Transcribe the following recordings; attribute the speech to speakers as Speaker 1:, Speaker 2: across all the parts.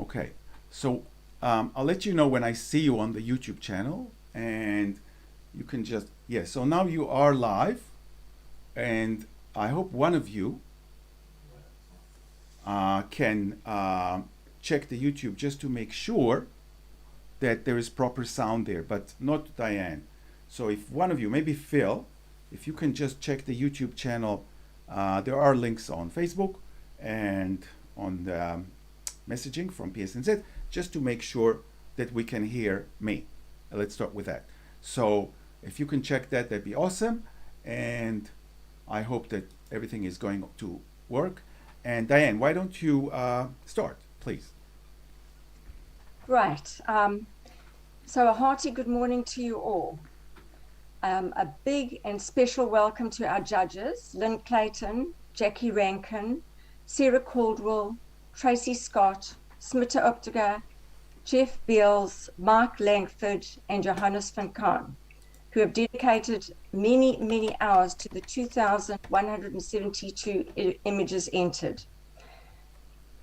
Speaker 1: Okay, so I'll let you know when I see you on the YouTube channel, and you can just, yeah, so now you are live, and I hope one of you can check the YouTube just to make sure that there is proper sound there, but not Diane. So if one of you, maybe Phil, if you can just check the YouTube channel, there are links on Facebook and on the messaging from PSNZ, just to make sure that we can hear me. Let's start with that. So if you can check that, that'd be awesome. And I hope that everything is going to work. And Diane, why don't you start, please?
Speaker 2: Right. So a hearty good morning to you all. A big and special welcome to our judges, Lynn Clayton, Jackie Rankin, Sarah Caldwell, Tracy Scott, Smita Optiga, Jeff Beals, Mark Langford, and Johannes van Kaan, who have dedicated many, many hours to the 2,172 images entered.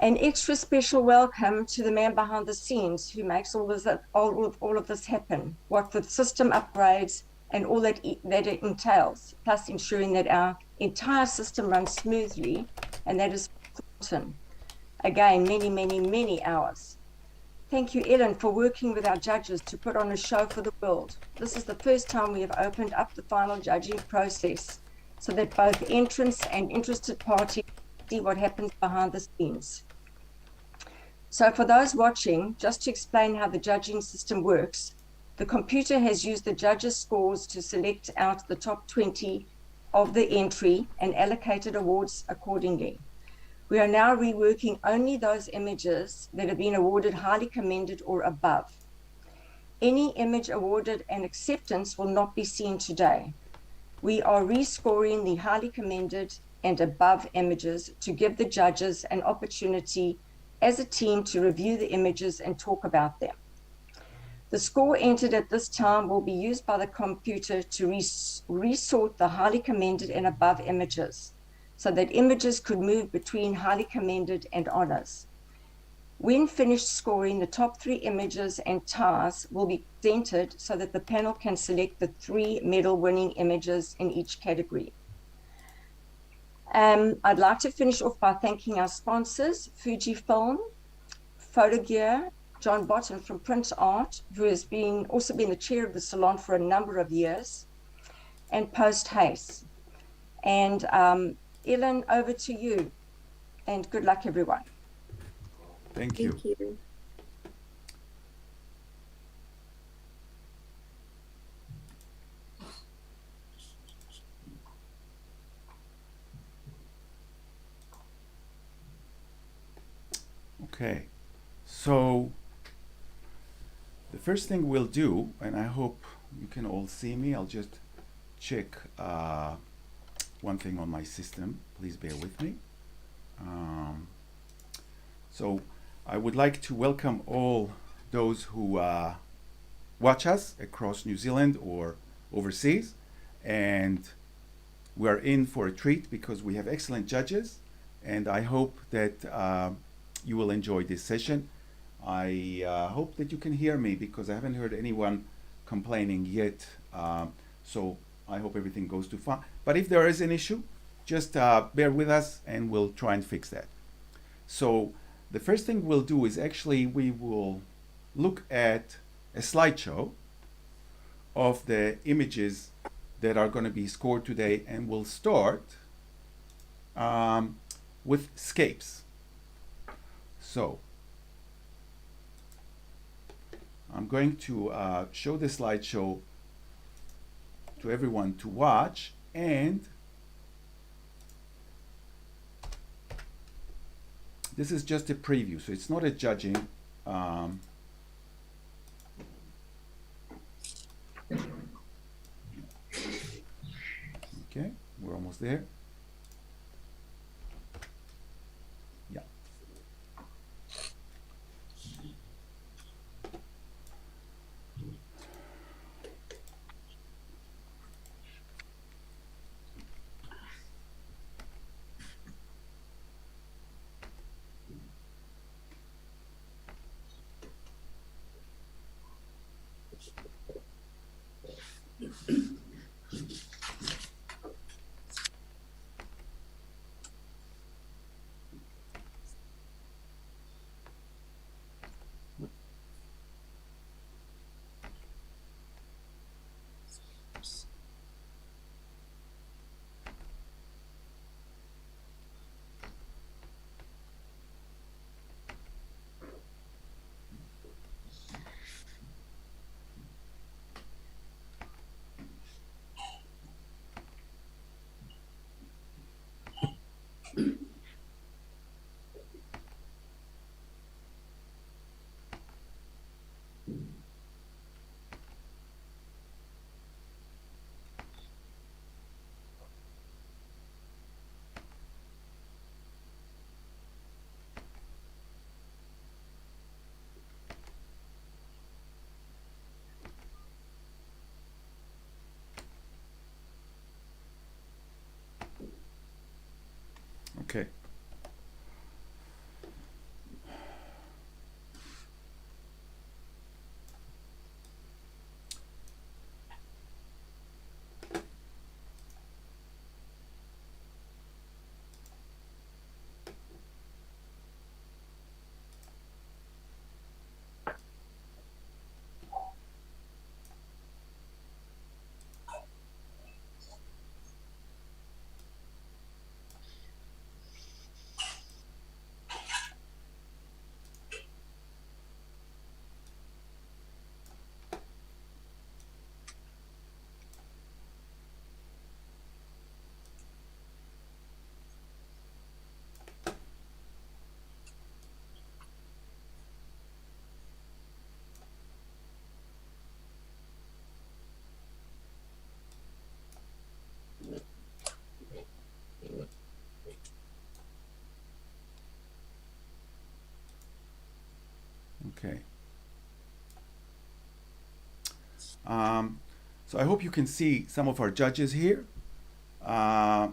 Speaker 2: An extra special welcome to the man behind the scenes who makes all of this happen, what with system upgrades and all that it entails, plus ensuring that our entire system runs smoothly, and that is important. Again, many, many, many hours. Thank you, Ellen, for working with our judges to put on a show for the world. This is the first time we have opened up the final judging process so that both entrants and interested parties see what happens behind the scenes. So for those watching, just to explain how the judging system works, the computer has used the judges' scores to select out the top 20 of the entry and allocated awards accordingly. We are now reworking only those images that have been awarded highly commended or above. Any image awarded an acceptance will not be seen today. We are rescoring the highly commended and above images to give the judges an opportunity as a team to review the images and talk about them. The score entered at this time will be used by the computer to resort the highly commended and above images so that images could move between highly commended and honors. When finished scoring, the top 3 images and ties will be presented so that the panel can select the 3 medal-winning images in each category. I'd like to finish off by thanking our sponsors, Fujifilm, Photogear, John Botton from Print Art, who has also been the chair of the Salon for a number of years, and Post Haste. And Ellen, over to you, and good luck, everyone.
Speaker 1: Thank you.
Speaker 3: Thank you.
Speaker 1: Okay, so the first thing we'll do, and I hope you can all see me, I'll just check one thing on my system. Please bear with me. So I would like to welcome all those who watch us across New Zealand or overseas, and we're in for a treat because we have excellent judges, and I hope that you will enjoy this session. I hope that you can hear me because I haven't heard anyone complaining yet. So I hope everything goes to fine. But if there is an issue, just bear with us and we'll try and fix that. So the first thing we'll do is actually we will look at a slideshow of the images that are going to be scored today, and we'll start with Scapes. So I'm going to show the slideshow to everyone to watch, and this is just a preview, so it's not a judging. Okay, we're almost there. Yeah. Okay. Okay. So I hope you can see some of our judges here. Uh,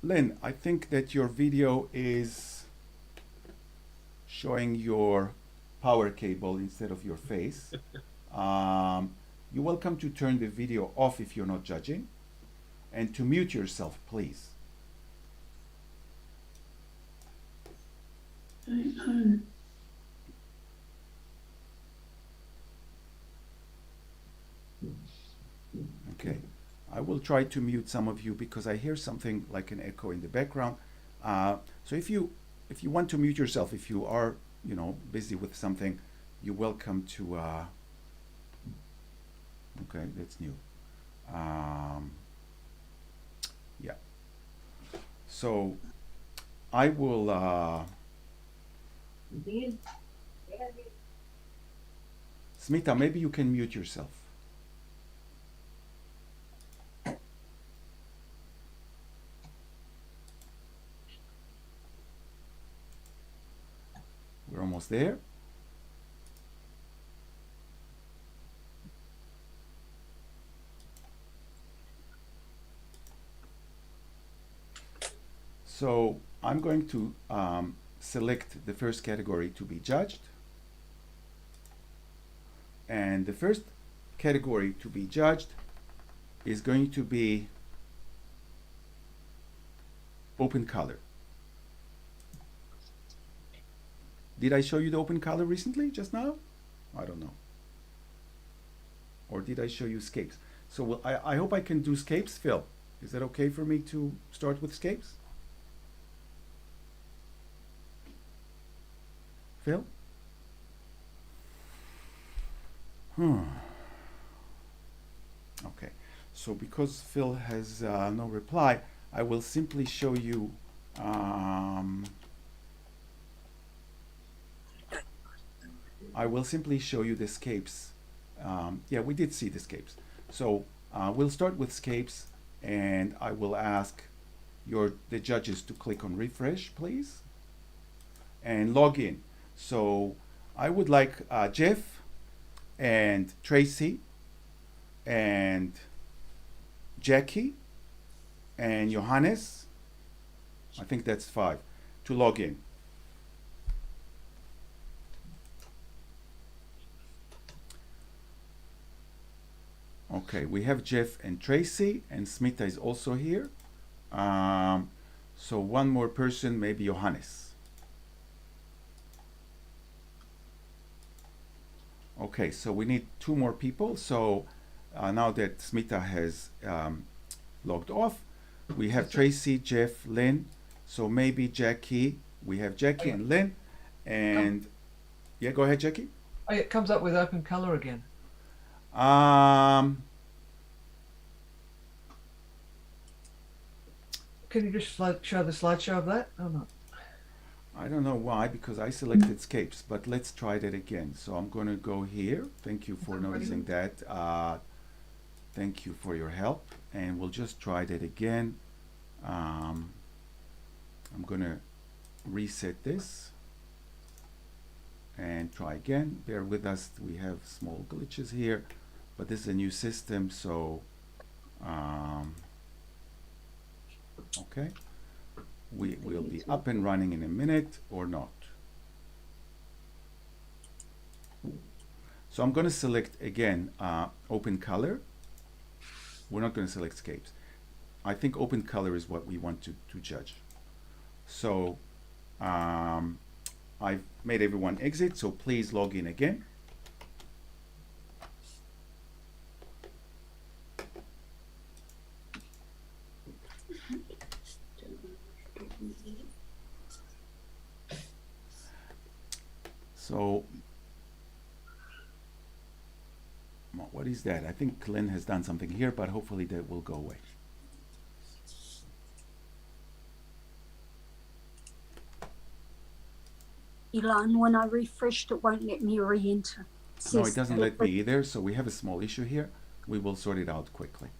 Speaker 1: Lynn, I think that your video is showing your power cable instead of your face. You're welcome to turn the video off if you're not judging, and to mute yourself, please. Okay, I will try to mute some of you because I hear something like an echo in the background. So if you want to mute yourself, if you are busy with something, you're welcome to. Okay, that's new. Yeah. So I will. Smita, maybe you can mute yourself. We're almost there. So I'm going to select the first category to be judged. And the first category to be judged is going to be open color. Did I show you the open color recently, just now? I don't know. Or did I show you Scapes? So I hope I can do Scapes. Phil, is that okay for me to start with Scapes? Phil? Okay, so because Phil has no reply, I will simply show you the Scapes. Yeah, we did see the Scapes. So we'll start with Scapes, and I will ask the judges to click on refresh, please, and log in. So I would like Jeff and Tracy and Jackie and Johannes, I think that's 5, to log in. Okay, we have Jeff and Tracy, and Smita is also here. So one more person, maybe Johannes. Okay, so we need 2 more people. So now that Smita has logged off, we have Tracy, Jeff, Lynn. So maybe Jackie. We have Jackie and Lynn. And yeah, go ahead, Jackie.
Speaker 3: Oh, it comes up with open color again.
Speaker 1: Um,
Speaker 3: Can you just show the slideshow of that or not?
Speaker 1: I don't know why, because I selected Scapes, but let's try that again. So I'm going to go here. Thank you for noticing that. Thank you for your help. And we'll just try that again. I'm going to reset this and try again. Bear with us. We have small glitches here, but this is a new system, so okay. We will be up and running in a minute or not. So I'm going to select again open color. We're not going to select Scapes. I think open color is what we want to judge. So I've made everyone exit, so please log in again. So what is that? I think Lynn has done something here, but hopefully that will go away.
Speaker 4: Elon, when I refreshed, it won't let me re-enter.
Speaker 1: No, it doesn't let me either, so we have a small issue here. We will sort it out quickly.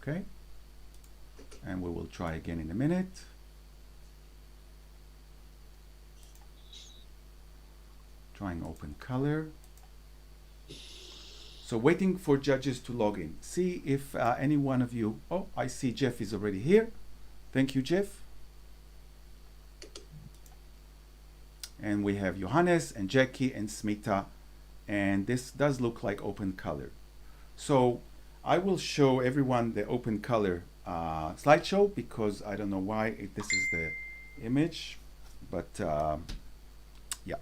Speaker 1: Okay, and we will try again in a minute. Trying open color. So waiting for judges to log in. See if any one of you, oh, I see Jeff is already here. Thank you, Jeff. And we have Johannes and Jackie and Smita, and this does look like open color. So I will show everyone the open color slideshow, because I don't know why this is the image, but yeah.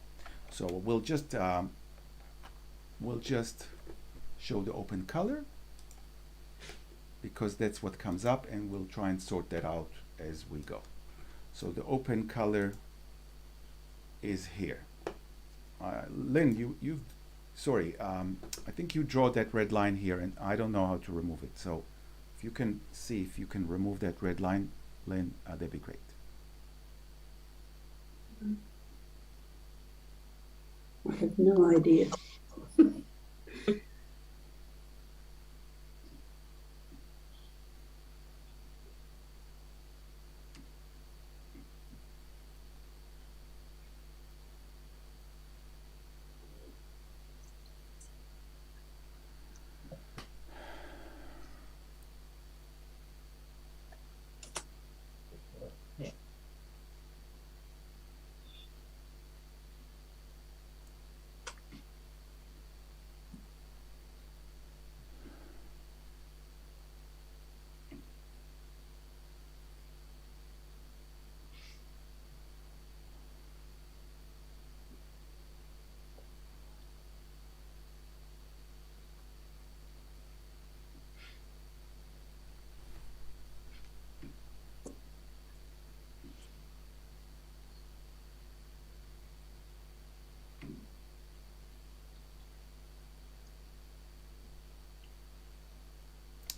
Speaker 1: So we'll just show the open color, because that's what comes up, and we'll try and sort that out as we go. So the open color is here. Lynn, sorry, I think you draw that red line here, and I don't know how to remove it. So if you can see if you can remove that red line, Lynn, that'd be great.
Speaker 5: I have no idea.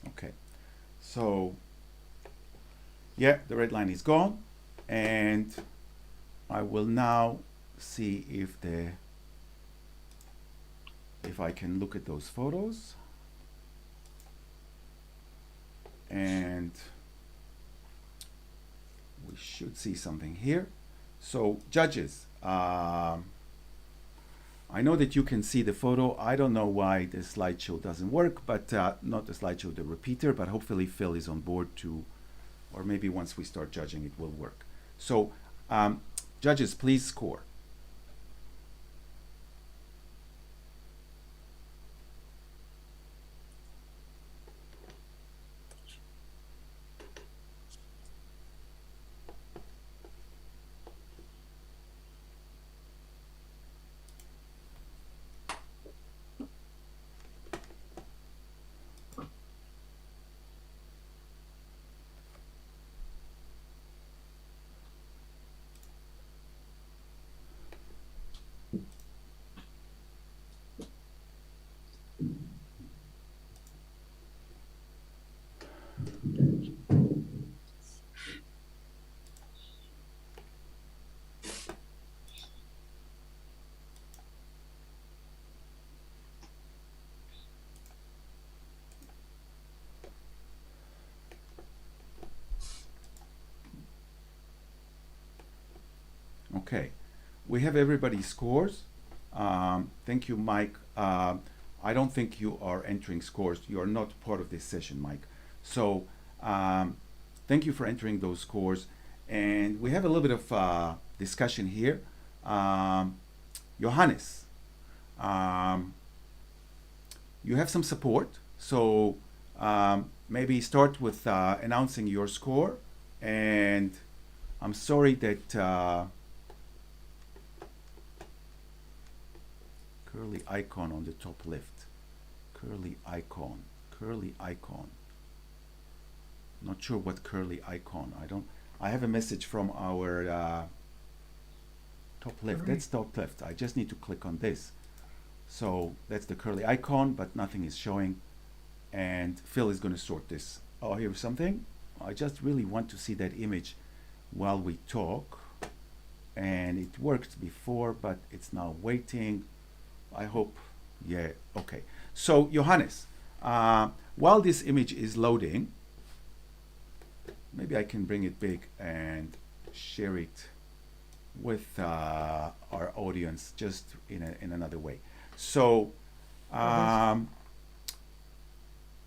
Speaker 1: Okay, so yeah, the red line is gone, and I will now see if I can look at those photos, and we should see something here. So judges, I know that you can see the photo. I don't know why the slideshow doesn't work, but not the slideshow, the repeater, but hopefully Phil is on board to or maybe once we start judging, it will work. So, judges, please score. Okay, we have everybody's scores. Thank you, Mike. I don't think you are entering scores. You are not part of this session, Mike. So thank you for entering those scores. And we have a little bit of discussion here. Johannes, you have some support. So maybe start with announcing your score. And I'm sorry that curly icon on the top left. Curly icon. Not sure what curly icon. I have a message from our top left. That's top left. I just need to click on this. So that's the curly icon, but nothing is showing. And Phil is going to sort this. Oh, here's something. I just really want to see that image while we talk. And it worked before, but it's now waiting. I hope, yeah, okay. So, Johannes, while this image is loading, maybe I can bring it big and share it with our audience just in another way. So,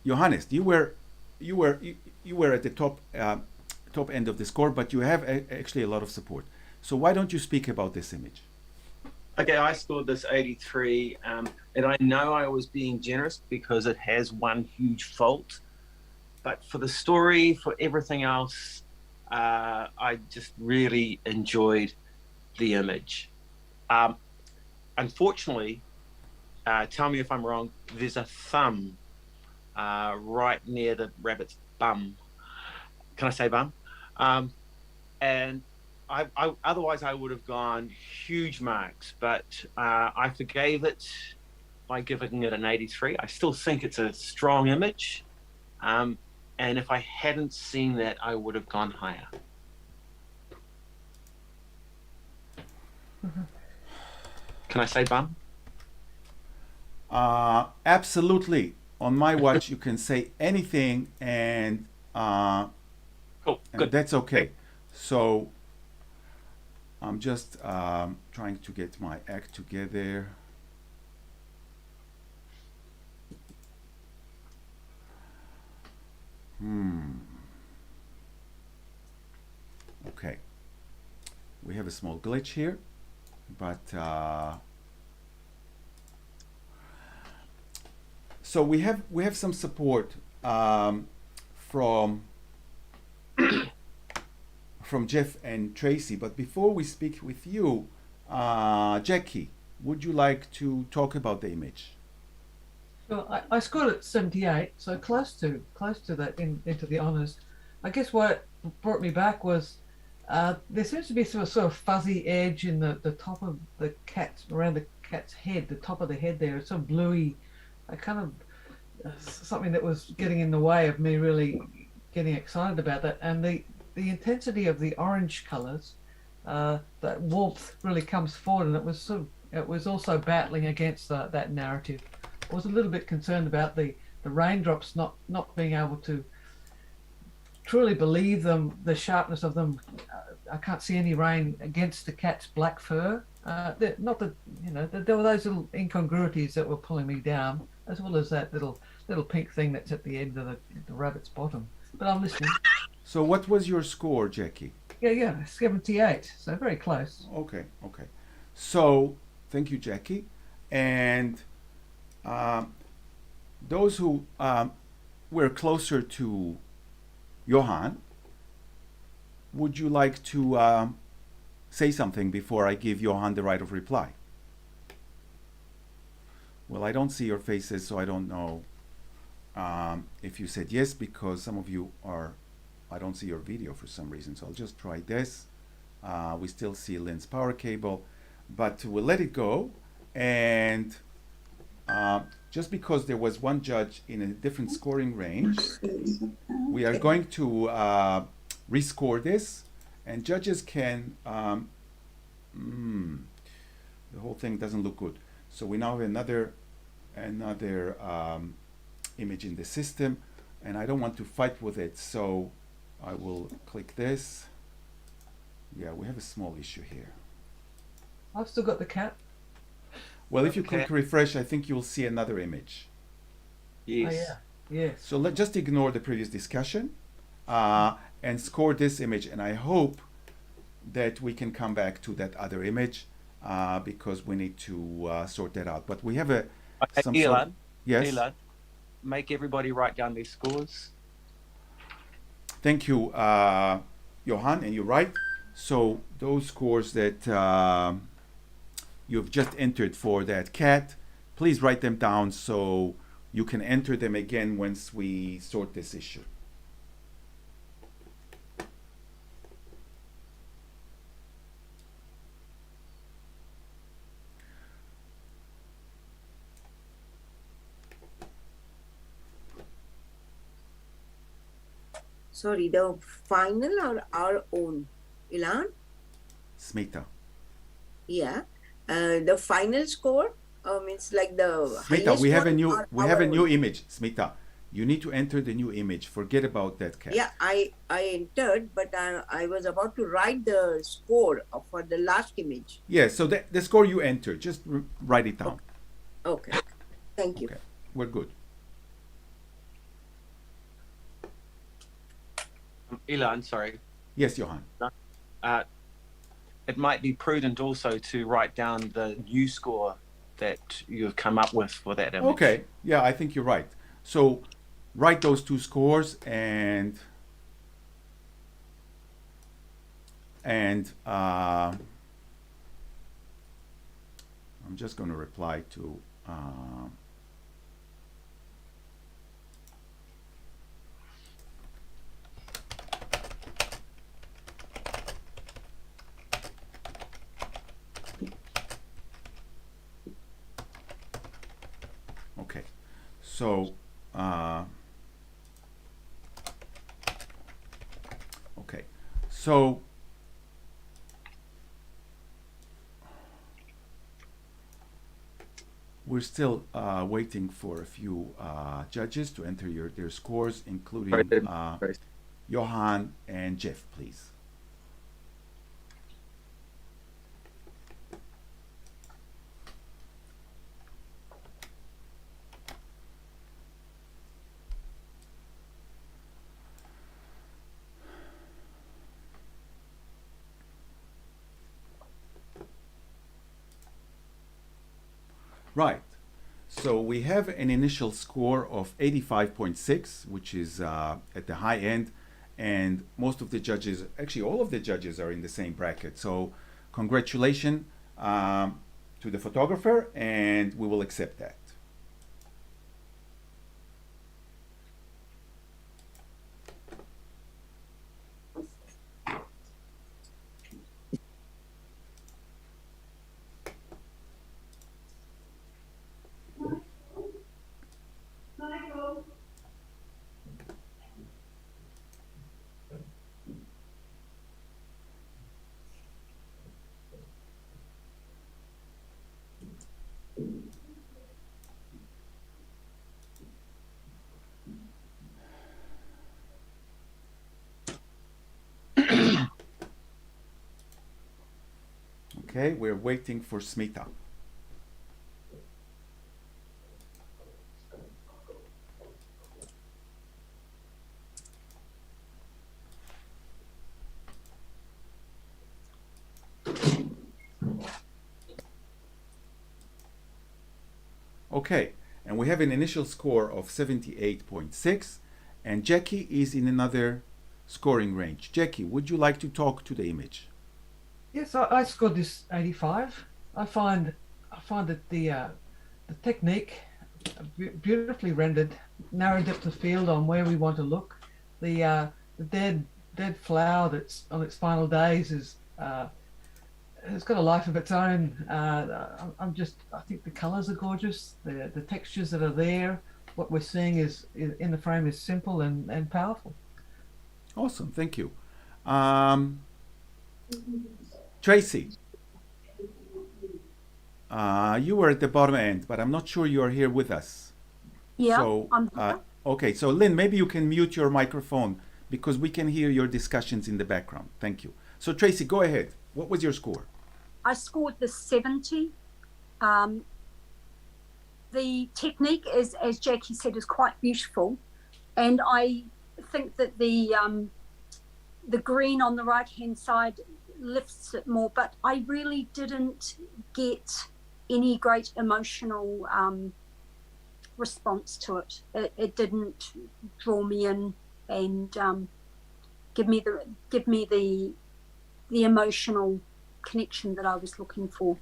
Speaker 1: Johannes, you were at the top end of the score, but you have actually a lot of support. So why don't you speak about this image?
Speaker 6: Okay, I scored this 83, and I know I was being generous because it has one huge fault. But for the story, for everything else, I just really enjoyed the image. Unfortunately, tell me if I'm wrong, there's a thumb right near the rabbit's bum. Can I say bum? And otherwise I would have gone huge marks, but I forgave it by giving it an 83. I still think it's a strong image. And if I hadn't seen that, I would have gone higher. Can I say bum?
Speaker 1: Absolutely. On my watch, you can say anything, and
Speaker 6: Cool. Good.
Speaker 1: and that's okay. So I'm just trying to get my act together. Okay. We have a small glitch here, but so we have some support from Jeff and Tracy. But before we speak with you, Jackie, would you like to talk about the image?
Speaker 3: Well, I scored at 78, so close to that into the honours. I guess what brought me back was there seems to be sort of fuzzy edge in the top of the cat's, around the cat's head, the top of the head there. It's sort of bluey, kind of something that was getting in the way of me really getting excited about that. And the intensity of the orange colours, that warmth really comes forward, and it was also battling against that narrative. I was a little bit concerned about the raindrops not being able to truly believe them, the sharpness of them. I can't see any rain against the cat's black fur. Not that, there were those little incongruities that were pulling me down, as well as that little pink thing that's at the end of the rabbit's bottom. But I'm listening.
Speaker 1: So what was your score, Jackie?
Speaker 3: Yeah, 78. So very close.
Speaker 1: Okay, okay. So thank you, Jackie. And those who were closer to Johan, would you like to say something before I give Johan the right of reply? Well, I don't see your faces, so I don't know if you said yes, because some of you are, I don't see your video for some reason, so I'll just try this. We still see Lynn's power cable, but we'll let it go. And just because there was one judge in a different scoring range, we are going to rescore this, and judges can, the whole thing doesn't look good. So we now have another image in the system, and I don't want to fight with it, so I will click this. Yeah, we have a small issue here.
Speaker 3: I've still got the cat.
Speaker 1: Well, if you
Speaker 6: Okay.
Speaker 1: click refresh, I think you'll see another image.
Speaker 6: Yes.
Speaker 3: Oh, yeah. Yes.
Speaker 1: So let's just ignore the previous discussion and score this image, and I hope that we can come back to that other image because we need to sort that out. But we have a some sort of,
Speaker 6: Elon,
Speaker 1: yes.
Speaker 6: Elon, make everybody write down their scores.
Speaker 1: Thank you, Johan, and you're right. So those scores that you've just entered for that cat, please write them down so you can enter them again once we sort this issue.
Speaker 7: Sorry, the final or our own? Ilan?
Speaker 1: Smita.
Speaker 7: Yeah. The final score means like the
Speaker 1: Smita,
Speaker 7: highest
Speaker 1: we have a
Speaker 7: one
Speaker 1: new
Speaker 7: or
Speaker 1: we have a
Speaker 7: our
Speaker 1: new
Speaker 7: own?
Speaker 1: image. Smita, you need to enter the new image. Forget about that cat.
Speaker 7: Yeah, I entered, but I was about to write the score for the last image.
Speaker 1: Yeah, so the score you entered, just write it down.
Speaker 7: Okay. Thank you.
Speaker 1: Okay, we're good.
Speaker 6: Elon, sorry.
Speaker 1: Yes, Johan.
Speaker 6: It might be prudent also to write down the new score that you've come up with for that image.
Speaker 1: Okay, yeah, I think you're right. So write those two scores and I'm just going to reply to okay, so okay, so we're still waiting for a few judges to enter their scores, including Johan and Jeff, please. Right. So we have an initial score of 85.6, which is at the high end, and most of the judges, actually all of the judges, are in the same bracket. So congratulations to the photographer, and we will accept that. Okay, we're waiting for Smita. Okay, and we have an initial score of 78.6, and Jackie is in another scoring range. Jackie, would you like to talk to the image?
Speaker 3: Yes, I scored this 85. I find that the technique beautifully rendered, narrow depth of field on where we want to look. The dead flower that's on its final days is it's got a life of its own. I think the colours are gorgeous. The textures that are there, what we're seeing is in the frame is simple and powerful.
Speaker 1: Awesome, thank you. Tracy, you were at the bottom end, but I'm not sure you're here with us.
Speaker 4: Yeah,
Speaker 1: So,
Speaker 4: I'm here.
Speaker 1: okay, so Lynn, maybe you can mute your microphone because we can hear your discussions in the background. Thank you. So, Tracy, go ahead. What was your score?
Speaker 4: I scored the 70. The technique is, as Jackie said, is quite beautiful, and I think that the green on the right hand side lifts it more, but I really didn't get any great emotional response to it. It didn't draw me in and give me the emotional connection that I was looking for.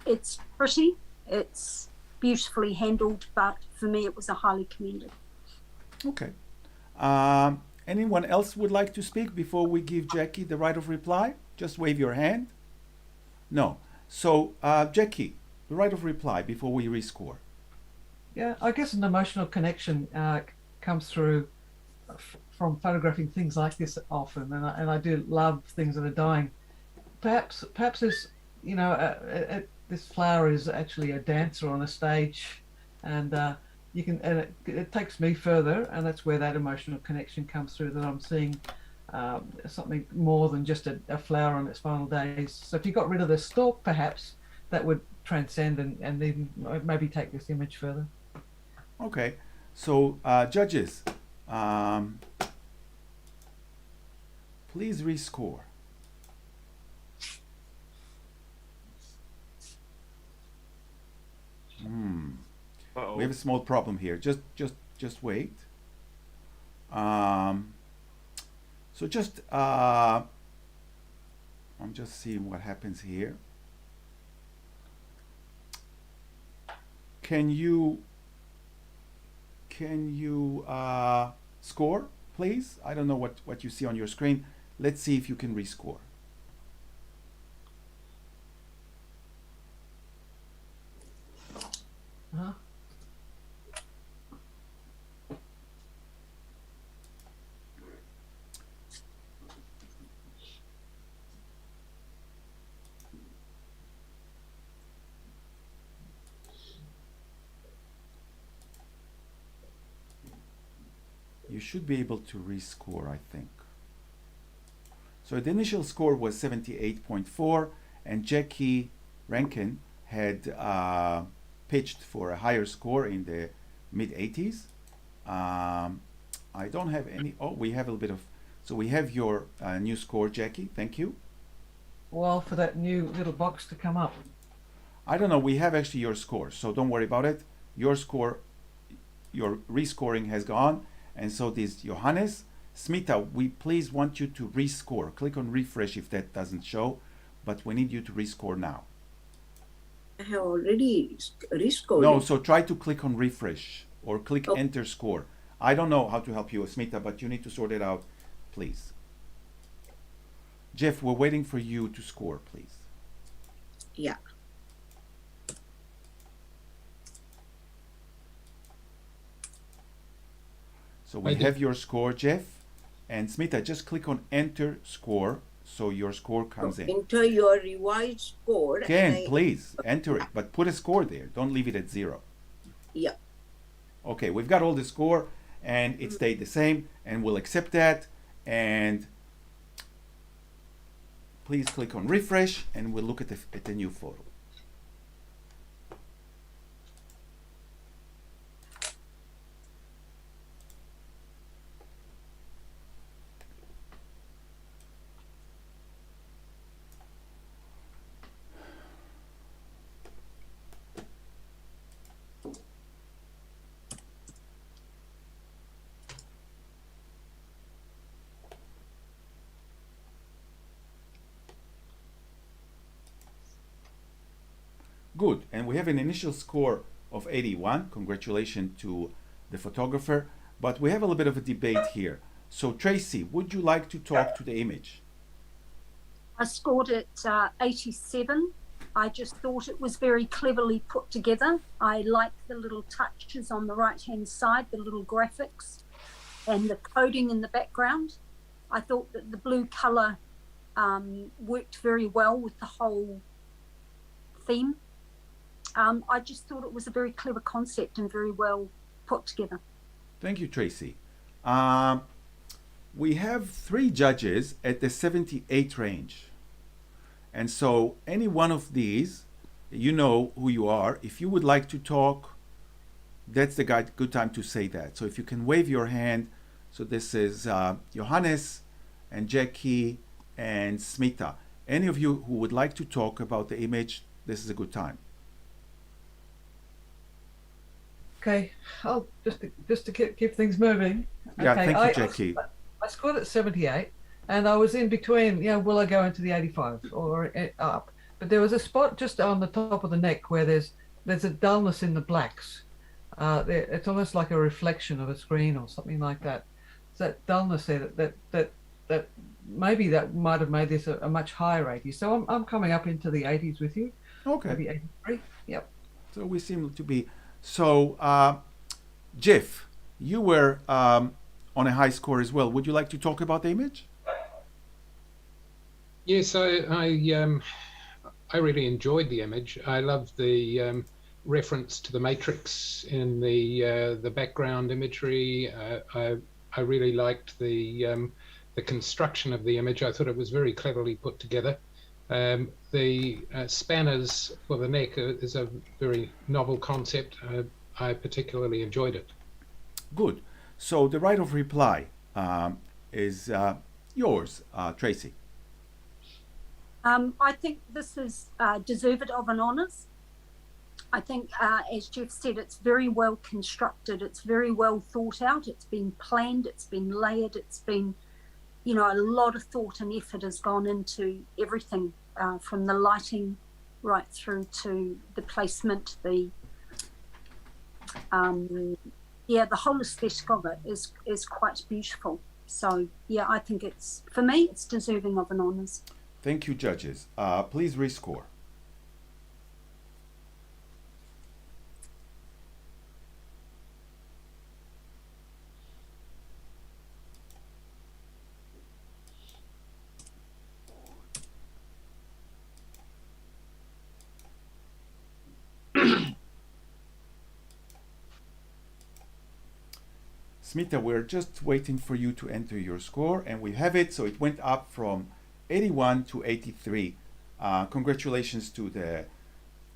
Speaker 4: It's pretty, it's beautifully handled, but for me it was a highly commended.
Speaker 1: Okay. Anyone else would like to speak before we give Jackie the right of reply? Just wave your hand. No. So, Jackie, the right of reply before we rescore.
Speaker 3: Yeah, I guess an emotional connection comes through from photographing things like this often, and I do love things that are dying. Perhaps this, this flower is actually a dancer on a stage, and you can, and it takes me further, and that's where that emotional connection comes through. That I'm seeing something more than just a flower on its final days. So if you got rid of the stalk, perhaps that would transcend and even maybe take this image further.
Speaker 1: Okay. So, judges, please rescore.
Speaker 6: Uh-oh.
Speaker 1: We have a small problem here. Just wait. So just I'm just seeing what happens here. Can you score, please? I don't know what you see on your screen. Let's see if you can rescore.
Speaker 3: Uh-huh.
Speaker 1: You should be able to rescore, I think. So the initial score was 78.4, and Jackie Rankin had pitched for a higher score in the mid 80s. I don't have any. Oh, we have a little bit of. So we have your new score, Jackie. Thank you.
Speaker 3: While for that new little box to come up.
Speaker 1: I don't know. We have actually your score, so don't worry about it. Your score, your rescoring has gone, and so this Johannes Smita. We please want you to rescore. Click on refresh if that doesn't show, but we need you to rescore now.
Speaker 7: I have already rescored.
Speaker 1: No, so try to click on refresh or click
Speaker 7: Oh.
Speaker 1: enter score. I don't know how to help you, Smita, but you need to sort it out, please. Jeff, we're waiting for you to score, please.
Speaker 7: Yeah.
Speaker 1: So we have your score, Jeff. And Smita, just click on enter score so your score comes in.
Speaker 7: Enter your revised score.
Speaker 1: Ken, please enter it, but put a score there. Don't leave it at 0.
Speaker 7: Yeah.
Speaker 1: Okay, we've got all the score and it stayed the same, and we'll accept that. And please click on refresh and we'll look at the new photo. Good. And we have an initial score of 81. Congratulations to the photographer. But we have a little bit of a debate here. So Tracy, would you like to talk to the image?
Speaker 4: I scored it 87. I just thought it was very cleverly put together. I like the little touches on the right-hand side, the little graphics and the coding in the background. I thought that the blue color worked very well with the whole theme. I just thought it was a very clever concept and very well put together.
Speaker 1: Thank you, Tracy. We have 3 judges at the 78 range. And so any one of these, you know who you are. If you would like to talk, that's the good time to say that. So if you can wave your hand. So this is Johannes and Jackie and Smita. Any of you who would like to talk about the image, this is a good time.
Speaker 3: Okay, I'll just to keep things moving.
Speaker 1: Yeah,
Speaker 3: okay,
Speaker 1: thank you, Jackie.
Speaker 3: I scored at 78, and I was in between. Will I go into the 85 or up? But there was a spot just on the top of the neck where there's a dullness in the blacks. It's almost like a reflection of a screen or something like that. It's that dullness there that maybe that might have made this a much higher 80. So I'm coming up into the 80s with you.
Speaker 1: Okay.
Speaker 3: Maybe 83. Yep.
Speaker 1: So we seem to be. So, Jeff, you were on a high score as well. Would you like to talk about the image?
Speaker 8: Yes, I really enjoyed the image. I love the reference to the matrix in the background imagery. I really liked the construction of the image. I thought it was very cleverly put together. The spanners for the neck is a very novel concept. I particularly enjoyed it.
Speaker 1: Good. So the right of reply is yours, Tracy.
Speaker 4: I think this is deserved of an honours. I think, as Jeff said, it's very well constructed. It's very well thought out. It's been planned. It's been layered. It's been, a lot of thought and effort has gone into everything, from the lighting right through to the placement. The whole aesthetic of it is quite beautiful. So I think for me it's deserving of an honours.
Speaker 1: Thank you, judges. Please rescore. Smita, we're just waiting for you to enter your score, and we have it. So it went up from 81 to 83. Congratulations to the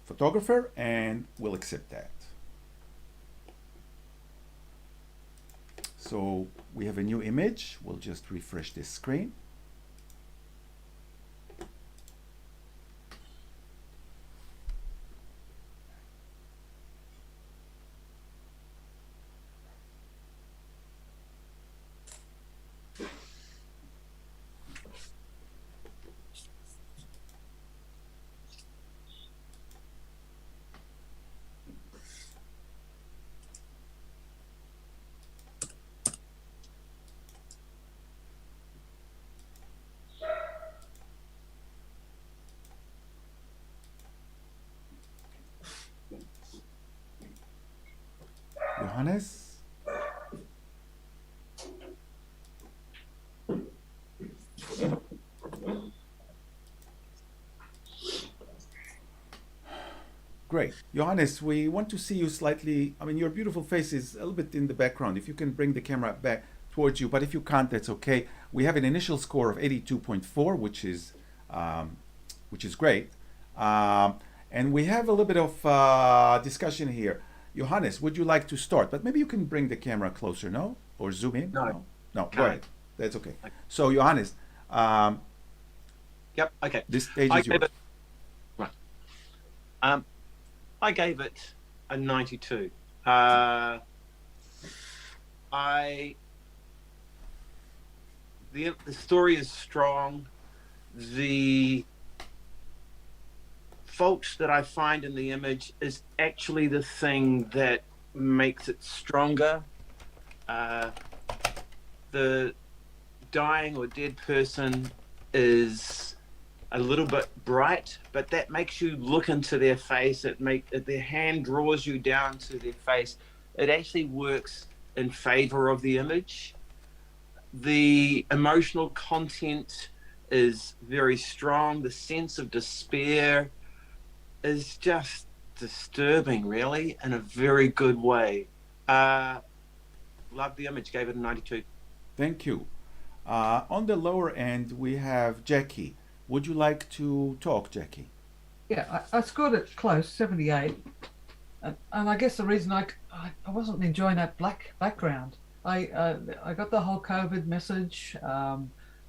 Speaker 1: photographer, and we'll accept that. So we have a new image. We'll just refresh this screen. Johannes? Great. Johannes, we want to see you slightly. I mean, your beautiful face is a little bit in the background. If you can bring the camera back towards you, but if you can't, that's okay. We have an initial score of 82.4, which is great. And we have a little bit of discussion here. Johannes, would you like to start? But maybe you can bring the camera closer, no? Or zoom in?
Speaker 6: No.
Speaker 1: No, go ahead. That's okay. So, Johannes.
Speaker 6: Yep, okay.
Speaker 1: This stage is yours.
Speaker 6: I gave it a 92. The story is strong. The fault that I find in the image is actually the thing that makes it stronger. The dying or dead person is a little bit bright, but that makes you look into their face. Their hand draws you down to their face. It actually works in favor of the image. The emotional content is very strong. The sense of despair is just disturbing, really, in a very good way. Loved the image, gave it a 92.
Speaker 1: Thank you. On the lower end, we have Jackie. Would you like to talk, Jackie?
Speaker 3: Yeah, I scored it close, 78. And I guess the reason I wasn't enjoying that black background. I got the whole COVID message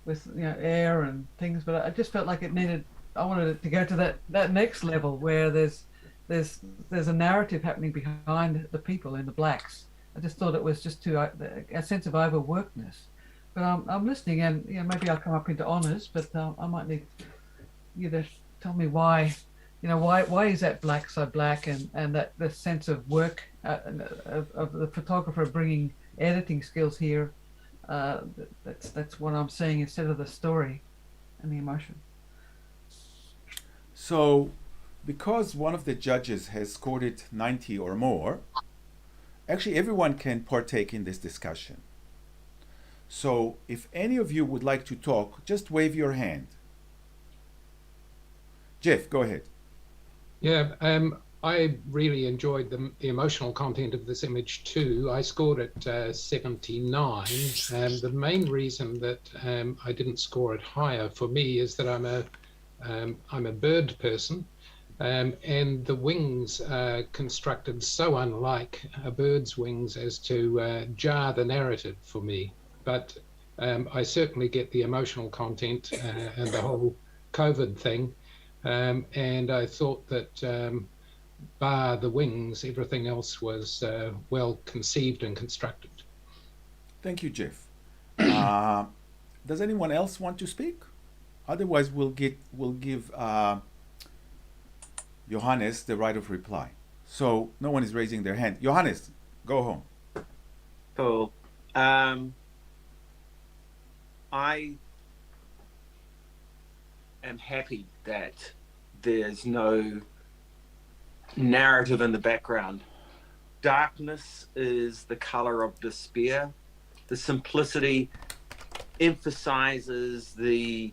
Speaker 3: with air and things, but I just felt like I wanted it to go to that next level where there's a narrative happening behind the people in the blacks. I just thought it was just a sense of overworkedness. But I'm listening, and maybe I'll come up into honours, but I might need you to tell me why. Why is that black so black, and that the sense of work of the photographer bringing editing skills here. That's what I'm seeing instead of the story and the emotion.
Speaker 1: So, because one of the judges has scored it 90 or more, actually everyone can partake in this discussion. So, if any of you would like to talk, just wave your hand. Jeff, go ahead.
Speaker 8: Yeah, I really enjoyed the emotional content of this image too. I scored it 79. The main reason that I didn't score it higher for me is that I'm a bird person, and the wings are constructed so unlike a bird's wings as to jar the narrative for me. But I certainly get the emotional content and the whole COVID thing. And I thought that bar the wings, everything else was well conceived and constructed.
Speaker 1: Thank you, Jeff. Does anyone else want to speak? Otherwise, we'll give Johannes the right of reply. So no one is raising their hand. Johannes, go home.
Speaker 6: Cool. I am happy that there's no narrative in the background. Darkness is the color of despair. The simplicity emphasizes the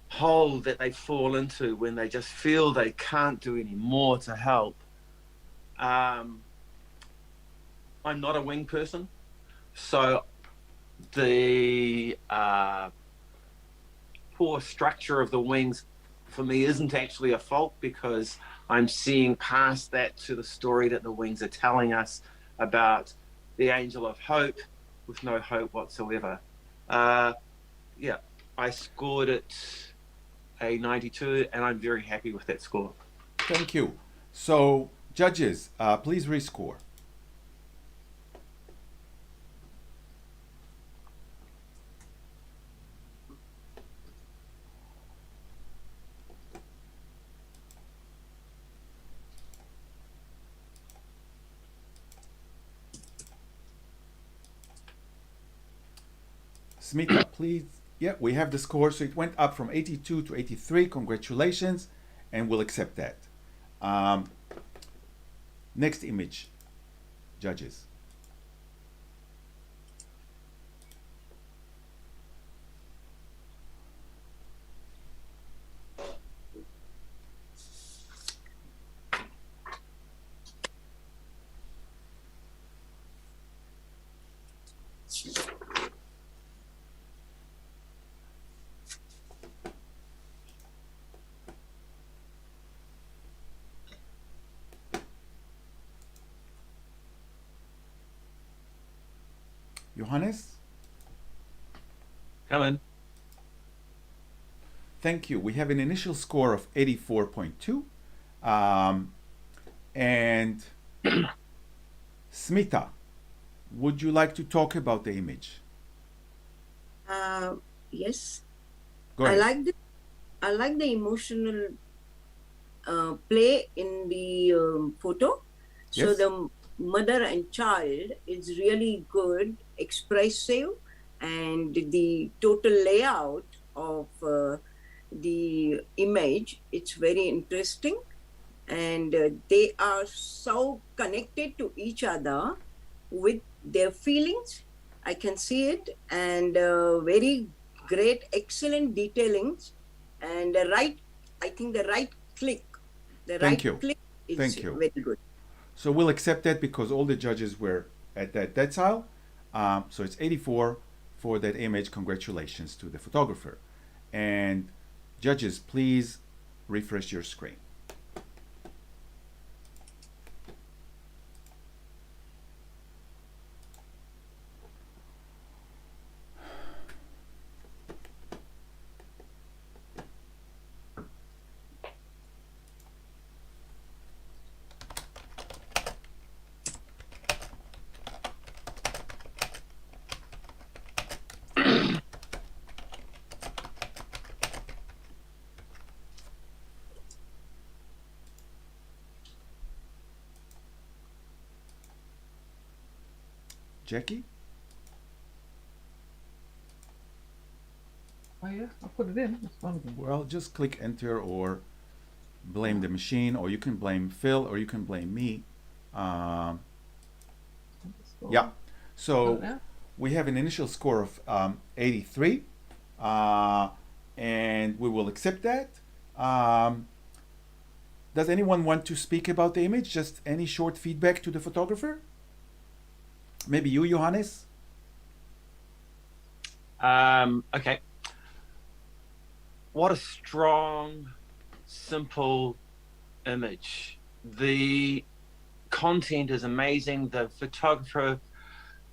Speaker 6: hole that they fall into when they just feel they can't do any more to help. I'm not a wing person, so the poor structure of the wings for me isn't actually a fault, because I'm seeing past that to the story that the wings are telling us about the angel of hope with no hope whatsoever. Yeah, I scored it a 92, and I'm very happy with that score.
Speaker 1: Thank you. So, judges, please rescore. Smita, please. Yeah, we have the score. So it went up from 82 to 83. Congratulations, and we'll accept that. Next image, judges. Johannes?
Speaker 6: Come in.
Speaker 1: Thank you. We have an initial score of 84.2. And Smita, would you like to talk about the image?
Speaker 7: Yes.
Speaker 1: Go ahead.
Speaker 7: I like the emotional play in the photo. So
Speaker 1: Yes.
Speaker 7: the mother and child is really good, expressive, and the total layout of the image, it's very interesting, and they are so connected to each other with their feelings. I can see it, and very great, excellent detailings, and I think the right click,
Speaker 1: Thank you.
Speaker 7: is
Speaker 1: Thank you.
Speaker 7: very good.
Speaker 1: So we'll accept that because all the judges were at that decile. So it's 84 for that image. Congratulations to the photographer. And judges, please refresh your screen. Jackie?
Speaker 3: Oh yeah, I put it in. That's one of them.
Speaker 1: Well, just click enter or blame the machine, or you can blame Phil, or you can blame me. Yeah. So we have an initial score of 83, and we will accept that. Does anyone want to speak about the image? Just any short feedback to the photographer? Maybe you, Johannes?
Speaker 6: Okay. What a strong, simple image. The content is amazing. The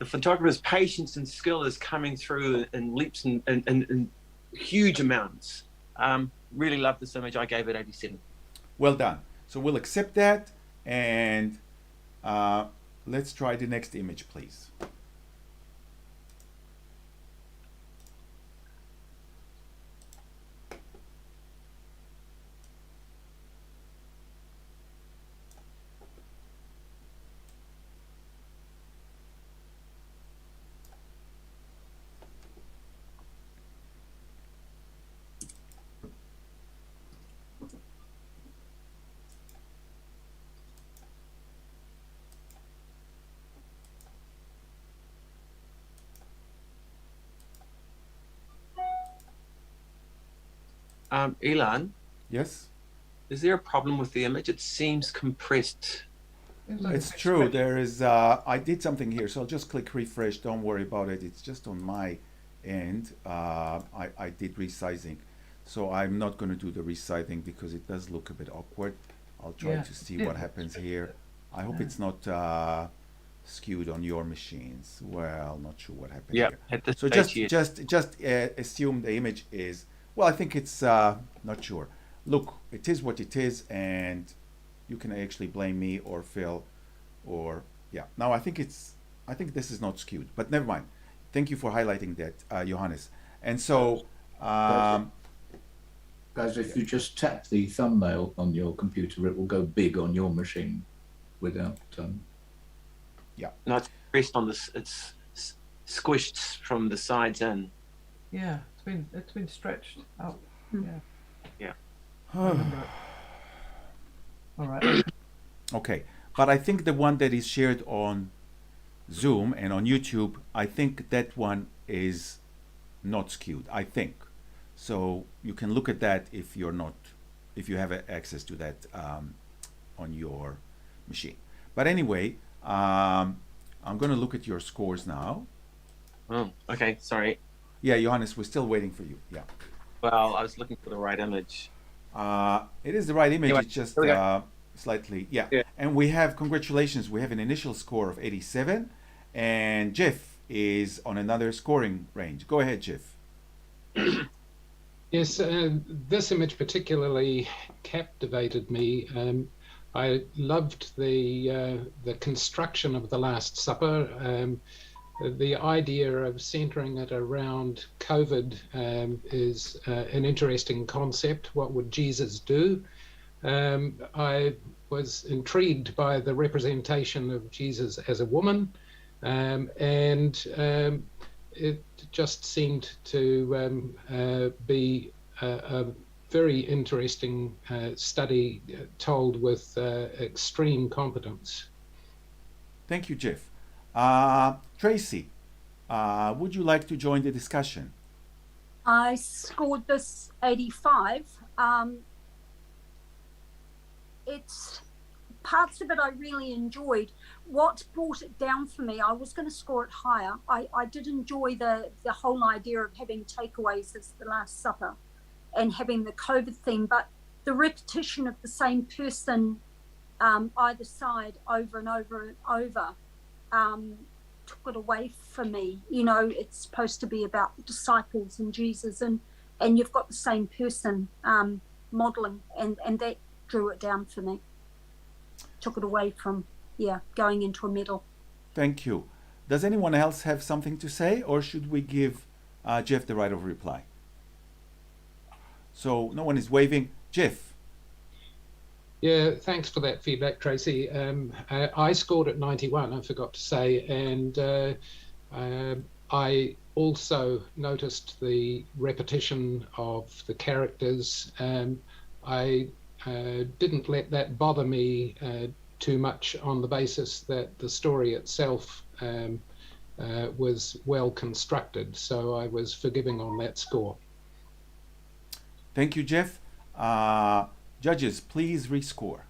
Speaker 6: photographer's patience and skill is coming through in leaps and huge amounts. Really love this image. I gave it 87.
Speaker 1: Well done. So we'll accept that, and let's try the next image, please.
Speaker 6: Elon,
Speaker 1: Yes?
Speaker 6: is there a problem with the image? It seems compressed.
Speaker 1: It's true. There is. I did something here, so I'll just click refresh. Don't worry about it. It's just on my end. I did resizing, so I'm not going to do the resizing because it does look a bit awkward. I'll try to see what happens here. I hope it's not skewed on your machines. Well, not sure what happened
Speaker 6: Yeah.
Speaker 1: here. So just assume the image is. Well, I think it's not sure. Look, it is what it is, and you can actually blame me or Phil, or yeah. Now I think this is not skewed, but never mind. Thank you for highlighting that, Johannes. And so,
Speaker 9: guys, if you just tap the thumbnail on your computer, it will go big on your machine without.
Speaker 1: Yeah.
Speaker 6: No, it's pressed on this. It's squished from the sides in.
Speaker 3: Yeah, it's been stretched out. Yeah.
Speaker 6: Yeah.
Speaker 3: All right.
Speaker 1: Okay, but I think the one that is shared on Zoom and on YouTube, I think that one is not skewed. I think so. You can look at that if you have access to that on your machine. But anyway, I'm going to look at your scores now.
Speaker 6: Oh, okay. Sorry.
Speaker 1: Yeah, Johannes, we're still waiting for you. Yeah.
Speaker 6: Well, I was looking for the right image.
Speaker 1: It is the right image.
Speaker 6: Anyway,
Speaker 1: it's just slightly, yeah.
Speaker 6: Yeah.
Speaker 1: And we have, congratulations, we have an initial score of 87, and Jeff is on another scoring range. Go ahead, Jeff.
Speaker 8: Yes, this image particularly captivated me. I loved the construction of the Last Supper. The idea of centering it around COVID is an interesting concept. What would Jesus do? I was intrigued by the representation of Jesus as a woman, and it just seemed to be a very interesting study told with extreme competence.
Speaker 1: Thank you, Jeff. Tracy, would you like to join the discussion?
Speaker 4: I scored this 85. It's parts of it I really enjoyed. What brought it down for me, I was going to score it higher. I did enjoy the whole idea of having takeaways as the Last Supper and having the COVID theme, but the repetition of the same person either side over and over and over took it away from me. You know, it's supposed to be about the disciples and Jesus, and you've got the same person modeling, and that drew it down for me. Took it away from, going into a medal.
Speaker 1: Thank you. Does anyone else have something to say, or should we give Jeff the right of reply? So no one is waving. Jeff.
Speaker 8: Yeah, thanks for that feedback, Tracy. I scored at 91, I forgot to say, and I also noticed the repetition of the characters. I didn't let that bother me too much on the basis that the story itself was well constructed, so I was forgiving on that score.
Speaker 1: Thank you, Jeff. Judges, please rescore.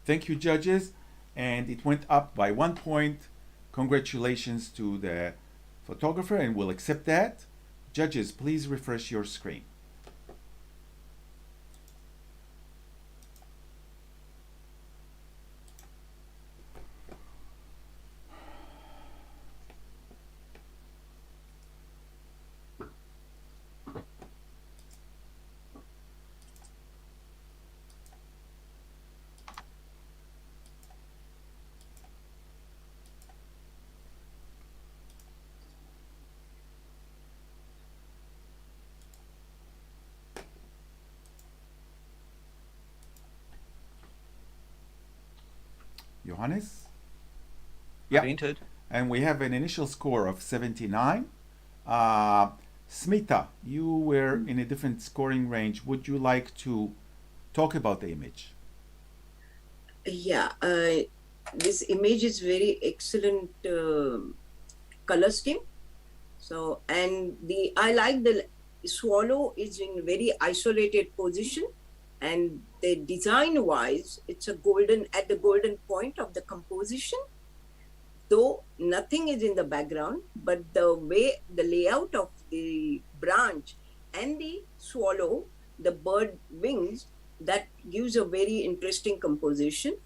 Speaker 1: Thank you, judges. And it went up by 1 point. Congratulations to the photographer, and we'll accept that. Judges, please refresh your screen. Johannes?
Speaker 6: I've entered.
Speaker 1: And we have an initial score of 79. Smita, you were in a different scoring range. Would you like to talk about the image?
Speaker 7: Yeah, this image is very excellent color scheme. So, and I like the swallow is in very isolated position, and the design wise, it's a golden at the golden point of the composition. Though nothing is in the background, but the way the layout of the branch and the swallow, the bird wings, that gives a very interesting composition,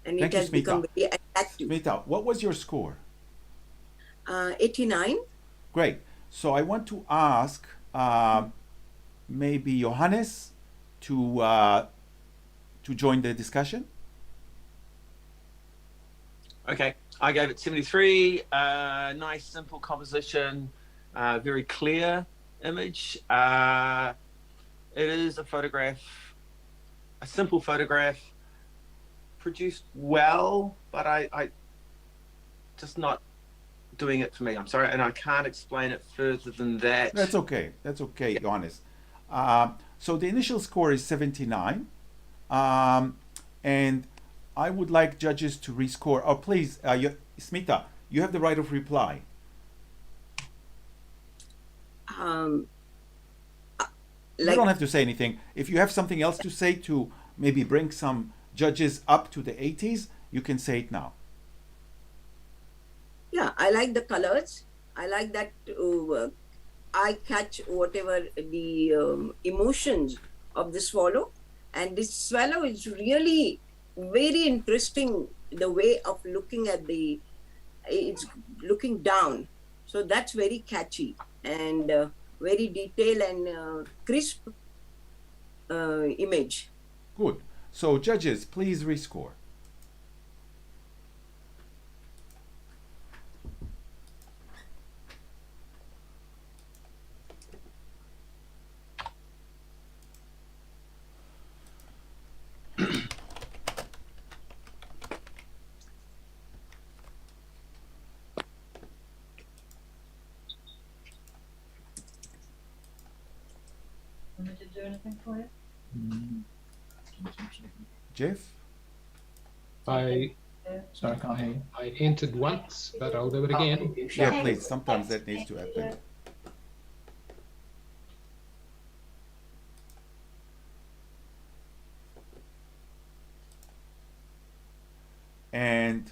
Speaker 7: and
Speaker 1: Thank
Speaker 7: it has
Speaker 1: you, Smita.
Speaker 7: become very attractive.
Speaker 1: Smita, what was your score?
Speaker 7: 89.
Speaker 1: Great. So I want to ask maybe Johannes to join the discussion.
Speaker 6: Okay, I gave it 73. Nice, simple composition, very clear image. It is a photograph, a simple photograph, produced well, but I just not doing it for me. I'm sorry, and I can't explain it further than that.
Speaker 1: That's okay. That's okay, yeah. Johannes. So the initial score is 79. And I would like judges to rescore. Oh, please, Smita, you have the right of reply. You don't have to say anything. If you have something else to say to maybe bring some judges up to the 80s, you can say it now.
Speaker 7: Yeah, I like the colors. I like that I catch whatever the emotions of the swallow. And this swallow is really very interesting, the way of looking at it's looking down. So that's very catchy and very detailed and crisp image.
Speaker 1: Good. So judges, please rescore.
Speaker 3: Want me to do anything for you?
Speaker 1: Jeff?
Speaker 8: I
Speaker 9: Sorry, I can't hear you.
Speaker 8: I entered once, but I'll do it again.
Speaker 1: Yeah, please. Sometimes that needs to happen. And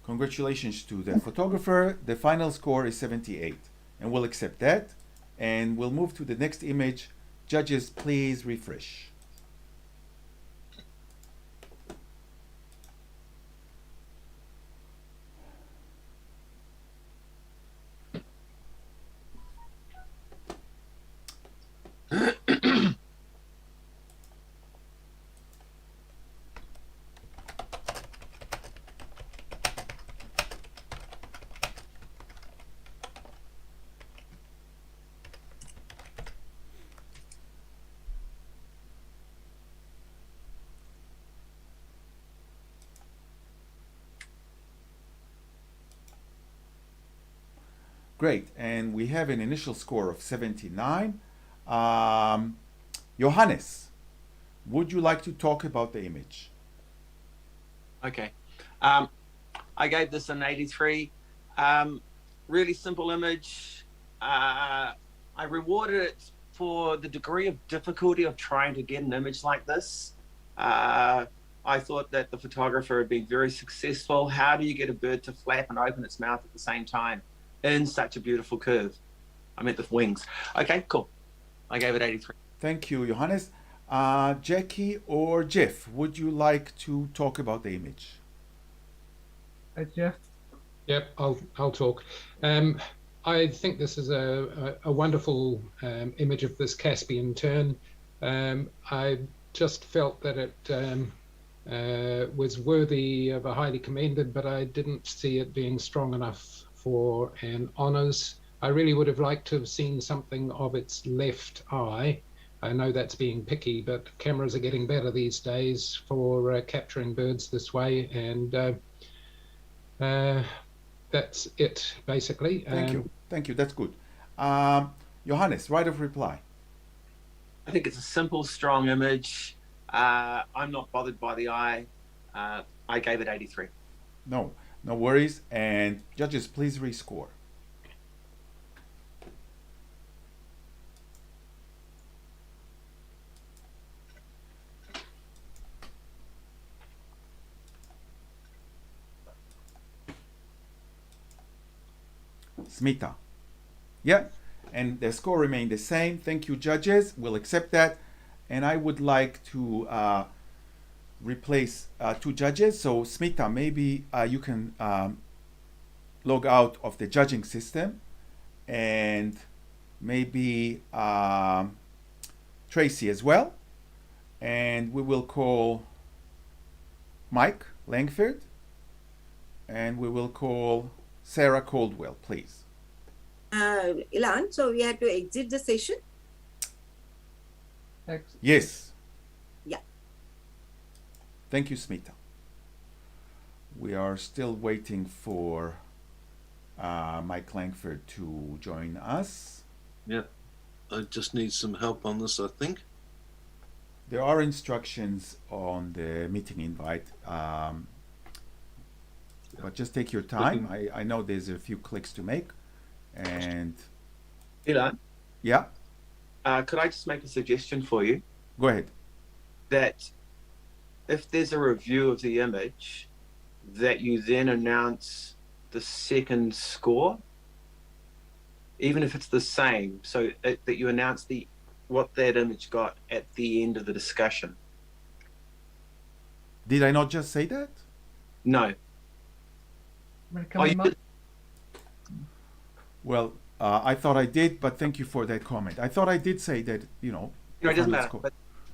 Speaker 1: congratulations to the photographer. The final score is 78. And we'll accept that. And we'll move to the next image. Judges, please refresh. Great, and we have an initial score of 79. Johannes, would you like to talk about the image?
Speaker 6: Okay. I gave this an 83. Really simple image. I rewarded it for the degree of difficulty of trying to get an image like this. I thought that the photographer had been very successful. How do you get a bird to flap and open its mouth at the same time in such a beautiful curve? I meant the wings. Okay, cool. I gave it 83.
Speaker 1: Thank you, Johannes. Jackie or Jeff, would you like to talk about the image?
Speaker 3: Jeff?
Speaker 8: Yep, I'll talk. I think this is a wonderful image of this Caspian tern. I just felt that it was worthy of a highly commended, but I didn't see it being strong enough for an honours. I really would have liked to have seen something of its left eye. I know that's being picky, but cameras are getting better these days for capturing birds this way, and that's it, basically.
Speaker 1: Thank you. Thank you. That's good. Johannes, right of reply.
Speaker 6: I think it's a simple, strong image. I'm not bothered by the eye. I gave it 83.
Speaker 1: No worries. And judges, please rescore. Smita. Yeah, and the score remained the same. Thank you, judges. We'll accept that. And I would like to replace two judges. So Smita, maybe you can log out of the judging system, and maybe Tracy as well. And we will call Mike Langford, and we will call Sarah Caldwell, please.
Speaker 7: Ilan, so we have to exit the session?
Speaker 1: Yes.
Speaker 7: Yeah.
Speaker 1: Thank you, Smita. We are still waiting for Mike Langford to join us.
Speaker 10: Yeah, I just need some help on this, I think.
Speaker 1: There are instructions on the meeting invite, but just take your time. I know there's a few clicks to make, and
Speaker 6: Ilan?
Speaker 1: yeah.
Speaker 6: Could I just make a suggestion for you?
Speaker 1: Go ahead.
Speaker 6: That if there's a review of the image, that you then announce the second score, even if it's the same, so that you announce what that image got at the end of the discussion.
Speaker 1: Did I not just say that?
Speaker 6: No.
Speaker 3: Come in, Mike?
Speaker 1: Well, I thought I did, but thank you for that comment. I thought I did say that, you know.
Speaker 6: No, it doesn't matter.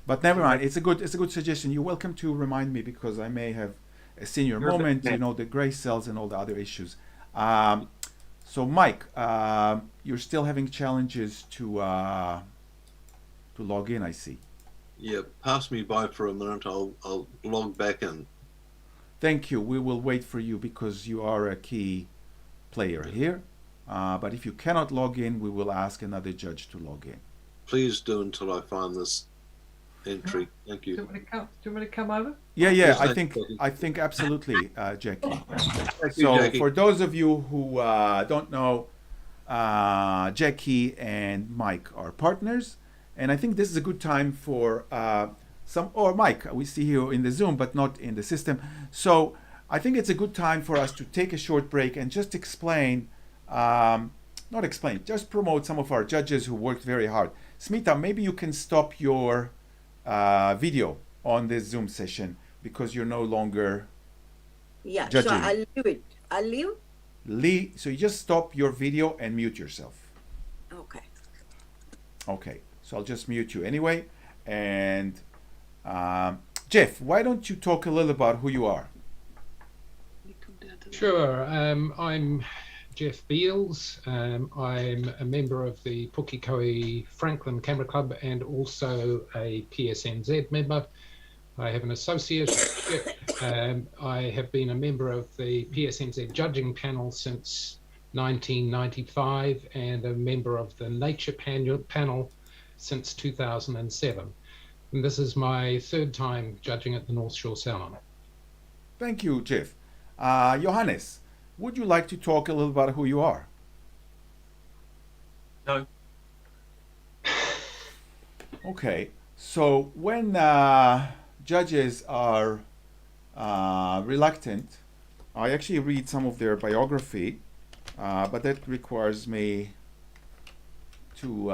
Speaker 1: But never mind. It's a good suggestion. You're welcome to remind me, because I may have a senior moment, you know, the gray cells and all the other issues. So Mike, you're still having challenges to log in, I see.
Speaker 10: Yeah, pass me by for a minute. I'll log back in.
Speaker 1: Thank you. We will wait for you, because you are a key player here. But if you cannot log in, we will ask another judge to log in.
Speaker 10: Please do until I find this entry. Thank
Speaker 3: Do
Speaker 10: you.
Speaker 3: you want me to come over?
Speaker 1: Yeah,
Speaker 10: Yes,
Speaker 1: I think absolutely, Jackie.
Speaker 10: Thank you,
Speaker 1: So
Speaker 10: Jackie.
Speaker 1: for those of you who don't know, Jackie and Mike are partners, and I think this is a good time for Mike, we see you in the Zoom, but not in the system. So I think it's a good time for us to take a short break and just explain, just promote some of our judges who worked very hard. Smita, maybe you can stop your video on this Zoom session, because you're no longer judging.
Speaker 7: So I'll leave it. I'll leave?
Speaker 1: So you just stop your video and mute yourself.
Speaker 7: Okay.
Speaker 1: Okay, so I'll just mute you anyway. And Jeff, why don't you talk a little about who you are?
Speaker 8: Sure. I'm Jeff Beals. I'm a member of the Pukekohe Franklin Camera Club and also a PSNZ member. I have an associateship. I have been a member of the PSNZ judging panel since 1995 and a member of the Nature panel since 2007. And this is my third time judging at the North Shore Salon.
Speaker 1: Thank you, Jeff. Johannes, would you like to talk a little about who you are?
Speaker 6: No.
Speaker 1: Okay, so when judges are reluctant, I actually read some of their biography, but that requires me to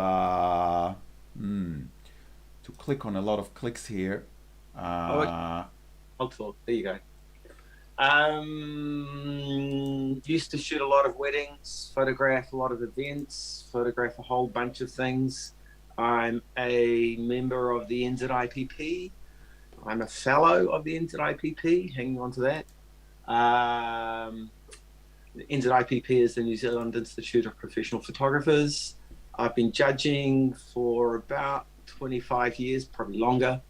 Speaker 1: click on a lot of clicks here.
Speaker 6: Helpful. There you go. Used to shoot a lot of weddings, photograph a lot of events, photograph a whole bunch of things. I'm a member of the NZIPP. I'm a fellow of the NZIPP, hanging on to that. The NZIPP is the New Zealand Institute of Professional Photographers. I've been judging for about 25 years, probably longer.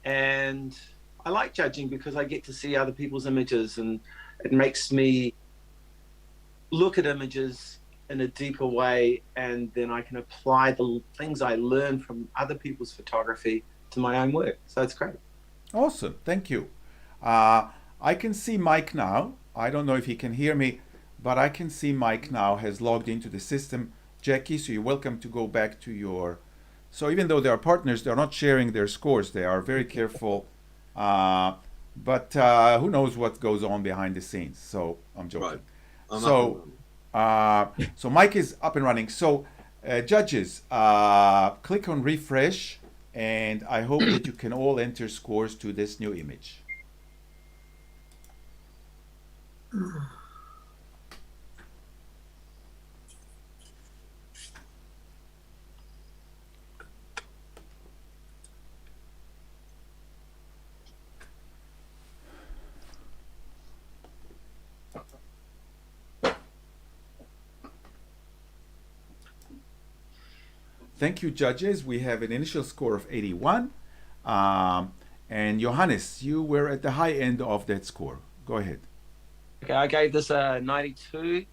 Speaker 6: And I like judging because I get to see other people's images, and it makes me look at images in a deeper way, and then I can apply the things I learn from other people's photography to my own work. So it's great.
Speaker 1: Awesome, thank you. I can see Mike now. I don't know if he can hear me, but I can see Mike now has logged into the system. Jackie, so you're welcome to go back to your... So even though they are partners, they're not sharing their scores. They are very careful. But who knows what goes on behind the scenes? So I'm joking.
Speaker 10: Right.
Speaker 1: So Mike is up and running. So judges, click on refresh, and I hope that you can all enter scores to this new image. Thank you, judges. We have an initial score of 81. And Johannes, you were at the high end of that score. Go ahead.
Speaker 6: Okay, I gave this a 92,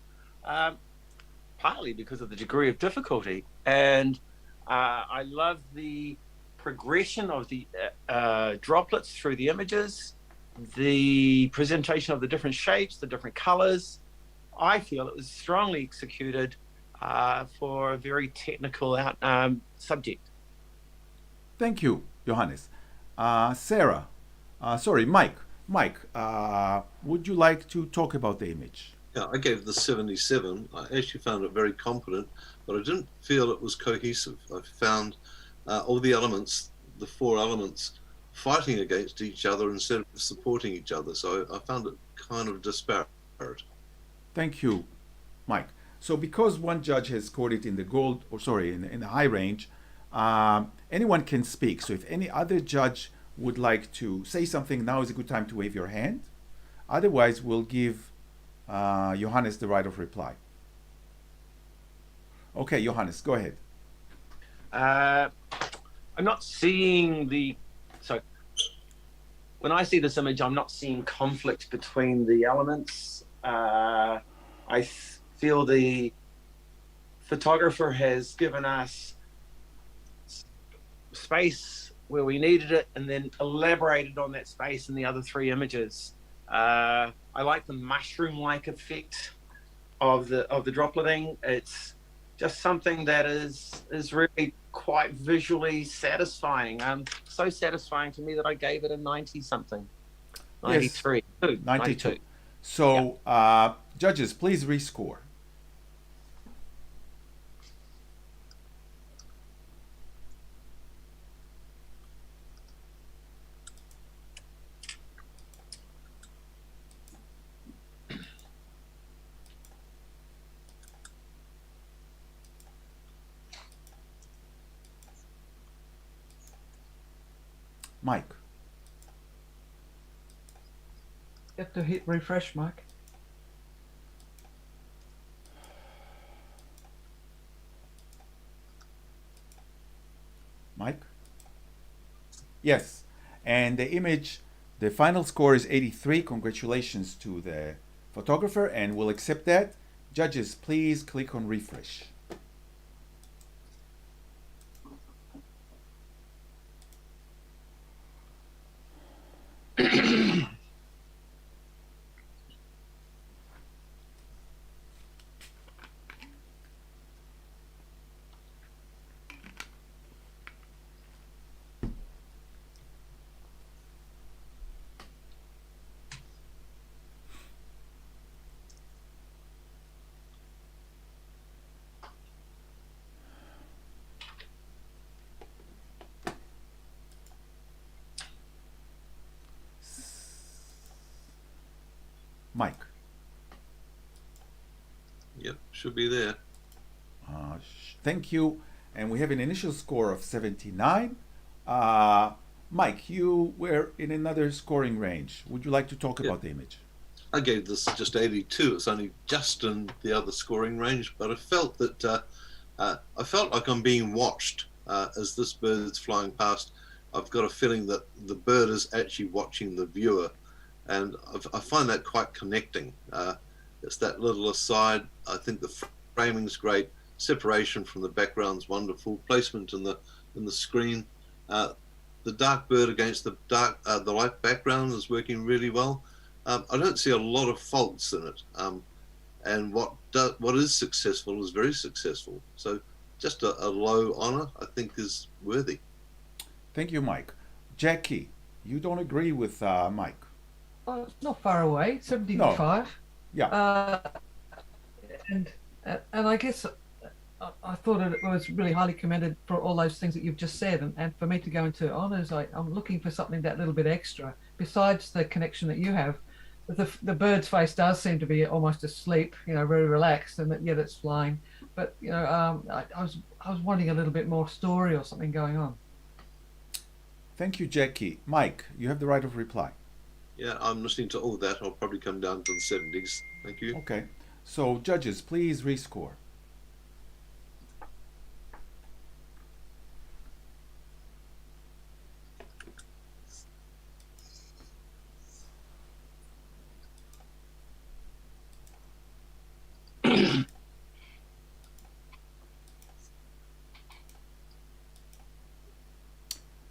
Speaker 6: partly because of the degree of difficulty. And I love the progression of the droplets through the images, the presentation of the different shapes, the different colors. I feel it was strongly executed. for a very technical subject.
Speaker 1: Thank you, Johannes. Sarah, sorry, Mike. Mike, would you like to talk about the image?
Speaker 10: Yeah, I gave the 77. I actually found it very competent, but I didn't feel it was cohesive. I found all the elements, the four elements, fighting against each other instead of supporting each other. So I found it kind of disparate.
Speaker 1: Thank you, Mike. So because one judge has scored it in the gold, or sorry, in the high range, anyone can speak. So if any other judge would like to say something, now is a good time to wave your hand. Otherwise, we'll give Johannes the right of reply. Okay, Johannes, go ahead.
Speaker 6: I'm not seeing so when I see this image, I'm not seeing conflict between the elements. I feel the photographer has given us space where we needed it and then elaborated on that space in the other three images. I like the mushroom-like effect of the dropleting. It's just something that is really quite visually satisfying. So satisfying to me that I gave it a 90-something. 93.
Speaker 1: Yes, 92. So, judges, please rescore. Mike.
Speaker 3: You have to hit refresh, Mike.
Speaker 1: Mike? Yes. And the image, the final score is 83. Congratulations to the photographer, and we'll accept that. Judges, please click on refresh. Mike.
Speaker 10: Yep, should be there.
Speaker 1: Thank you. And we have an initial score of 79. Mike, you were in another scoring range. Would you like to talk about the image?
Speaker 10: I gave this just 82. It's only just in the other scoring range, but I felt that I felt like I'm being watched as this bird's flying past. I've got a feeling that the bird is actually watching the viewer, and I find that quite connecting. It's that little aside. I think the framing's great. Separation from the background's wonderful. Placement in the screen. The dark bird against the light background is working really well. I don't see a lot of faults in it, and what is successful is very successful. So just a low honor, I think, is worthy.
Speaker 1: Thank you, Mike. Jackie, you don't agree with Mike?
Speaker 3: Oh, it's not far away. 75.
Speaker 1: No. Yeah.
Speaker 3: And I guess I thought it was really highly commended for all those things that you've just said, and for me to go into honors, I'm looking for something that little bit extra besides the connection that you have. The bird's face does seem to be almost asleep, very relaxed, and yet it's flying. But I was wanting a little bit more story or something going on.
Speaker 1: Thank you, Jackie. Mike, you have the right of reply.
Speaker 10: Yeah, I'm listening to all that. I'll probably come down to the 70s. Thank you.
Speaker 1: Okay. So, judges, please rescore.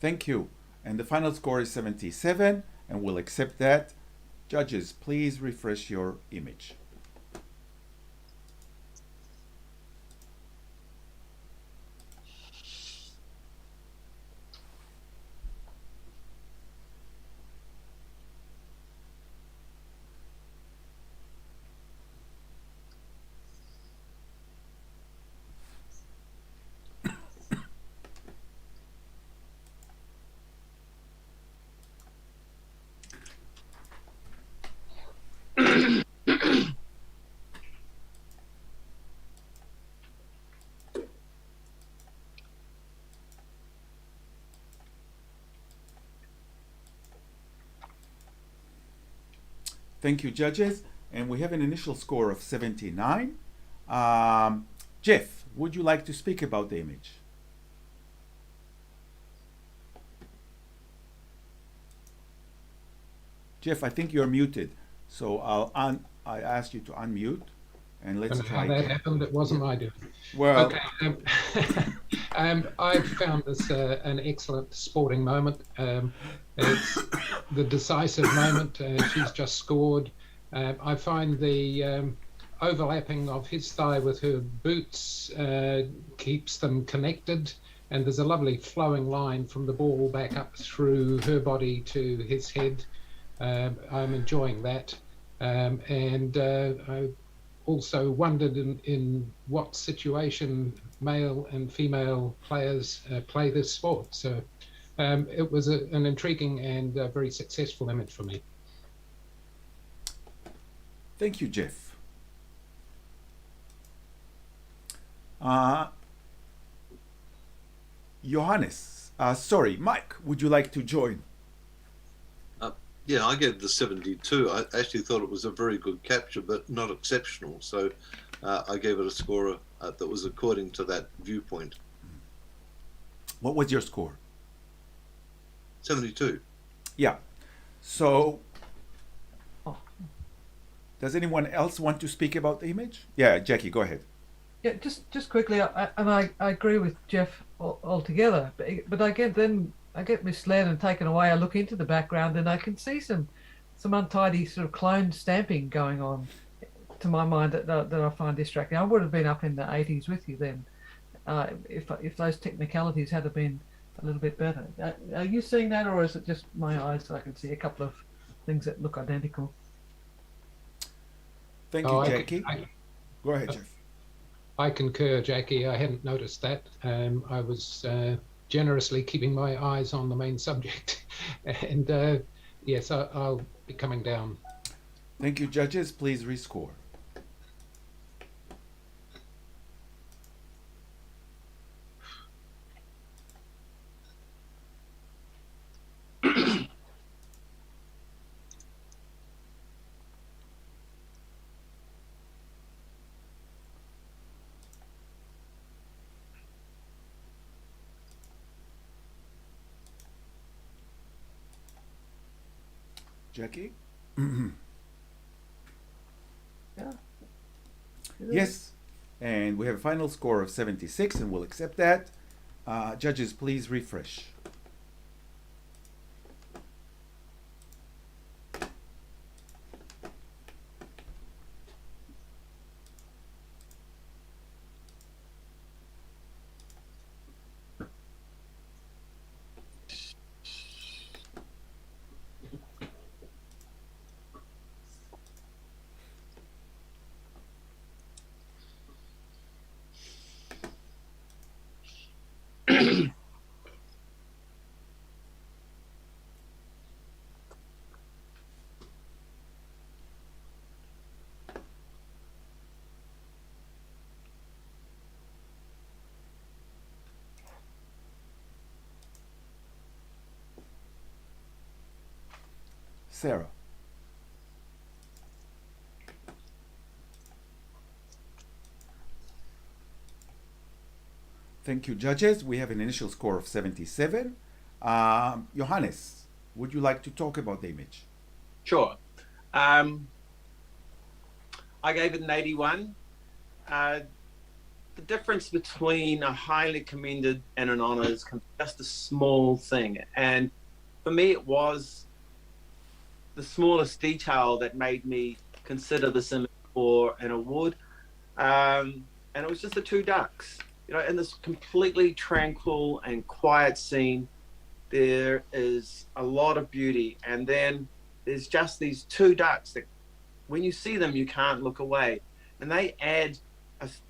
Speaker 1: Thank you. And the final score is 77, and we'll accept that. Judges, please refresh your image. Thank you, judges. And we have an initial score of 79. Jeff, would you like to speak about the image? Jeff, I think you're muted. So I ask you to unmute, and let's
Speaker 8: Don't know
Speaker 1: try
Speaker 8: how that
Speaker 1: again.
Speaker 8: happened. It wasn't my doing.
Speaker 1: Well,
Speaker 8: Okay. I found this an excellent sporting moment. It's the decisive moment. She's just scored. I find the overlapping of his thigh with her boots keeps them connected. And there's a lovely flowing line from the ball back up through her body to his head. I'm enjoying that. And I also wondered in what situation male and female players play this sport. So it was an intriguing and very successful image for me.
Speaker 1: thank you, Jeff. Johannes, sorry, Mike, would you like to join?
Speaker 10: Yeah, I gave the 72. I actually thought it was a very good capture, but not exceptional. So I gave it a score that was according to that viewpoint.
Speaker 1: What was your score?
Speaker 10: 72.
Speaker 1: Yeah. So, does anyone else want to speak about the image? Yeah, Jackie, go ahead.
Speaker 3: Yeah, just quickly, I agree with Jeff altogether, but I get misled and taken away. I look into the background and I can see some untidy sort of clone stamping going on, to my mind, that I find distracting. I would have been up in the 80s with you then, if those technicalities had been a little bit better. Are you seeing that, or is it just my eyes that I can see a couple of things that look identical?
Speaker 1: Thank you, Jackie. Go ahead, Jeff.
Speaker 8: I concur, Jackie. I hadn't noticed that. I was generously keeping my eyes on the main subject. And yes, I'll be coming down.
Speaker 1: Thank you, judges. Please rescore. Jackie?
Speaker 3: Yeah.
Speaker 1: Yes. And we have a final score of 76, and we'll accept that. Judges, please refresh. Sarah. Thank you, judges. We have an initial score of 77. Johannes, would you like to talk about the image?
Speaker 6: Sure. I gave it an 81. The difference between a highly commended and an honor is just a small thing. And for me, it was the smallest detail that made me consider this image for an award. And it was just the two ducks. You know, in this completely tranquil and quiet scene, there is a lot of beauty. And then there's just these two ducks that when you see them, you can't look away. And they add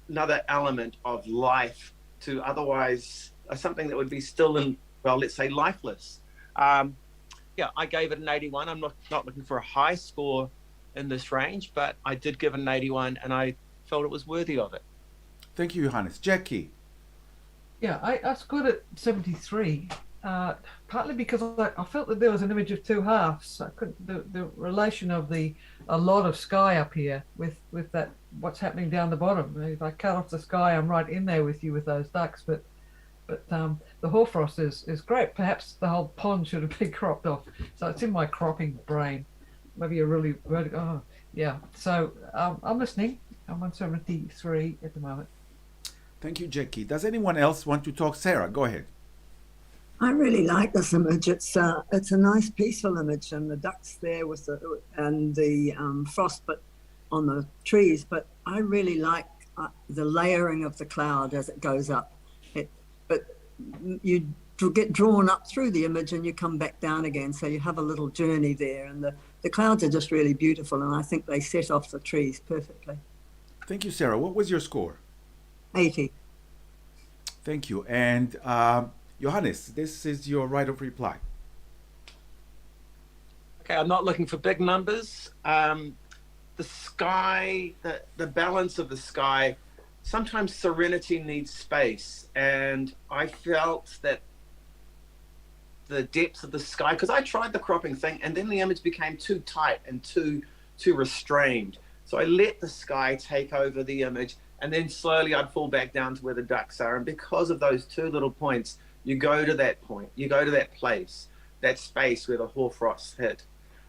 Speaker 6: another element of life to otherwise something that would be still in, well, let's say lifeless. Yeah, I gave it an 81. I'm not looking for a high score in this range, but I did give it an 81 and I felt it was worthy of it.
Speaker 1: Thank you, Johannes. Jackie?
Speaker 3: Yeah, I scored at 73. Partly because I felt that there was an image of two halves. I couldn't, the relation of a lot of sky up here with that what's happening down the bottom. If I cut off the sky, I'm right in there with you with those ducks. But the hoarfrost is great. Perhaps the whole pond should have been cropped off. So it's in my cropping brain. Maybe a really oh yeah. So I'm listening. I'm on 73 at the moment.
Speaker 1: Thank you, Jackie. Does anyone else want to talk? Sarah, go ahead.
Speaker 5: I really like this image. It's a nice, peaceful image, and the ducks there with the frost, but on the trees. But I really like the layering of the cloud as it goes up. But you get drawn up through the image and you come back down again. So you have a little journey there, and the clouds are just really beautiful. And I think they set off the trees perfectly.
Speaker 1: Thank you, Sarah. What was your score?
Speaker 5: 80.
Speaker 1: Thank you. And Johannes, this is your right of reply.
Speaker 6: Okay, I'm not looking for big numbers. The sky, the balance of the sky, sometimes serenity needs space. And I felt that the depth of the sky, because I tried the cropping thing and then the image became too tight and too restrained. So I let the sky take over the image, and then slowly I'd fall back down to where the ducks are. And because of those two little points, you go to that point, you go to that place, that space where the hoarfrost hit.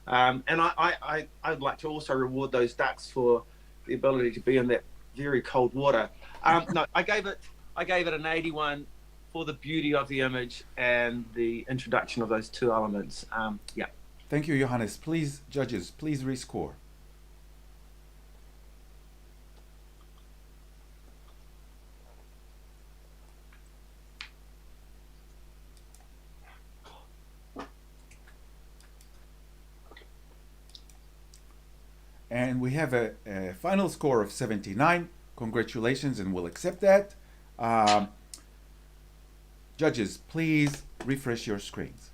Speaker 6: And I'd like to also reward those ducks for the ability to be in that very cold water. No, I gave it an 81 for the beauty of the image and the introduction of those two elements. Yeah.
Speaker 1: Thank you, Johannes. Please, judges, please rescore. And we have a final score of 79. Congratulations, and we'll accept that. Judges, please refresh your screens.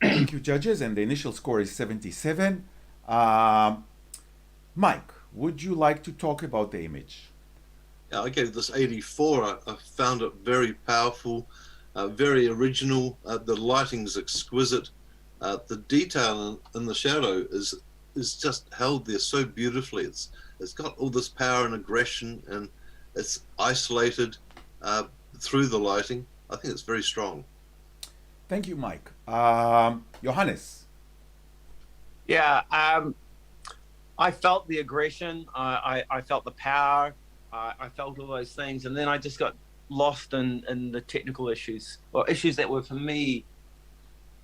Speaker 1: Thank you, judges, and the initial score is 77. Mike, would you like to talk about the image?
Speaker 10: Yeah, I gave this 84. I found it very powerful, very original. The lighting's exquisite. The detail in the shadow is just held there so beautifully. It's got all this power and aggression, and it's isolated through the lighting. I think it's very strong.
Speaker 1: Thank you, Mike. Johannes.
Speaker 6: Yeah, I felt the aggression. I felt the power. I felt all those things, and then I just got lost in the technical issues, or issues that were for me.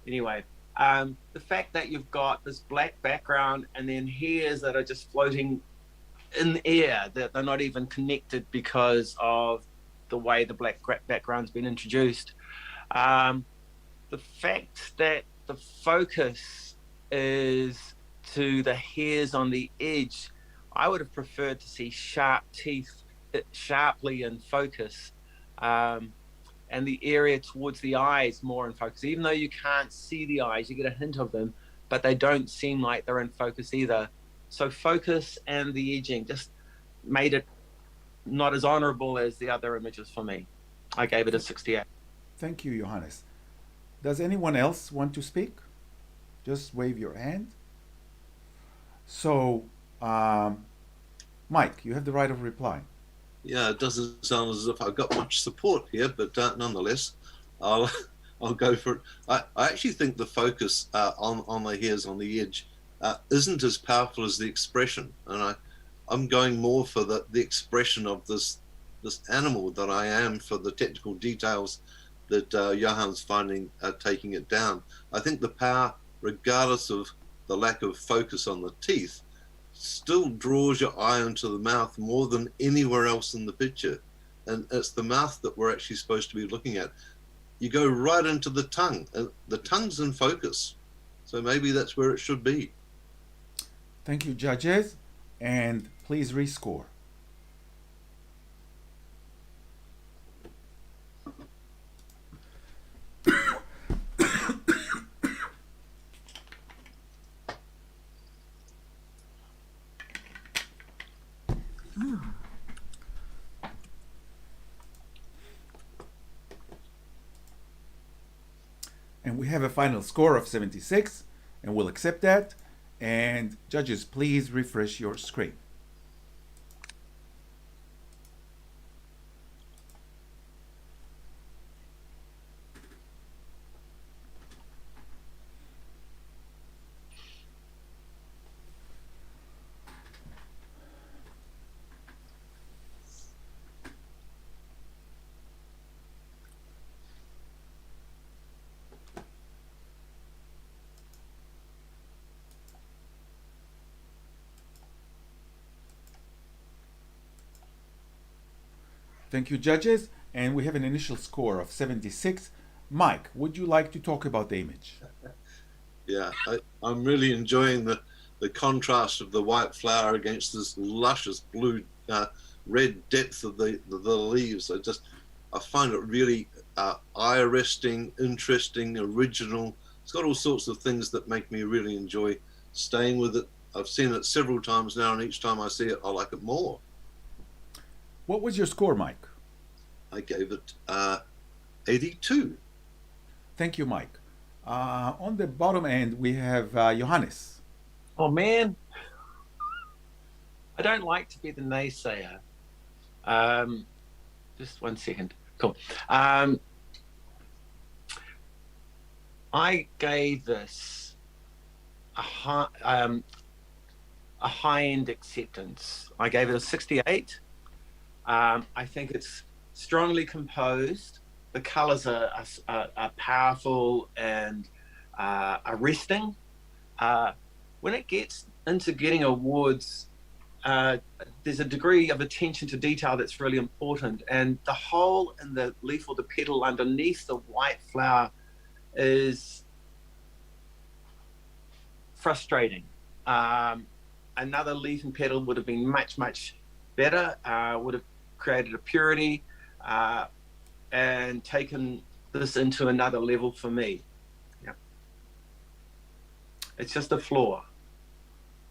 Speaker 6: Anyway, the fact that you've got this black background and then hairs that are just floating in the air, that they're not even connected because of the way the black background's been introduced. The fact that the focus is to the hairs on the edge, I would have preferred to see sharp teeth sharply in focus, and the area towards the eyes more in focus. Even though you can't see the eyes, you get a hint of them, but they don't seem like they're in focus either. So focus and the edging just made it not as honorable as the other images for me. I gave it a 68.
Speaker 1: Thank you, Johannes. Does anyone else want to speak? Just wave your hand. So, Mike, you have the right of reply.
Speaker 10: Yeah, it doesn't sound as if I've got much support here, but nonetheless, I'll go for it. I actually think the focus on the hairs on the edge isn't as powerful as the expression, and I'm going more for the expression of this animal that I am, for the technical details that Johan's finding taking it down. I think the power, regardless of the lack of focus on the teeth, still draws your eye into the mouth more than anywhere else in the picture. And it's the mouth that we're actually supposed to be looking at. you go right into the tongue. The tongue's in focus. So maybe that's where it should be.
Speaker 1: Thank you, judges. And please rescore. And we have a final score of 76, and we'll accept that. And judges, please refresh your screen. Thank you, judges. And we have an initial score of 76. Mike, would you like to talk about the image?
Speaker 10: Yeah, I'm really enjoying the contrast of the white flower against this luscious blue, red depth of the leaves. I find it really eye-arresting, interesting, original. It's got all sorts of things that make me really enjoy staying with it. I've seen it several times now, and each time I see it, I like it more.
Speaker 1: What was your score, Mike?
Speaker 10: I gave it 82.
Speaker 1: Thank you, Mike. On the bottom end, we have Johannes.
Speaker 6: Oh man, I don't like to be the naysayer. Just 1 second. Cool. I gave this a high-end acceptance. I gave it a 68. I think it's strongly composed. The colors are powerful and arresting. When it gets into getting awards, there's a degree of attention to detail that's really important. And the hole in the leaf or the petal underneath the white flower is frustrating. Another leaf and petal would have been much, much better, would have created a purity and taken this into another level for me. Yeah. It's just a flaw.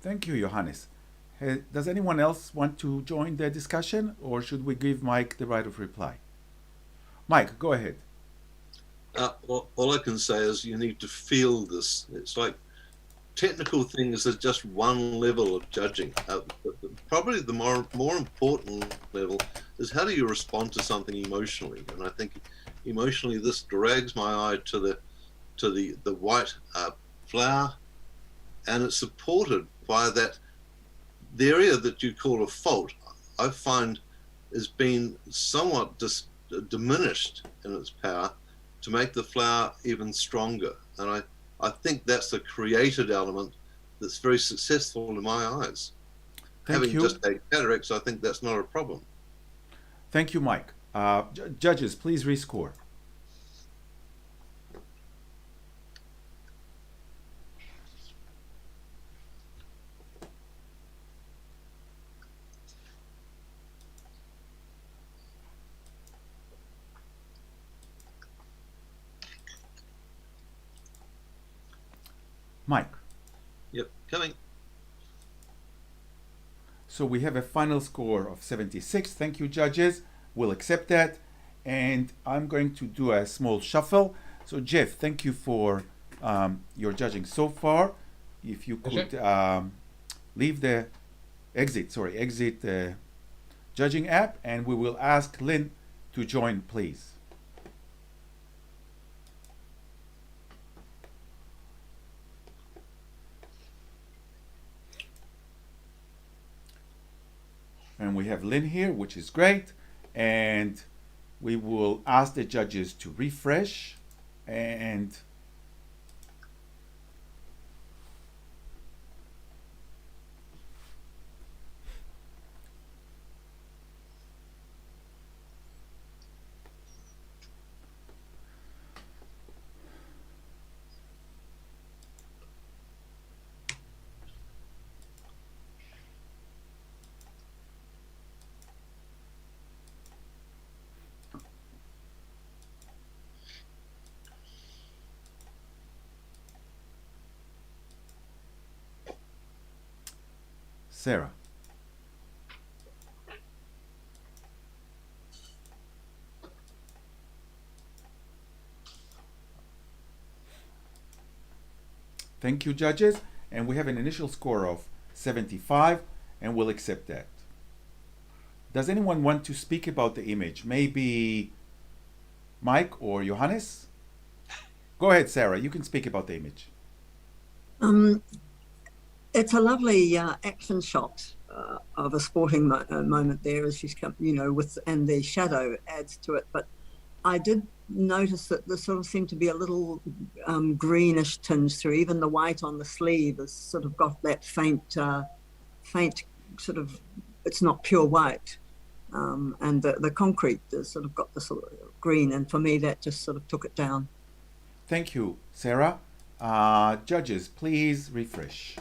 Speaker 1: Thank you, Johannes. Does anyone else want to join the discussion, or should we give Mike the right of reply? Mike, go ahead.
Speaker 10: All I can say is you need to feel this. It's like technical things are just one level of judging. Probably the more important level is how do you respond to something emotionally. And I think emotionally this drags my eye to the white flower, and it's supported by the area that you call a fault. I find has been somewhat diminished in its power to make the flower even stronger. And I think that's a created element that's very successful in my eyes. Having just had cataracts, I think that's not a problem.
Speaker 1: Thank you, Mike. Judges, please rescore. Mike.
Speaker 10: Yep, coming.
Speaker 1: So we have a final score of 76. Thank you, judges. We'll accept that. And I'm going to do a small shuffle. So Jeff, thank you for your judging so far. If you could leave the exit the judging app, and we will ask Lynn to join, please. And we have Lynn here, which is great. And we will ask the judges to refresh and Sarah. Thank you, judges. And we have an initial score of 75, and we'll accept that. Does anyone want to speak about the image? Maybe Mike or Johannes? Go ahead, Sarah. You can speak about the image.
Speaker 5: It's a lovely action shot of a sporting moment there as she's come, and the shadow adds to it. But I did notice that there sort of seemed to be a little greenish tinge through. Even the white on the sleeve has sort of got that faint sort of, it's not pure white. And the concrete has sort of got the sort of green. And for me, that just sort of took it down.
Speaker 1: Thank you, Sarah. Judges, please refresh.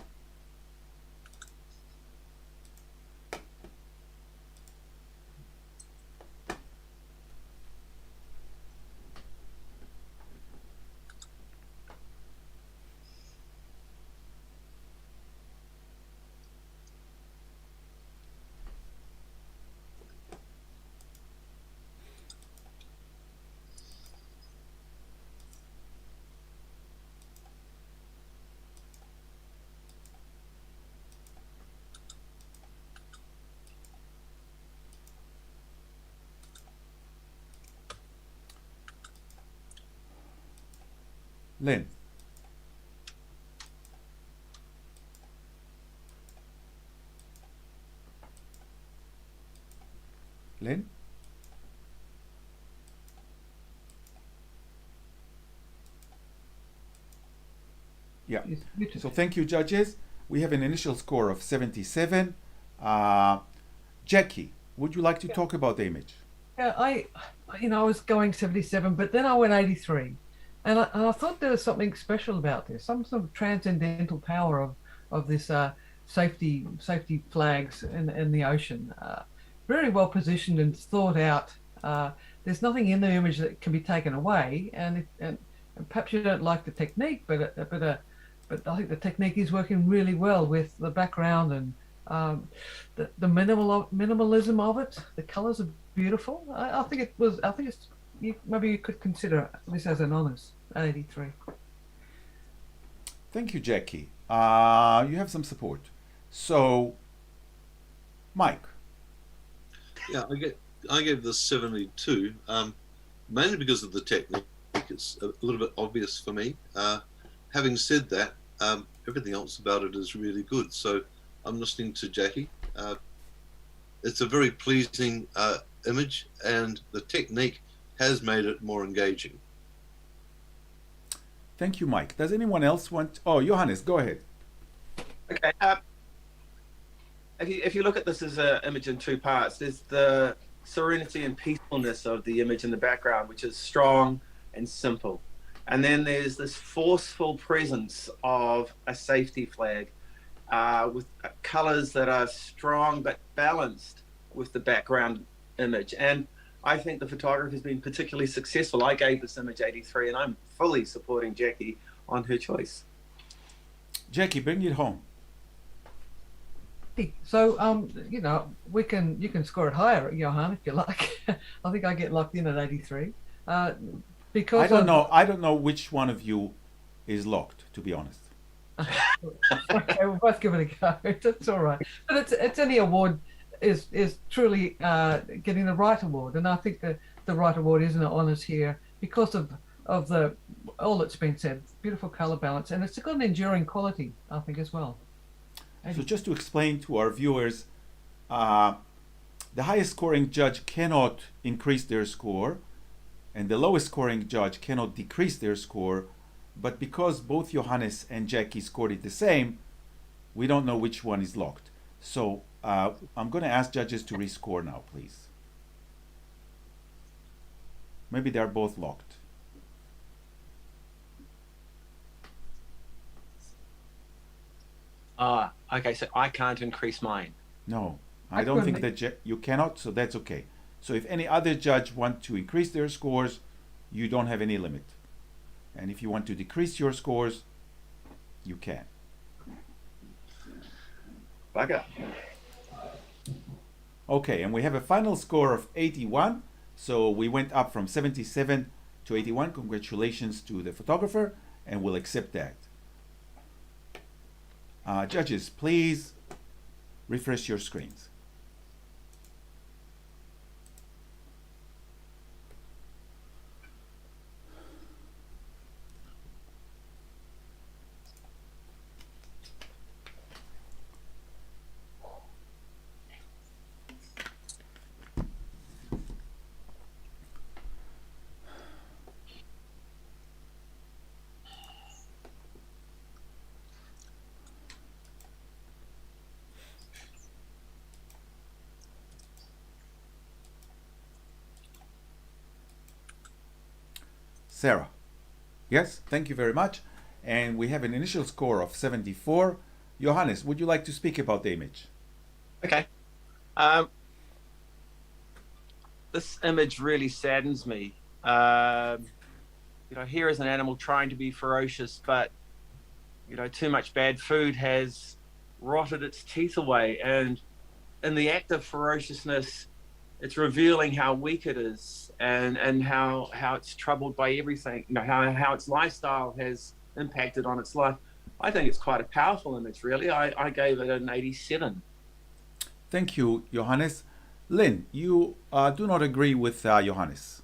Speaker 1: Lynn. Lynn? Yeah. So thank you, judges. We have an initial score of 77. Jackie, would you like to talk about the image?
Speaker 3: Yeah, I was going 77, but then I went 83. And I thought there was something special about this, some sort of transcendental power of this safety flags in the ocean. Very well positioned and thought out. There's nothing in the image that can be taken away, and perhaps you don't like the technique, but I think the technique is working really well with the background and the minimalism of it. The colors are beautiful. I think it's. Maybe you could consider this as an honours at 83.
Speaker 1: Thank you, Jackie. You have some support. So, Mike.
Speaker 10: Yeah, I gave this 72, mainly because of the technique. It's a little bit obvious for me. Having said that, everything else about it is really good. So I'm listening to Jackie. It's a very pleasing image, and the technique has made it more engaging.
Speaker 1: Thank you, Mike. Does anyone else want? Oh, Johannes, go ahead.
Speaker 6: Okay. If you look at this as an image in two parts, there's the serenity and peacefulness of the image in the background, which is strong and simple. And then there's this forceful presence of a safety flag with colors that are strong but balanced with the background image. And I think the photography has been particularly successful. I gave this image 83, and I'm fully supporting Jackie on her choice.
Speaker 1: Jackie, bring it home.
Speaker 3: So, you can score it higher, Johan, if you like. I think I get locked in at 83. Because
Speaker 1: I don't know which one of you is locked, to be honest.
Speaker 3: Okay, we'll both give it a go. It's all right. But it's any award is truly getting the right award, and I think the right award is an honours here because of all that's been said. Beautiful colour balance, and it's got an enduring quality, I think, as well.
Speaker 1: So just to explain to our viewers, the highest scoring judge cannot increase their score, and the lowest scoring judge cannot decrease their score. But because both Johannes and Jackie scored it the same, we don't know which one is locked. So I'm going to ask judges to rescore now, please. Maybe they're both locked.
Speaker 6: Okay, so I can't increase mine.
Speaker 1: No, I don't think that you cannot, so that's okay. So if any other judge want to increase their scores, you don't have any limit. And if you want to decrease your scores, you can.
Speaker 6: Bugger.
Speaker 1: Okay, and we have a final score of 81. So we went up from 77 to 81. Congratulations to the photographer, and we'll accept that. Judges, please refresh your screens. Sarah. Yes, thank you very much. And we have an initial score of 74. Johannes, would you like to speak about the image?
Speaker 6: Okay. This image really saddens me. Here is an animal trying to be ferocious, but too much bad food has rotted its teeth away. And in the act of ferociousness, it's revealing how weak it is and how it's troubled by everything, how its lifestyle has impacted on its life. I think it's quite a powerful image, really. I gave it an 87.
Speaker 1: Thank you, Johannes. Lynn, you do not agree with Johannes.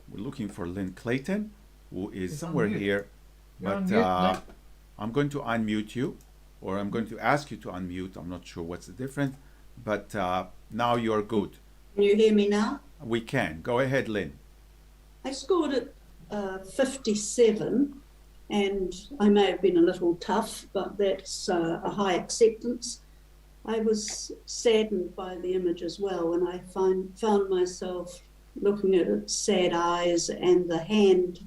Speaker 1: We're looking for Lynn Clayton, who is
Speaker 3: He's
Speaker 1: somewhere
Speaker 3: on mute.
Speaker 1: here,
Speaker 3: You're
Speaker 1: but
Speaker 3: on mute, Lynn.
Speaker 1: I'm going to unmute you, or I'm going to ask you to unmute. I'm not sure what's the difference, but now you're good.
Speaker 11: Can you hear me now?
Speaker 1: We can. Go ahead, Lynn.
Speaker 11: I scored at 57, and I may have been a little tough, but that's a high acceptance. I was saddened by the image as well, and I found myself looking at its sad eyes, and the hand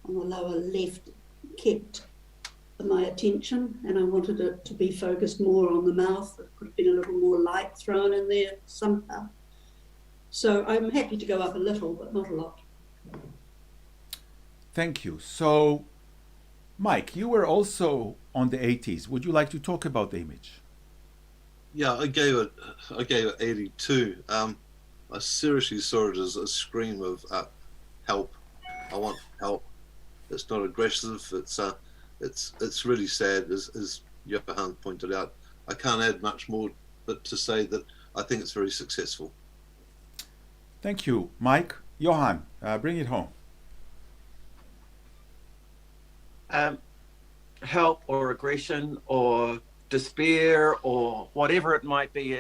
Speaker 11: on the lower left kept my attention, and I wanted it to be focused more on the mouth. There could have been a little more light thrown in there somehow. So I'm happy to go up a little, but not a lot.
Speaker 1: Thank you. So, Mike, you were also on the 80s. Would you like to talk about the image?
Speaker 10: Yeah, I gave it 82. I seriously saw it as a scream of help. I want help. It's not aggressive. It's really sad, as Johan pointed out. I can't add much more, but to say that I think it's very successful.
Speaker 1: Thank you, Mike. Johan, bring it home.
Speaker 6: Help or aggression or despair or whatever it might be,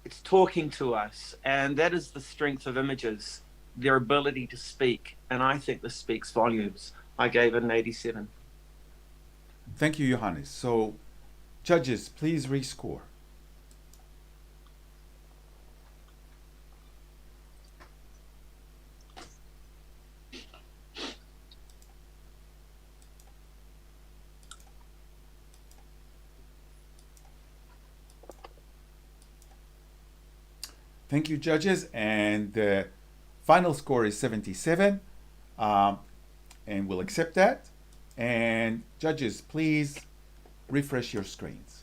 Speaker 6: it's talking to us, and that is the strength of images, their ability to speak, and I think this speaks volumes. I gave it an 87.
Speaker 1: Thank you, Johannes. So, judges, please rescore. Thank you, judges. And the final score is 77. And we'll accept that. And judges, please refresh your screens.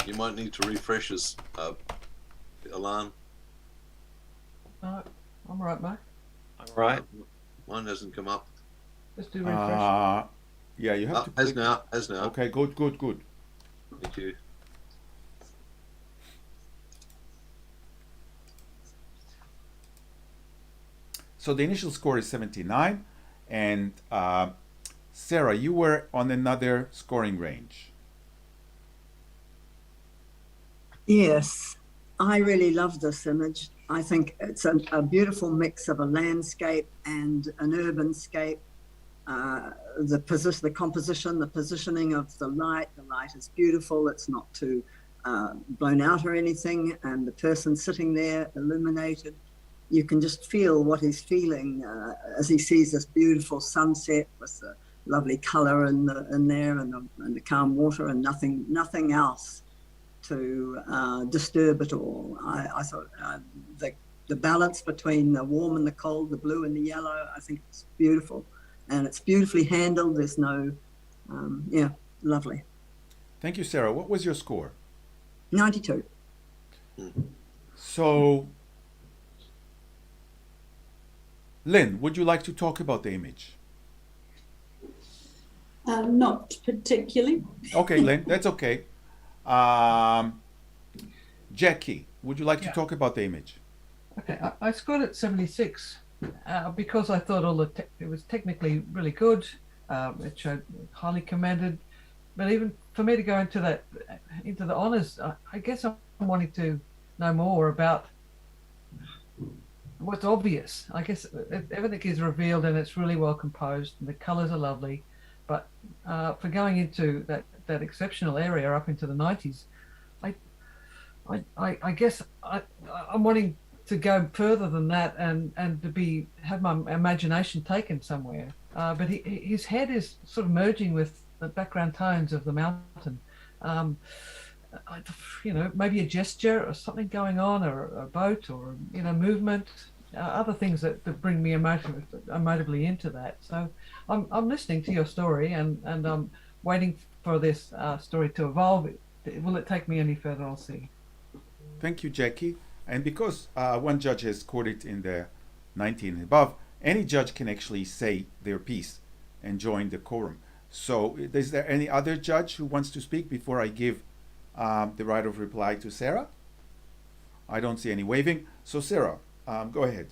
Speaker 10: You might need to refresh us, Alan.
Speaker 3: No, I'm right, mate.
Speaker 6: I'm right.
Speaker 10: Mine hasn't come up.
Speaker 3: Let's do refresh.
Speaker 1: Yeah, you have to
Speaker 10: Has
Speaker 1: click.
Speaker 10: now. Has now.
Speaker 1: Okay, good.
Speaker 10: Thank you.
Speaker 1: So the initial score is 79. And Sarah, you were on another scoring range.
Speaker 5: Yes, I really love this image. I think it's a beautiful mix of a landscape and an urban scape. The composition, the positioning of the light is beautiful. It's not too blown out or anything. And the person sitting there illuminated. you can just feel what he's feeling as he sees this beautiful sunset with the lovely colour in there and the calm water and nothing else to disturb it all. I thought the balance between the warm and the cold, the blue and the yellow, I think it's beautiful, and it's beautifully handled. There's no, lovely.
Speaker 1: Thank you, Sarah. What was your score?
Speaker 5: 92.
Speaker 1: So, Lynn, would you like to talk about the image?
Speaker 11: Not particularly.
Speaker 1: Okay, Lynn, that's okay. Jackie, would you like to talk about the image?
Speaker 3: Okay, I scored it 76 because I thought it was technically really good. It showed highly commended, but even for me to go into the honours, I guess I'm wanting to know more about what's obvious. I guess everything is revealed and it's really well composed and the colours are lovely, but for going into that exceptional area up into the 90s, I guess I'm wanting to go further than that and to have my imagination taken somewhere. But his head is sort of merging with the background tones of the mountain. Maybe a gesture or something going on, or a boat, or movement, other things that bring me emotively into that. So I'm listening to your story and I'm waiting for this story to evolve. Will it take me any further? I'll see.
Speaker 1: Thank you, Jackie. And because one judge has scored it in the 90 and above, any judge can actually say their piece and join the quorum. So is there any other judge who wants to speak before I give the right of reply to Sarah? I don't see any waving. So Sarah, go ahead.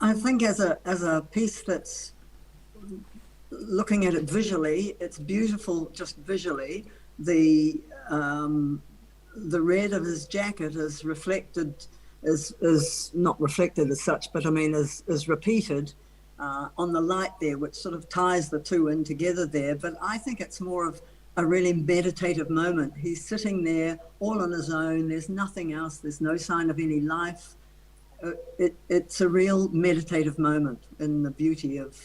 Speaker 5: I think as a piece that's looking at it visually, it's beautiful just visually. The red of his jacket is reflected, is not reflected as such, but I mean is repeated on the light there, which sort of ties the two in together there. But I think it's more of a really meditative moment. He's sitting there all on his own. There's nothing else. There's no sign of any life. It's a real meditative moment in the beauty of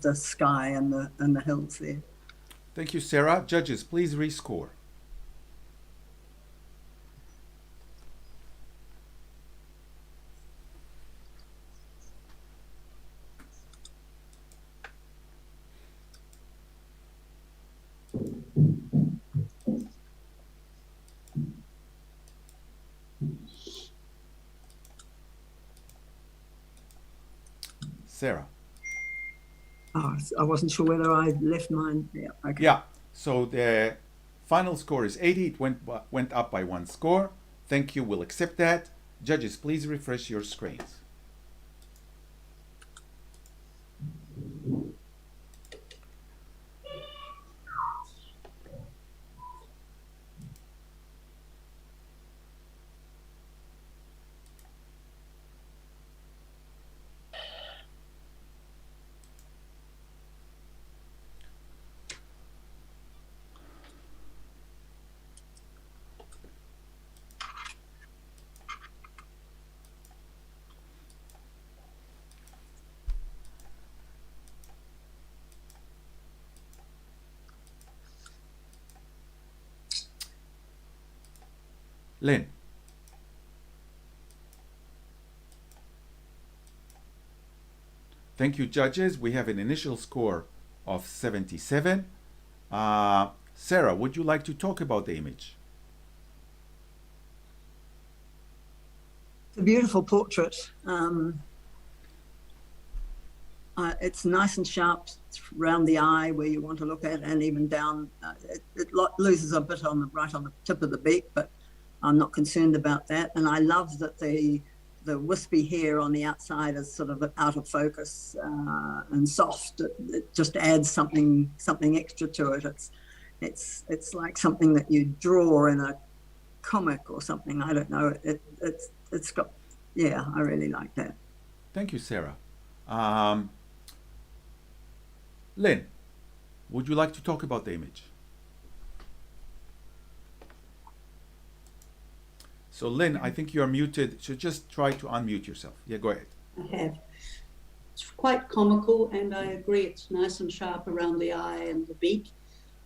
Speaker 5: the sky and the hills there.
Speaker 1: Thank you, Sarah. Judges, please rescore. Sarah.
Speaker 5: Oh, I wasn't sure whether I left mine. Yeah. Okay.
Speaker 1: Yeah. So the final score is 80. It went up by 1 score. Thank you. We'll accept that. Judges, please refresh your screens. Lynn. Thank you, judges. We have an initial score of 77. Sarah, would you like to talk about the image?
Speaker 5: It's a beautiful portrait. It's nice and sharp around the eye where you want to look at, and even down. It loses a bit right on the tip of the beak, but I'm not concerned about that. And I love that the wispy hair on the outside is sort of out of focus and soft. It just adds something extra to it. It's like something that you draw in a comic or something. I don't know. It's got, yeah, I really like that.
Speaker 1: Thank you, Sarah. Lynn, would you like to talk about the image? So Lynn, I think you're muted, so just try to unmute yourself. Yeah, go ahead.
Speaker 11: I have. It's quite comical, and I agree it's nice and sharp around the eye and the beak.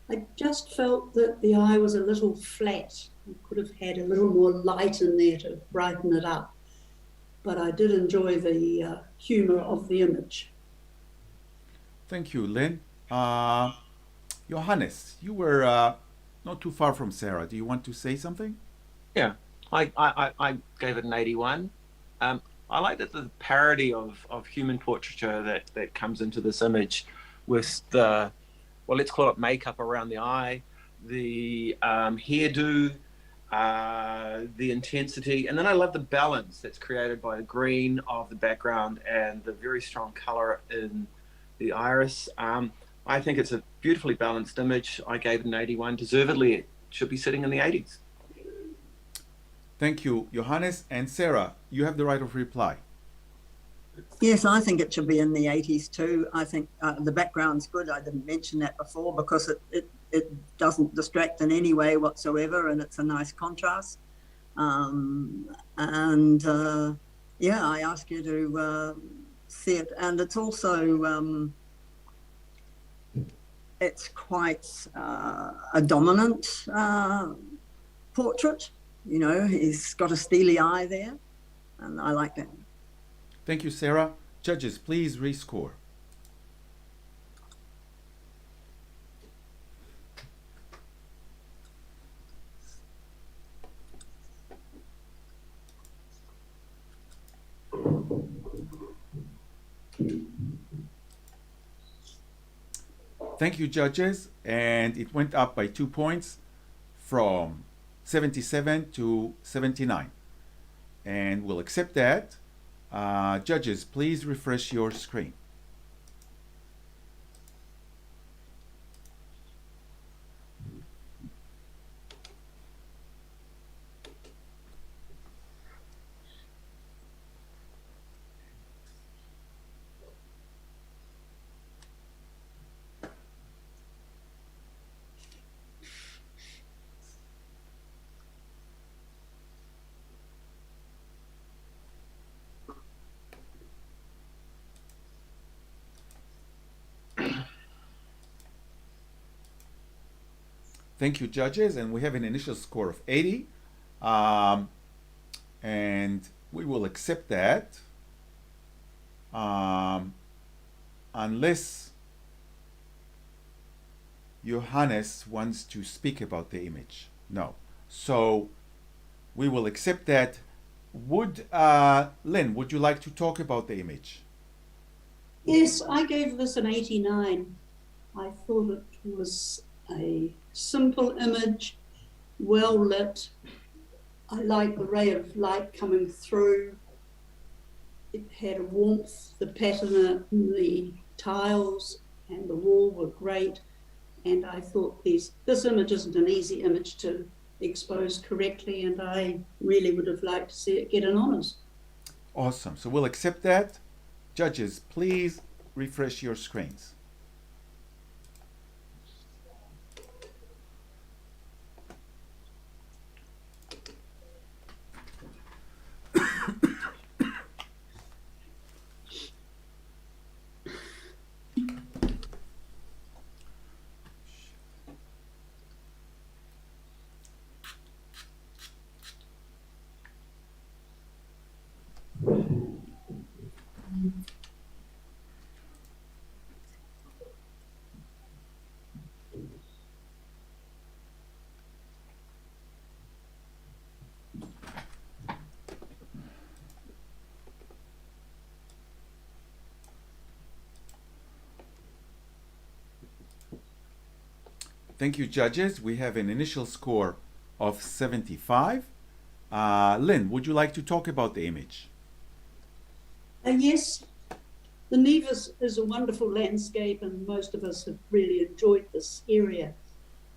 Speaker 11: I just felt that the eye was a little flat. I could have had a little more light in there to brighten it up. But I did enjoy the humour of the image.
Speaker 1: Thank you, Lynn. Johannes, you were not too far from Sarah. Do you want to say something?
Speaker 6: Yeah, I gave it an 81. I like that the parody of human portraiture that comes into this image with the, well, let's call it makeup around the eye, the hairdo, the intensity, and then I love the balance that's created by the green of the background and the very strong color in the iris. I think it's a beautifully balanced image. I gave it an 81. Deservedly, it should be sitting in the 80s.
Speaker 1: Thank you, Johannes. And Sarah, you have the right of reply.
Speaker 5: Yes, I think it should be in the 80s too. I think the background's good. I didn't mention that before because it doesn't distract in any way whatsoever, and it's a nice contrast. Yeah, I ask you to see it. And it's also, it's quite a dominant portrait. You know, he's got a steely eye there, and I like that.
Speaker 1: Thank you, Sarah. Judges, please rescore. Thank you, judges. And it went up by 2 points from 77 to 79. And we'll accept that. Judges, please refresh your screen. Thank you, judges, and we have an initial score of 80, and we will accept that unless Johannes wants to speak about the image. No. So we will accept that. Would Lynn, would you like to talk about the image?
Speaker 11: Yes, I gave this an 89. I thought it was a simple image, well lit. I like the ray of light coming through. It had a warmth, the pattern in the tiles and the wall were great. And I thought this image isn't an easy image to expose correctly, and I really would have liked to see it get an honours.
Speaker 1: Awesome. So we'll accept that. Judges, please refresh your screens. Thank you, judges. We have an initial score of 75. Lynn, would you like to talk about the image?
Speaker 11: Yes, the Nevis is a wonderful landscape, and most of us have really enjoyed this area.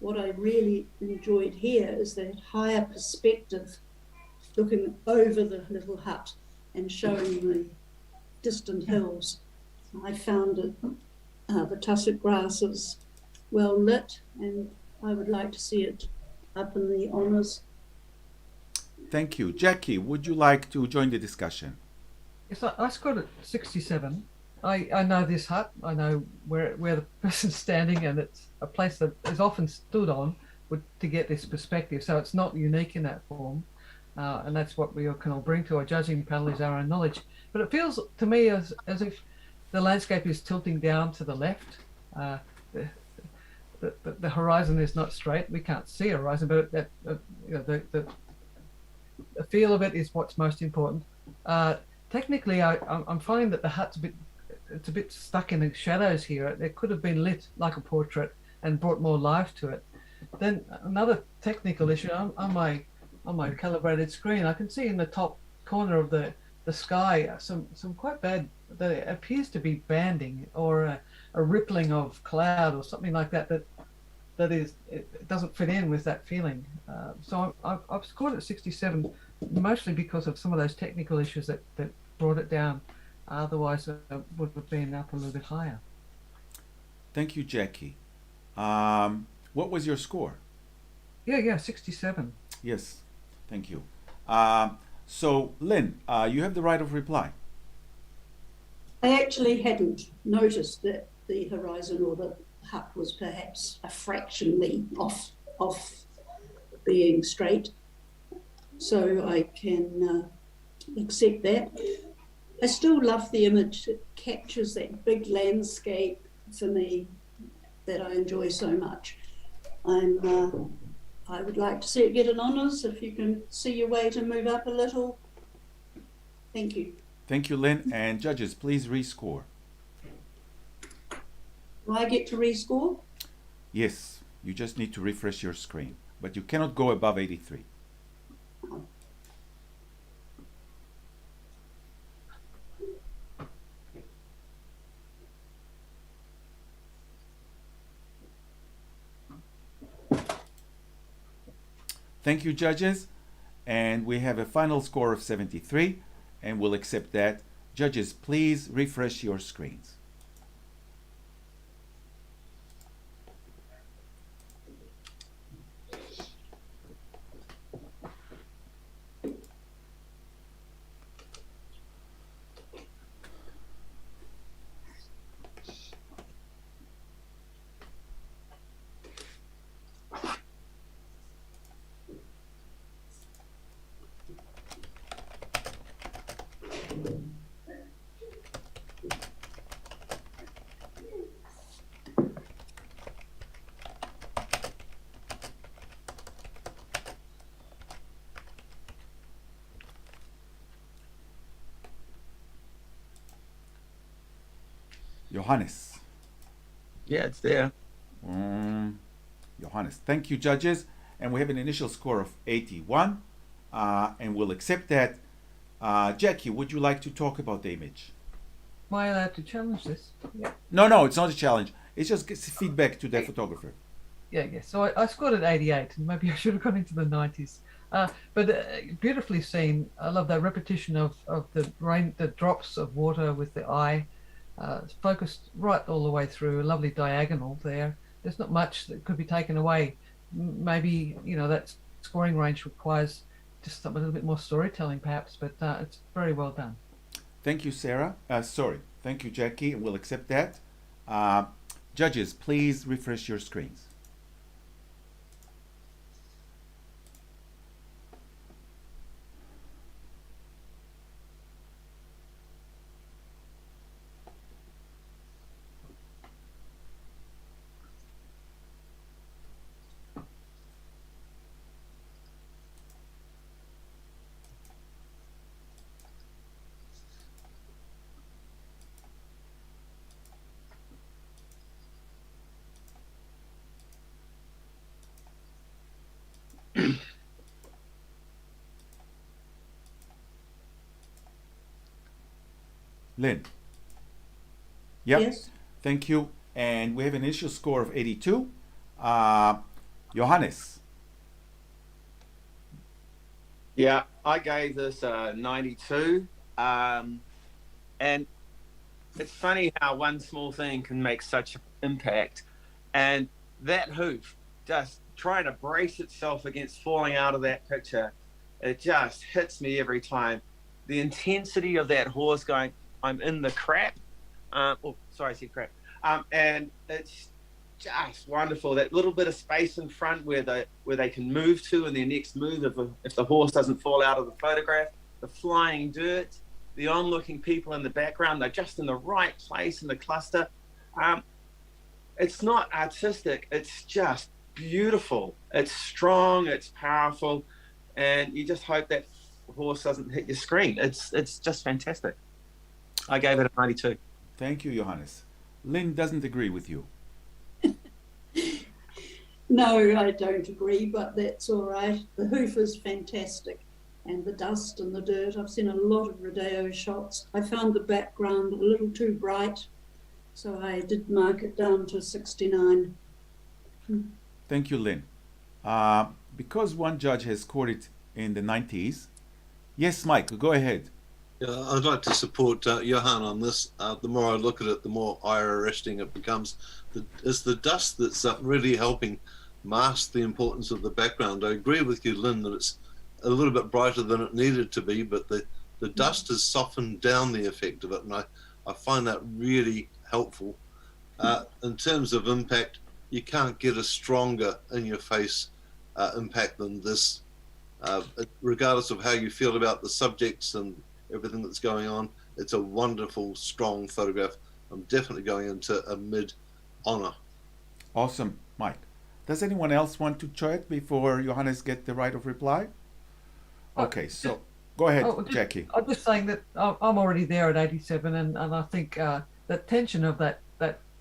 Speaker 11: What I really enjoyed here is that higher perspective, looking over the little hut and showing the distant hills. I found it, the tussock grasses well lit, and I would like to see it up in the honours.
Speaker 1: Thank you. Jackie, would you like to join the discussion?
Speaker 3: Yes, I scored at 67. I know this hut. I know where the person's standing, and it's a place that is often stood on to get this perspective. So it's not unique in that form, and that's what we can all bring to our judging panel is our own knowledge. But it feels to me as if the landscape is tilting down to the left. The horizon is not straight. We can't see a horizon, but the feel of it is what's most important. Technically, I'm finding that the hut's a bit stuck in the shadows here. It could have been lit like a portrait and brought more life to it. Then another technical issue on my calibrated screen, I can see in the top corner of the sky some quite bad, that it appears to be banding or a rippling of cloud or something like that it doesn't fit in with that feeling. So I've scored at 67 mostly because of some of those technical issues that brought it down. Otherwise, it would have been up a little bit higher.
Speaker 1: Thank you, Jackie. What was your score?
Speaker 3: Yeah, 67.
Speaker 1: Yes, thank you. So, Lynn, you have the right of reply.
Speaker 11: I actually hadn't noticed that the horizon or the hut was perhaps a fractionally off being straight. So I can accept that. I still love the image. It captures that big landscape for me that I enjoy so much. I would like to see it get an honours. If you can see your way to move up a little. Thank you.
Speaker 1: Thank you, Lynn. And judges, please rescore.
Speaker 11: Do I get to rescore?
Speaker 1: Yes, you just need to refresh your screen, but you cannot go above 83. Thank you, judges. And we have a final score of 73, and we'll accept that. Judges, please refresh your screens. Johannes.
Speaker 6: Yeah, it's there.
Speaker 1: Johannes. Thank you, judges. And we have an initial score of 81, and we'll accept that. Jackie, would you like to talk about the image?
Speaker 3: Am I allowed to challenge this? Yeah.
Speaker 1: No, it's not a challenge. It's just feedback to the photographer.
Speaker 3: Yeah. So I scored at 88, and maybe I should have gone into the 90s. But beautifully seen. I love that repetition of the rain, the drops of water with the eye. It's focused right all the way through. A lovely diagonal there. There's not much that could be taken away. Maybe that scoring range requires just a little bit more storytelling, perhaps. But it's very well done.
Speaker 1: Thank you, Sarah. Thank you, Jackie. We'll accept that. Judges, please refresh your screens. Lynn. Yep.
Speaker 11: Yes.
Speaker 1: Thank you. And we have an initial score of 82. Johannes.
Speaker 6: Yeah, I gave this 92. And it's funny how one small thing can make such an impact. And that hoof just trying to brace itself against falling out of that picture it just hits me every time. The intensity of that horse going, I'm in the crap. Sorry, I said crap. And it's just wonderful. That little bit of space in front where they can move to in their next move if the horse doesn't fall out of the photograph. The flying dirt, the onlooking people in the background, they're just in the right place in the cluster. It's not artistic. It's just beautiful. It's strong. It's powerful, and you just hope that horse doesn't hit your screen. It's just fantastic. I gave it a 92.
Speaker 1: Thank you, Johannes. Lynn doesn't agree with you.
Speaker 11: No, I don't agree, but that's all right. The hoof is fantastic, and the dust and the dirt. I've seen a lot of rodeo shots. I found the background a little too bright, so I did mark it down to 69.
Speaker 1: Thank you, Lynn. Because one judge has scored it in the 90s. Yes, Mike, go ahead.
Speaker 10: Yeah, I'd like to support Johan on this. The more I look at it, the more eye-arresting it becomes. It's the dust that's really helping mask the importance of the background. I agree with you, Lynn, that it's a little bit brighter than it needed to be, but the dust has softened down the effect of it, and I find that really helpful. In terms of impact, you can't get a stronger in-your-face impact than this. Regardless of how you feel about the subjects and everything that's going on, it's a wonderful, strong photograph. I'm definitely going into a mid-honor.
Speaker 1: Awesome, Mike. Does anyone else want to chat before Johannes get the right of reply? Okay, so go ahead, Jackie.
Speaker 3: I'm just saying that I'm already there at 87, and I think that tension of that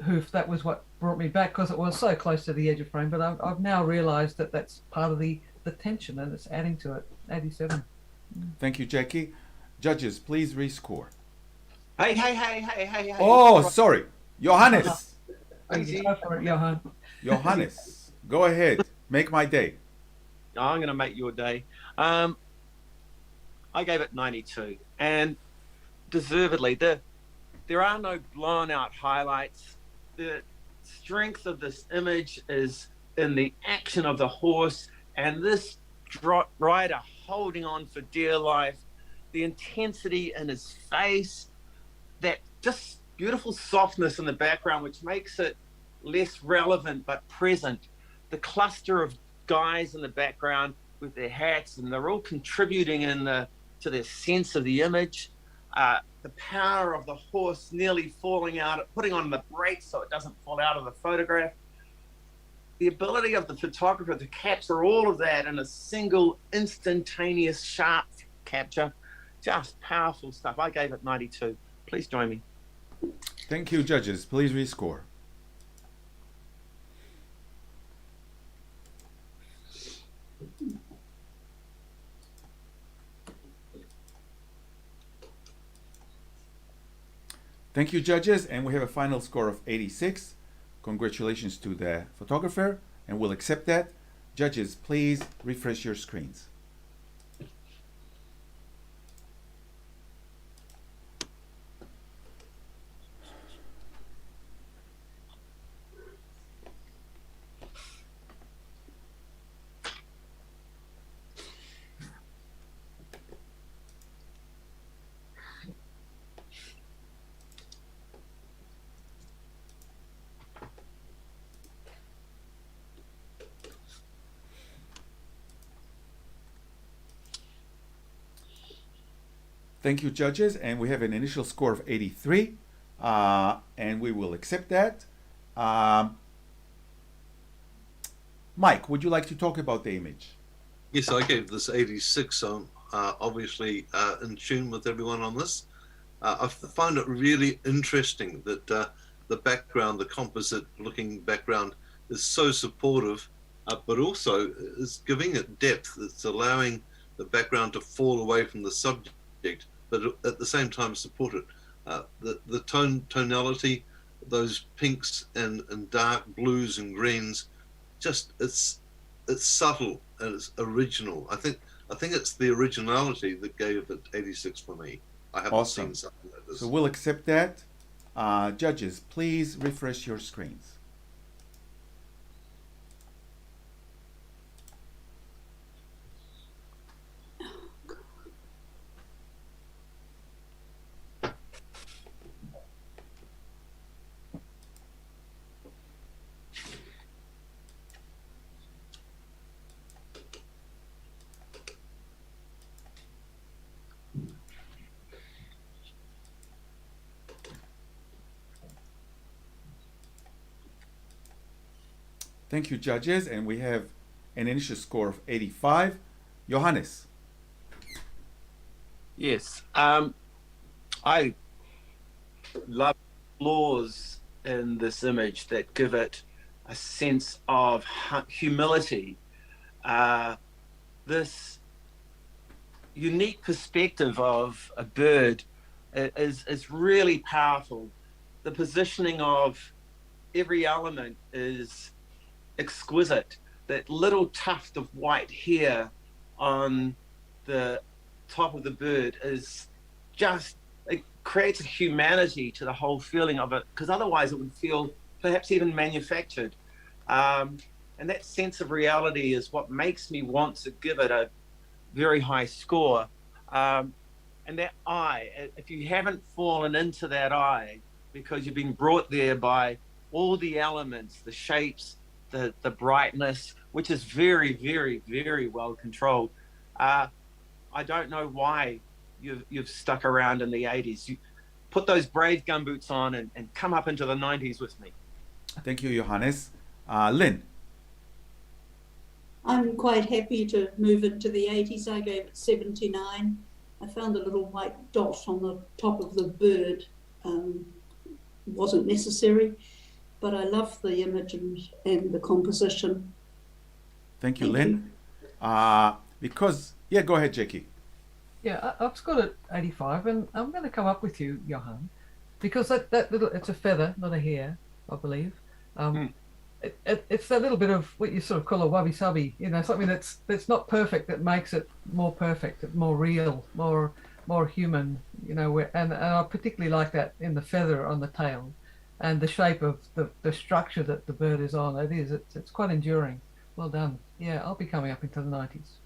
Speaker 3: hoof, that was what brought me back, because it was so close to the edge of frame. But I've now realised that that's part of the tension, and it's adding to it. 87.
Speaker 1: Thank you, Jackie. Judges, please rescore.
Speaker 6: Hey.
Speaker 1: Oh, sorry. Johannes.
Speaker 3: Go for it, Johan.
Speaker 1: Johannes, go ahead. Make my day.
Speaker 6: I'm going to make your day. I gave it 92, and deservedly. There are no blown out highlights. The strength of this image is in the action of the horse and this rider holding on for dear life, the intensity in his face, that just beautiful softness in the background, which makes it less relevant but present. The cluster of guys in the background with their hats, and they're all contributing to the sense of the image. The power of the horse nearly falling out, putting on the brakes so it doesn't fall out of the photograph. The ability of the photographer to capture all of that in a single instantaneous sharp capture. Just powerful stuff. I gave it 92. Please join me.
Speaker 1: Thank you, judges. Please rescore. Thank you, judges, and we have a final score of 86. Congratulations to the photographer, and we'll accept that. Judges, please refresh your screens. Thank you, judges, and we have an initial score of 83, and we will accept that. Mike, would you like to talk about the image?
Speaker 10: Yes, I gave this 86, so I'm obviously in tune with everyone on this. I find it really interesting that the background, the composite-looking background, is so supportive, but also is giving it depth. It's allowing the background to fall away from the subject, but at the same time support it. The tonality, those pinks and dark blues and greens, just it's subtle and it's original. I think it's the originality that gave it 86 for me. I haven't seen something like this.
Speaker 1: So we'll accept that. Judges, please refresh your screens. Thank you, judges. And we have an initial score of 85. Johannes.
Speaker 6: Yes. I love flaws in this image that give it a sense of humility. This unique perspective of a bird is really powerful. The positioning of every element is exquisite. That little tuft of white hair on the top of the bird is just, it creates a humanity to the whole feeling of it, because otherwise it would feel perhaps even manufactured. And that sense of reality is what makes me want to give it a very high score. And that eye, if you haven't fallen into that eye because you've been brought there by all the elements, the shapes, the brightness, which is very, very, very well controlled. I don't know why you've stuck around in the 80s. You put those brave gumboots on and come up into the 90s with me.
Speaker 1: Thank you, Johannes. Lynn.
Speaker 11: I'm quite happy to move into the 80s. I gave it 79. I found a little white dot on the top of the bird wasn't necessary, but I love the image and the composition.
Speaker 1: Thank you, Lynn. Yeah, go ahead, Jackie.
Speaker 3: Yeah, I've scored it 85, and I'm going to come up with you, Johan, because that little, it's a feather, not a hair, I believe. It's that little bit of what you sort of call a wabi-sabi, something that's not perfect that makes it more perfect, more real, more human, and I particularly like that in the feather on the tail and the shape of the structure that the bird is on. It's quite enduring. Well done. Yeah, I'll be coming up into the 90s.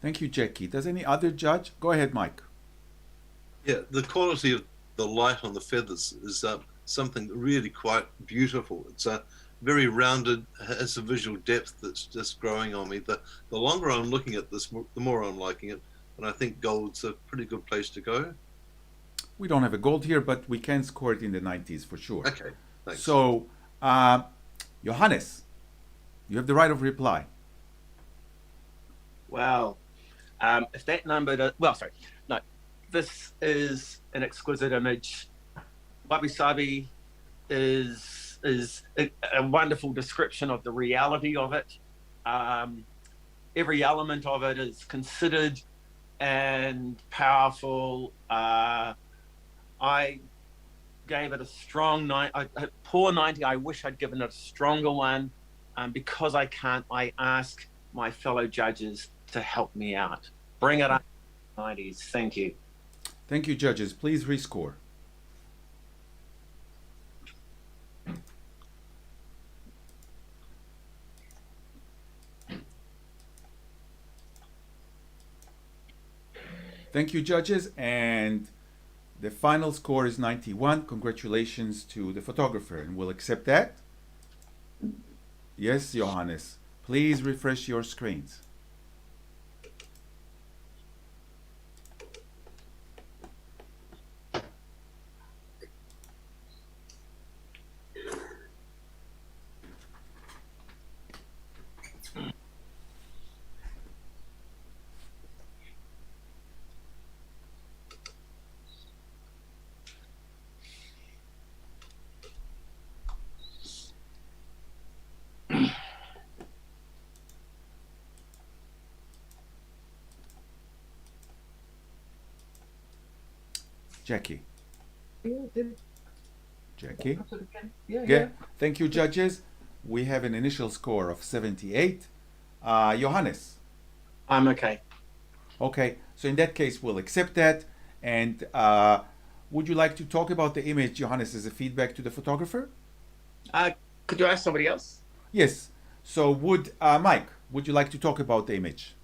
Speaker 1: Thank you, Jackie. Does any other judge? Go ahead, Mike.
Speaker 10: Yeah, the quality of the light on the feathers is something really quite beautiful. It's very rounded, has a visual depth that's just growing on me. The longer I'm looking at this, the more I'm liking it. And I think gold's a pretty good place to go.
Speaker 1: We don't have a gold here, but we can score it in the 90s for sure.
Speaker 10: Okay, thanks.
Speaker 1: So, Johannes, you have the right of reply.
Speaker 6: Wow. If that number this is an exquisite image. Wabi Sabi is a wonderful description of the reality of it. Every element of it is considered and powerful. I gave it a strong a poor 90. I wish I'd given it a stronger one. Because I can't, I ask my fellow judges to help me out. Bring it up 90s. Thank you.
Speaker 1: Thank you, judges. Please rescore. Thank you, judges. And the final score is 91. Congratulations to the photographer, and we'll accept that. Yes, Johannes. Please refresh your screens. Jackie. Jackie?
Speaker 3: Yeah.
Speaker 1: Thank you, judges. We have an initial score of 78. Johannes?
Speaker 6: I'm okay.
Speaker 1: Okay, so in that case, we'll accept that. And would you like to talk about the image, Johannes, as a feedback to the photographer?
Speaker 6: Could you ask somebody else?
Speaker 1: Yes. So Mike, would you like to talk about the image?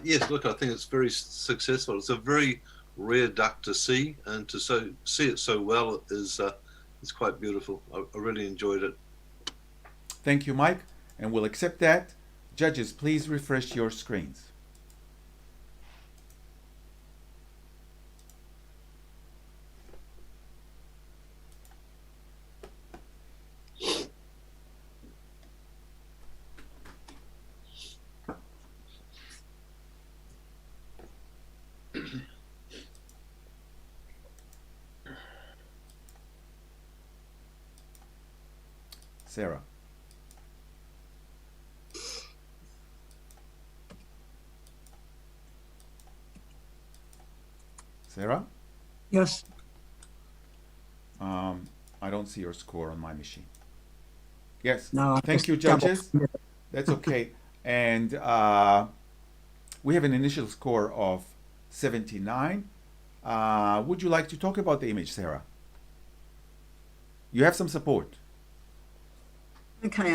Speaker 10: Yes, look, I think it's very successful. It's a very rare duck to see, and to see it so well is quite beautiful. I really enjoyed it.
Speaker 1: Thank you, Mike, and we'll accept that. Judges, please refresh your screens. Sarah. Sarah?
Speaker 5: Yes.
Speaker 1: I don't see your score on my machine. Yes.
Speaker 5: No, I
Speaker 1: Thank
Speaker 5: just
Speaker 1: you,
Speaker 5: double-
Speaker 1: judges. That's okay. And we have an initial score of 79. Would you like to talk about the image, Sarah? You have some support.
Speaker 5: Okay,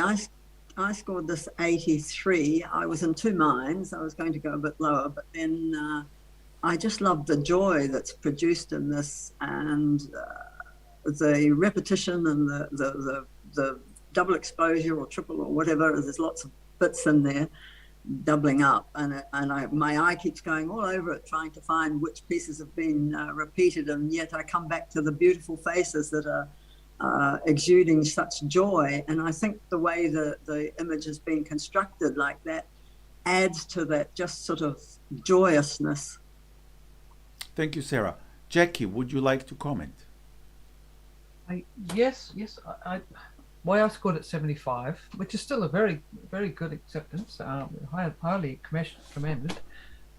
Speaker 5: I scored this 83. I was in two minds. I was going to go a bit lower, but then I just love the joy that's produced in this, and the repetition and the double exposure or triple or whatever. There's lots of bits in there doubling up, and my eye keeps going all over it, trying to find which pieces have been repeated, and yet I come back to the beautiful faces that are exuding such joy. And I think the way the image has been constructed like that adds to that just sort of joyousness.
Speaker 1: Thank you, Sarah. Jackie, would you like to comment?
Speaker 3: Yes. Why I scored at 75, which is still a very, very good acceptance, highly commended.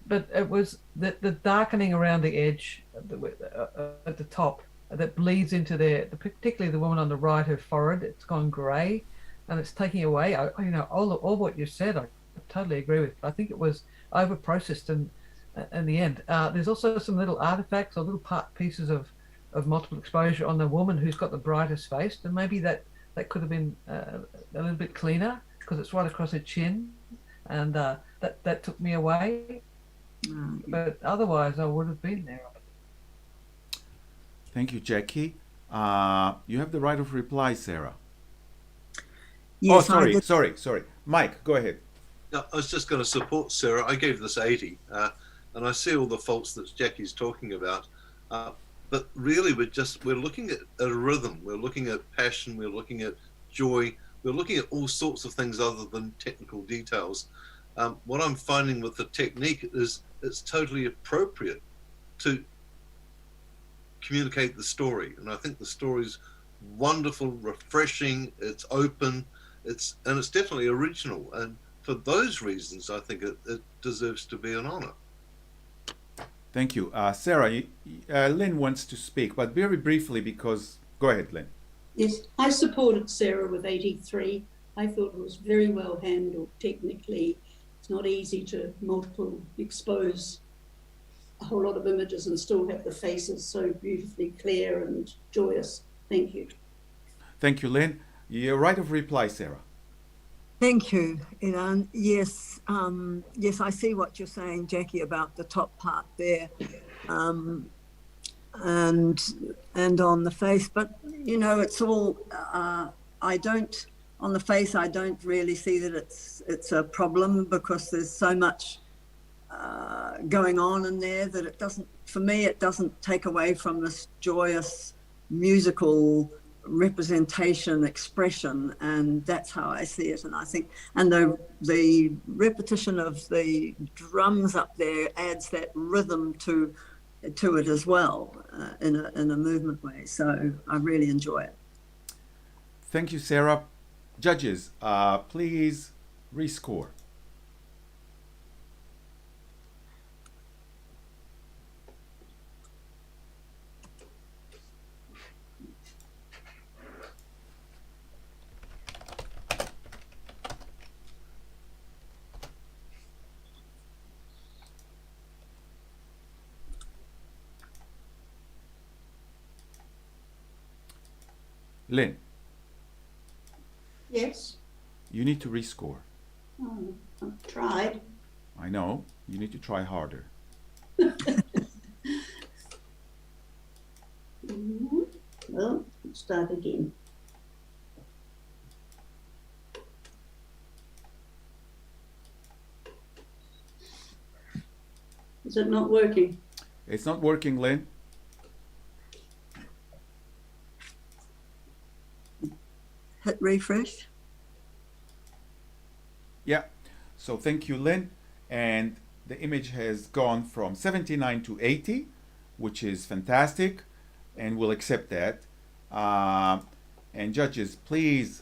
Speaker 3: But it was the darkening around the edge at the top that bleeds into particularly the woman on the right, her forehead. It's gone grey, and it's taking away. All what you said, I totally agree with. I think it was over processed in the end. There's also some little artifacts or little pieces of multiple exposure on the woman who's got the brightest face, and maybe that could have been a little bit cleaner because it's right across her chin, and that took me away. But otherwise, I would have been there.
Speaker 1: Thank you, Jackie. You have the right of reply, Sarah.
Speaker 5: Yes,
Speaker 1: sorry. Mike, go ahead.
Speaker 10: No, I was just going to support Sarah. I gave this 80, and I see all the faults that Jackie's talking about. But really, we're looking at a rhythm. We're looking at passion. We're looking at joy. We're looking at all sorts of things other than technical details. What I'm finding with the technique is it's totally appropriate to communicate the story. And I think the story's wonderful, refreshing. It's open. It's definitely original. And for those reasons, I think it deserves to be an honor.
Speaker 1: Thank you. Sarah, Lynn wants to speak, but very briefly because... Go ahead, Lynn.
Speaker 11: Yes, I supported Sarah with 83. I thought it was very well handled technically. It's not easy to multiple expose a whole lot of images and still have the faces so beautifully clear and joyous. Thank you.
Speaker 1: Thank you, Lynn. Your right of reply, Sarah.
Speaker 5: Thank you, Ilan. Yes, yes, I see what you're saying, Jackie, about the top part there, and on the face. But it's all. On the face, I don't really see that it's a problem because there's so much going on in there that it doesn't. For me, it doesn't take away from this joyous musical representation, expression, and that's how I see it. And I think, and the repetition of the drums up there adds that rhythm to it as well, in a movement way. So I really enjoy it.
Speaker 1: Thank you, Sarah. Judges, please rescore. Lynn,
Speaker 11: Yes,
Speaker 1: you need to rescore.
Speaker 11: I've tried.
Speaker 1: I know. You need to try harder.
Speaker 11: Well, let's start again. Is it not working?
Speaker 1: It's not working, Lynn.
Speaker 5: Hit refresh.
Speaker 1: Yeah. So thank you, Lynn. And the image has gone from 79 to 80, which is fantastic, and we'll accept that. And judges, please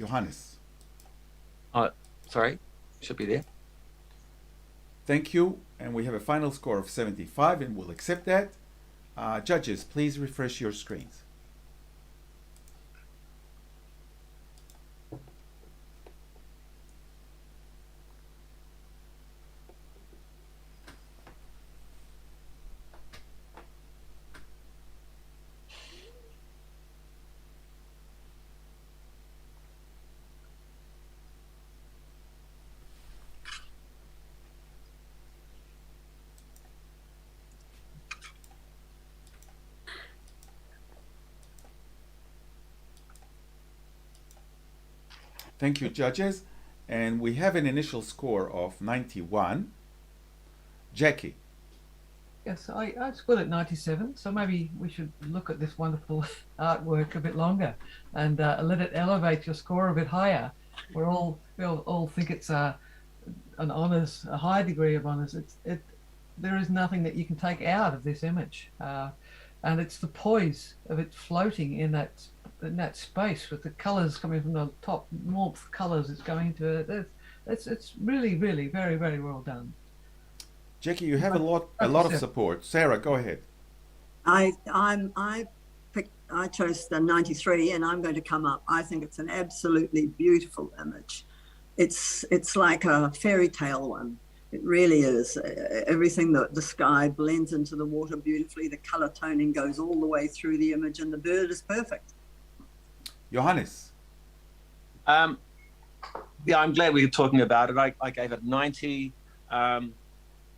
Speaker 1: Johannes.
Speaker 6: Sorry, should be there.
Speaker 1: Thank you. And we have a final score of 75, and we'll accept that. Judges, please refresh your screens. Thank you, judges. And we have an initial score of 91. Jackie.
Speaker 3: Yes, I scored at 97, so maybe we should look at this wonderful artwork a bit longer and let it elevate your score a bit higher. We all think it's an honours, a high degree of honours. There is nothing that you can take out of this image, and it's the poise of it floating in that space with the colours coming from the top, warmth colours it's going to. It's really, really very, very well done.
Speaker 1: Jackie, you have a lot of support. Sarah, go ahead.
Speaker 5: I chose the 93, and I'm going to come up. I think it's an absolutely beautiful image. It's like a fairy tale one. It really is. Everything, the sky blends into the water beautifully. The color toning goes all the way through the image, and the bird is perfect.
Speaker 1: Johannes.
Speaker 6: Yeah, I'm glad we were talking about it. I gave it 90.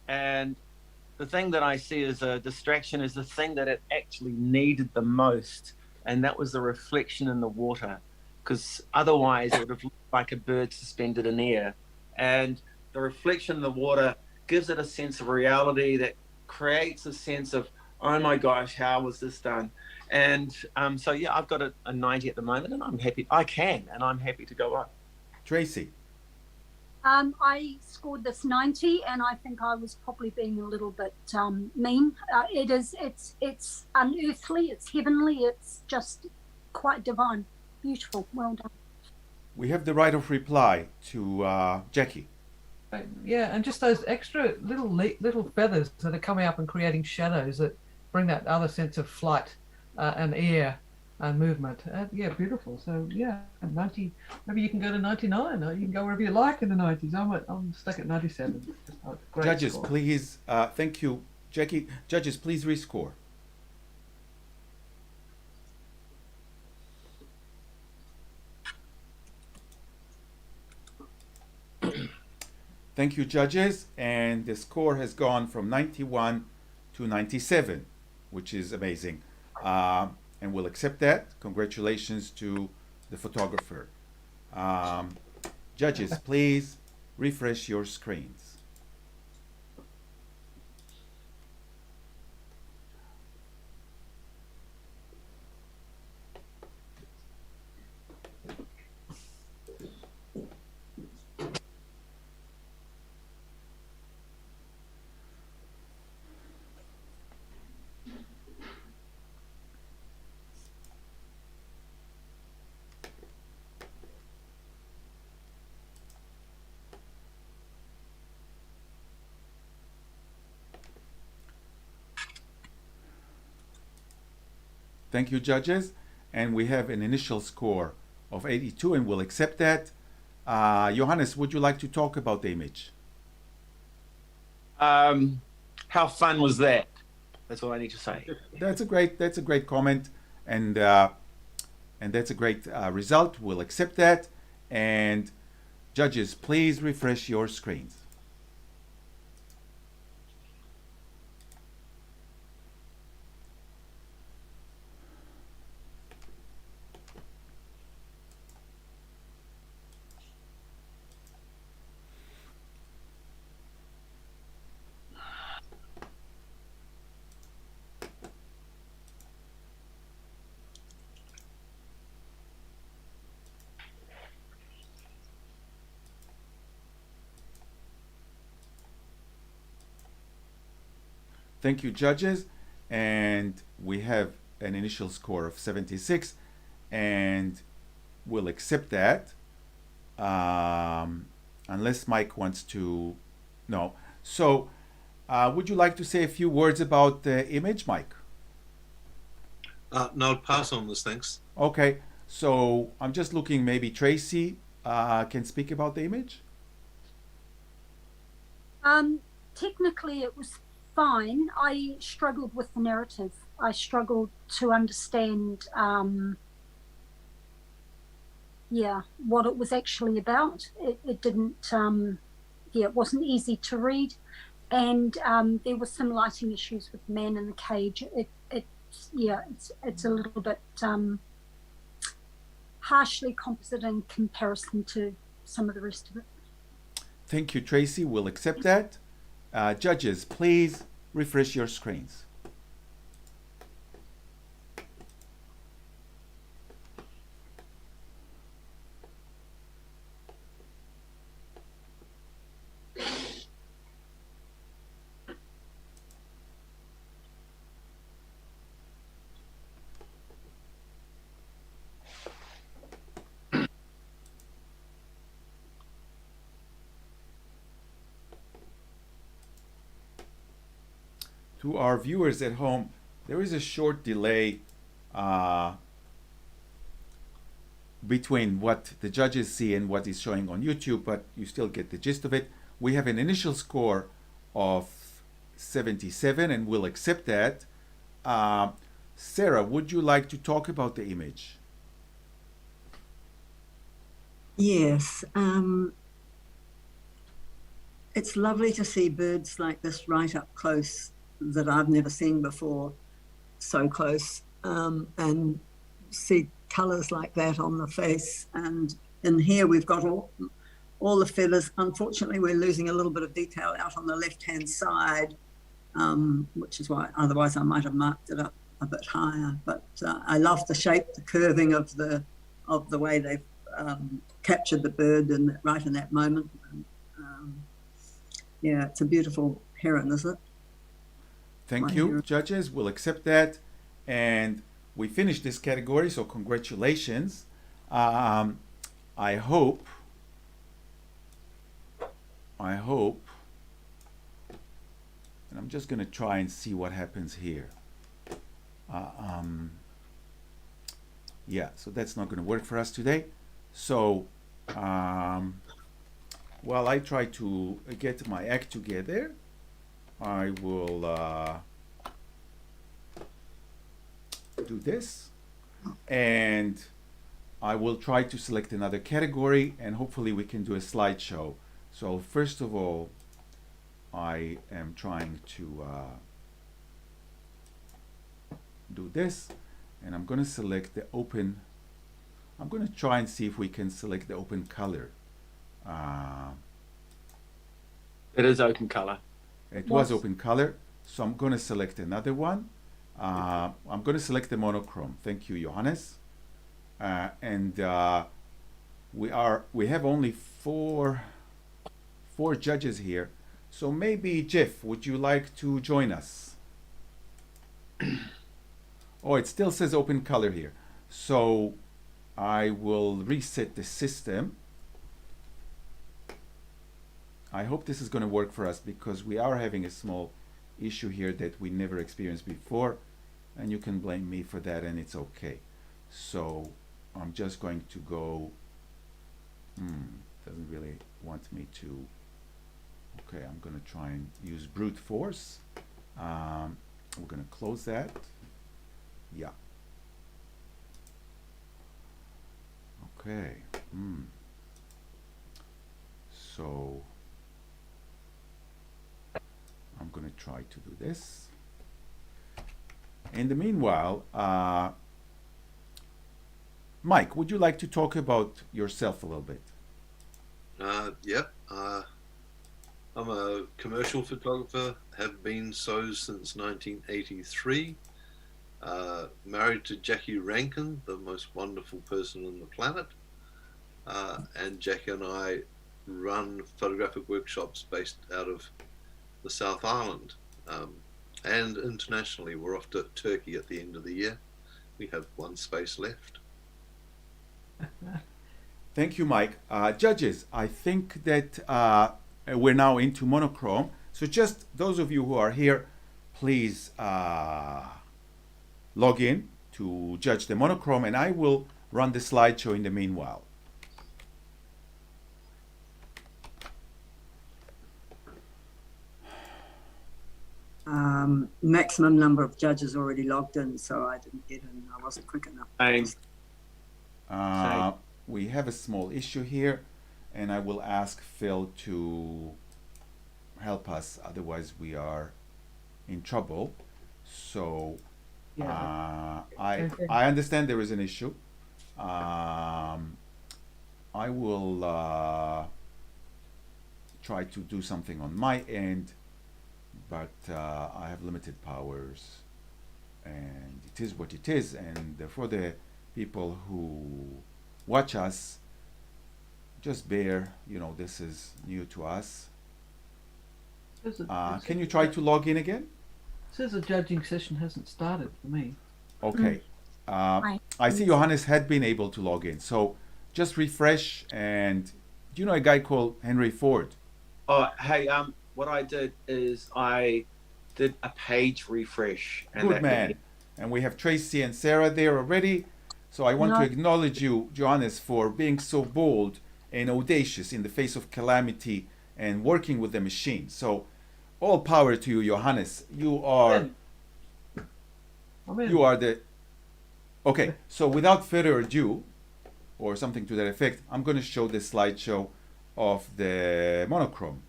Speaker 6: And the thing that I see as a distraction is the thing that it actually needed the most, and that was the reflection in the water, because otherwise it would have looked like a bird suspended in air. And the reflection in the water gives it a sense of reality that creates a sense of, oh my gosh, how was this done? And so, yeah, I've got a 90 at the moment, and I'm happy. I'm happy to go up.
Speaker 1: Tracy.
Speaker 4: I scored this 90, and I think I was probably being a little bit mean. It's unearthly, it's heavenly, it's just quite divine, beautiful, well done.
Speaker 1: We have the right of reply to Jackie.
Speaker 3: Yeah, and just those extra little feathers that are coming up and creating shadows that bring that other sense of flight and air and movement. Yeah, beautiful. So yeah, 90. Maybe you can go to 99, or you can go wherever you like in the 90s. I'm stuck at 97. Great
Speaker 1: Judges,
Speaker 3: score.
Speaker 1: please. Thank you, Jackie. Judges, please rescore. Thank you, judges. And the score has gone from 91 to 97, which is amazing. And we'll accept that. Congratulations to the photographer. Judges, please refresh your screens. Thank you, judges. And we have an initial score of 82, and we'll accept that. Johannes, would you like to talk about the image?
Speaker 6: How fun was that? That's all I need to say.
Speaker 1: That's a great comment, and that's a great result. We'll accept that. And judges, please refresh your screens. Thank you, judges. And we have an initial score of 76. And we'll accept that. Unless Mike wants to, no. So, would you like to say a few words about the image, Mike?
Speaker 10: No, I'll pass on this, thanks.
Speaker 1: Okay, so I'm just looking, maybe Tracy can speak about the image?
Speaker 4: Technically, it was fine. I struggled with the narrative. I struggled to understand, what it was actually about. It didn't, it wasn't easy to read. And there were some lighting issues with the man in the cage. It's a little bit harshly composite in comparison to some of the rest of it.
Speaker 1: Thank you, Tracy. We'll accept that. Judges, please refresh your screens. To our viewers at home, there is a short delay between what the judges see and what is showing on YouTube, but you still get the gist of it. We have an initial score of 77, and we'll accept that. Sarah, would you like to talk about the image?
Speaker 5: Yes. It's lovely to see birds like this right up close that I've never seen before, so close, and see colours like that on the face. And in here we've got all the feathers. Unfortunately, we're losing a little bit of detail out on the left-hand side, which is why otherwise I might have marked it up a bit higher. But I love the shape, the curving of the way they've captured the bird right in that moment. And, it's a beautiful heron, isn't it?
Speaker 1: Thank you, judges. We'll accept that. And we finished this category, so congratulations. I hope, and I'm just going to try and see what happens here. So that's not going to work for us today. So, while I try to get my act together, I will do this, and I will try to select another category, and hopefully we can do a slideshow. So first of all, I am trying to do this, and I'm going to select the open. I'm going to try and see if we can select the open color.
Speaker 6: It is open color.
Speaker 1: It was open color, so I'm going to select another one. I'm going to select the monochrome. Thank you, Johannes. And we have only four judges here. So maybe Jeff, would you like to join us? Oh, it still says open color here. So I will reset the system. I hope this is going to work for us, because we are having a small issue here that we never experienced before, and you can blame me for that, and it's okay. So I'm just going to go, doesn't really want me to. Okay, I'm going to try and use brute force. We're going to close that. Yeah. Okay. So I'm going to try to do this. In the meanwhile, Mike, would you like to talk about yourself a little bit?
Speaker 10: Yep. I'm a commercial photographer, have been so since 1983. Married to Jackie Rankin, the most wonderful person on the planet. And Jackie and I run photographic workshops based out of the South Island. And internationally, we're off to Turkey at the end of the year. We have one space left.
Speaker 1: Thank you, Mike. Judges, I think that we're now into monochrome. So just those of you who are here, please log in to judge the monochrome, and I will run the slideshow in the meanwhile.
Speaker 5: Maximum number of judges already logged in, so I didn't get in. I wasn't quick enough.
Speaker 1: We have a small issue here, and I will ask Phil to help us, otherwise we are in trouble. So I understand there is an issue. I will try to do something on my end, but I have limited powers, and it is what it is. And for the people who watch us, just bear, this is new to us. Can you try to log in again?
Speaker 3: It says the judging session hasn't started for me.
Speaker 1: Okay. I see Johannes had been able to log in, so just refresh. And do you know a guy called Henry Ford?
Speaker 6: Oh, hey, what I did is I did a page refresh. And
Speaker 1: Good man. And we have Tracy and Sarah there already. So I want to acknowledge you, Johannes, for being so bold and audacious in the face of calamity and working with the machine. So all power to you, Johannes. You are the... Okay, so without further ado, or something to that effect, I'm going to show the slideshow of the monochrome.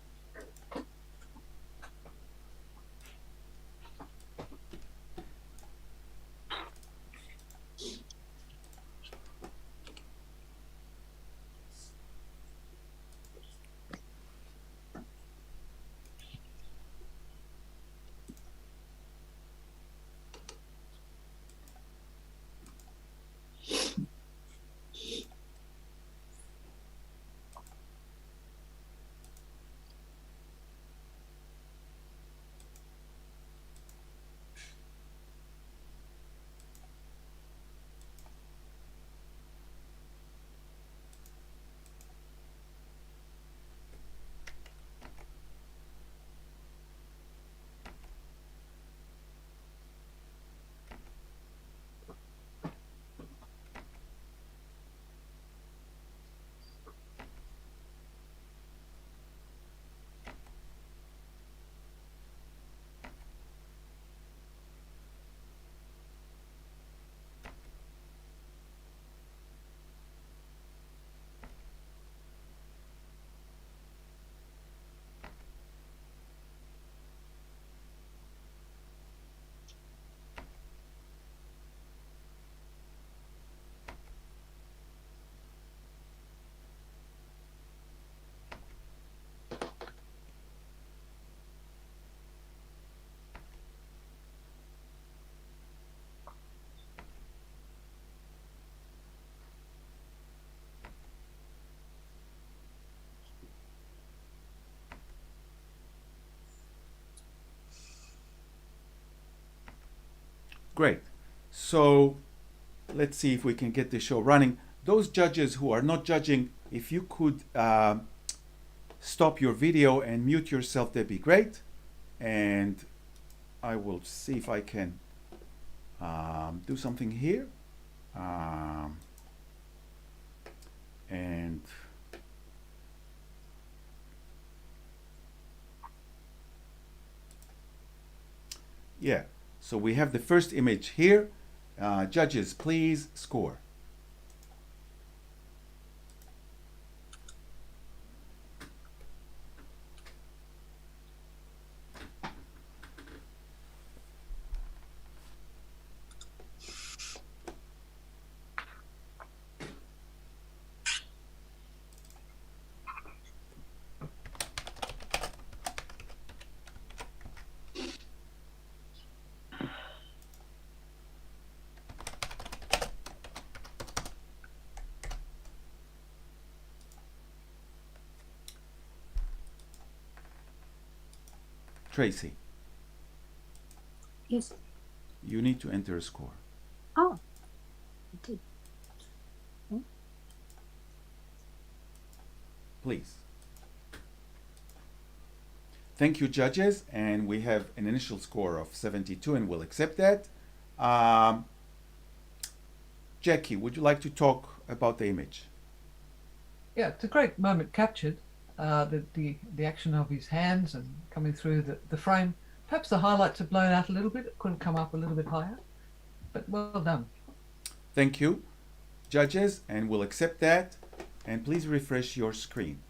Speaker 1: Great. So let's see if we can get the show running. Those judges who are not judging, if you could stop your video and mute yourself, that'd be great. And I will see if I can do something here. And yeah. So we have the first image here. Judges, please score. Tracy.
Speaker 4: Yes.
Speaker 1: You need to enter a score.
Speaker 4: Oh, I did.
Speaker 1: please. Thank you, judges, and we have an initial score of 72, and we'll accept that. Jackie, would you like to talk about the image?
Speaker 3: Yeah, it's a great moment captured. The action of his hands and coming through the frame. Perhaps the highlights are blown out a little bit. It couldn't come up a little bit higher, but well done.
Speaker 1: Thank you, judges, and we'll accept that. And please refresh your screen.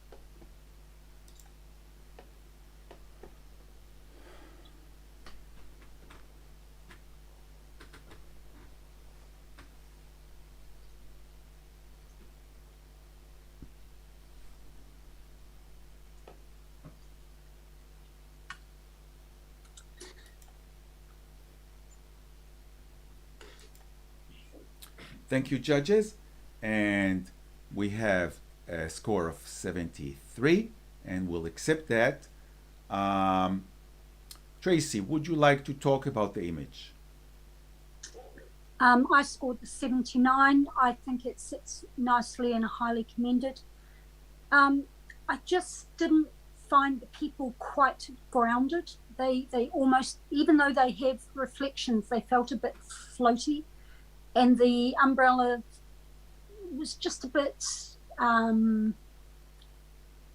Speaker 1: Thank you, judges. And we have a score of 73, and we'll accept that. Tracy, would you like to talk about the image?
Speaker 4: I scored the 79. I think it sits nicely and highly commended. I just didn't find the people quite grounded. They almost, even though they have reflections, they felt a bit floaty. And the umbrella was just a bit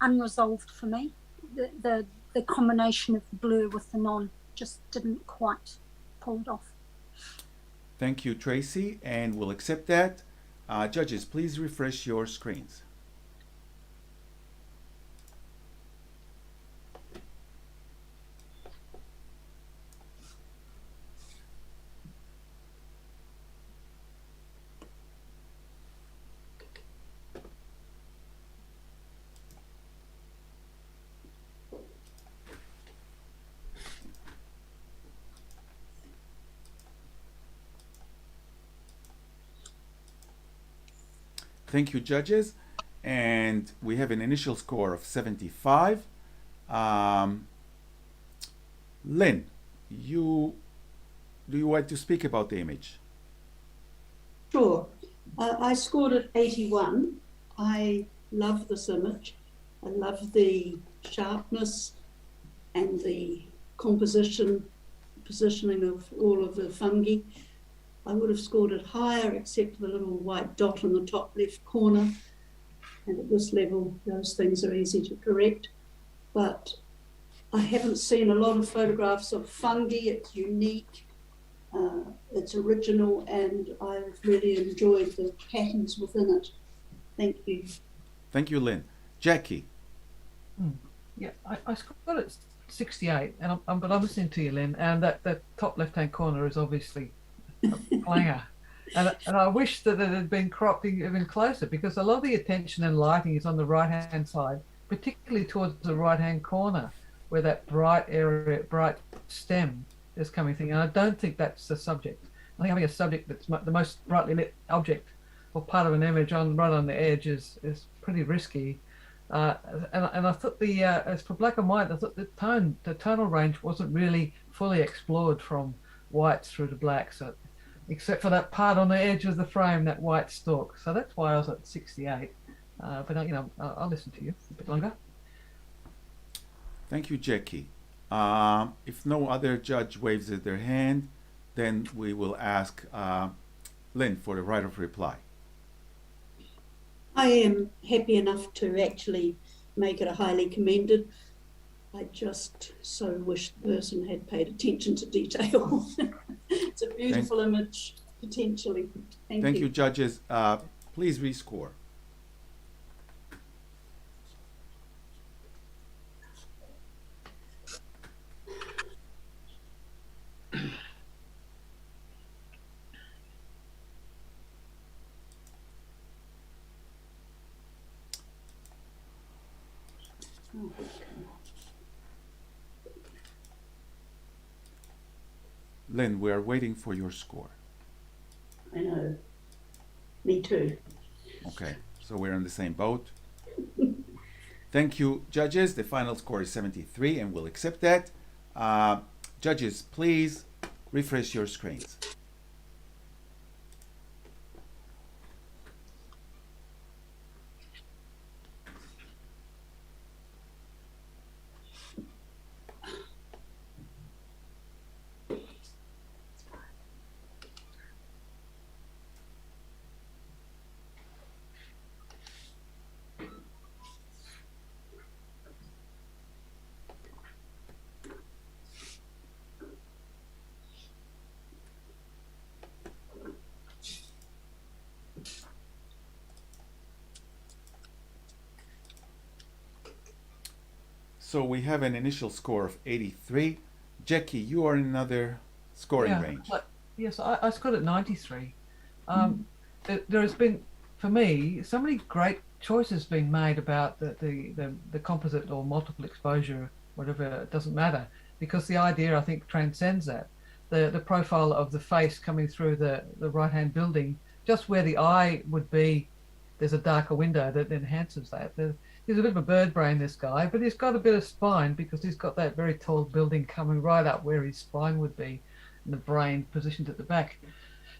Speaker 4: unresolved for me. The combination of the blur with the non just didn't quite pull it off.
Speaker 1: Thank you, Tracy, and we'll accept that. Judges, please refresh your screens. Thank you, judges. And we have an initial score of 75. Lynn, do you want to speak about the image?
Speaker 11: Sure. I scored at 81. I love this image. I love the sharpness and the positioning of all of the fungi. I would have scored it higher, except for the little white dot in the top left corner. And at this level, those things are easy to correct. But I haven't seen a lot of photographs of fungi. It's unique, it's original, and I've really enjoyed the patterns within it. Thank you.
Speaker 1: Thank you, Lynn. Jackie.
Speaker 3: Yeah, I scored it 68, and I'm listening to you, Lynn, and that top left-hand corner is obviously a clanger. And I wish that it had been cropped even closer, because a lot of the attention and lighting is on the right-hand side, particularly towards the right-hand corner, where that bright area, bright stem is coming through. And I don't think that's the subject. I think having a subject that's the most brightly lit object or part of an image right on the edge is pretty risky. And I thought as for black and white, I thought the tonal range wasn't really fully explored from whites through to blacks, except for that part on the edge of the frame, that white stalk. So that's why I was at 68. But I'll listen to you a bit longer.
Speaker 1: Thank you, Jackie. If no other judge waves their hand, then we will ask Lynn for the right of reply.
Speaker 11: I am happy enough to actually make it a highly commended. I just so wish the person had paid attention to detail. It's a beautiful image, potentially. Thank you.
Speaker 1: You, judges. Please rescore. Lynn, we are waiting for your score.
Speaker 11: I know. Me too.
Speaker 1: Okay, so we're in the same boat. Thank you, judges. The final score is 73, and we'll accept that. Judges, please refresh your screens. So we have an initial score of 83. Jackie, you are in another scoring range.
Speaker 3: Yes, I scored at 93. There has been, for me, so many great choices being made about the composite or multiple exposure, whatever, it doesn't matter, because the idea, I think, transcends that. The profile of the face coming through the right-hand building, just where the eye would be, there's a darker window that enhances that. He's a bit of a bird brain, this guy, but he's got a bit of spine because he's got that very tall building coming right up where his spine would be, and the brain positioned at the back.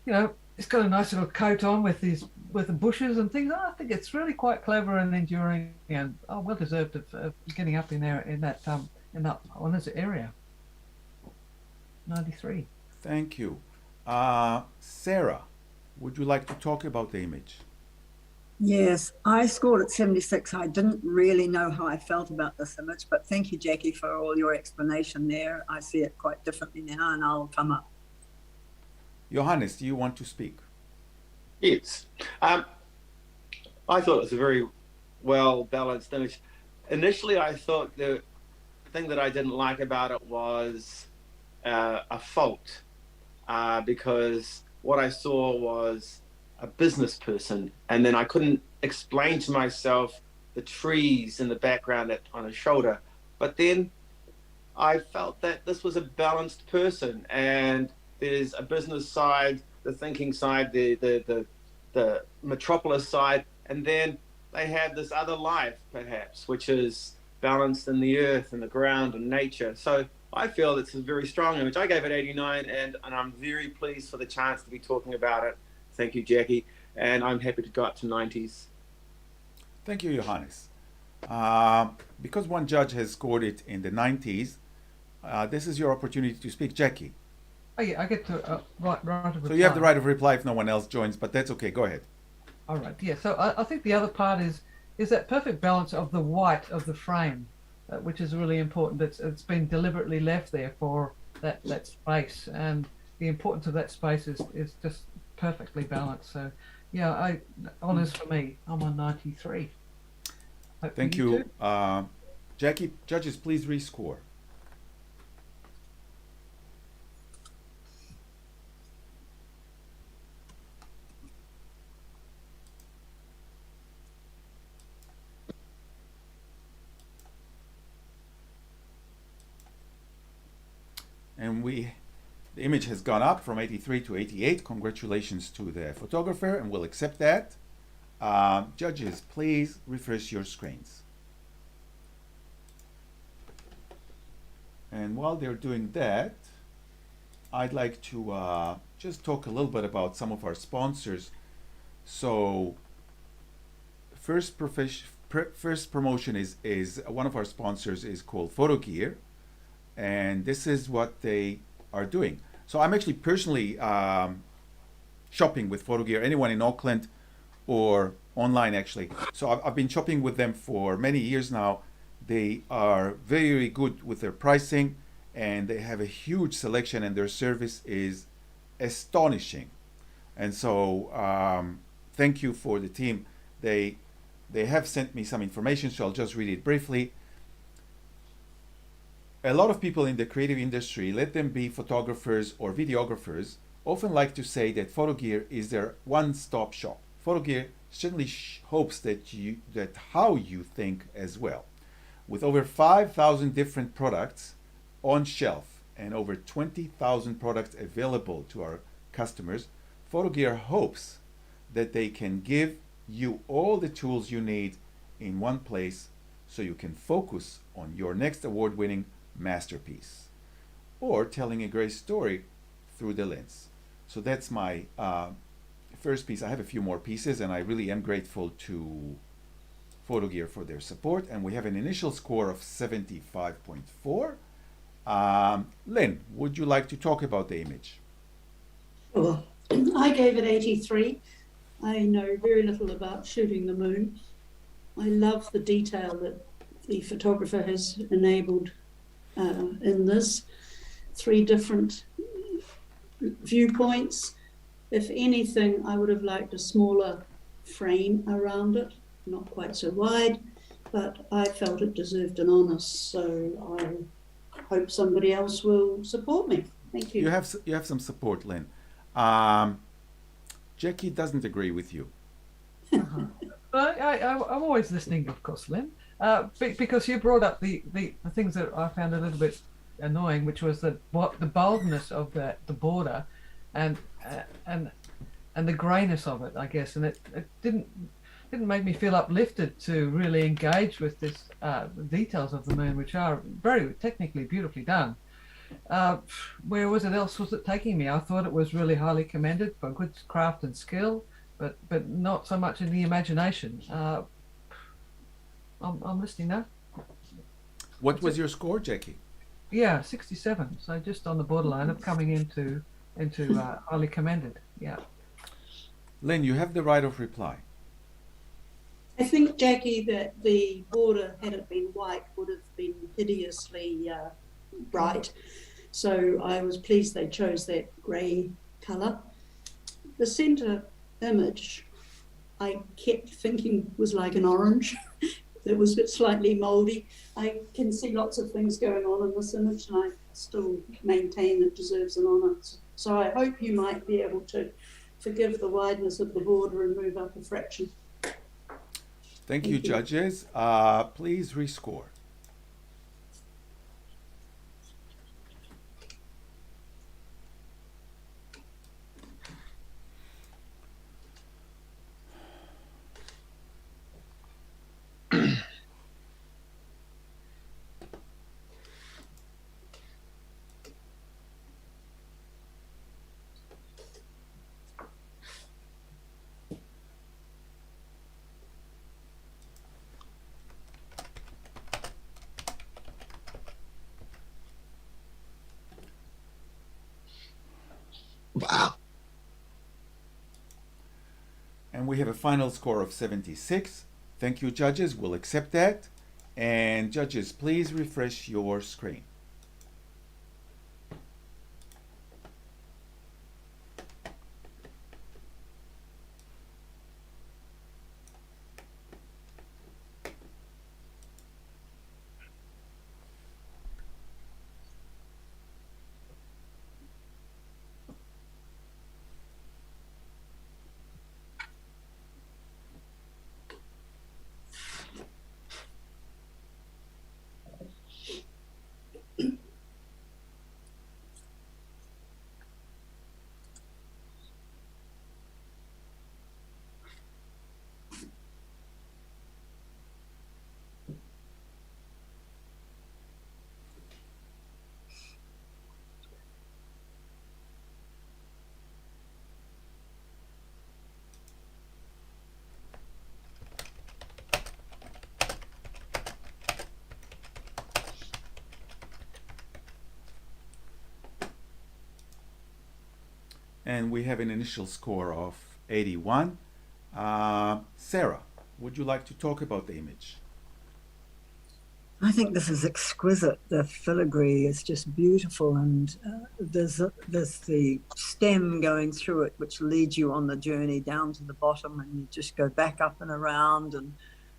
Speaker 3: You know, he's got a nice little coat on with the bushes and things. I think it's really quite clever and enduring, and well deserved of getting up in there in that honours area. 93.
Speaker 1: Thank you. Sarah, would you like to talk about the image?
Speaker 5: Yes, I scored at 76. I didn't really know how I felt about this image, but thank you, Jackie, for all your explanation there. I see it quite differently now, and I'll come up.
Speaker 1: Johannes, do you want to speak?
Speaker 12: Yes. I thought it was a very well balanced image. Initially, I thought the thing that I didn't like about it was a fault, because what I saw was a business person, and then I couldn't explain to myself the trees in the background on his shoulder. But then I felt that this was a balanced person, and there's a business side, the thinking side, the metropolis side, and then they have this other life, perhaps, which is balanced in the earth and the ground and nature. So I feel it's a very strong image. I gave it 89, and I'm very pleased for the chance to be talking about it. Thank you, Jackie, and I'm happy to go up to 90s.
Speaker 1: Thank you, Johannes. Because one judge has scored it in the 90s, this is your opportunity to speak. Jackie.
Speaker 3: Oh yeah, I get to right of reply.
Speaker 1: So you have the right of reply if no one else joins, but that's okay. Go ahead.
Speaker 3: All right. Yeah. So I think the other part is that perfect balance of the white of the frame, which is really important. It's been deliberately left there for that space, and the importance of that space is just perfectly balanced. So yeah, honours for me. I'm on 93.
Speaker 1: Thank you. Jackie, judges, please rescore. And the image has gone up from 83 to 88. Congratulations to the photographer, and we'll accept that. Judges, please refresh your screens. And while they're doing that, I'd like to just talk a little bit about some of our sponsors. So first promotion is one of our sponsors is called PhotoGear, and this is what they are doing. So I'm actually personally shopping with PhotoGear. Anyone in Auckland or online actually. So I've been shopping with them for many years now. They are very, very good with their pricing, and they have a huge selection, and their service is astonishing. And so thank you for the team. They have sent me some information, so I'll just read it briefly. A lot of people in the creative industry, let them be photographers or videographers, often like to say that PhotoGear is their one-stop shop. PhotoGear certainly hopes that how you think as well. With over 5,000 different products on shelf and over 20,000 products available to our customers, PhotoGear hopes that they can give you all the tools you need in one place so you can focus on your next award-winning masterpiece or telling a great story through the lens. So that's my first piece. I have a few more pieces, and I really am grateful to PhotoGear for their support, and we have an initial score of 75.4. Lynn, would you like to talk about the image?
Speaker 11: Sure. I gave it 83. I know very little about shooting the moon. I love the detail that the photographer has enabled in this. 3 different viewpoints. If anything, I would have liked a smaller frame around it, not quite so wide. but I felt it deserved an honour, so I hope somebody else will support me. Thank you.
Speaker 1: You have some support, Lynn. Jackie doesn't agree with you.
Speaker 3: I'm always listening, of course, Lynn, because you brought up the things that I found a little bit annoying, which was the boldness of the border, and the greyness of it, I guess, and it didn't make me feel uplifted to really engage with this the details of the moon, which are very technically beautifully done. Where was it taking me? I thought it was really highly commended for good craft and skill, but not so much in the imagination. I'm listening now.
Speaker 1: What was your score, Jackie?
Speaker 3: Yeah, 67. So just on the borderline of coming into highly commended. Yeah.
Speaker 1: Lynn, you have the right of reply.
Speaker 11: I think, Jackie, that the border, had it been white, would have been hideously bright. So I was pleased they chose that grey colour. The centre image, I kept thinking was like an orange. It was slightly mouldy. I can see lots of things going on in this image, and I still maintain it deserves an honour. So I hope you might be able to forgive the wideness of the border and move up a fraction.
Speaker 1: Thank you, judges. Please rescore.
Speaker 10: Wow.
Speaker 1: And we have a final score of 76. Thank you, judges. We'll accept that. And judges, please refresh your screen. And we have an initial score of 81. Sarah, would you like to talk about the image?
Speaker 5: I think this is exquisite. The filigree is just beautiful, and there's the stem going through it, which leads you on the journey down to the bottom, and you just go back up and around, and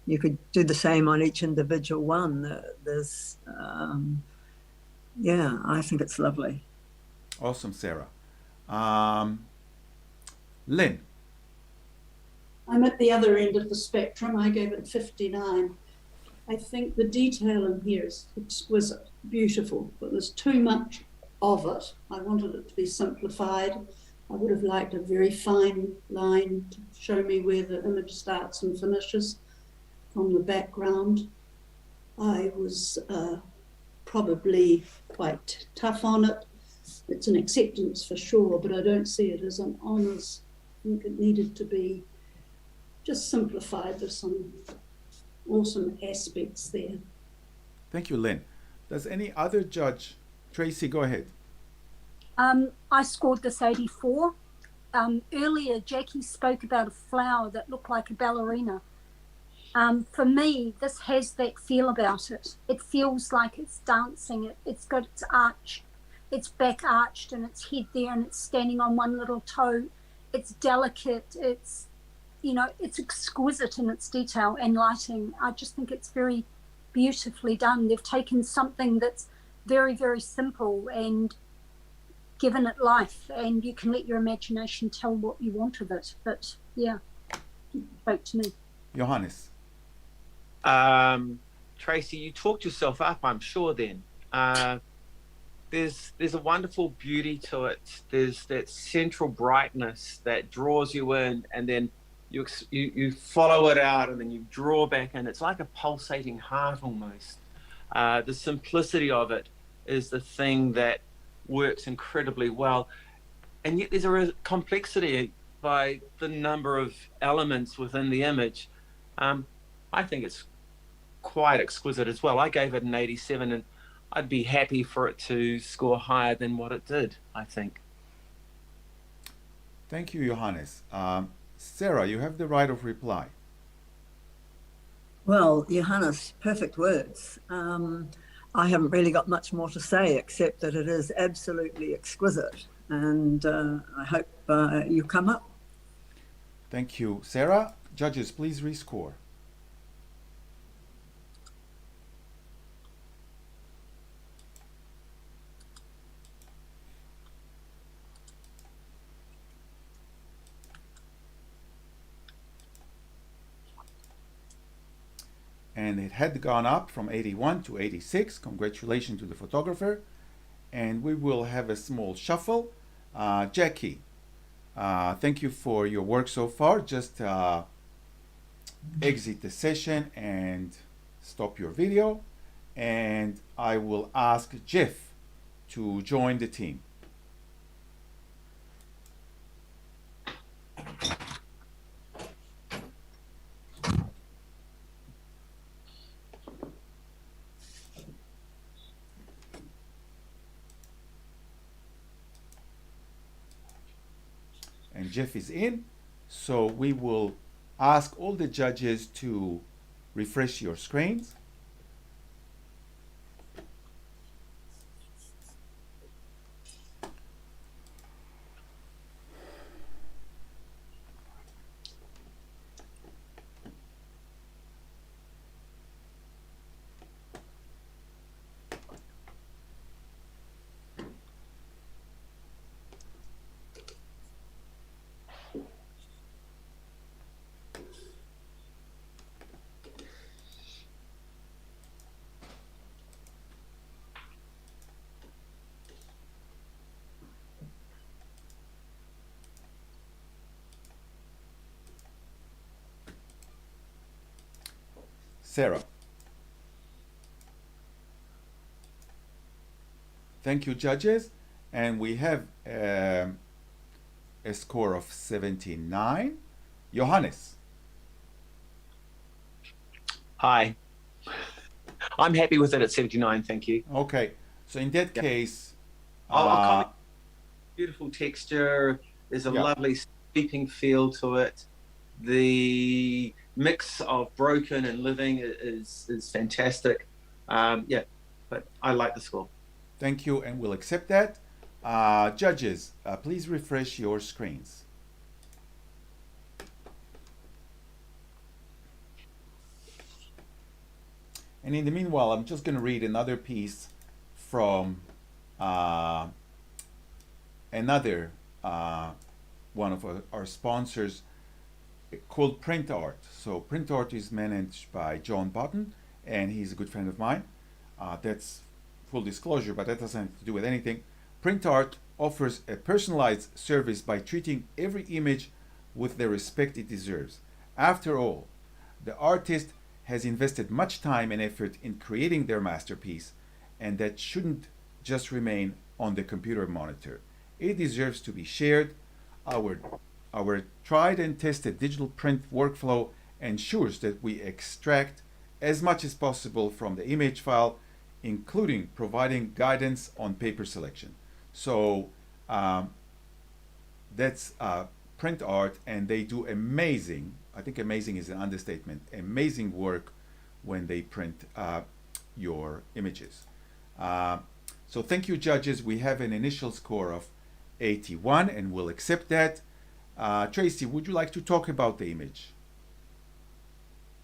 Speaker 5: you could do the same on each individual one. Yeah, I think it's lovely.
Speaker 1: Awesome, Sarah. Lynn.
Speaker 11: I'm at the other end of the spectrum. I gave it 59. I think the detail in here is exquisite, beautiful, but there's too much of it. I wanted it to be simplified. I would have liked a very fine line to show me where the image starts and finishes from the background. I was probably quite tough on it. It's an acceptance for sure, but I don't see it as an honours. I think it needed to be just simplified. There's some awesome aspects there.
Speaker 1: Thank you, Lynn. Does any other judge? Tracy, go ahead.
Speaker 4: I scored this 84. Earlier, Jackie spoke about a flower that looked like a ballerina. For me, this has that feel about it. It feels like it's dancing. It's got its arch, its back arched and its head there, and it's standing on one little toe. It's delicate. It's you know, it's exquisite in its detail and lighting. I just think it's very beautifully done. They've taken something that's very, very simple and given it life, and you can let your imagination tell what you want of it. But yeah, spoke to me.
Speaker 1: Johannes.
Speaker 12: Tracy, you talked yourself up, I'm sure. Then there's a wonderful beauty to it. There's that central brightness that draws you in, and then you follow it out, and then you draw back in. It's like a pulsating heart almost. The simplicity of it is the thing that works incredibly well, and yet there's a complexity by the number of elements within the image. I think it's quite exquisite as well. I gave it an 87, and I'd be happy for it to score higher than what it did, I think.
Speaker 1: Thank you, Johannes. Sarah, you have the right of reply.
Speaker 5: Well, Johannes, perfect words. I haven't really got much more to say except that it is absolutely exquisite, and I hope you come up.
Speaker 1: Thank you, Sarah. Judges, please rescore. And it had gone up from 81 to 86. Congratulations to the photographer. And we will have a small shuffle. Jackie, thank you for your work so far. Just exit the session and stop your video. And I will ask Jeff to join the team. And Jeff is in, so we will ask all the judges to refresh your screens. Sarah. Thank you, judges. And we have a score of 79. Johannes.
Speaker 12: Hi. I'm happy with it at 79, thank you.
Speaker 1: Okay, so in that case,
Speaker 12: I'll comment. Beautiful texture. There's a lovely sweeping feel to it. The mix of broken and living is fantastic. But I like the score.
Speaker 1: Thank you, and we'll accept that. Judges, please refresh your screens. And in the meanwhile, I'm just going to read another piece from another one of our sponsors called Print Art. So Print Art is managed by John Button, and he's a good friend of mine. That's full disclosure, but that doesn't have to do with anything. Print Art offers a personalized service by treating every image with the respect it deserves. After all, the artist has invested much time and effort in creating their masterpiece, and that shouldn't just remain on the computer monitor. It deserves to be shared. Our tried and tested digital print workflow ensures that we extract as much as possible from the image file, including providing guidance on paper selection. So that's Print Art, and they do amazing, I think amazing is an understatement, amazing work when they print your images. So thank you, judges. We have an initial score of 81, and we'll accept that. Tracy, would you like to talk about the image?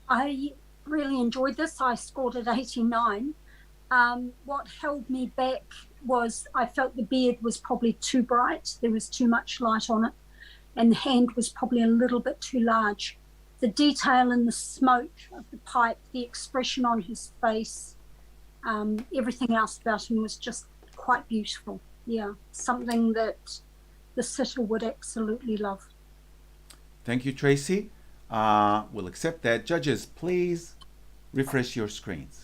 Speaker 4: I really enjoyed this. I scored at 89. What held me back was I felt the beard was probably too bright. There was too much light on it, and the hand was probably a little bit too large. The detail in the smoke of the pipe, the expression on his face, everything else about him was just quite beautiful. Yeah, something that the sitter would absolutely love.
Speaker 1: Thank you, Tracy. We'll accept that. Judges, please refresh your screens.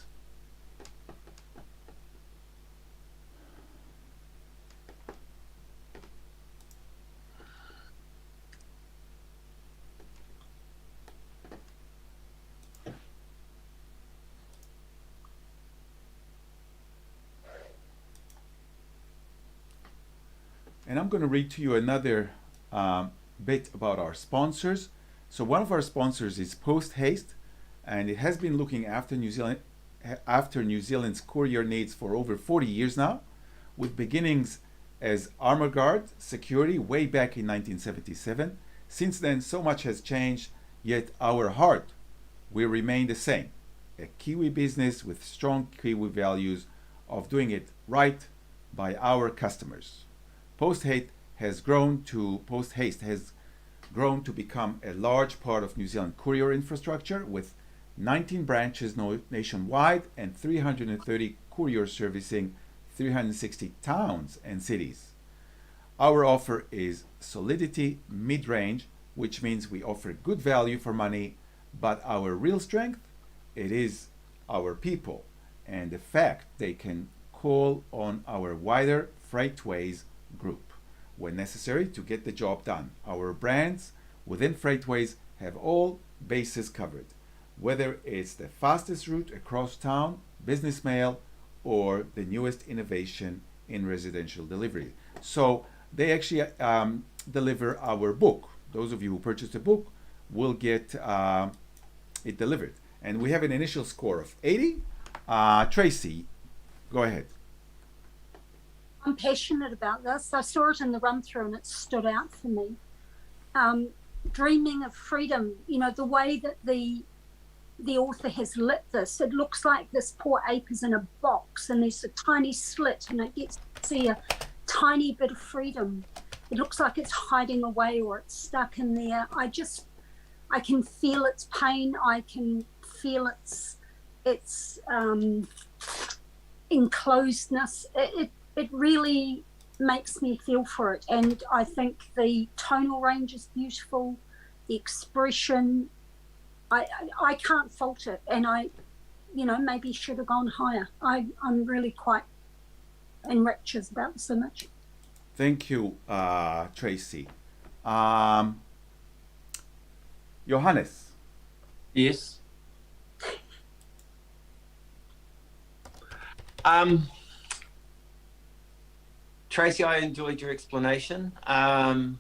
Speaker 1: And I'm going to read to you another bit about our sponsors. So one of our sponsors is Post Haste, and it has been looking after New Zealand's courier needs for over 40 years now, with beginnings as Armor Guard security way back in 1977. Since then, so much has changed, yet our heart will remain the same. A Kiwi business with strong Kiwi values of doing it right by our customers. Post Haste has grown to become a large part of New Zealand courier infrastructure, with 19 branches nationwide and 330 couriers servicing 360 towns and cities. Our offer is solidity mid-range, which means we offer good value for money, but our real strength, it is our people and the fact they can call on our wider Freightways group when necessary to get the job done. Our brands within Freightways have all bases covered, whether it's the fastest route across town, business mail, or the newest innovation in residential delivery. So they actually deliver our book. Those of you who purchased a book will get it delivered. And we have an initial score of 80. Tracy, go ahead.
Speaker 4: I'm passionate about this. I saw it in the run through and it stood out for me. Dreaming of freedom, you know, the way that the author has lit this, it looks like this poor ape is in a box and there's a tiny slit and it gets to see a tiny bit of freedom. It looks like it's hiding away or it's stuck in there. I can feel its pain. I can feel its enclosedness. It really makes me feel for it, and I think the tonal range is beautiful. The expression, I can't fault it, and maybe should have gone higher. I'm really quite enriched about this image.
Speaker 1: Thank you, Tracy. Johannes.
Speaker 12: Yes. Tracy, I enjoyed your explanation. I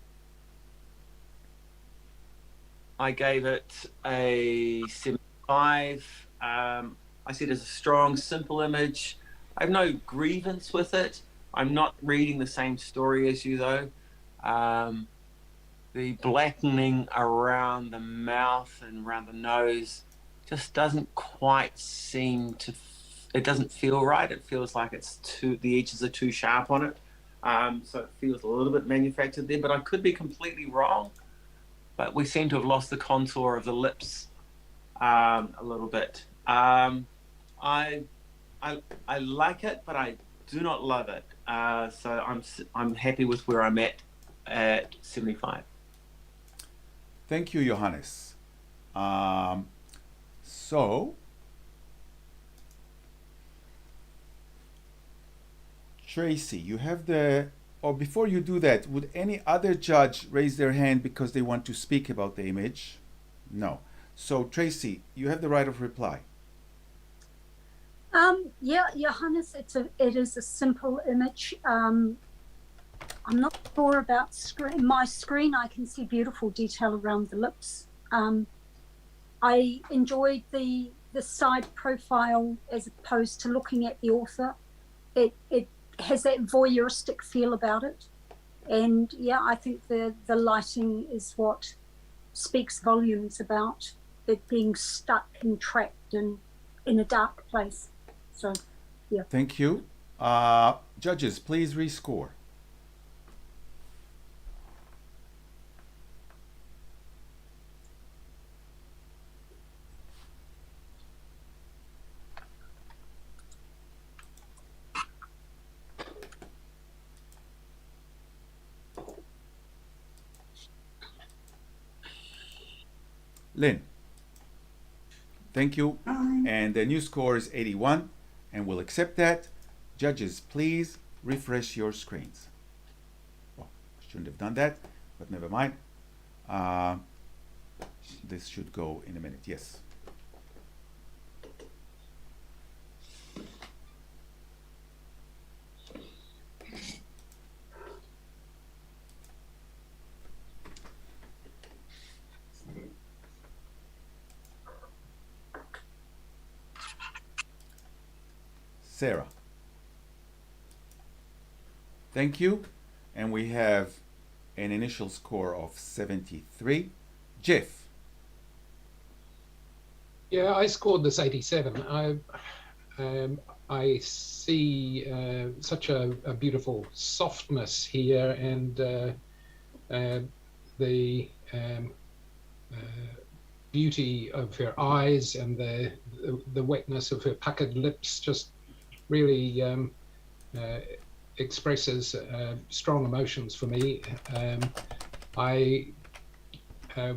Speaker 12: gave it a 75. I see it as a strong, simple image. I have no grievance with it. I'm not reading the same story as you, though. The blackening around the mouth and around the nose just doesn't quite seem to, it doesn't feel right. It feels like the edges are too sharp on it. So it feels a little bit manufactured there, but I could be completely wrong. But we seem to have lost the contour of the lips a little bit. I like it, but I do not love it. So I'm happy with where I'm at 75.
Speaker 1: Thank you, Johannes. So Tracy, you have before you do that, would any other judge raise their hand because they want to speak about the image? No. So Tracy, you have the right of reply.
Speaker 4: Yeah, Johannes, it is a simple image. I'm not sure about screen. My screen, I can see beautiful detail around the lips. I enjoyed the side profile as opposed to looking at the author. It has that voyeuristic feel about it. And yeah, I think the lighting is what speaks volumes about it being stuck and trapped in a dark place. So yeah.
Speaker 1: Thank you. Judges, please rescore. Lynn. Thank you. And the new score is 81, and we'll accept that. Judges, please refresh your screens. Well, shouldn't have done that, but never mind. This should go in a minute. Yes. Sarah. Thank you. And we have an initial score of 73. Jeff.
Speaker 8: Yeah, I scored this 87. I see such a beautiful softness here, and the beauty of her eyes and the wetness of her puckered lips just really expresses strong emotions for me. I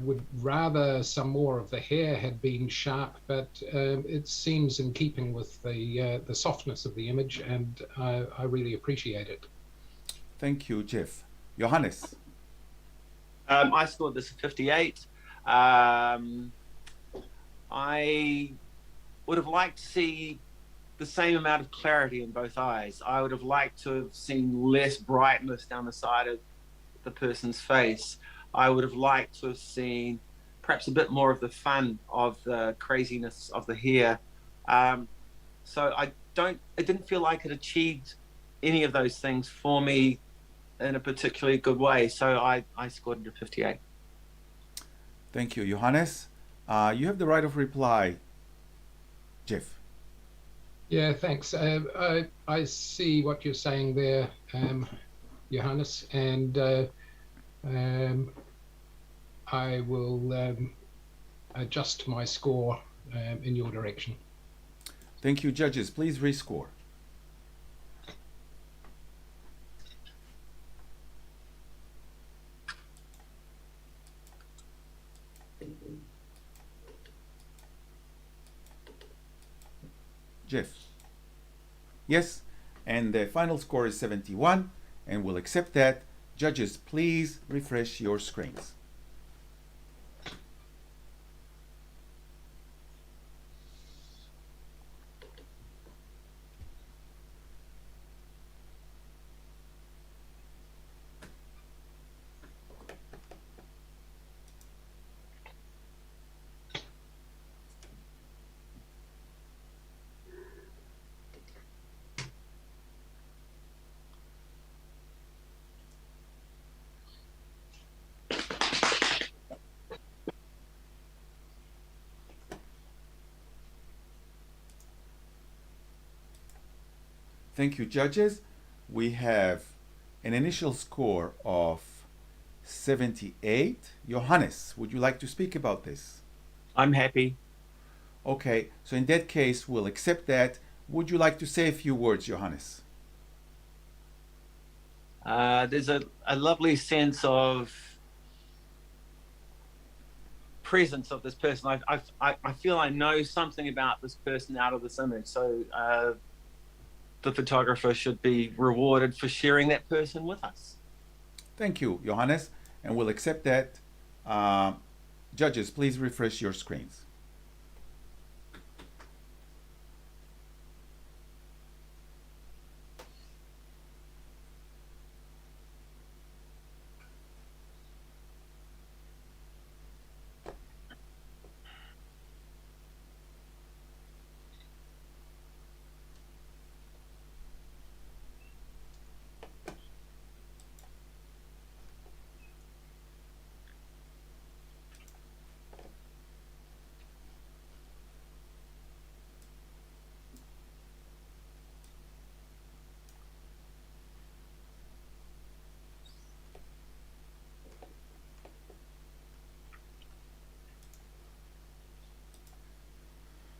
Speaker 8: would rather some more of the hair had been sharp, but it seems in keeping with the softness of the image, and I really appreciate it.
Speaker 1: Thank you, Jeff. Johannes.
Speaker 12: I scored this 58. I would have liked to see the same amount of clarity in both eyes. I would have liked to have seen less brightness down the side of the person's face. I would have liked to have seen perhaps a bit more of the fun of the craziness of the hair. So it didn't feel like it achieved any of those things for me in a particularly good way. So I scored it a 58.
Speaker 1: Thank you, Johannes. You have the right of reply, Jeff.
Speaker 8: Yeah, thanks. I see what you're saying there, Johannes, and I will adjust my score in your direction.
Speaker 1: Thank you, judges. Please rescore. Jeff. Yes, and the final score is 71, and we'll accept that. Judges, please refresh your screens. Thank you, judges. We have an initial score of 78. Johannes, would you like to speak about this?
Speaker 6: I'm happy.
Speaker 1: Okay, so in that case, we'll accept that. Would you like to say a few words, Johannes?
Speaker 6: There's a lovely sense of presence of this person. I feel I know something about this person out of this image. So the photographer should be rewarded for sharing that person with us.
Speaker 1: Thank you, Johannes, and we'll accept that. Judges, please refresh your screens.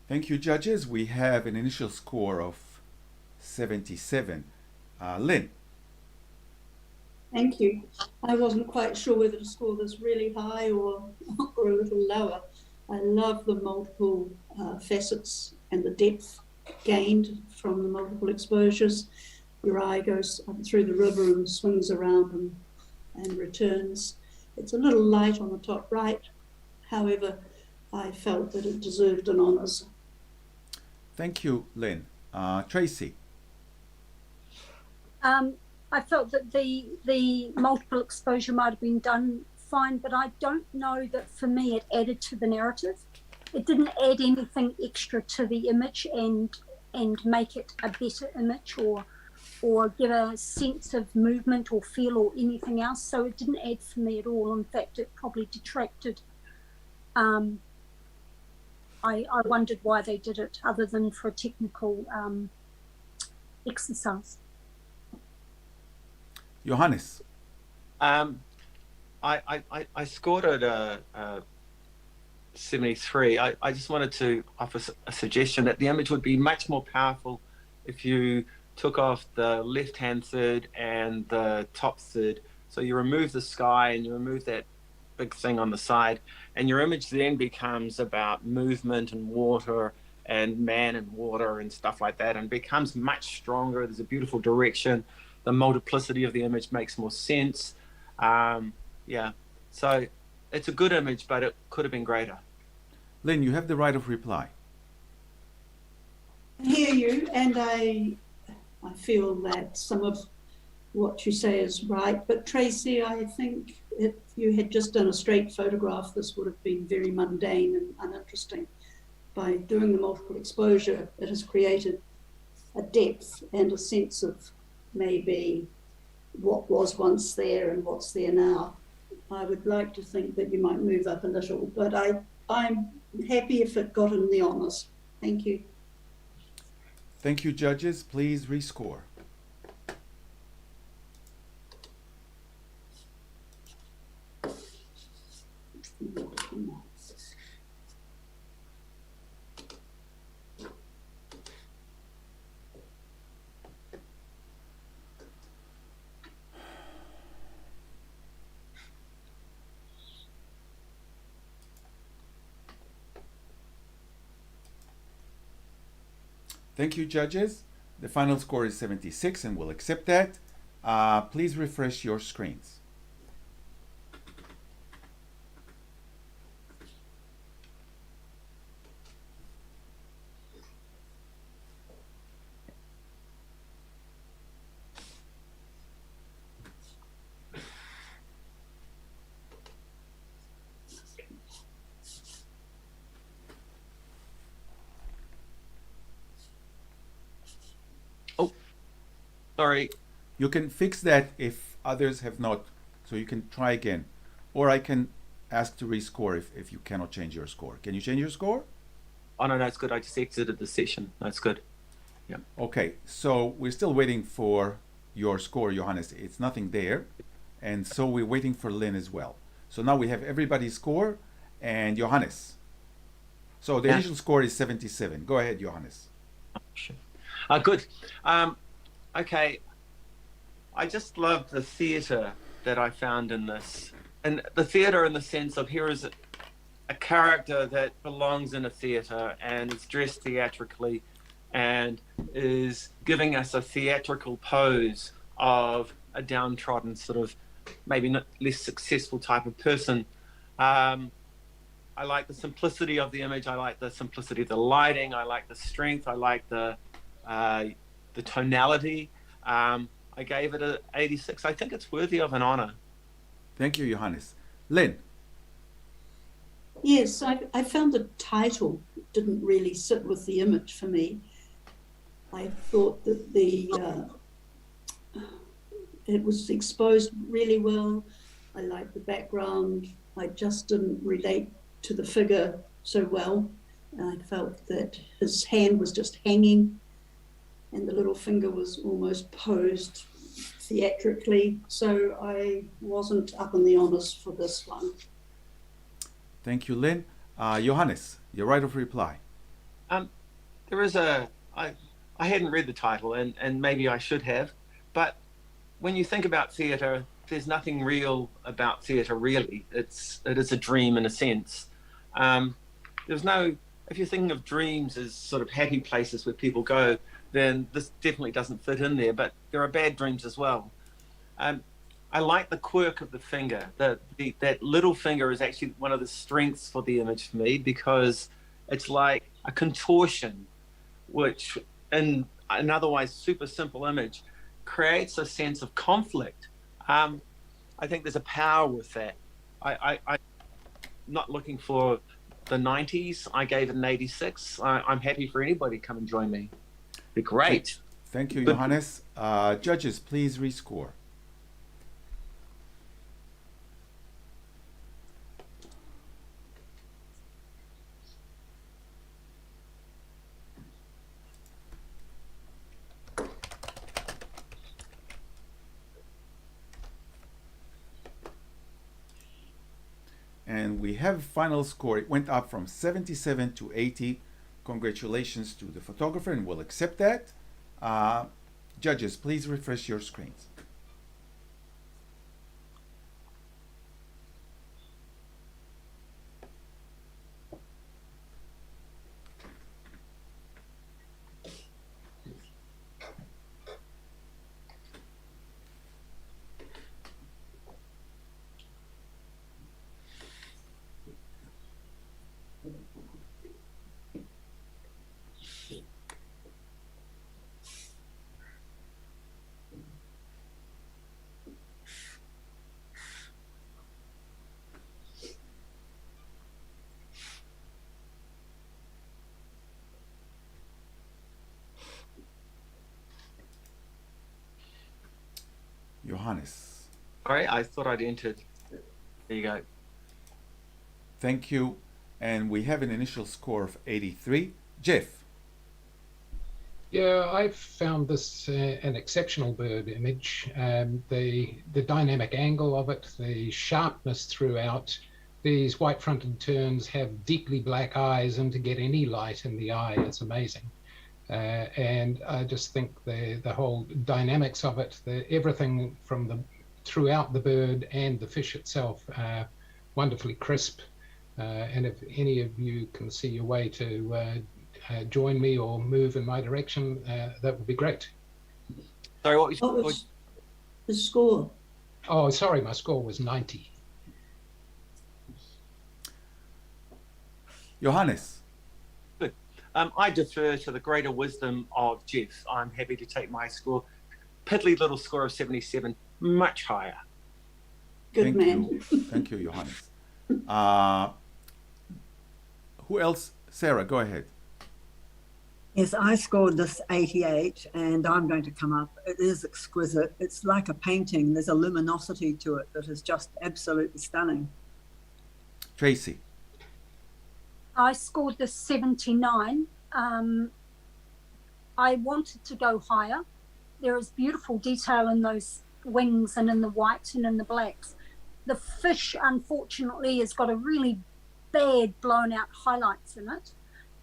Speaker 1: Thank you, judges. We have an initial score of 77. Lynn.
Speaker 11: Thank you. I wasn't quite sure whether to score this really high or or a little lower. I love the multiple facets and the depth gained from the multiple exposures. Your eye goes up through the river and swings around and returns. It's a little light on the top right. However, I felt that it deserved an honours.
Speaker 1: Thank you, Lynn. Tracy.
Speaker 4: I felt that the multiple exposure might have been done fine, but I don't know that for me it added to the narrative. It didn't add anything extra to the image and make it a better image or give a sense of movement or feel or anything else. So it didn't add for me at all. In fact, it probably detracted. I wondered why they did it other than for a technical exercise.
Speaker 1: Johannes.
Speaker 12: I scored at a 73. I just wanted to offer a suggestion that the image would be much more powerful if you took off the left-hand third and the top third. So you remove the sky and you remove that big thing on the side, and your image then becomes about movement and water and man and water and stuff like that, and becomes much stronger. There's a beautiful direction. The multiplicity of the image makes more sense. Yeah, so it's a good image, but it could have been greater.
Speaker 1: Lynn, you have the right of reply.
Speaker 11: I hear you, and I feel that some of what you say is right. But Tracy, I think if you had just done a straight photograph, this would have been very mundane and uninteresting. By doing the multiple exposure, it has created a depth and a sense of maybe what was once there and what's there now. I would like to think that you might move up a little, but I'm happy if it got in the honours. Thank you.
Speaker 1: Thank you, judges. Please rescore. Thank you, judges. The final score is 76, and we'll accept that. Please refresh your screens.
Speaker 12: Sorry.
Speaker 1: You can fix that if others have not, so you can try again. Or I can ask to rescore if you cannot change your score. Can you change your score?
Speaker 12: Oh, no, it's good. I just exited the session. That's good. Yeah.
Speaker 1: Okay, so we're still waiting for your score, Johannes. It's nothing there. And so we're waiting for Lynn as well. So now we have everybody's score and Johannes. So the initial score is 77. Go ahead, Johannes.
Speaker 12: Good. Okay, I just love the theatre that I found in this. And the theatre in the sense of here is a character that belongs in a theatre and is dressed theatrically and is giving us a theatrical pose of a downtrodden sort of maybe not less successful type of person. I like the simplicity of the image. I like the simplicity of the lighting. I like the strength. I like the tonality. I gave it an 86. I think it's worthy of an honor.
Speaker 1: Thank you, Johannes. Lynn.
Speaker 11: Yes, I found the title didn't really sit with the image for me. I thought that it was exposed really well. I liked the background. I just didn't relate to the figure so well. I felt that his hand was just hanging and the little finger was almost posed theatrically. So I wasn't up in the honours for this one.
Speaker 1: Thank you, Lynn. Johannes, your right of reply.
Speaker 12: There is I hadn't read the title, and maybe I should have, but when you think about theatre, there's nothing real about theatre, really. It is a dream in a sense. There's no, if you're thinking of dreams as sort of happy places where people go, then this definitely doesn't fit in there, but there are bad dreams as well. I like the quirk of the finger. That little finger is actually one of the strengths for the image for me, because it's like a contortion, which in an otherwise super simple image creates a sense of conflict. I think there's a power with that. I'm not looking for the 90s. I gave it an 86. I'm happy for anybody to come and join me. Be great.
Speaker 1: Thank you, Johannes. Judges, please rescore. And we have final score. It went up from 77 to 80. Congratulations to the photographer, and we'll accept that. Judges, please refresh your screens. Johannes.
Speaker 12: Sorry, I thought I'd entered. There you go.
Speaker 1: Thank you. And we have an initial score of 83. Jeff.
Speaker 8: Yeah, I found this an exceptional bird image. The dynamic angle of it, the sharpness throughout. These white-fronted terns have deeply black eyes, and to get any light in the eye is amazing. And I just think the whole dynamics of it, everything from throughout the bird and the fish itself, wonderfully crisp. And if any of you can see your way to join me or move in my direction, that would be great.
Speaker 12: Sorry, what
Speaker 11: was the score?
Speaker 8: Oh, sorry, my score was 90.
Speaker 1: Johannes.
Speaker 12: Good. I defer to the greater wisdom of Jeff. I'm happy to take my score, piddly little score of 77, much higher.
Speaker 11: Good man.
Speaker 1: Thank you, Johannes. Who else? Sarah, go ahead.
Speaker 5: Yes, I scored this 88, and I'm going to come up. It is exquisite. It's like a painting. There's a luminosity to it that is just absolutely stunning.
Speaker 1: Tracy.
Speaker 4: I scored this 79. I wanted to go higher. There is beautiful detail in those wings and in the whites and in the blacks. The fish, unfortunately, has got a really bad blown out highlights in it.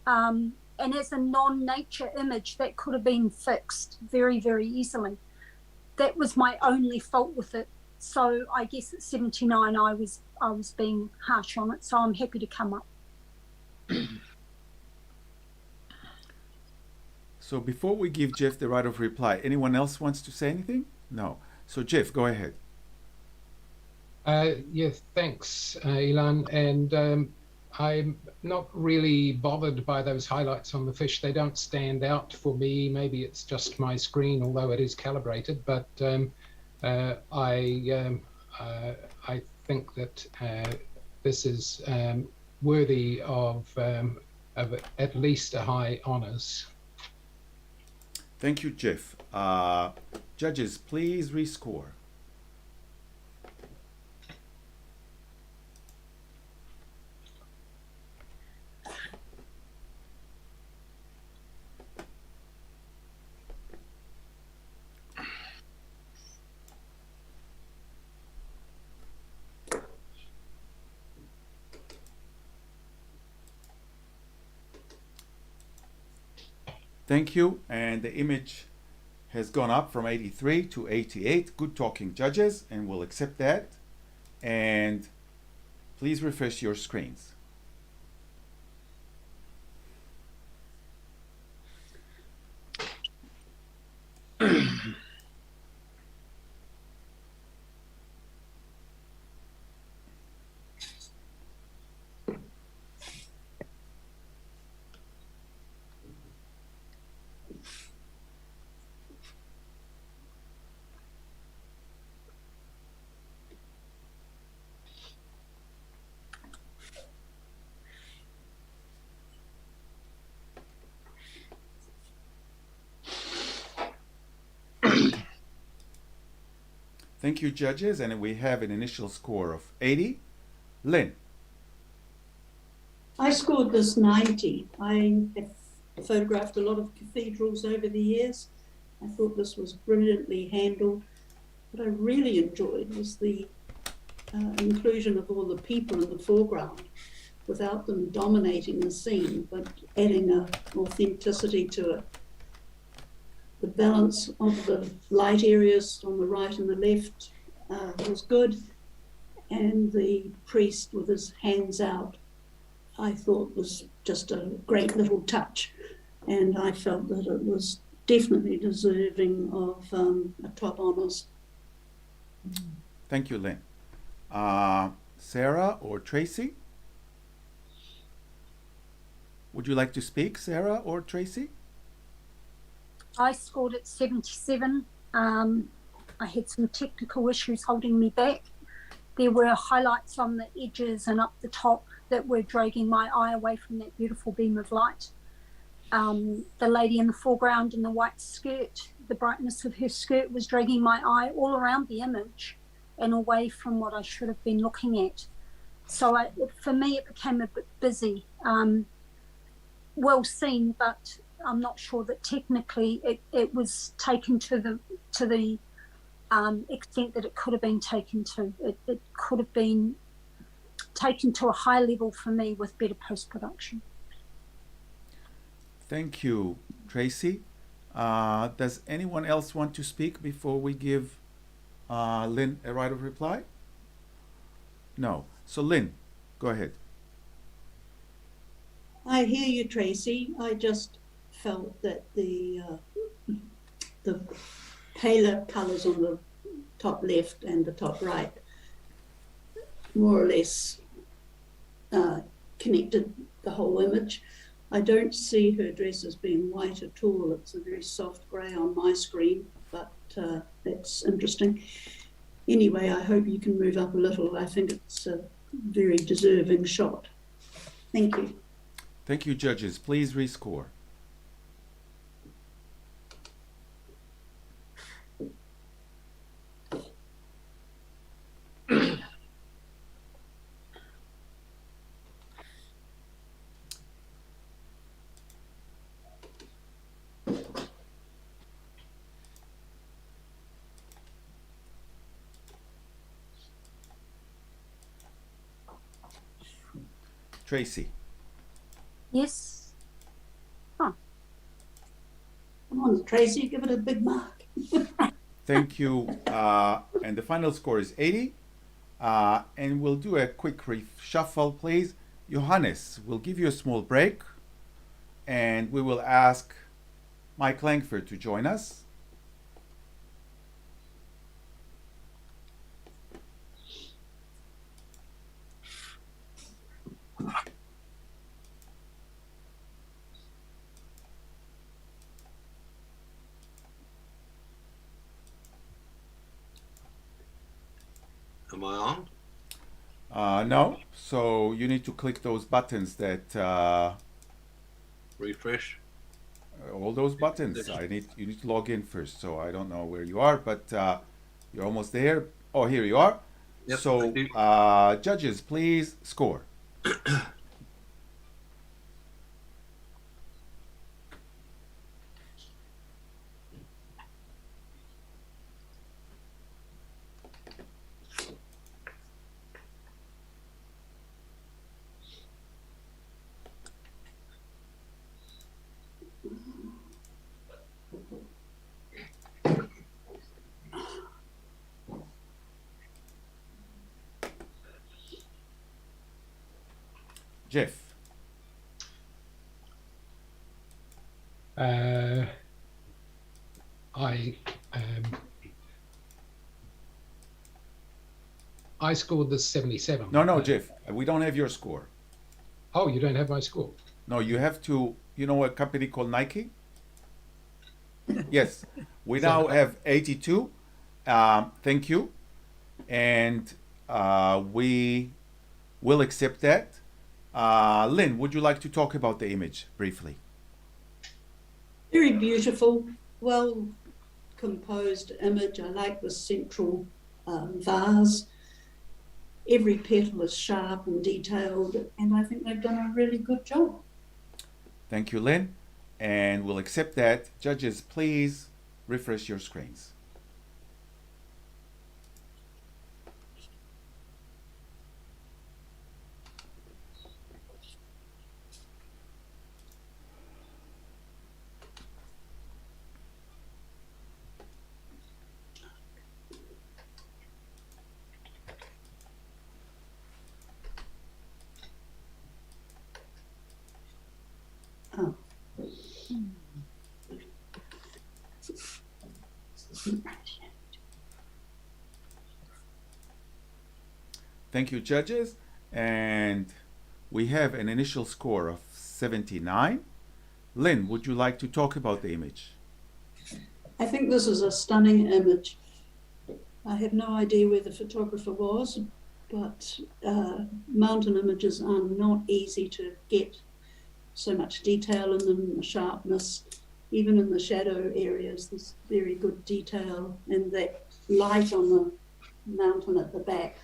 Speaker 4: And as a non-nature image, that could have been fixed very, very easily. That was my only fault with it. So I guess at 79, I was being harsh on it. So I'm happy to come up.
Speaker 1: So before we give Jeff the right of reply, anyone else wants to say anything? No. So Jeff, go ahead.
Speaker 8: Yeah, thanks, Ilan. And I'm not really bothered by those highlights on the fish. They don't stand out for me. Maybe it's just my screen, although it is calibrated. But I think that this is worthy of at least a high honours.
Speaker 1: Thank you, Jeff. Judges, please rescore. Thank you. And the image has gone up from 83 to 88. Good talking, judges, and we'll accept that. And please refresh your screens. Thank you, judges, and we have an initial score of 80. Lynn.
Speaker 11: I scored this 90. I have photographed a lot of cathedrals over the years. I thought this was brilliantly handled. What I really enjoyed was the inclusion of all the people in the foreground without them dominating the scene, but adding an authenticity to it. The balance of the light areas on the right and the left was good, and the priest with his hands out, I thought was just a great little touch, and I felt that it was definitely deserving of a top honours.
Speaker 1: Thank you, Lynn. Sarah or Tracy? Would you like to speak, Sarah or Tracy?
Speaker 4: I scored at 77. I had some technical issues holding me back. There were highlights on the edges and up the top that were dragging my eye away from that beautiful beam of light. The lady in the foreground in the white skirt, the brightness of her skirt was dragging my eye all around the image and away from what I should have been looking at. So for me, it became a bit busy. Well seen, but I'm not sure that technically it was taken to the extent that it could have been taken to. It could have been taken to a high level for me with better post-production.
Speaker 1: Thank you, Tracy. Does anyone else want to speak before we give Lynn a right of reply? No. So Lynn, go ahead.
Speaker 11: I hear you, Tracy. I just felt that the paler colours on the top left and the top right more or less connected the whole image. I don't see her dress as being white at all. It's a very soft grey on my screen, but that's interesting. Anyway, I hope you can move up a little. I think it's a very deserving shot. Thank you.
Speaker 1: Thank you, judges. Please rescore. Tracy.
Speaker 4: Yes.
Speaker 11: Come on, Tracy, give it a big mark.
Speaker 1: Thank you. And the final score is 80. And we'll do a quick reshuffle, please. Johannes, we'll give you a small break. And we will ask Mike Langford to join us.
Speaker 10: Am I on?
Speaker 1: No, so you need to click those buttons that
Speaker 10: Refresh.
Speaker 1: all those buttons. You need to log in first. So I don't know where you are, but you're almost there. Oh, here you are.
Speaker 10: Yep,
Speaker 1: So judges, please score. Jeff.
Speaker 8: I scored the 77.
Speaker 1: No, Jeff. We don't have your score.
Speaker 8: Oh, you don't have my score?
Speaker 1: No, you have to. You know a company called Nike? Yes. We now have 82. Thank you. And we will accept that. Lynn, would you like to talk about the image briefly?
Speaker 11: Very beautiful, well composed image. I like the central vase. Every petal is sharp and detailed, and I think they've done a really good job.
Speaker 1: Thank you, Lynn. And we'll accept that. Judges, please refresh your screens.
Speaker 11: Oh.
Speaker 1: Thank you, judges. And we have an initial score of 79. Lynn, would you like to talk about the image?
Speaker 11: I think this is a stunning image. I have no idea where the photographer was, but mountain images are not easy to get so much detail in them, the sharpness, even in the shadow areas, there's very good detail, and that light on the mountain at the back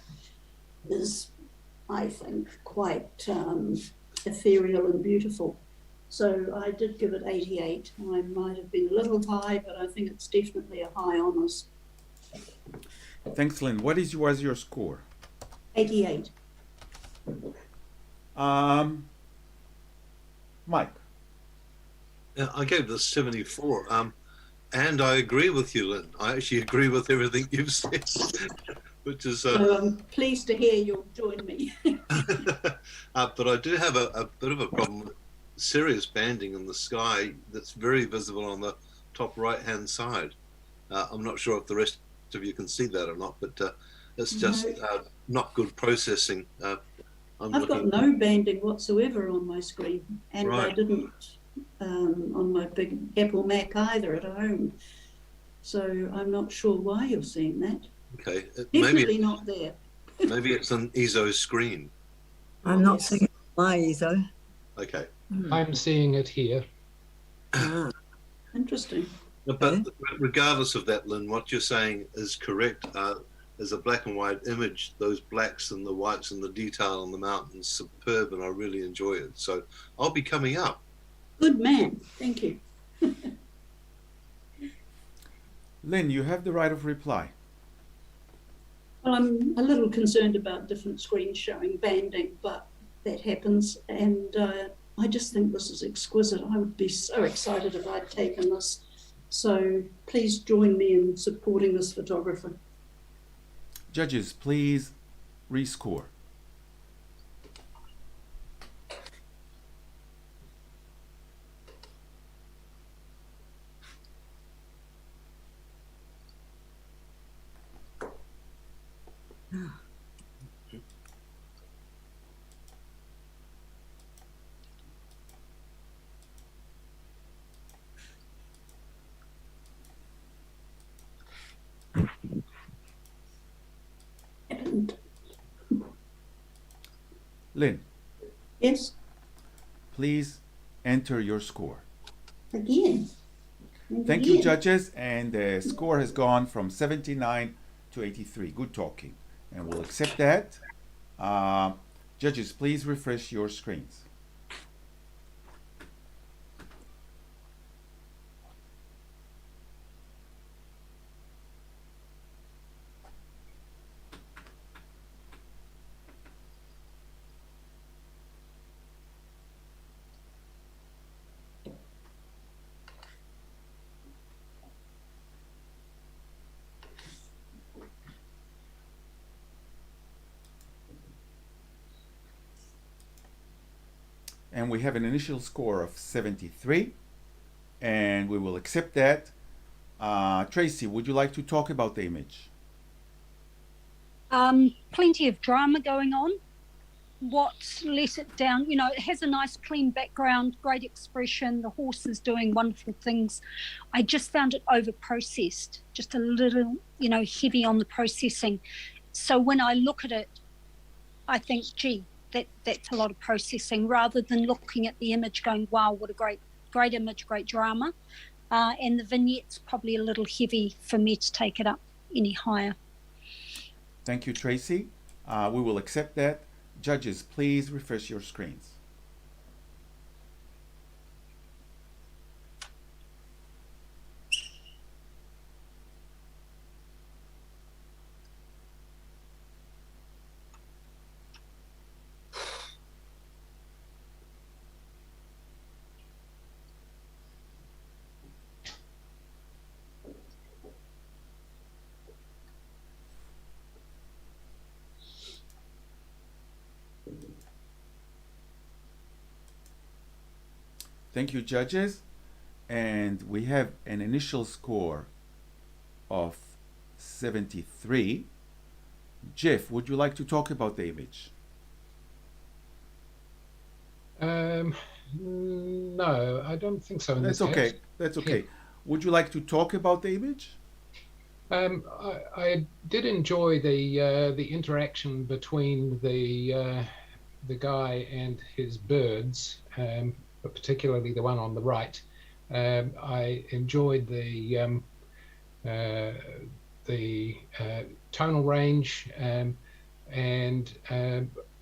Speaker 11: is, I think, quite ethereal and beautiful. So I did give it 88. I might have been a little high, but I think it's definitely a high honours.
Speaker 1: Thanks, Lynn. What was your score?
Speaker 11: 88.
Speaker 1: Mike.
Speaker 10: I gave this 74. And I agree with you, Lynn. I actually agree with everything you've said, which is.
Speaker 11: So I'm pleased to hear you'll join me.
Speaker 10: But I do have a bit of a problem with serious banding in the sky that's very visible on the top right-hand side. I'm not sure if the rest of you can see that or not, but it's just not good processing.
Speaker 11: I've got no banding whatsoever on my screen, and I didn't on my big Apple Mac either at home. So I'm not sure why you're seeing that.
Speaker 10: Okay,
Speaker 11: Definitely not there.
Speaker 10: Maybe it's an ESO screen.
Speaker 5: I'm not seeing it on my ESO.
Speaker 10: Okay.
Speaker 8: I'm seeing it here.
Speaker 11: Interesting.
Speaker 10: But regardless of that, Lynn, what you're saying is correct. As a black and white image, those blacks and the whites and the detail on the mountains, superb, and I really enjoy it. So I'll be coming up.
Speaker 11: Good man. Thank you.
Speaker 1: Lynn, you have the right of reply.
Speaker 11: Well, I'm a little concerned about different screens showing banding, but that happens. And I just think this is exquisite. I would be so excited if I'd taken this. So please join me in supporting this photographer.
Speaker 1: Judges, please rescore. Lynn.
Speaker 11: Yes?
Speaker 1: Please enter your score.
Speaker 11: Again.
Speaker 1: Thank you, judges. And the score has gone from 79 to 83. Good talking. And we'll accept that. Judges, please refresh your screens. and we have an initial score of 73, and we will accept that. Tracy, would you like to talk about the image?
Speaker 4: Plenty of drama going on. What let it down? You know, it has a nice clean background, great expression. The horse is doing wonderful things. I just found it over processed, just a little, you know, heavy on the processing. So when I look at it, I think, gee, that's a lot of processing, rather than looking at the image going, wow, what a great image, great drama. And the vignette's probably a little heavy for me to take it up any higher.
Speaker 1: Thank you, Tracy. We will accept that. Judges, please refresh your screens. Thank you, judges. And we have an initial score of 73. Jeff, would you like to talk about the image?
Speaker 8: No, I don't think so.
Speaker 1: That's okay. That's okay. Would you like to talk about the image?
Speaker 8: I did enjoy the interaction between the guy and his birds, but particularly the one on the right. I enjoyed the tonal range, and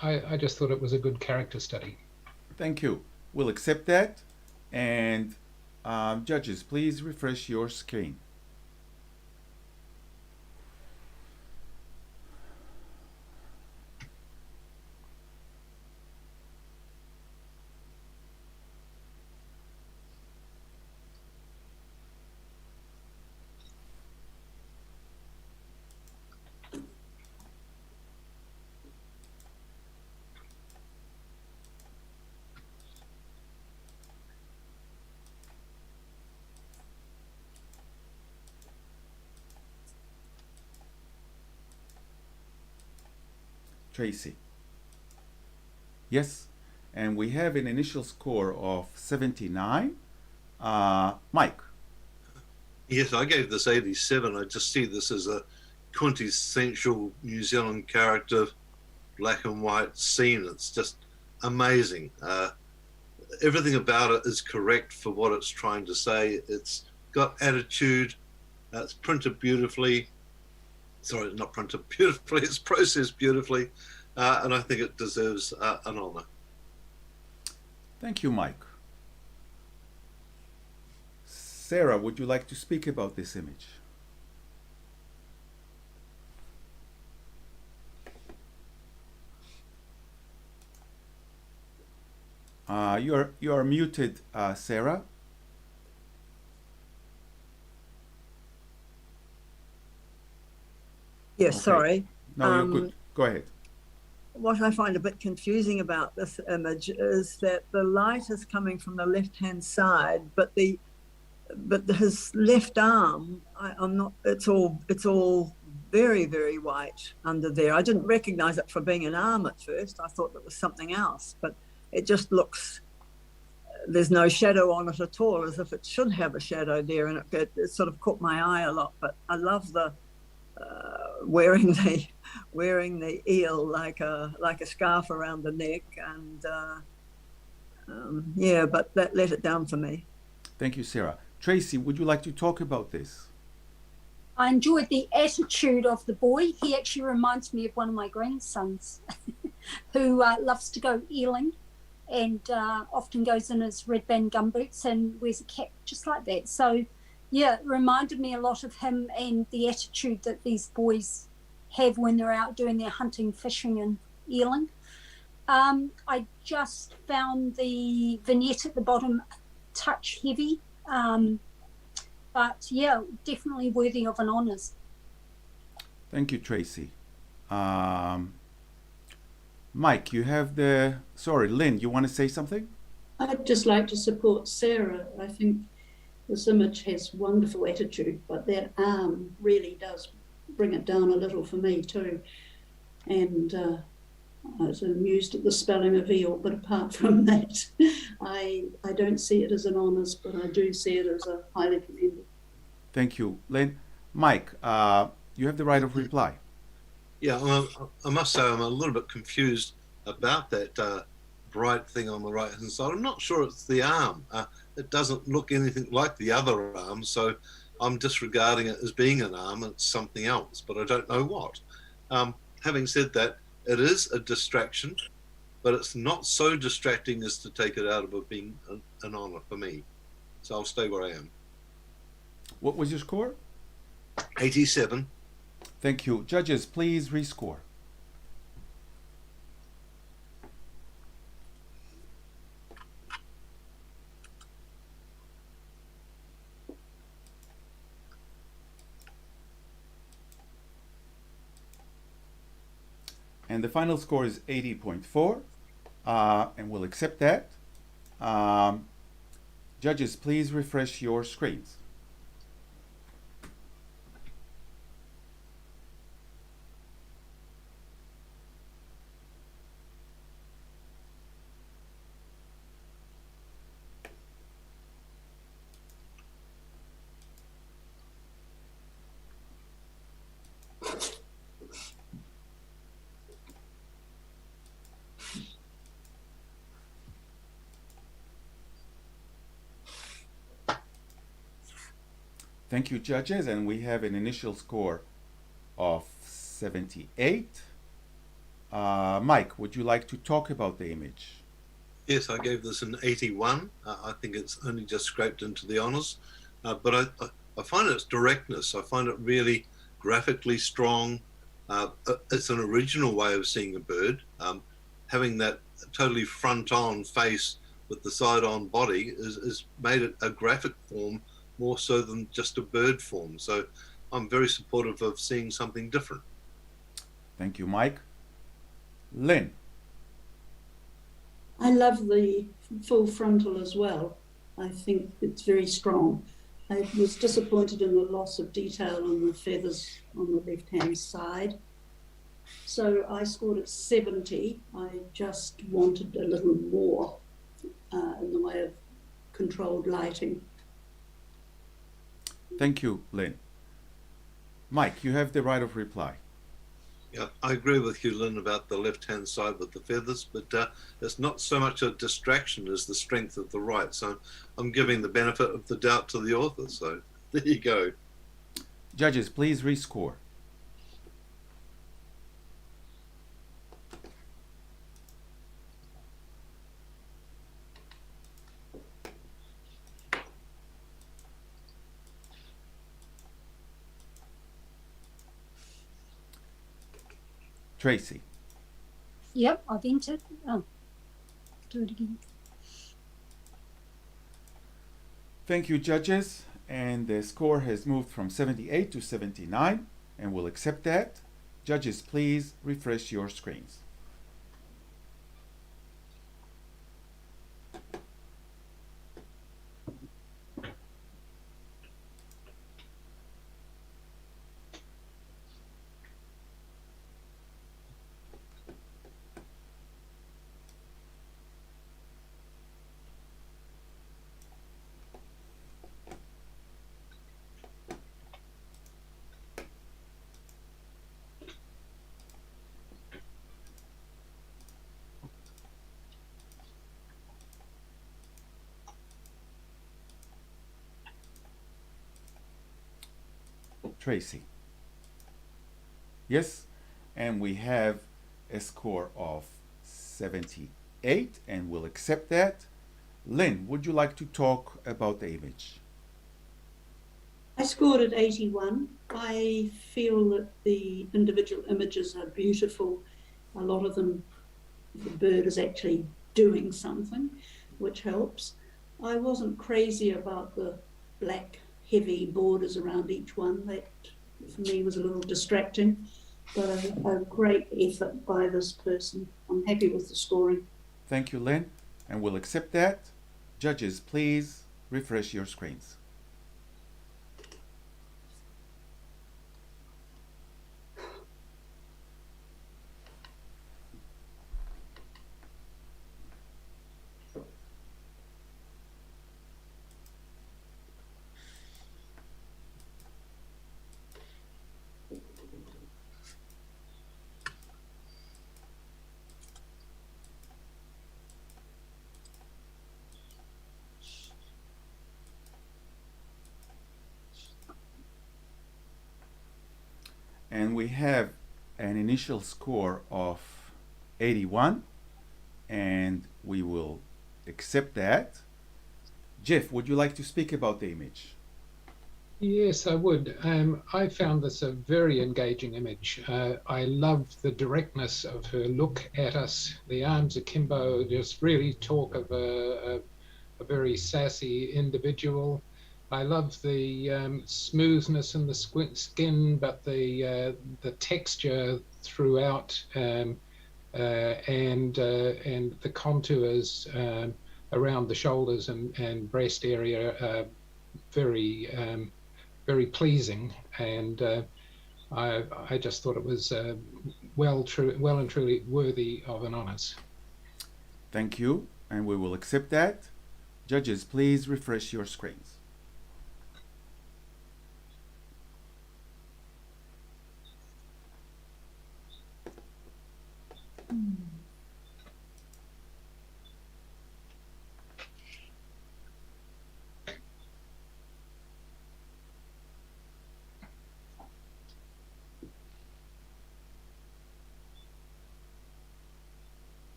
Speaker 8: I just thought it was a good character study.
Speaker 1: Thank you. We'll accept that. And judges, please refresh your screen. Tracy. Yes, and we have an initial score of 79. Mike.
Speaker 10: Yes, I gave this 87. I just see this as a quintessential New Zealand character, black and white scene. It's just amazing. Everything about it is correct for what it's trying to say. It's got attitude. It's printed beautifully. Sorry, not printed beautifully. It's processed beautifully. And I think it deserves an honour.
Speaker 1: Thank you, Mike. Sarah, would you like to speak about this image? You are muted, Sarah.
Speaker 5: Yes,
Speaker 1: Okay.
Speaker 5: sorry.
Speaker 1: No, you're good. Go ahead.
Speaker 5: What I find a bit confusing about this image is that the light is coming from the left-hand side, but his left arm, I'm not. It's all very, very white under there. I didn't recognize it for being an arm at first. I thought it was something else, but it just looks. There's no shadow on it at all, as if it should have a shadow there, and it sort of caught my eye a lot. But I love the wearing the eel like a scarf around the neck, and yeah, but that let it down for me.
Speaker 1: Thank you, Sarah. Tracy, would you like to talk about this?
Speaker 4: I enjoyed the attitude of the boy. He actually reminds me of one of my grandsons who loves to go eeling, and often goes in his red band gumboots and wears a cap just like that. So yeah, it reminded me a lot of him and the attitude that these boys have when they're out doing their hunting, fishing and eeling. I just found the vignette at the bottom a touch heavy, but yeah, definitely worthy of an honours.
Speaker 1: Thank you, Tracy. Mike, you have the... Sorry, Lynn, you want to say something?
Speaker 11: I'd just like to support Sarah. I think this image has wonderful attitude, but that arm really does bring it down a little for me too. And I was amused at the spelling of eel, but apart from that, I don't see it as an honours, but I do see it as a highly commended.
Speaker 1: Thank you, Lynn. Mike, you have the right of reply.
Speaker 10: Yeah, I must say I'm a little bit confused about that bright thing on the right hand side. I'm not sure it's the arm. It doesn't look anything like the other arm, so I'm disregarding it as being an arm. It's something else, but I don't know what. Having said that, it is a distraction, but it's not so distracting as to take it out of it being an honour for me. So I'll stay where I am.
Speaker 1: What was your score?
Speaker 10: 87.
Speaker 1: Thank you. Judges, please rescore. And the final score is 80.4, and we'll accept that. Judges, please refresh your screens. Thank you, judges, and we have an initial score of 78. Mike, would you like to talk about the image?
Speaker 10: Yes, I gave this an 81. I think it's only just scraped into the honours, but I find its directness. I find it really graphically strong. It's an original way of seeing a bird. Having that totally front-on face with the side-on body is made it a graphic form more so than just a bird form. So I'm very supportive of seeing something different.
Speaker 1: Thank you, Mike. Lynn.
Speaker 11: I love the full frontal as well. I think it's very strong. I was disappointed in the loss of detail on the feathers on the left-hand side. So I scored it 70. I just wanted a little more in the way of controlled lighting.
Speaker 1: Thank you, Lynn. Mike, you have the right of reply.
Speaker 10: Yeah, I agree with you, Lynn, about the left-hand side with the feathers, but it's not so much a distraction as the strength of the right. So I'm giving the benefit of the doubt to the author. So there you go.
Speaker 1: Judges, please rescore. Tracy.
Speaker 4: Yep, I've entered. Oh, do it again.
Speaker 1: Thank you, judges. And the score has moved from 78 to 79, and we'll accept that. Judges, please refresh your screens. Tracy. Yes, and we have a score of 78, and we'll accept that. Lynn, would you like to talk about the image?
Speaker 11: I scored at 81. I feel that the individual images are beautiful. A lot of them, the bird is actually doing something, which helps. I wasn't crazy about the black heavy borders around each one. That for me was a little distracting, but a great effort by this person. I'm happy with the scoring.
Speaker 1: Thank you, Lynn. and we'll accept that. Judges, please refresh your screens. And we have an initial score of 81, and we will accept that. Jeff, would you like to speak about the image?
Speaker 8: Yes, I would. I found this a very engaging image. I love the directness of her look at us. The arms akimbo just really talk of a very sassy individual. I love the smoothness in the skin, but the texture throughout, and the contours around the shoulders and breast area are very pleasing, and I just thought it was well and truly worthy of an honours.
Speaker 1: Thank you, and we will accept that. Judges, please refresh your screens.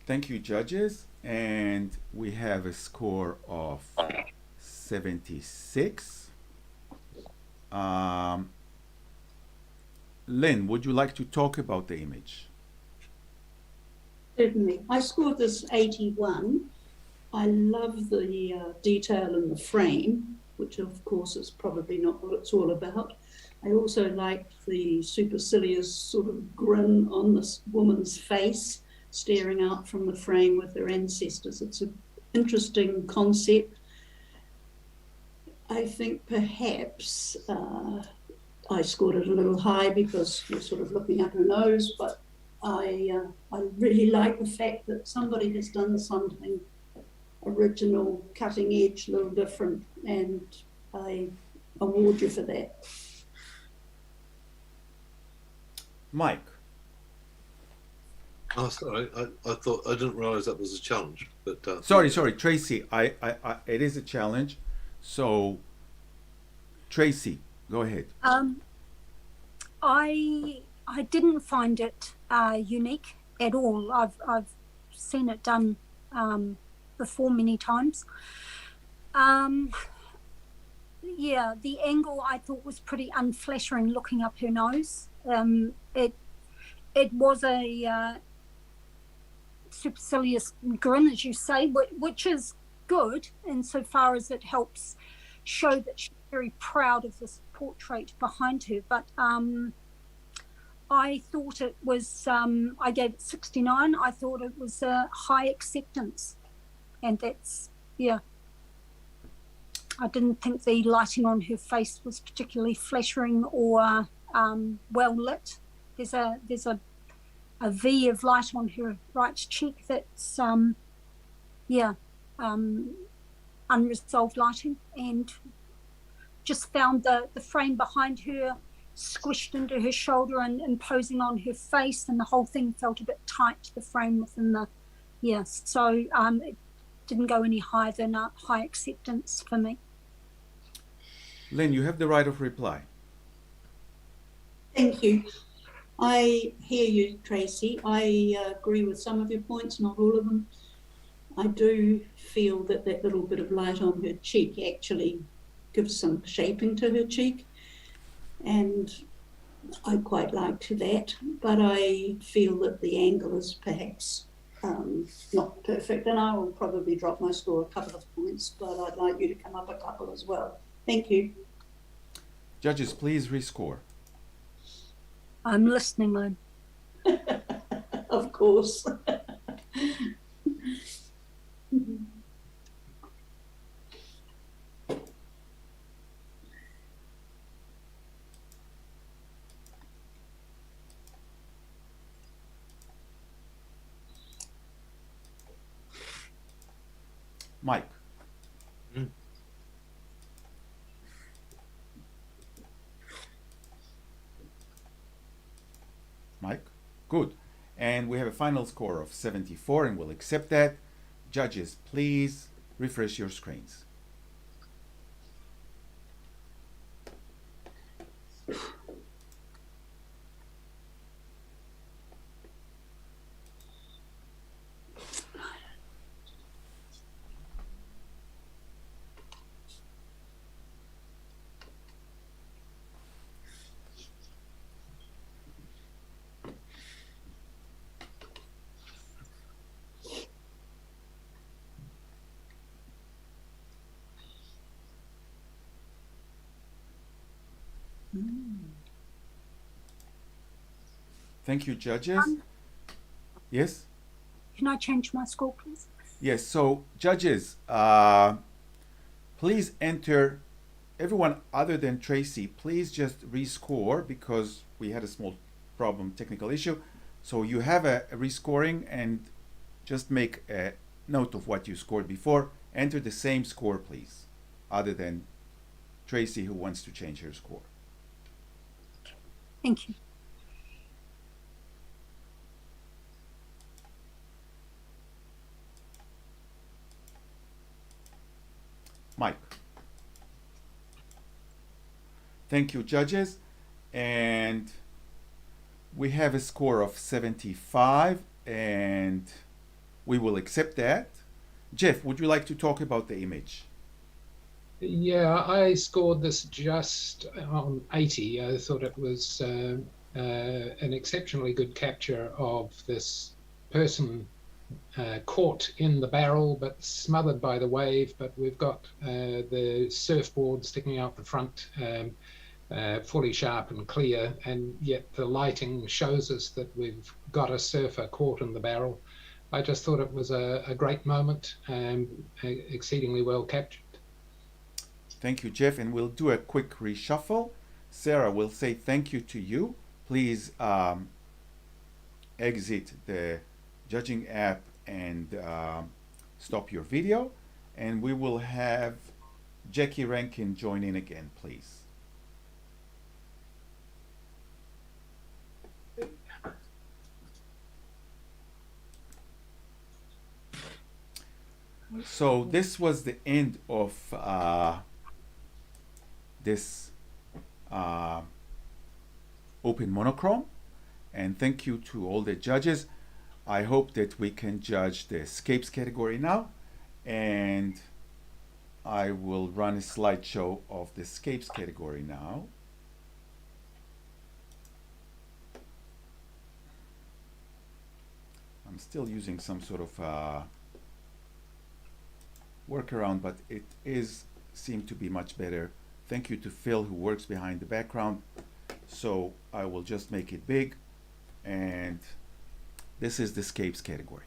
Speaker 1: Thank you, judges. And we have a score of 76. Lynn, would you like to talk about the image?
Speaker 11: Certainly. I scored this 81. I love the detail in the frame, which of course is probably not what it's all about. I also like the supercilious sort of grin on this woman's face, staring out from the frame with her ancestors. It's an interesting concept. I think perhaps I scored it a little high because you're sort of looking at her nose, but I really like the fact that somebody has done something original, cutting edge, a little different, and I award you for that.
Speaker 1: Mike.
Speaker 10: Oh, sorry. I thought I didn't realise that was a challenge. But
Speaker 1: sorry, Tracy. I it is a challenge. So, Tracy, go ahead.
Speaker 4: I didn't find it unique at all. I've seen it done before many times. Yeah, the angle I thought was pretty unflattering, looking up her nose. It was a supercilious grin, as you say, which is good insofar as it helps show that she's very proud of this portrait behind her. But I thought it was, I gave it 69. I thought it was a high acceptance. And that's, yeah. I didn't think the lighting on her face was particularly flattering or well lit. There's a V of light on her right cheek that's, unresolved lighting, and just found the frame behind her squished into her shoulder and imposing on her face, and the whole thing felt a bit tight, the frame within the, so it didn't go any higher than a high acceptance for me.
Speaker 1: Lynn, you have the right of reply.
Speaker 11: Thank you. I hear you, Tracy. I agree with some of your points, not all of them. I do feel that that little bit of light on her cheek actually gives some shaping to her cheek, and I quite liked that, but I feel that the angle is perhaps not perfect, and I will probably drop my score a couple of points, but I'd like you to come up a couple as well. Thank you.
Speaker 1: Judges, please rescore.
Speaker 4: I'm listening, Lynn.
Speaker 11: Of course.
Speaker 1: Mike. Mike, good. And we have a final score of 74, and we'll accept that. Judges, please refresh your screens. Thank you, judges. Yes?
Speaker 4: Can I change my score, please?
Speaker 1: Yes, so judges, please enter, everyone other than Tracy, please just rescore because we had a small problem, technical issue. So you have a rescoring and just make a note of what you scored before. Enter the same score, please, other than Tracy who wants to change her score.
Speaker 4: Thank you.
Speaker 1: Mike. Thank you, judges. And we have a score of 75, and we will accept that. Jeff, would you like to talk about the image?
Speaker 8: Yeah, I scored this just on 80. I thought it was an exceptionally good capture of this person caught in the barrel but smothered by the wave, but we've got the surfboard sticking out the front, fully sharp and clear, and yet the lighting shows us that we've got a surfer caught in the barrel. I just thought it was a great moment and exceedingly well captured.
Speaker 1: Thank you, Jeff, and we'll do a quick reshuffle. Sarah will say thank you to you. Please exit the judging app and stop your video, and we will have Jackie Rankin join in again, please. So this was the end of this open monochrome, and thank you to all the judges. I hope that we can judge the Scapes category now, and I will run a slideshow of the Scapes category now. I'm still using some sort of workaround, but it seemed to be much better. Thank you to Phil who works behind the background. So I will just make it big, and this is the Scapes category.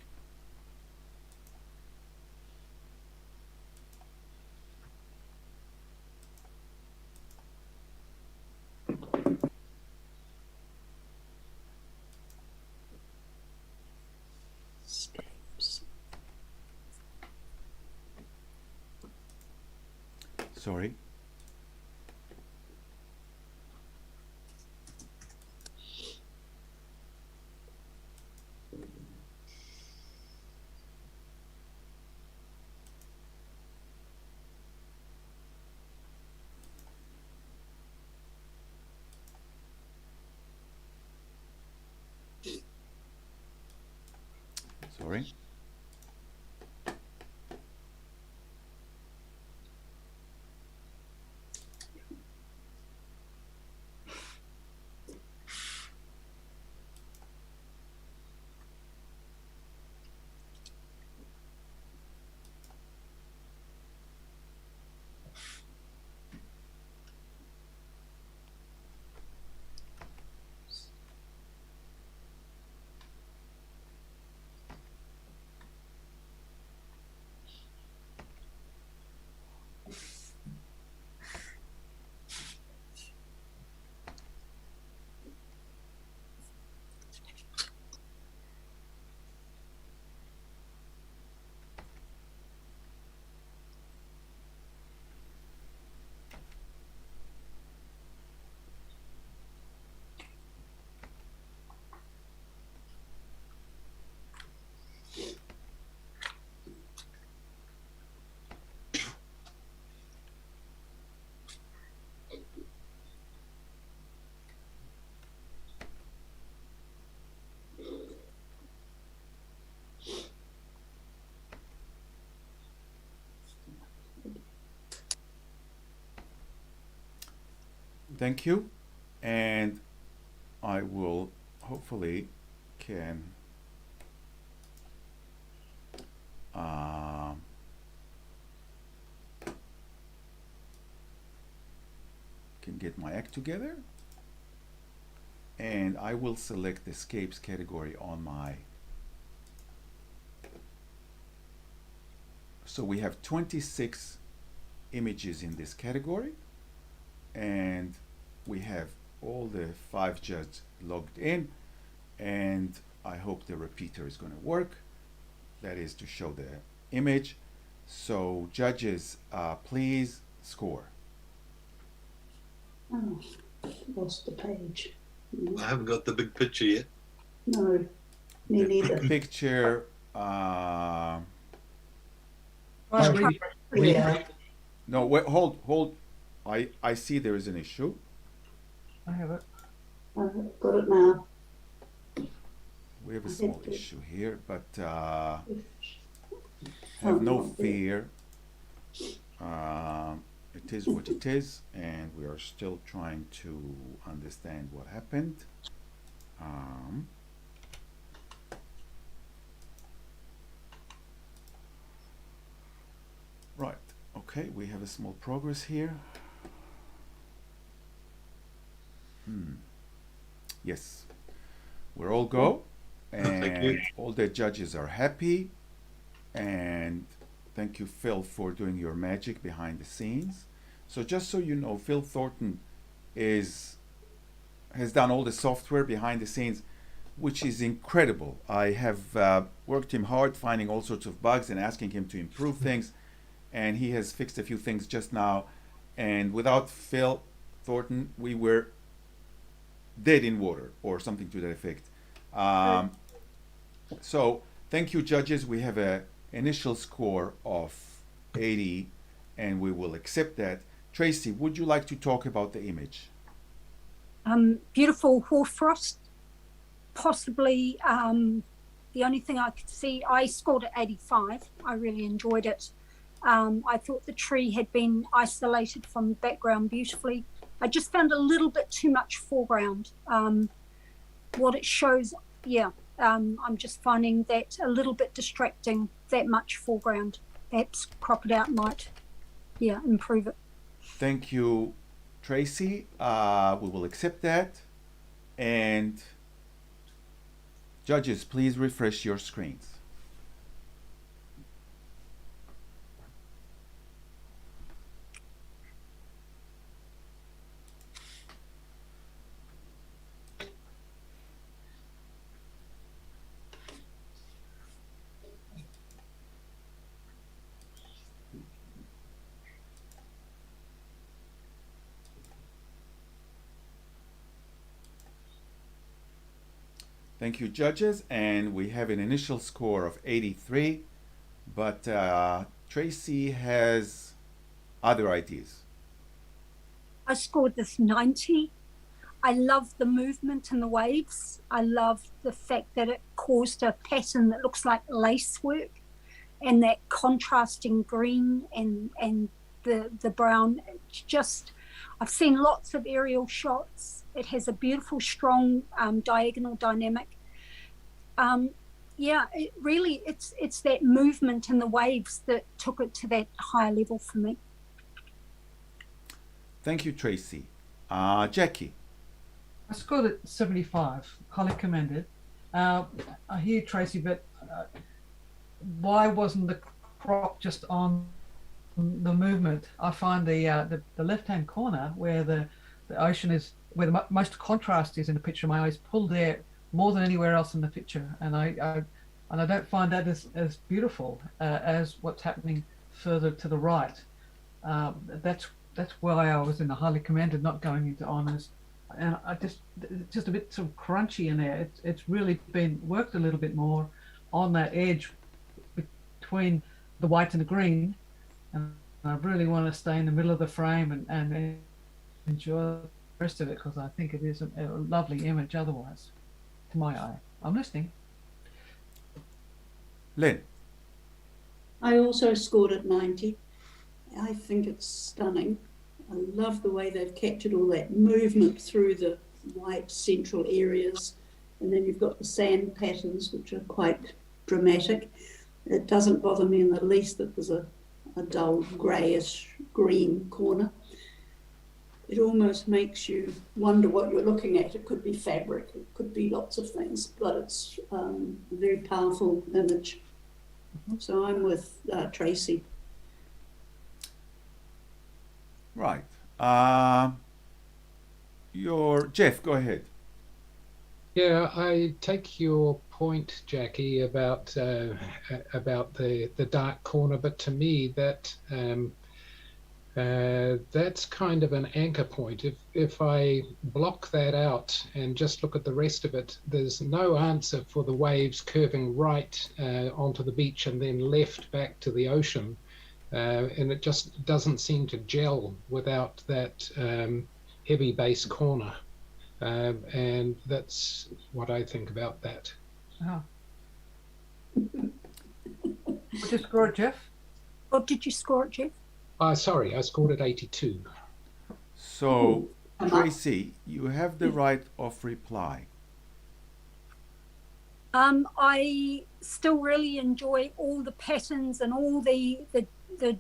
Speaker 11: Scapes.
Speaker 1: Sorry. Sorry. thank you. And I will hopefully can get my act together, and I will select the Scapes category on my. So we have 26 images in this category, and we have all the 5 judges logged in, and I hope the repeater is going to work. That is to show the image. So judges, please score.
Speaker 11: Oh, lost the page.
Speaker 10: I haven't got the big picture yet.
Speaker 11: No, me
Speaker 1: The
Speaker 11: neither.
Speaker 1: big picture.
Speaker 3: Well,
Speaker 1: No, wait, hold. I see there is an issue.
Speaker 3: I have it.
Speaker 11: I've got it now.
Speaker 1: We have a
Speaker 11: I
Speaker 1: small
Speaker 11: think it-
Speaker 1: issue here, but
Speaker 11: Oh,
Speaker 1: have no
Speaker 11: not there.
Speaker 1: fear. It is what it is, and we are still trying to understand what happened. Right, okay, we have a small progress here. Yes, we're all go,
Speaker 10: Thank you.
Speaker 1: and all the judges are happy, and thank you, Phil, for doing your magic behind the scenes. So just so you know, Phil Thornton has done all the software behind the scenes, which is incredible. I have worked him hard, finding all sorts of bugs and asking him to improve things, and he has fixed a few things just now. And without Phil Thornton, we were dead in water, or something to that effect. So thank you, judges. We have a initial score of 80, and we will accept that. Tracy, would you like to talk about the image?
Speaker 4: Beautiful hoarfrost. Possibly the only thing I could see, I scored at 85. I really enjoyed it. I thought the tree had been isolated from the background beautifully. I just found a little bit too much foreground. What it shows, I'm just finding that a little bit distracting, that much foreground. Perhaps crop it out might, improve it.
Speaker 1: Thank you, Tracy. We will accept that. And judges, please refresh your screens. Thank you, judges. And we have an initial score of 83, but Tracy has other ideas.
Speaker 4: I scored this 90. I love the movement in the waves. I love the fact that it caused a pattern that looks like lace work, and that contrasting green and the brown. It's just, I've seen lots of aerial shots. It has a beautiful, strong diagonal dynamic. It really, it's that movement in the waves that took it to that higher level for me.
Speaker 1: Thank you, Tracy. Jackie.
Speaker 3: I scored at 75. Highly commended. I hear Tracy, but why wasn't the crop just on the movement? I find the left-hand corner where the ocean is, where the most contrast is in the picture, my eyes pulled there more than anywhere else in the picture, and I don't find that as beautiful as what's happening further to the right. That's why I was in the highly commended, not going into honors, and it's just a bit sort of crunchy in there. It's really been worked a little bit more on that edge between the white and the green, and I really want to stay in the middle of the frame and enjoy the rest of it, because I think it is a lovely image otherwise, to my eye. I'm listening.
Speaker 1: Lynn.
Speaker 11: I also scored at 90. I think it's stunning. I love the way they've captured all that movement through the white central areas. And then you've got the sand patterns, which are quite dramatic. It doesn't bother me in the least that there's a dull greyish green corner. It almost makes you wonder what you're looking at. It could be fabric, it could be lots of things, but it's a very powerful image. So I'm with Tracy.
Speaker 1: Right. Your Jeff, go ahead.
Speaker 8: Yeah, I take your point, Jackie, about the dark corner, but to me that that's kind of an anchor point. If I block that out and just look at the rest of it, there's no answer for the waves curving right onto the beach and then left back to the ocean, and it just doesn't seem to gel without that heavy base corner. And that's what I think about that.
Speaker 3: Oh. What'd you score, Jeff?
Speaker 4: What did you score it, Jeff?
Speaker 8: Sorry, I scored at 82.
Speaker 1: So, Tracy, you have the right of reply.
Speaker 4: I still really enjoy all the patterns and all the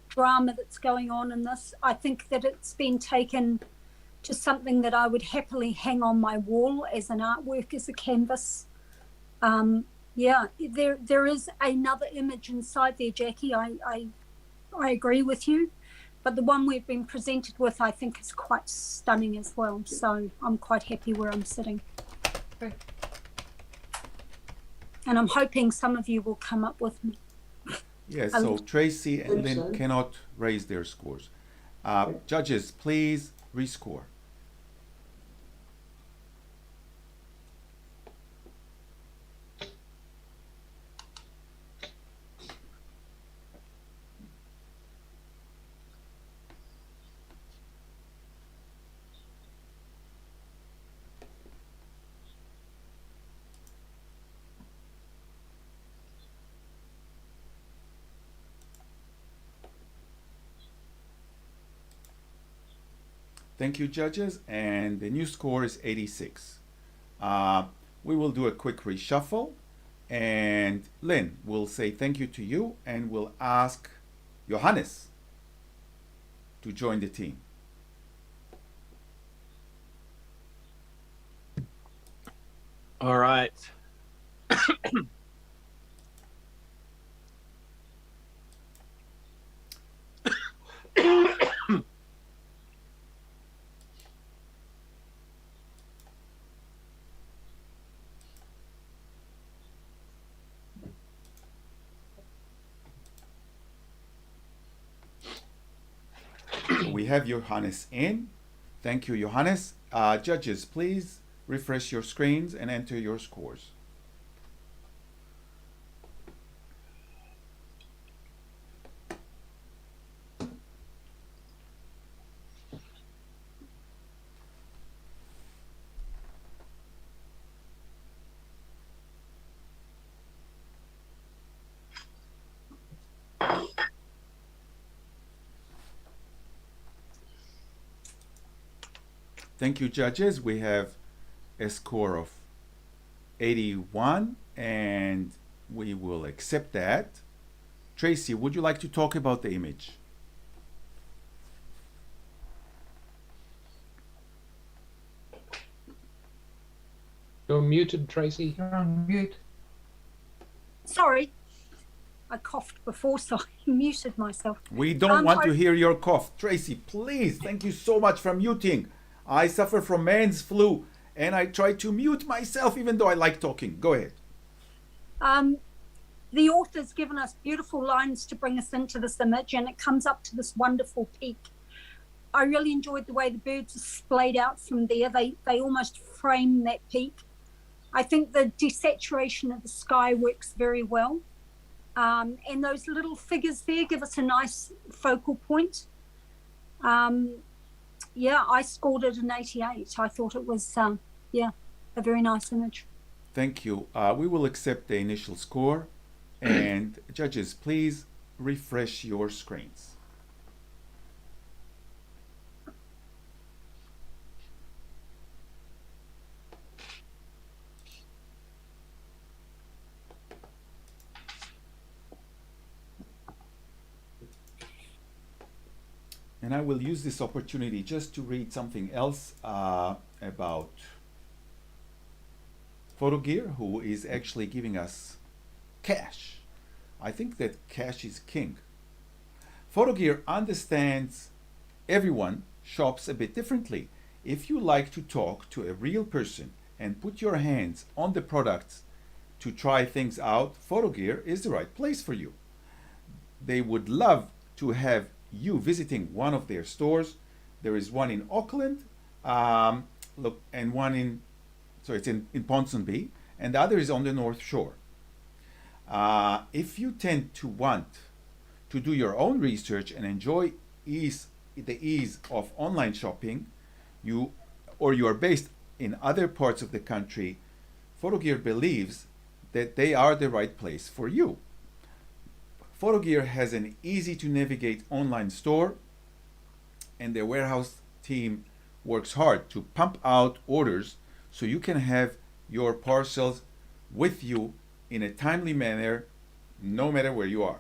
Speaker 4: drama that's going on in this. I think that it's been taken to something that I would happily hang on my wall as an artwork, as a canvas. Yeah, there is another image inside there, Jackie. I agree with you, but the one we've been presented with, I think, is quite stunning as well. So I'm quite happy where I'm sitting.
Speaker 3: Okay.
Speaker 4: And I'm hoping some of you will come up with me.
Speaker 1: Yes, so Tracy and Lynn cannot raise their scores. Judges, please rescore. Thank you, judges, and the new score is 86. We will do a quick reshuffle, and Lynn will say thank you to you, and we'll ask Johannes to join the team.
Speaker 6: All right.
Speaker 1: We have Johannes in. Thank you, Johannes. Judges, please refresh your screens and enter your scores. Thank you, judges. We have a score of 81, and we will accept that. Tracy, would you like to talk about the image?
Speaker 8: You're muted, Tracy.
Speaker 3: You're on mute.
Speaker 4: Sorry, I coughed before, so I muted myself.
Speaker 1: We don't want to hear your cough. Tracy, please, thank you so much for muting. I suffer from man's flu, and I try to mute myself even though I like talking. Go ahead.
Speaker 4: The author's given us beautiful lines to bring us into this image, and it comes up to this wonderful peak. I really enjoyed the way the birds are splayed out from there. They almost frame that peak. I think the desaturation of the sky works very well. And those little figures there give us a nice focal point. Yeah, I scored it an 88. I thought it was, a very nice image.
Speaker 1: Thank you. We will accept the initial score. And judges, please refresh your screens. And I will use this opportunity just to read something else about PhotoGear, who is actually giving us cash. I think that cash is king. PhotoGear understands everyone shops a bit differently. If you like to talk to a real person and put your hands on the products to try things out, PhotoGear is the right place for you. They would love to have you visiting one of their stores. There is one in Auckland, and one in, so it's in Ponsonby, and the other is on the North Shore. If you tend to want to do your own research and enjoy the ease of online shopping, you are based in other parts of the country, PhotoGear believes that they are the right place for you. PhotoGear has an easy to navigate online store, and their warehouse team works hard to pump out orders so you can have your parcels with you in a timely manner, no matter where you are.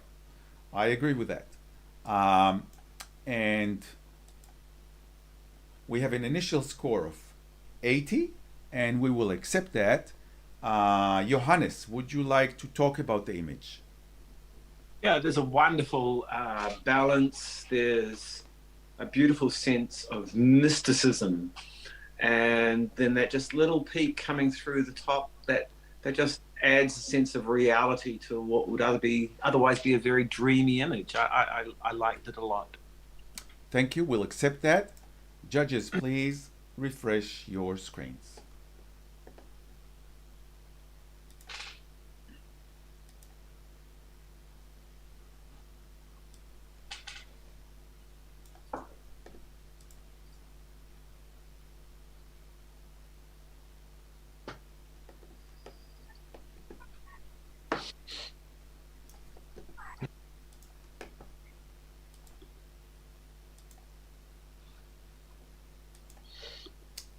Speaker 1: I agree with that. And we have an initial score of 80, and we will accept that. Johannes, would you like to talk about the image?
Speaker 12: Yeah, there's a wonderful balance. There's a beautiful sense of mysticism, and then that just little peak coming through the top that just adds a sense of reality to what would otherwise be a very dreamy image. I liked it a lot.
Speaker 1: Thank you. We'll accept that. Judges, please refresh your screens.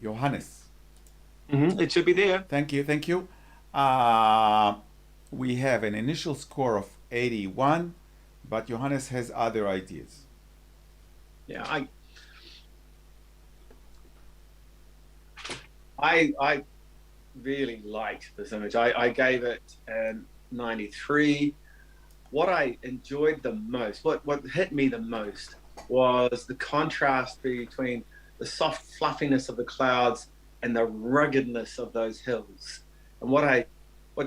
Speaker 1: Johannes.
Speaker 12: It should be there.
Speaker 1: Thank you, thank you. We have an initial score of 81, but Johannes has other ideas.
Speaker 12: Yeah, I really liked this image. I gave it a 93. What I enjoyed the most, what hit me the most, was the contrast between the soft fluffiness of the clouds and the ruggedness of those hills. And what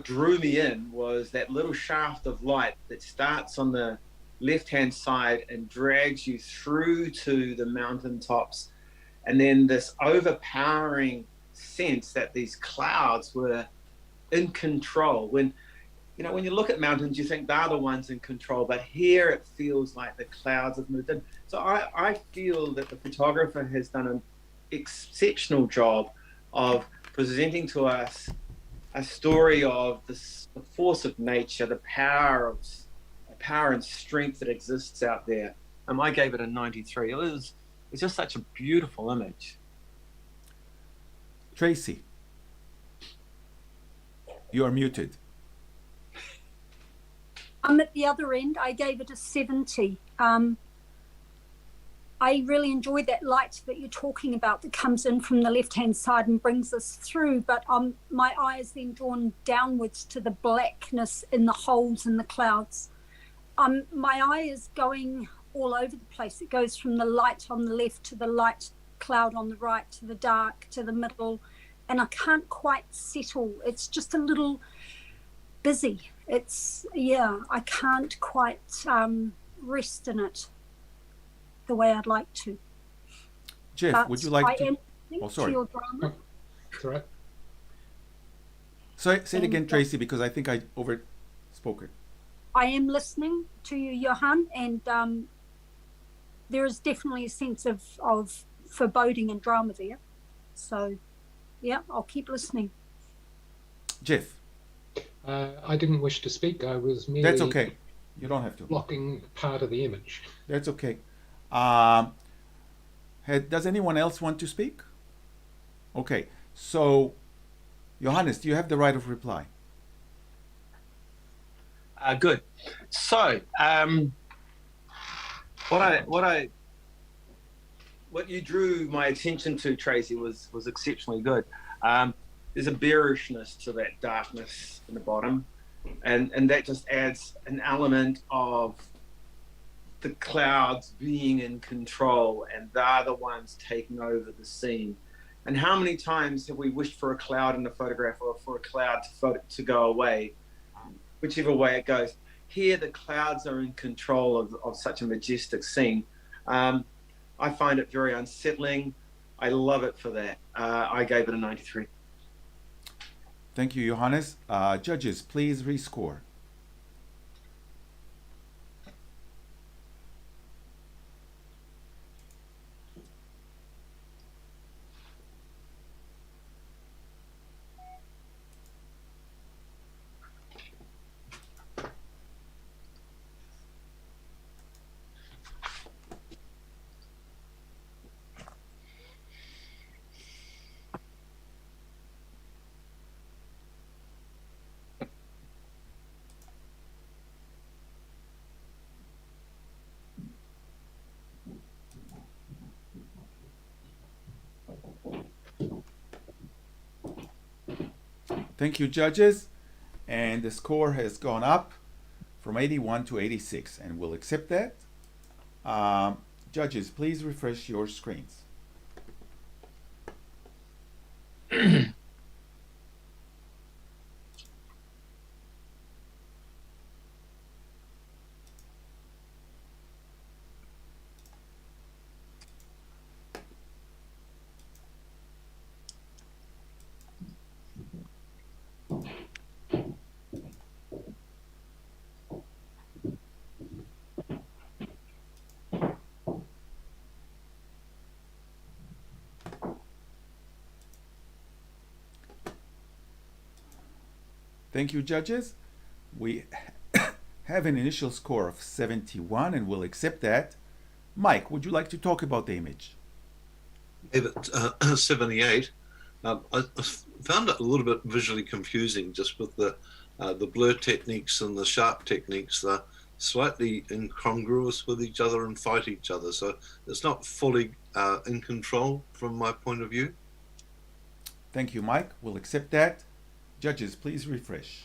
Speaker 12: drew me in was that little shaft of light that starts on the left-hand side and drags you through to the mountaintops, and then this overpowering sense that these clouds were in control. When you look at mountains, you think they're the ones in control, but here it feels like the clouds have moved in. So I feel that the photographer has done an exceptional job of presenting to us a story of the force of nature, the power and strength that exists out there. I gave it a 93. It's just such a beautiful image.
Speaker 1: Tracy, you are muted.
Speaker 4: I'm at the other end. I gave it a 70. I really enjoyed that light that you're talking about that comes in from the left-hand side and brings us through, but my eye is then drawn downwards to the blackness in the holes in the clouds. My eye is going all over the place. It goes from the light on the left to the light cloud on the right to the dark to the middle, and I can't quite settle. It's just a little busy. I can't quite rest in it the way I'd like to.
Speaker 1: Jeff,
Speaker 4: but
Speaker 1: would you like to?
Speaker 4: Oh, sorry. To your drama.
Speaker 8: That's all right.
Speaker 1: Sorry, say it again, Tracy, because I think I overspoke it.
Speaker 4: I am listening to you, Johan, and there is definitely a sense of foreboding and drama there. So, yeah, I'll keep listening.
Speaker 1: Jeff.
Speaker 8: I didn't wish to speak. I was merely...
Speaker 1: That's okay. You don't have to.
Speaker 8: Blocking part of the image.
Speaker 1: That's okay. Does anyone else want to speak? Okay, so Johannes, do you have the right of reply?
Speaker 12: Good. So, what I what you drew my attention to, Tracy, was exceptionally good. There's a bearishness to that darkness in the bottom, and that just adds an element of the clouds being in control, and they're the ones taking over the scene. And how many times have we wished for a cloud in a photograph, or for a cloud to go away, whichever way it goes? Here, the clouds are in control of such a majestic scene. I find it very unsettling. I love it for that. I gave it a 93.
Speaker 1: Thank you, Johannes. Judges, please rescore. Thank you, judges. And the score has gone up from 81 to 86, and we'll accept that. Judges, please refresh your screens. Thank you, judges. We have an initial score of 71, and we'll accept that. Mike, would you like to talk about the image?
Speaker 10: Gave it 78. I found it a little bit visually confusing, just with the blur techniques and the sharp techniques. They're slightly incongruous with each other and fight each other. So it's not fully in control from my point of view.
Speaker 1: Thank you, Mike. We'll accept that. Judges, please refresh.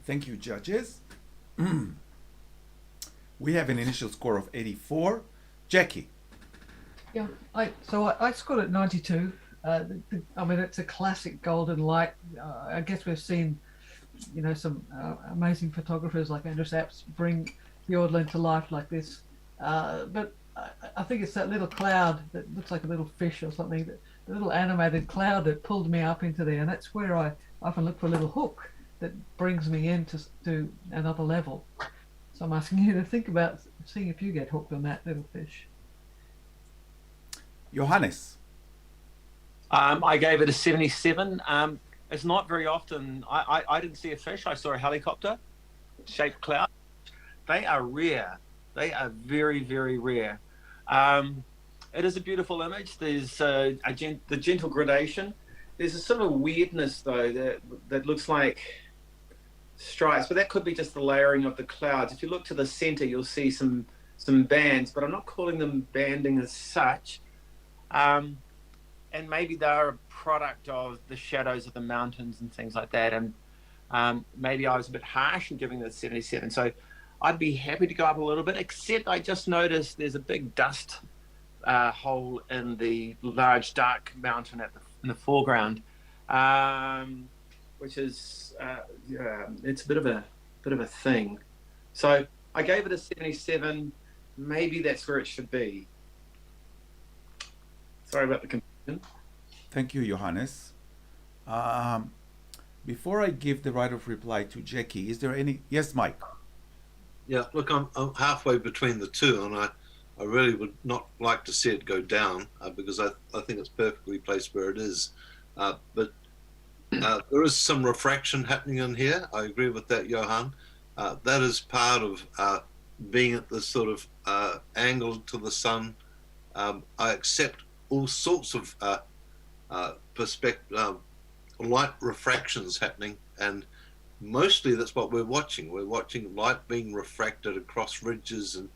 Speaker 1: Thank you, judges. We have an initial score of 84. Jackie.
Speaker 3: Yeah, I scored at 92. I mean, it's a classic golden light. I guess we've seen, some amazing photographers like Andrew Scapes bring Fiordland to life like this. But I think it's that little cloud that looks like a little fish or something, the little animated cloud that pulled me up into there. And that's where I often look for a little hook that brings me into another level. So I'm asking you to think about seeing if you get hooked on that little fish.
Speaker 1: Johannes.
Speaker 12: I gave it a 77. It's not very often. I didn't see a fish. I saw a helicopter shaped cloud. They are rare. They are very, very rare. It is a beautiful image. There's the gentle gradation. There's a sort of weirdness though that looks like stripes, but that could be just the layering of the clouds. If you look to the center, you'll see some bands, but I'm not calling them banding as such. And maybe they're a product of the shadows of the mountains and things like that. And maybe I was a bit harsh in giving it 77. So I'd be happy to go up a little bit, except I just noticed there's a big dust hole in the large dark mountain in the foreground. Which is it's a bit of a thing. So I gave it a 77. Maybe that's where it should be. Sorry about the confusion.
Speaker 1: Thank you, Johannes. Before I give the right of reply to Jackie, is there any? Yes, Mike.
Speaker 10: Yeah, look, I'm halfway between the two, and I really would not like to see it go down because I think it's perfectly placed where it is. But there is some refraction happening in here. I agree with that, Johan. That is part of being at this sort of angle to the sun. I accept all sorts of light refractions happening, and mostly that's what we're watching. We're watching light being refracted across ridges and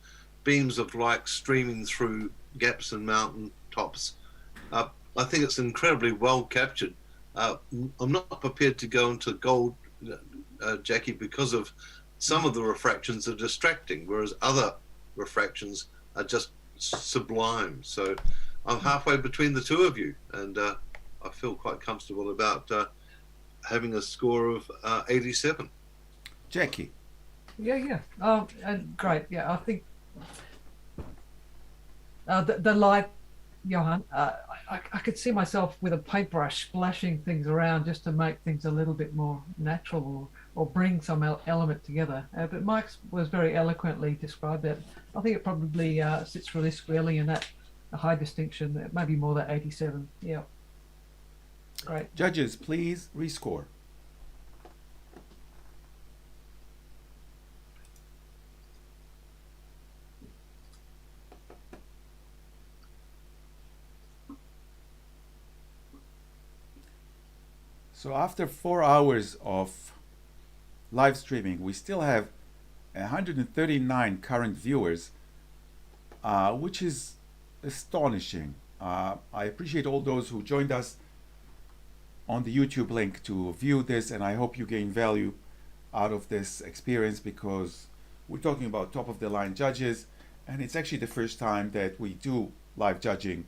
Speaker 10: beams of light streaming through gaps and mountain tops. I think it's incredibly well captured. I'm not prepared to go into gold, Jackie, because of some of the refractions are distracting, whereas other refractions are just sublime. So I'm halfway between the two of you, and I feel quite comfortable about having a score of 87.
Speaker 1: Jackie.
Speaker 3: Yeah. And great. Yeah, I think the light, Johan, I could see myself with a paintbrush splashing things around just to make things a little bit more natural or bring some element together. But Mike was very eloquently described that. I think it probably sits really squarely in that high distinction, maybe more than 87. Yeah. Great.
Speaker 1: Judges, please rescore. So after 4 hours of live streaming, we still have 139 current viewers, which is astonishing. I appreciate all those who joined us on the YouTube link to view this, and I hope you gain value out of this experience, because we're talking about top of the line judges, and it's actually the first time that we do live judging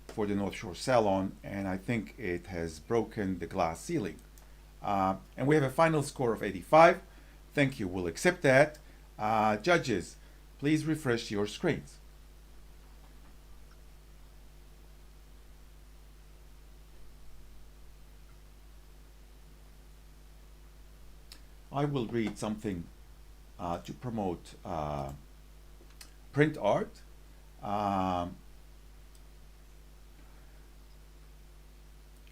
Speaker 1: for the North Shore Salon, and I think it has broken the glass ceiling. And we have a final score of 85. Thank you, we'll accept that. Judges, please refresh your screens. I will read something to promote print art.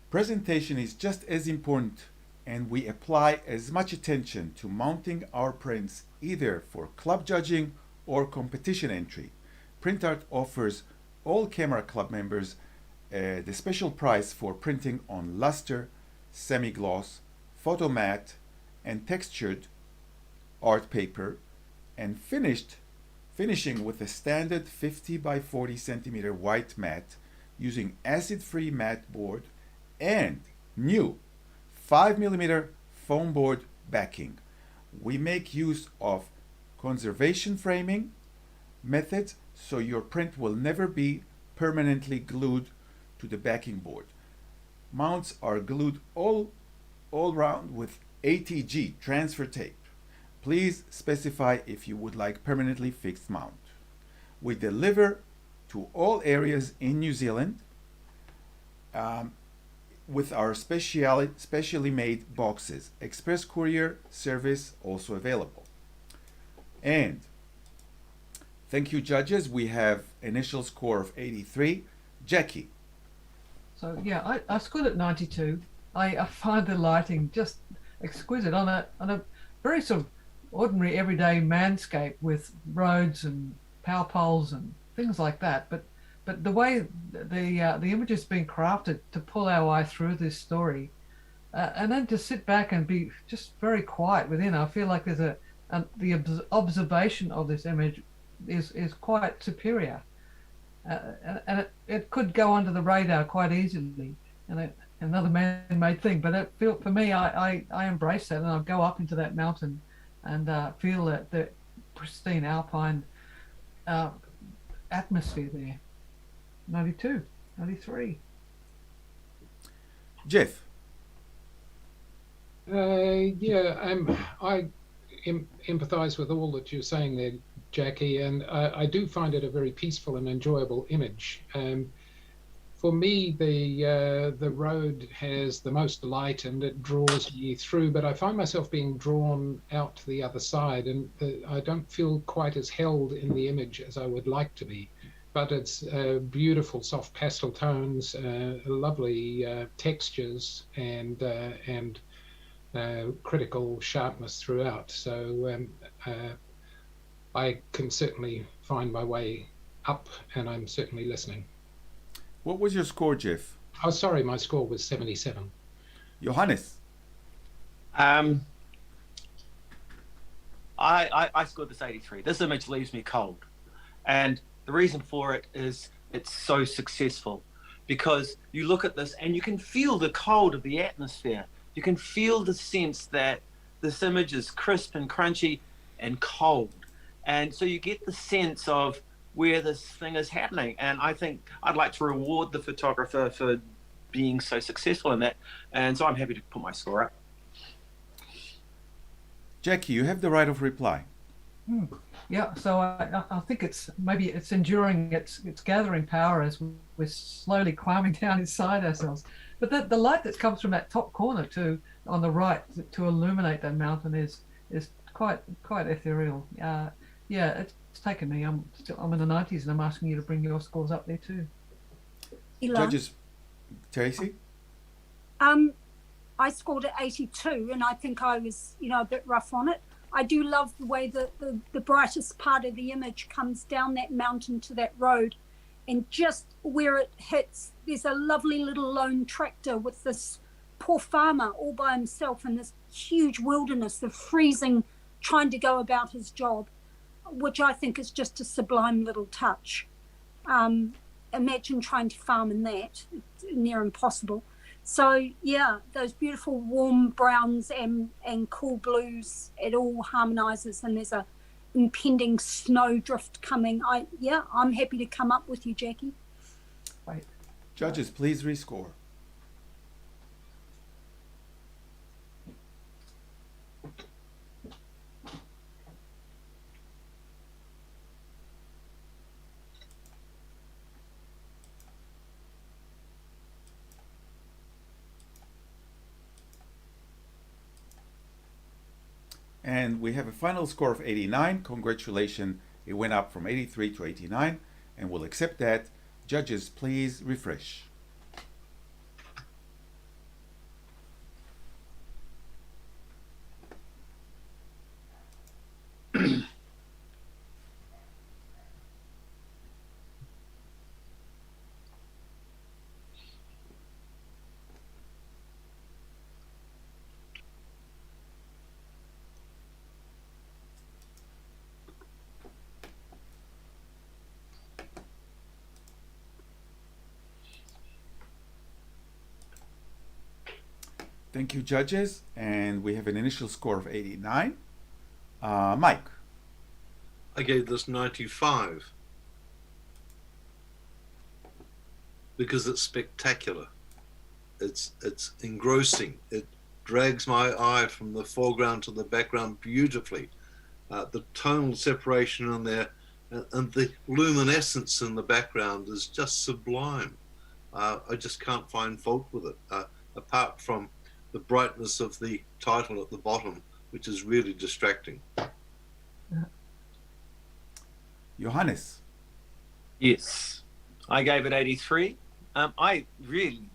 Speaker 1: Presentation is just as important, and we apply as much attention to mounting our prints either for club judging or competition entry. Print art offers all Camera Club members the special price for printing on luster, semi-gloss, photo matte, and textured art paper, and finishing with a standard 50 by 40 centimeter white matte using acid-free matte board and new 5mm foam board backing. We make use of conservation framing methods, so your print will never be permanently glued to the backing board. Mounts are glued all round with ATG transfer tape. Please specify if you would like permanently fixed mount. We deliver to all areas in New Zealand with our specially made boxes. Express courier service also available. And thank you, judges. We have initial score of 83. Jackie.
Speaker 3: So yeah, I scored at 92. I find the lighting just exquisite on a very sort of ordinary everyday manscape with roads and power poles and things like that. But the way the image has been crafted to pull our eye through this story, and then to sit back and be just very quiet within, I feel like there's the observation of this image is quite superior, and it could go under the radar quite easily, and another man-made thing. But for me, I embrace that, and I'll go up into that mountain and feel that pristine alpine atmosphere there. 92, 93.
Speaker 1: Jeff.
Speaker 8: Yeah, I empathise with all that you're saying there, Jackie, and I do find it a very peaceful and enjoyable image. For me, the road has the most light and it draws me through, but I find myself being drawn out to the other side, and I don't feel quite as held in the image as I would like to be. But it's beautiful, soft pastel tones, lovely textures, and critical sharpness throughout. So I can certainly find my way up, and I'm certainly listening.
Speaker 1: What was your score, Jeff?
Speaker 8: Oh, sorry, my score was 77.
Speaker 1: Johannes?
Speaker 12: I scored this 83. This image leaves me cold. And the reason for it is it's so successful, because you look at this and you can feel the cold of the atmosphere. You can feel the sense that this image is crisp and crunchy and cold. And so you get the sense of where this thing is happening. And I think I'd like to reward the photographer for being so successful in that. And so I'm happy to put my score up.
Speaker 1: Jackie, you have the right of reply.
Speaker 3: Yeah, so I think it's enduring, it's gathering power as we're slowly climbing down inside ourselves. But the light that comes from that top corner on the right to illuminate that mountain is quite ethereal. Yeah, it's taken me. I'm in the 90s, and I'm asking you to bring your scores up there too.
Speaker 1: Judges, Tracy?
Speaker 4: I scored at 82, and I think I was, a bit rough on it. I do love the way that the brightest part of the image comes down that mountain to that road, and just where it hits, there's a lovely little lone tractor with this poor farmer all by himself in this huge wilderness of freezing, trying to go about his job, which I think is just a sublime little touch. Imagine trying to farm in that. It's near impossible. So yeah, those beautiful warm browns and cool blues, it all harmonizes, and there's a impending snow drift coming. I'm happy to come up with you, Jackie.
Speaker 3: Right.
Speaker 1: Judges, please rescore. And we have a final score of 89. Congratulations. It went up from 83 to 89, and we'll accept that. Judges, please refresh. Thank you, judges. And we have an initial score of 89. Mike?
Speaker 10: I gave this 95 because it's spectacular. It's engrossing. It drags my eye from the foreground to the background beautifully. The tonal separation in there and the luminescence in the background is just sublime. I just can't find fault with it, apart from the brightness of the title at the bottom, which is really distracting.
Speaker 1: Johannes?
Speaker 12: Yes, I gave it 83. I really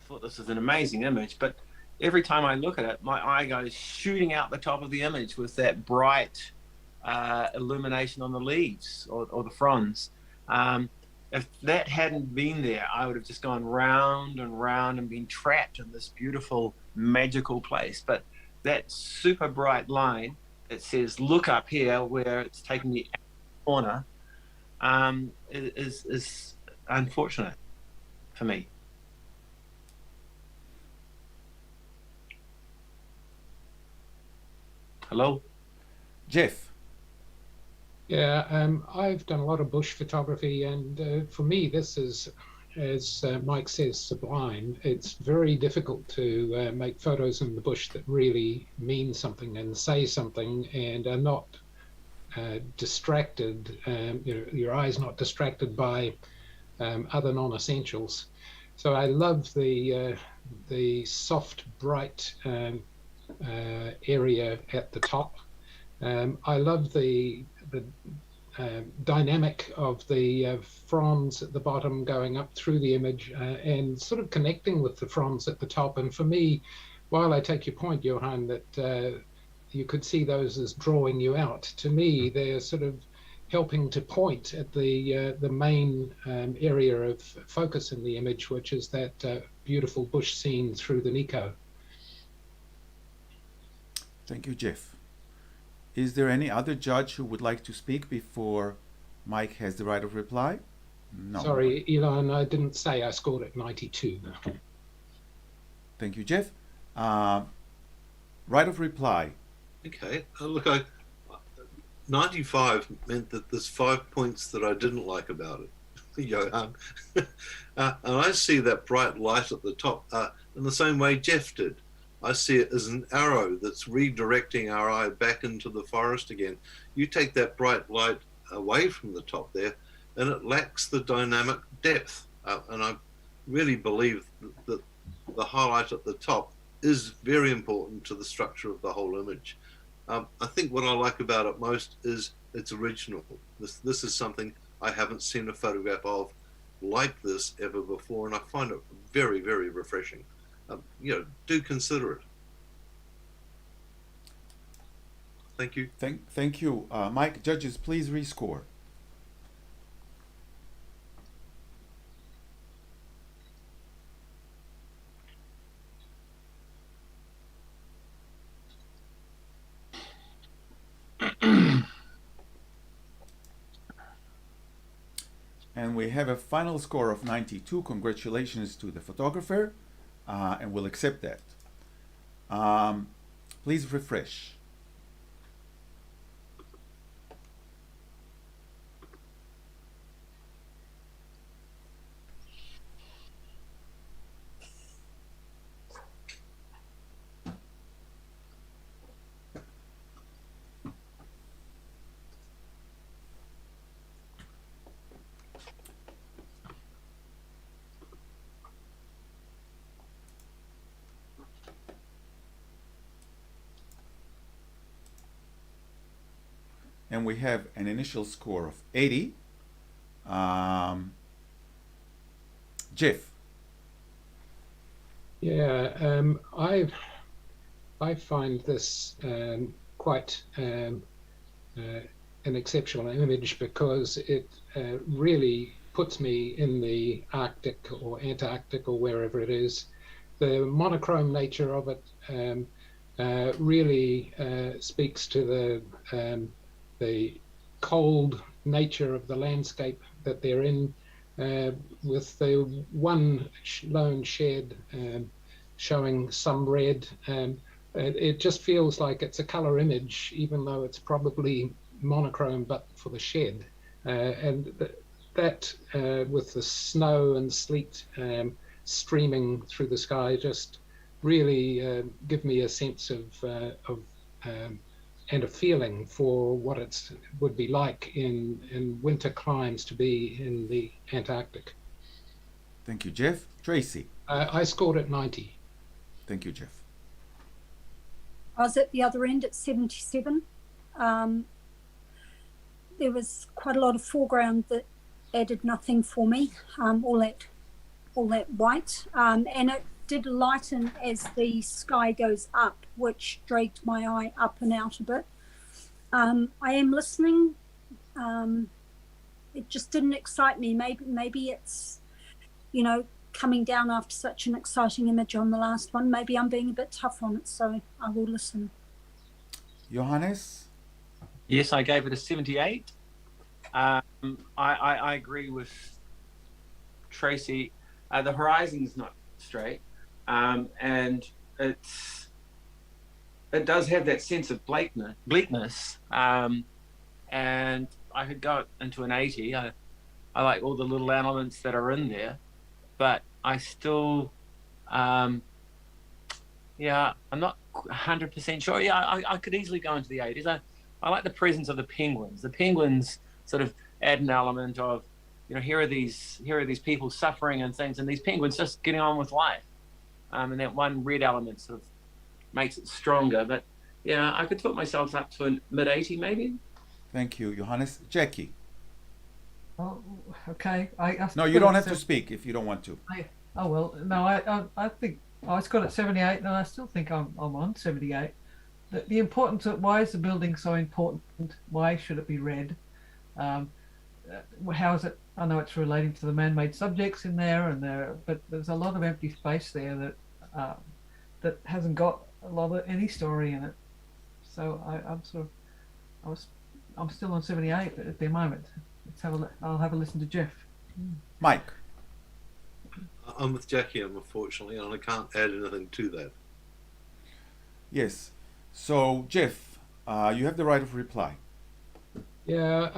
Speaker 12: thought this was an amazing image, but every time I look at it, my eye goes shooting out the top of the image with that bright illumination on the leaves or the fronds. If that hadn't been there, I would have just gone round and round and been trapped in this beautiful, magical place. But that super bright line that says, look up here, where it's taking the corner, is unfortunate for me. Hello?
Speaker 1: Jeff?
Speaker 8: Yeah, I've done a lot of bush photography, and for me, this is, as Mike says, sublime. It's very difficult to make photos in the bush that really mean something and say something and are not distracted. Your eye's not distracted by other non-essentials. So I love the soft, bright area at the top. I love the dynamic of the fronds at the bottom going up through the image and sort of connecting with the fronds at the top. And for me, while I take your point, Johan, that you could see those as drawing you out, to me, they're sort of helping to point at the main area of focus in the image, which is that beautiful bush scene through the Nico.
Speaker 1: Thank you, Jeff. Is there any other judge who would like to speak before Mike has the right of reply? No.
Speaker 8: Sorry, Elon, I didn't say I scored at 92.
Speaker 1: Thank you, Jeff. Right of reply.
Speaker 10: Okay. Look, 95 meant that there's 5 points that I didn't like about it, Johan. And I see that bright light at the top in the same way Jeff did. I see it as an arrow that's redirecting our eye back into the forest again. You take that bright light away from the top there, and it lacks the dynamic depth. And I really believe that the highlight at the top is very important to the structure of the whole image. I think what I like about it most is it's original. This is something I haven't seen a photograph of like this ever before, and I find it very, very refreshing. Do consider it. Thank you.
Speaker 1: Thank you, Mike. Judges, please rescore. And we have a final score of 92. Congratulations to the photographer, and we'll accept that. Please refresh. And we have an initial score of 80. Jeff.
Speaker 8: Yeah, I find this quite an exceptional image because it really puts me in the Arctic or Antarctic or wherever it is. The monochrome nature of it really speaks to the cold nature of the landscape that they're in, with the one lone shed showing some red. It just feels like it's a color image, even though it's probably monochrome, but for the shed. And that with the snow and sleet streaming through the sky just really give me a sense of and a feeling for what it would be like in winter climes to be in the Antarctic.
Speaker 1: Thank you, Jeff. Tracy.
Speaker 8: I scored at 90.
Speaker 1: Thank you, Jeff.
Speaker 4: I was at the other end at 77. There was quite a lot of foreground that added nothing for me, all that white, and it did lighten as the sky goes up, which dragged my eye up and out a bit. I am listening. It just didn't excite me. Maybe it's, coming down after such an exciting image on the last one. Maybe I'm being a bit tough on it, so I will listen.
Speaker 1: Johannes?
Speaker 12: Yes, I gave it a 78. I agree with Tracy. The horizon's not straight, and it does have that sense of bleakness. And I could go into an 80. I like all the little elements that are in there, but I still, I'm not 100% sure. Yeah, I could easily go into the 80s. I like the presence of the penguins. The penguins sort of add an element of here are these people suffering and things, and these penguins just getting on with life. And that one red element sort of makes it stronger. But yeah, I could put myself up to a mid-80 maybe.
Speaker 1: Thank you, Johannes. Jackie.
Speaker 3: Oh, okay. I
Speaker 1: No, you don't have to speak if you don't want to.
Speaker 3: Oh well, no. I think I scored at 78, and I still think I'm on 78. The importance of why is the building so important? Why should it be red? How is it? I know it's relating to the man-made subjects in there, but there's a lot of empty space there that hasn't got a lot of any story in it. So I'm still on 78 at the moment. I'll have a listen to Jeff.
Speaker 1: Mike.
Speaker 10: I'm with Jackie, unfortunately, and I can't add anything to that.
Speaker 1: Yes. So, Jeff, you have the right of reply.
Speaker 8: Yeah,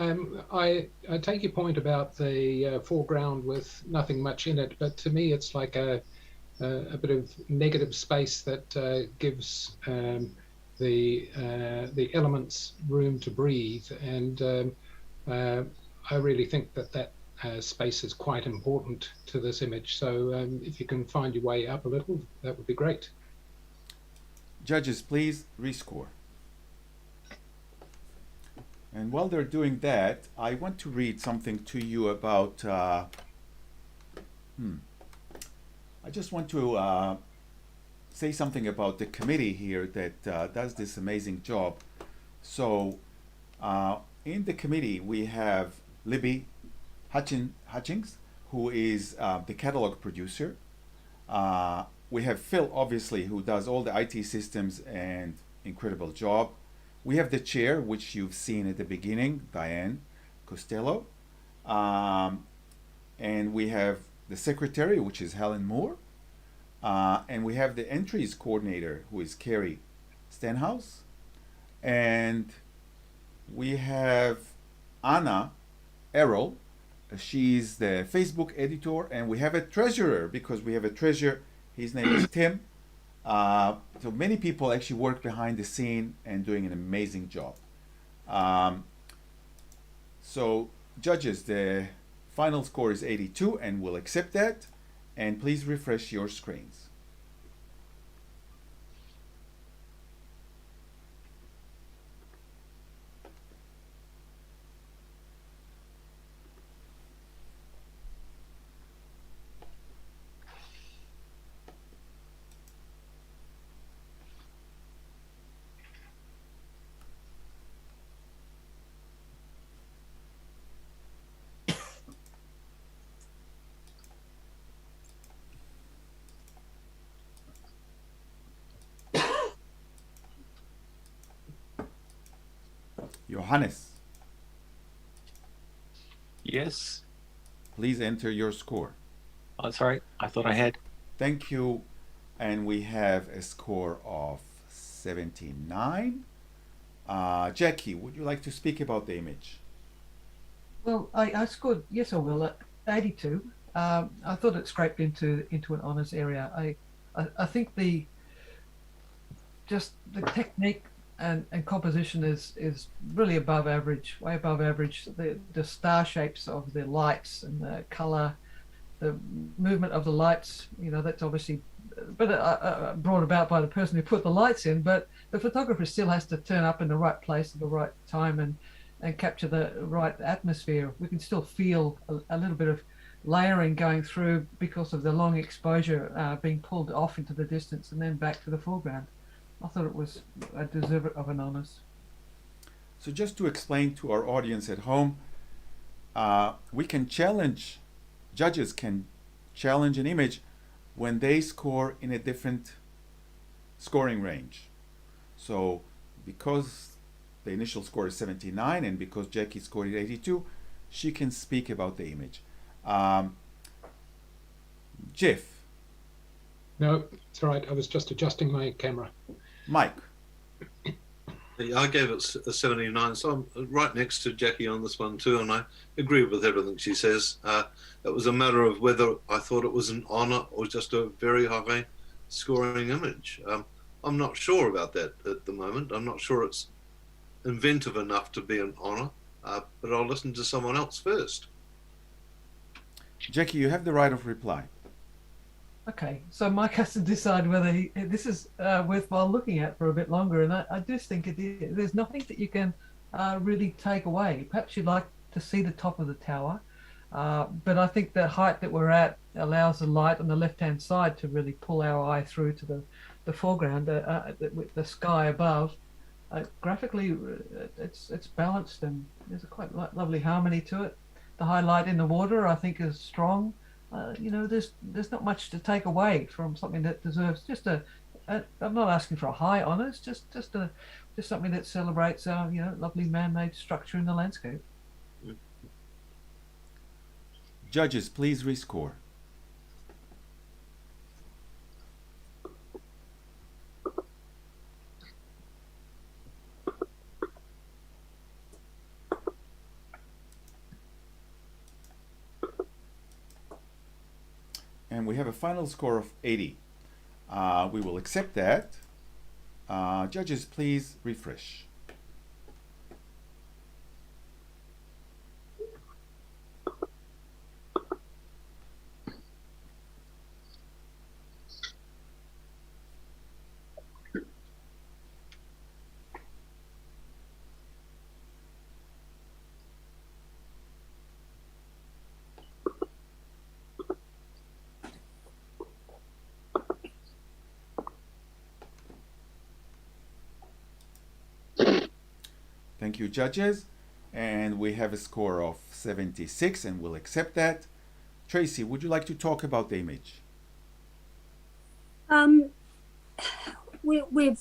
Speaker 8: I take your point about the foreground with nothing much in it, but to me it's like a bit of negative space that gives the elements room to breathe, and I really think that space is quite important to this image. So if you can find your way up a little, that would be great.
Speaker 1: Judges, please rescore. And while they're doing that, I want to read something to you about I just want to say something about the committee here that does this amazing job. So in the committee we have Libby Hutchings, who is the catalog producer. We have Phil, obviously, who does all the IT systems and incredible job. We have the chair, which you've seen at the beginning, Diane Costello. And we have the secretary, which is Helen Moore. And we have the entries coordinator, who is Carrie Stenhouse. And we have Anna Errol. She's the Facebook editor. And we have a treasurer, because we have a treasurer. His name is Tim. So many people actually work behind the scene and doing an amazing job. So judges, the final score is 82, and we'll accept that. And please refresh your screens. Johannes.
Speaker 12: Yes.
Speaker 1: Please enter your score.
Speaker 12: Oh, sorry. I thought I had.
Speaker 1: Thank you. And we have a score of 79. Jackie, would you like to speak about the image?
Speaker 3: Well, I scored, yes, I will, at 82. I thought it scraped into an honours area. I think the technique and composition is really above average, way above average. The star shapes of the lights and the colour, the movement of the lights, that's obviously brought about by the person who put the lights in, but the photographer still has to turn up in the right place at the right time and capture the right atmosphere. We can still feel a little bit of layering going through because of the long exposure being pulled off into the distance and then back to the foreground. I thought it was deserving of an honours.
Speaker 1: So just to explain to our audience at home, judges can challenge an image when they score in a different scoring range. So because the initial score is 79 and because Jackie scored 82, she can speak about the image. Jeff.
Speaker 8: No, it's all right. I was just adjusting my camera.
Speaker 1: Mike.
Speaker 10: I gave it a 79, so I'm right next to Jackie on this one too, and I agree with everything she says. It was a matter of whether I thought it was an honour or just a very high scoring image. I'm not sure about that at the moment. I'm not sure it's inventive enough to be an honour, but I'll listen to someone else first.
Speaker 1: Jackie, you have the right of reply.
Speaker 3: Okay, so Mike has to decide whether this is worthwhile looking at for a bit longer, and I just think there's nothing that you can really take away. Perhaps you'd like to see the top of the tower, but I think the height that we're at allows the light on the left-hand side to really pull our eye through to the foreground with the sky above. Graphically, it's balanced and there's a quite lovely harmony to it. The highlight in the water, I think, is strong. There's not much to take away from something that deserves just I'm not asking for a high honours, just something that celebrates our lovely man-made structure in the landscape.
Speaker 1: Judges, please rescore. And we have a final score of 80. We will accept that. Judges, please refresh. Thank you, judges. And we have a score of 76, and we'll accept that. Tracy, would you like to talk about the image?
Speaker 4: We've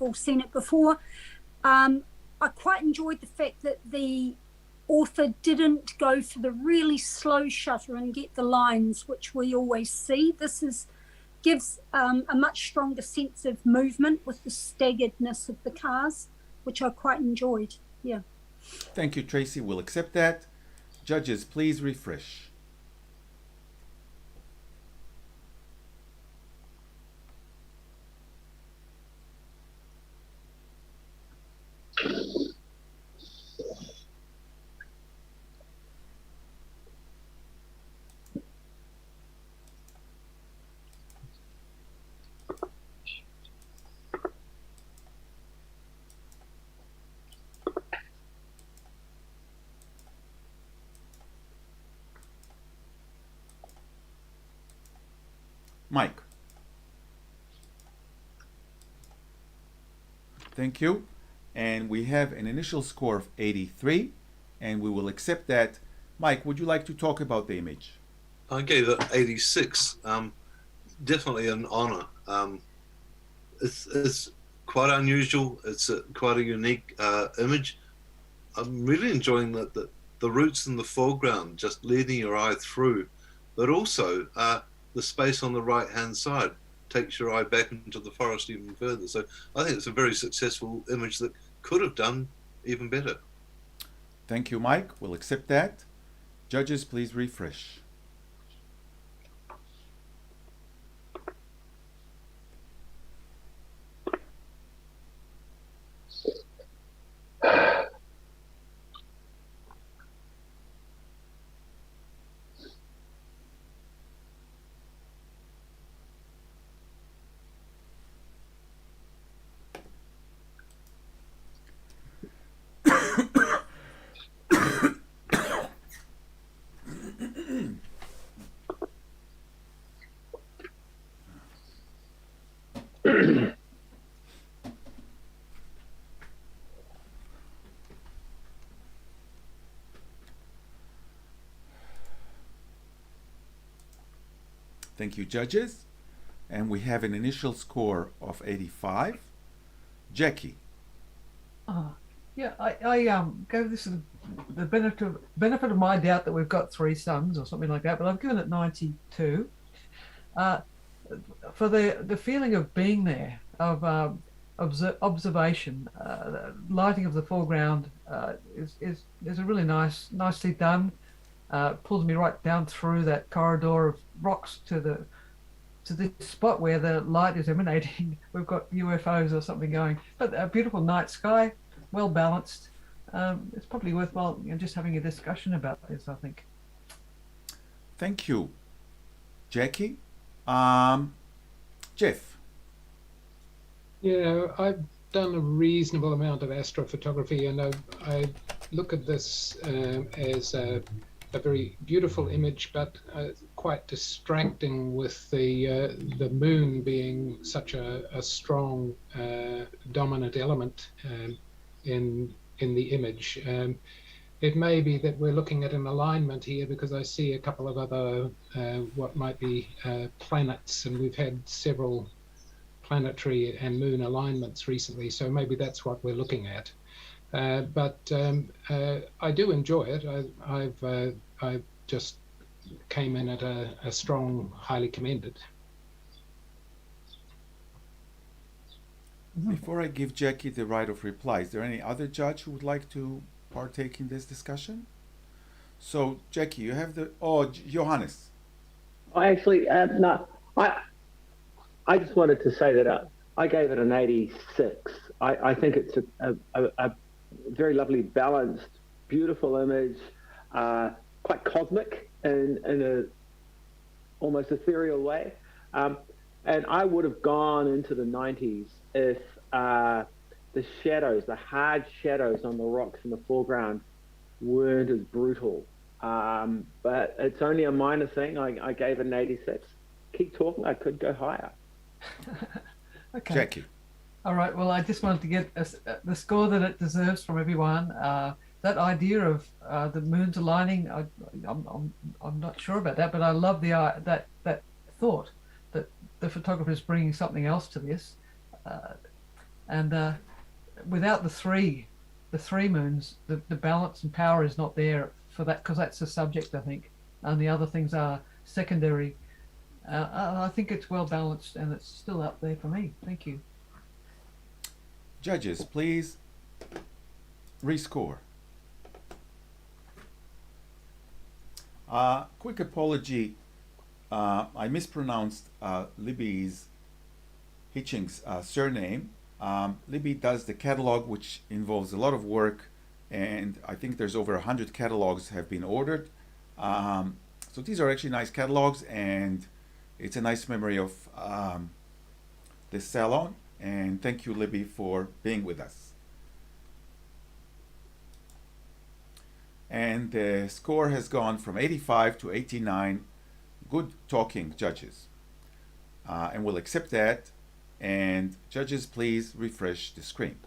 Speaker 4: all seen it before. I quite enjoyed the fact that the author didn't go for the really slow shutter and get the lines, which we always see. This gives a much stronger sense of movement with the staggeredness of the cars, which I quite enjoyed. Yeah.
Speaker 1: Thank you, Tracy. We'll accept that. Judges, please refresh. Mike. Thank you. And we have an initial score of 83, and we will accept that. Mike, would you like to talk about the image?
Speaker 10: I gave it 86. Definitely an honor. It's quite unusual. It's quite a unique image. I'm really enjoying the roots in the foreground, just leading your eye through, but also the space on the right-hand side takes your eye back into the forest even further. So I think it's a very successful image that could have done even better.
Speaker 1: Thank you, Mike. We'll accept that. Judges, please refresh. Thank you, judges. And we have an initial score of 85. Jackie.
Speaker 3: Yeah, I gave this the benefit of my doubt that we've got 3 suns or something like that, but I've given it 92. For the feeling of being there, of observation, lighting of the foreground is a really nicely done. Pulls me right down through that corridor of rocks to this spot where the light is emanating. We've got UFOs or something going, but a beautiful night sky, well balanced. It's probably worthwhile just having a discussion about this, I think.
Speaker 1: Thank you, Jackie. Jeff.
Speaker 8: Yeah, I've done a reasonable amount of astrophotography, and I look at this as a very beautiful image, but quite distracting with the moon being such a strong dominant element in the image. It may be that we're looking at an alignment here, because I see a couple of other what might be planets, and we've had several planetary and moon alignments recently, so maybe that's what we're looking at. But I do enjoy it. I just came in at a strong, highly commended.
Speaker 1: Before I give Jackie the right of reply, is there any other judge who would like to partake in this discussion? So, Jackie, you have the... Oh, Johannes.
Speaker 13: I actually, no, I just wanted to say that I gave it an 86. I think it's a very lovely balanced, beautiful image, quite cosmic in a almost ethereal way. And I would have gone into the 90s if the shadows, the hard shadows on the rocks in the foreground weren't as brutal. But it's only a minor thing. I gave it an 86. Keep talking, I could go higher.
Speaker 3: Okay.
Speaker 1: Jackie.
Speaker 3: All right. Well, I just wanted to get the score that it deserves from everyone. That idea of the moon's aligning, I'm not sure about that, but I love the that thought that the photographer is bringing something else to this, and without the three moons, the balance and power is not there for that, because that's the subject, I think, and the other things are secondary. I think it's well balanced, and it's still up there for me. Thank you.
Speaker 1: Judges, please rescore. Quick apology. I mispronounced Libby's Hitching's surname. Libby does the catalog, which involves a lot of work, and I think there's over 100 catalogs have been ordered. So these are actually nice catalogs, and it's a nice memory of this Salon. And thank you, Libby, for being with us. And the score has gone from 85 to 89. Good talking, judges. And we'll accept that. And judges, please refresh the screen.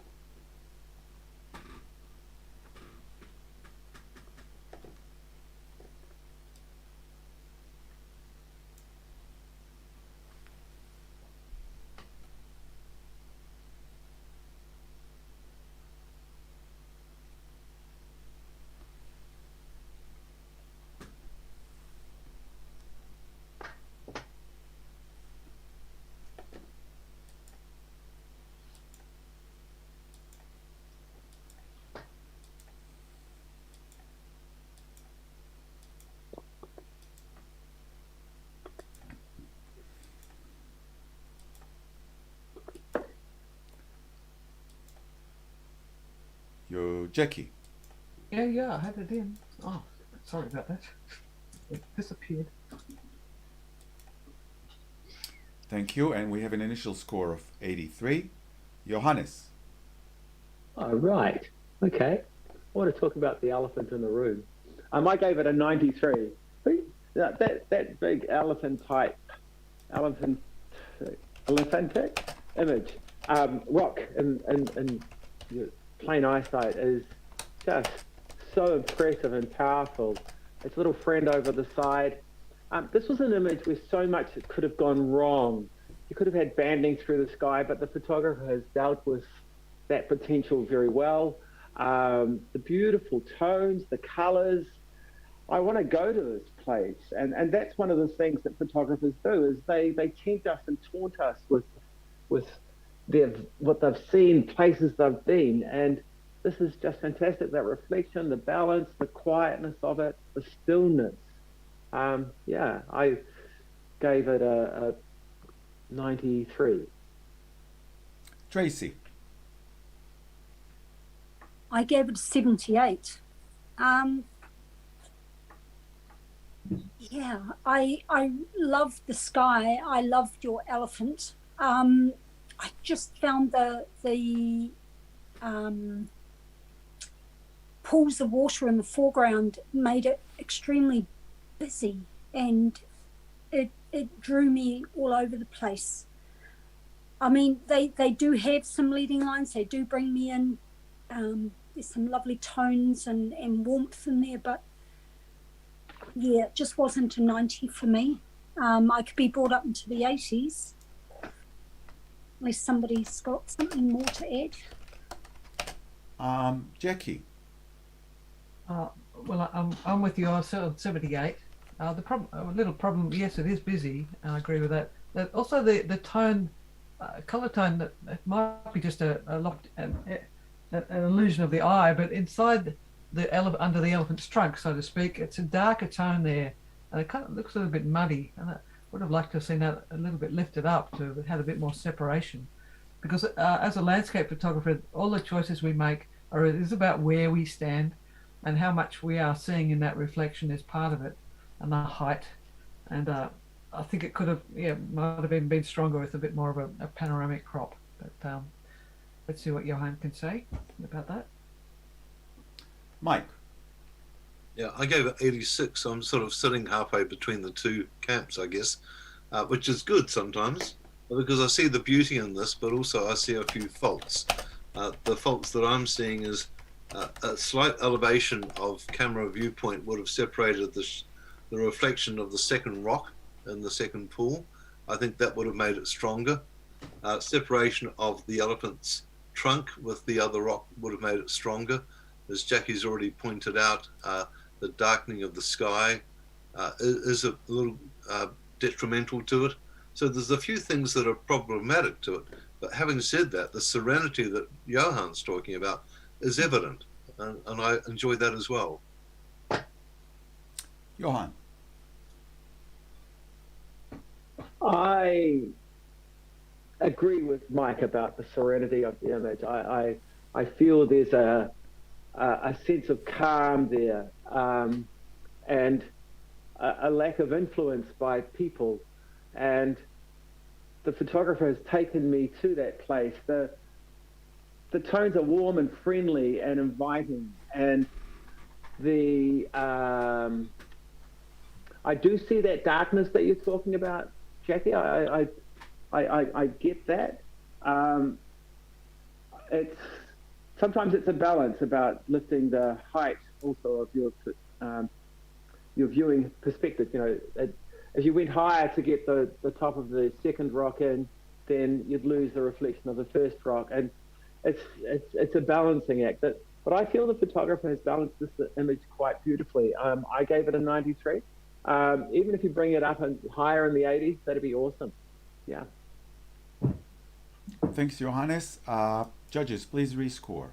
Speaker 1: Jackie.
Speaker 3: Yeah, I had it in. Oh, sorry about that. It disappeared.
Speaker 1: Thank you. And we have an initial score of 83. Johannes.
Speaker 13: Oh, right. Okay. I want to talk about the elephant in the room. I gave it a 93. That big elephantic image, rock and plain eyesight is just so impressive and powerful. Its little friend over the side. This was an image where so much could have gone wrong. You could have had banding through the sky, but the photographer has dealt with that potential very well. The beautiful tones, the colors. I want to go to this place, and that's one of the things that photographers do, is they tempt us and taunt us with what they've seen, places they've been, and this is just fantastic. That reflection, the balance, the quietness of it, the stillness. Yeah, I gave it a 93.
Speaker 1: Tracy.
Speaker 4: I gave it a 78. Yeah, I loved the sky. I loved your elephant. I just found the pools of water in the foreground made it extremely busy, and it drew me all over the place. I mean, they do have some leading lines. They do bring me in. There's some lovely tones and warmth in there, but yeah, it just wasn't a 90 for me. I could be brought up into the 80s, unless somebody's got something more to add.
Speaker 1: Jackie.
Speaker 3: Well, I'm with you. I was 78. A little problem. Yes, it is busy. I agree with that. Also, the tone, color tone. That it might be just an illusion of the eye, but inside under the elephant's trunk, so to speak, it's a darker tone there, and it kind of looks a little bit muddy. And I would have liked to have seen that a little bit lifted up to have had a bit more separation, because as a landscape photographer, all the choices we make is about where we stand and how much we are seeing in that reflection is part of it, and the height. And I think it could have, might have been stronger with a bit more of a panoramic crop. But let's see what Johan can say about that.
Speaker 1: Mike.
Speaker 10: Yeah, I gave it 86. So I'm sort of sitting halfway between the two camps, I guess, which is good sometimes because I see the beauty in this, but also I see a few faults. The faults that I'm seeing is a slight elevation of camera viewpoint would have separated the reflection of the second rock in the second pool. I think that would have made it stronger. Separation of the elephant's trunk with the other rock would have made it stronger. As Jackie's already pointed out, the darkening of the sky is a little detrimental to it. So there's a few things that are problematic to it. But having said that, the serenity that Johan's talking about is evident, and I enjoy that as well.
Speaker 1: Johan.
Speaker 13: I agree with Mike about the serenity of the image. I feel there's a sense of calm there, and a lack of influence by people, and the photographer has taken me to that place. The tones are warm and friendly and inviting, and I do see that darkness that you're talking about, Jackie. I get that. Sometimes it's a balance about lifting the height also of your viewing perspective. If you went higher to get the top of the second rock in, then you'd lose the reflection of the first rock, and it's a balancing act. But I feel the photographer has balanced this image quite beautifully. I gave it a 93. Even if you bring it up and higher in the 80s, that'd be awesome. Yeah.
Speaker 1: Thanks, Johannes. Judges, please rescore.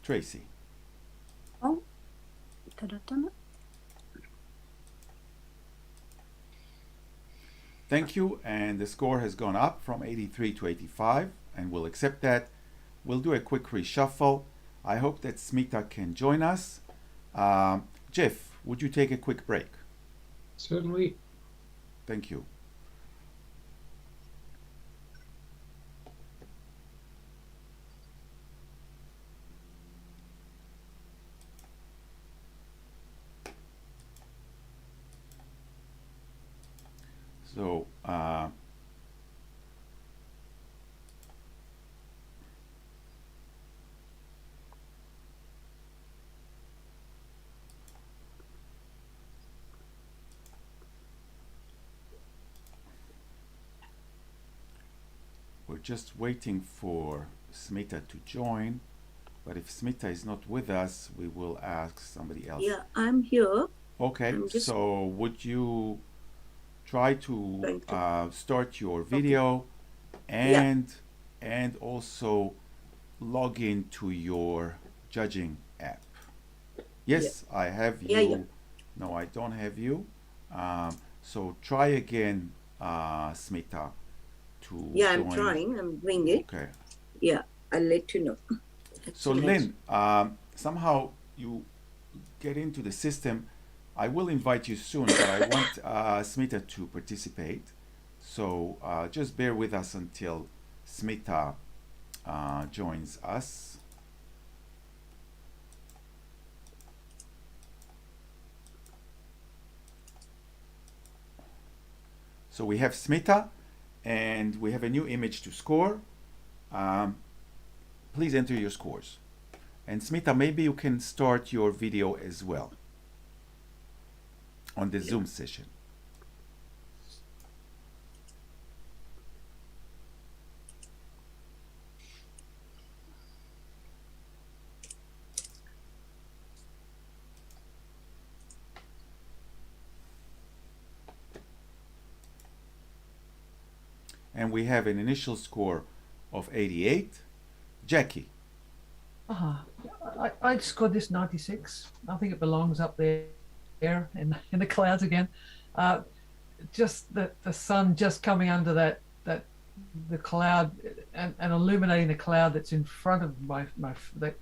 Speaker 1: Tracy.
Speaker 4: Oh, could have done it.
Speaker 1: Thank you, and the score has gone up from 83 to 85, and we'll accept that. We'll do a quick reshuffle. I hope that Smita can join us. Jeff, would you take a quick break?
Speaker 8: Certainly.
Speaker 1: Thank you. So, we're just waiting for Smita to join, but if Smita is not with us, we will ask somebody else.
Speaker 7: Yeah, I'm here.
Speaker 1: Okay, so would you try to start your video and also log in to your judging app. Yes, I have you.
Speaker 7: Yeah.
Speaker 1: No, I don't have you. So try again, Smita, to
Speaker 7: Yeah, I'm
Speaker 1: join.
Speaker 7: trying. I'm doing it.
Speaker 1: Okay.
Speaker 7: Yeah, I'll let you know.
Speaker 1: So
Speaker 7: Excellent.
Speaker 1: Lynn, somehow you get into the system. I will invite you soon, but I want Smita to participate. So just bear with us until Smita joins us. So we have Smita, and we have a new image to score. Please enter your scores. And Smita, maybe you can start your video as well on the Zoom session. And we have an initial score of 88. Jackie.
Speaker 3: I scored this 96. I think it belongs up there in the clouds again. Just the sun just coming under the cloud and illuminating the cloud that's in front of my that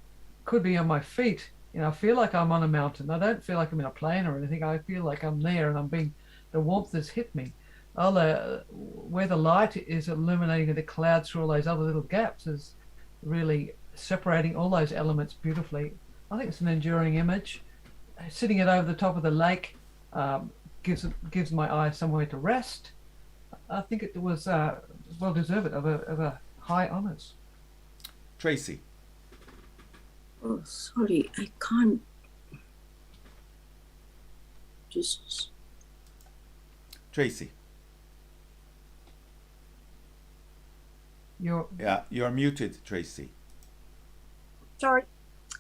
Speaker 3: could be on my feet. You know, I feel like I'm on a mountain. I don't feel like I'm in a plane or anything. I feel like I'm there and the warmth has hit me. Where the light is illuminating the clouds through all those other little gaps is really separating all those elements beautifully. I think it's an enduring image. Sitting it over the top of the lake gives my eye somewhere to rest. I think it was well deserved of a high honours.
Speaker 1: Tracy.
Speaker 7: Oh, sorry, I can't. Just.
Speaker 1: Tracy. You're muted, Tracy.
Speaker 4: Sorry,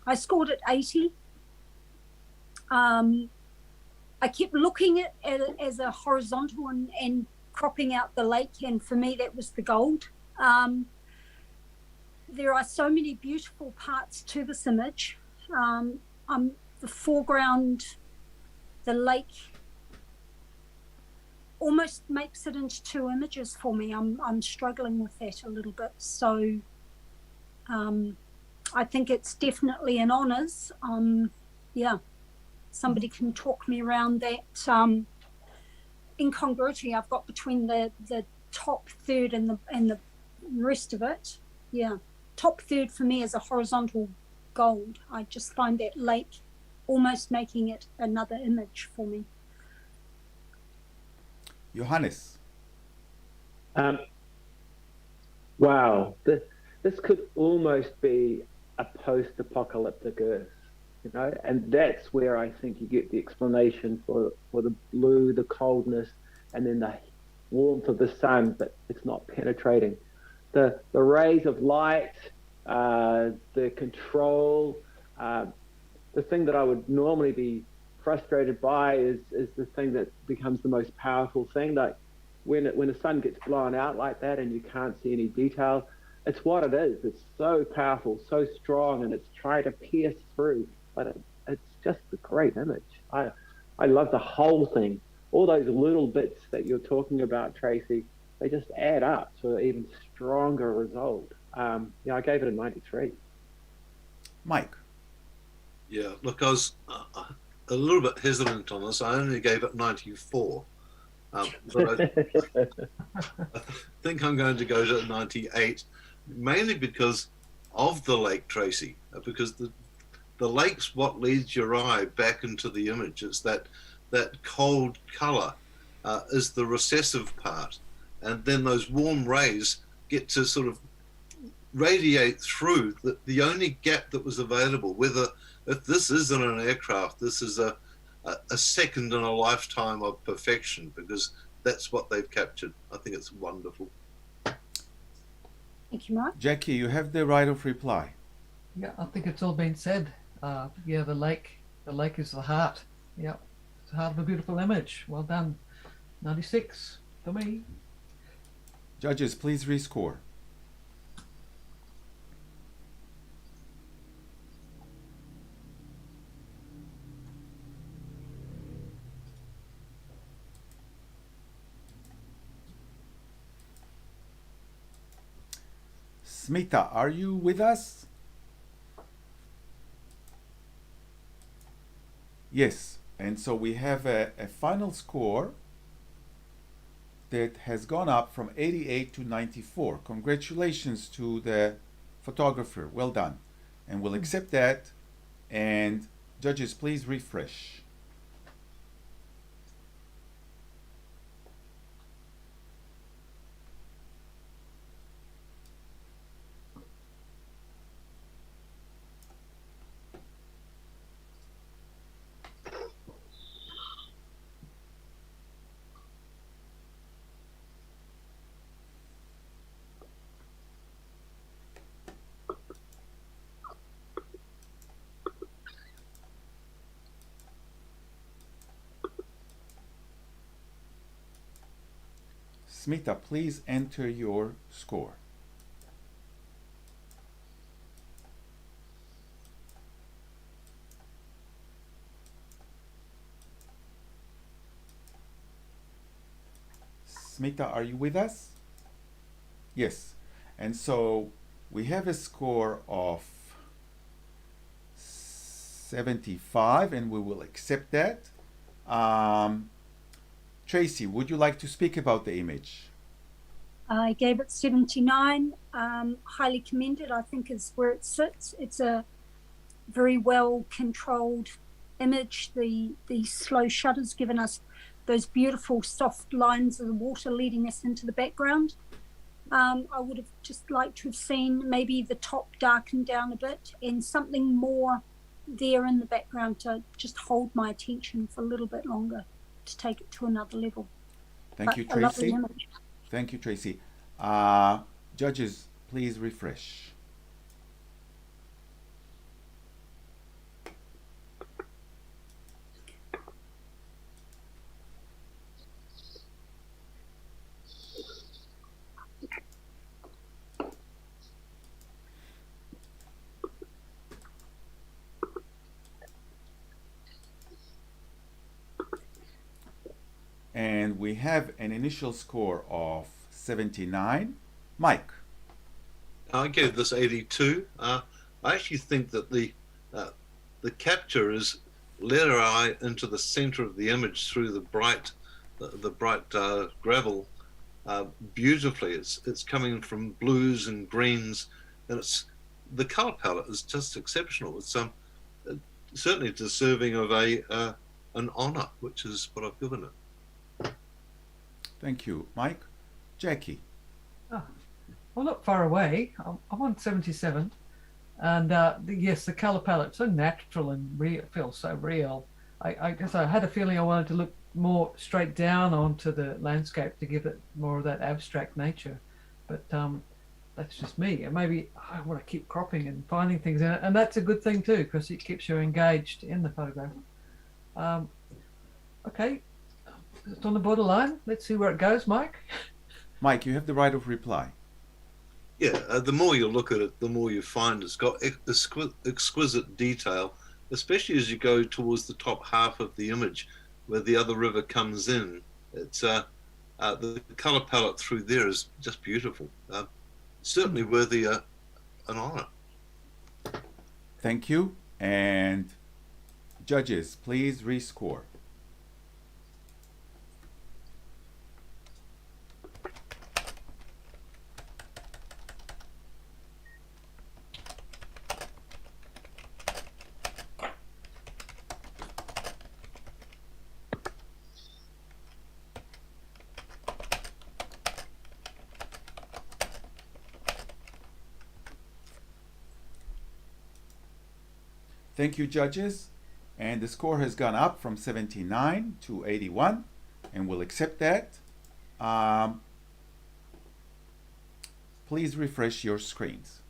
Speaker 4: I scored at 80. I kept looking at it as a horizontal and cropping out the lake, and for me that was the gold. There are so many beautiful parts to this image. The foreground, the lake, almost makes it into two images for me. I'm struggling with that a little bit. So I think it's definitely an honours. Yeah, somebody can talk me around that incongruity I've got between the top third and the rest of it. Yeah, top third for me is a horizontal gold. I just find that lake almost making it another image for me.
Speaker 1: Johannes.
Speaker 13: Wow, this could almost be a post-apocalyptic Earth, you know, and that's where I think you get the explanation for the blue, the coldness, and then the warmth of the sun, but it's not penetrating. The rays of light, the control, the thing that I would normally be frustrated by is the thing that becomes the most powerful thing. Like when the sun gets blown out like that and you can't see any detail, it's what it is. It's so powerful, so strong, and it's trying to pierce through. But it's just a great image. I love the whole thing. All those little bits that you're talking about, Tracy, they just add up to an even stronger result. I gave it a 93.
Speaker 1: Mike.
Speaker 10: Yeah, look, I was a little bit hesitant on this. I only gave it 94. But I think I'm going to go to 98, mainly because of the lake, Tracy, because the lake's what leads your eye back into the image. It's that cold colour is the recessive part, and then those warm rays get to sort of radiate through the only gap that was available. Whether if this isn't an aircraft, this is a second in a lifetime of perfection, because that's what they've captured. I think it's wonderful.
Speaker 4: Thank you, Mark.
Speaker 1: Jackie, you have the right of reply.
Speaker 3: Yeah, I think it's all been said. Yeah, the lake is the heart. Yeah, it's the heart of a beautiful image. Well done. 96 for me.
Speaker 1: Judges, please rescore. Smita, are you with us? Yes, and so we have a final score that has gone up from 88 to 94. Congratulations to the photographer. Well done. And we'll accept that. And judges, please refresh. Smita, please enter your score. Smita, are you with us? Yes. And so we have a score of 75, and we will accept that. Tracy, would you like to speak about the image?
Speaker 4: I gave it 79. Highly commended, I think, is where it sits. It's a very well controlled image. The slow shutter's given us those beautiful soft lines of the water leading us into the background. I would have just liked to have seen maybe the top darkened down a bit and something more there in the background to just hold my attention for a little bit longer, to take it to another level.
Speaker 1: Thank you,
Speaker 4: A lovely
Speaker 1: Tracy.
Speaker 4: image.
Speaker 1: Thank you, Tracy. Judges, please refresh. And we have an initial score of 79. Mike.
Speaker 10: I gave this 82. I actually think that the capture is led our eye into the center of the image through the bright gravel beautifully. It's coming from blues and greens, and the color palette is just exceptional. It's certainly deserving of an honor, which is what I've given it.
Speaker 1: Thank you, Mike. Jackie.
Speaker 3: Oh, well, not far away. I'm on 77. And yes, the color palette, so natural and real, feels so real. I guess I had a feeling I wanted to look more straight down onto the landscape to give it more of that abstract nature. But that's just me. And maybe I want to keep cropping and finding things in it. And that's a good thing too, because it keeps you engaged in the photograph. Okay, it's on the borderline. Let's see where it goes, Mike.
Speaker 1: Mike, you have the right of reply.
Speaker 10: Yeah, the more you look at it, the more you find it's got exquisite detail, especially as you go towards the top half of the image where the other river comes in. It's the color palette through there is just beautiful. Certainly worthy an honor.
Speaker 1: Thank you. And judges, please rescore. Thank you, judges. And the score has gone up from 79 to 81, and we'll accept that. Please refresh your screens.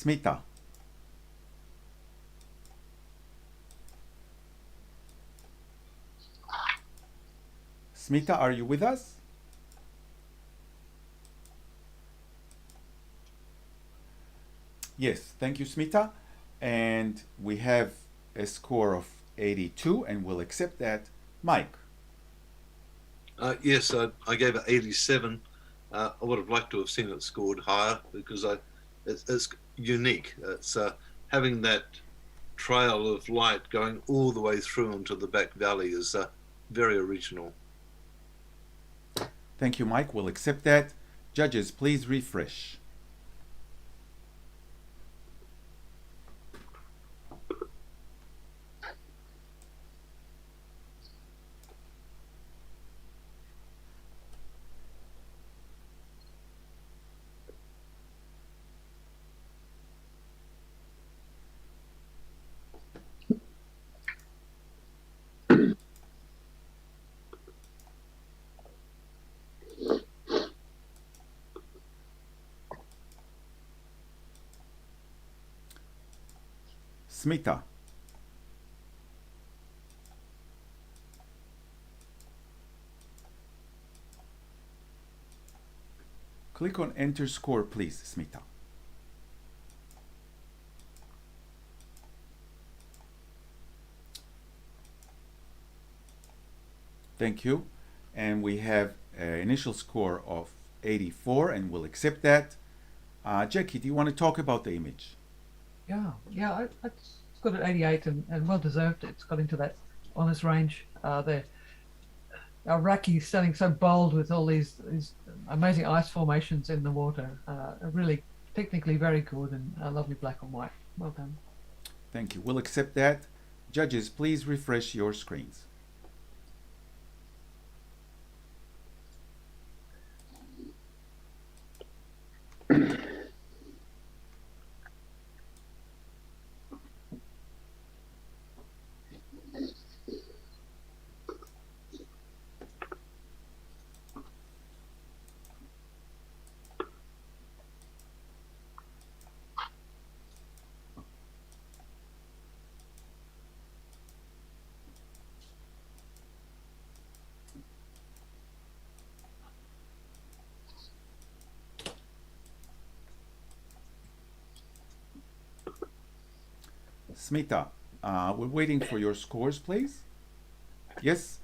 Speaker 1: Smita. Smita, are you with us? Yes, thank you, Smita. And we have a score of 82, and we'll accept that. Mike.
Speaker 10: Yes, I gave it 87. I would have liked to have seen it scored higher because it's unique. It's having that trail of light going all the way through into the back valley is very original.
Speaker 1: Thank you, Mike. We'll accept that. Judges, please refresh. Smita. Click on enter score, please, Smita. Thank you. And we have an initial score of 84, and we'll accept that. Jackie, do you want to talk about the image?
Speaker 3: Yeah, it's got an 88 and well deserved. It's got into that honest range there. Raki standing so bold with all these amazing ice formations in the water. Really technically very good and lovely black and white. Well done.
Speaker 1: Thank you. We'll accept that. Judges, please refresh your screens. Smita, we're waiting for your scores, please. Yes,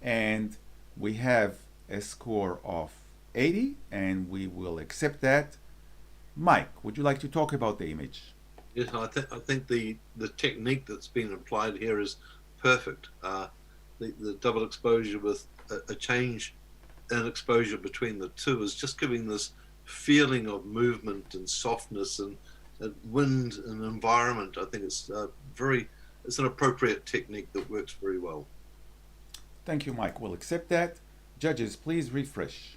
Speaker 1: and we have a score of 80, and we will accept that. Mike, would you like to talk about the image?
Speaker 10: Yes, I think the technique that's been applied here is perfect. The double exposure with a change in exposure between the two is just giving this feeling of movement and softness and wind and environment. I think it's it's an appropriate technique that works very well.
Speaker 1: Thank you, Mike. We'll accept that. Judges, please refresh.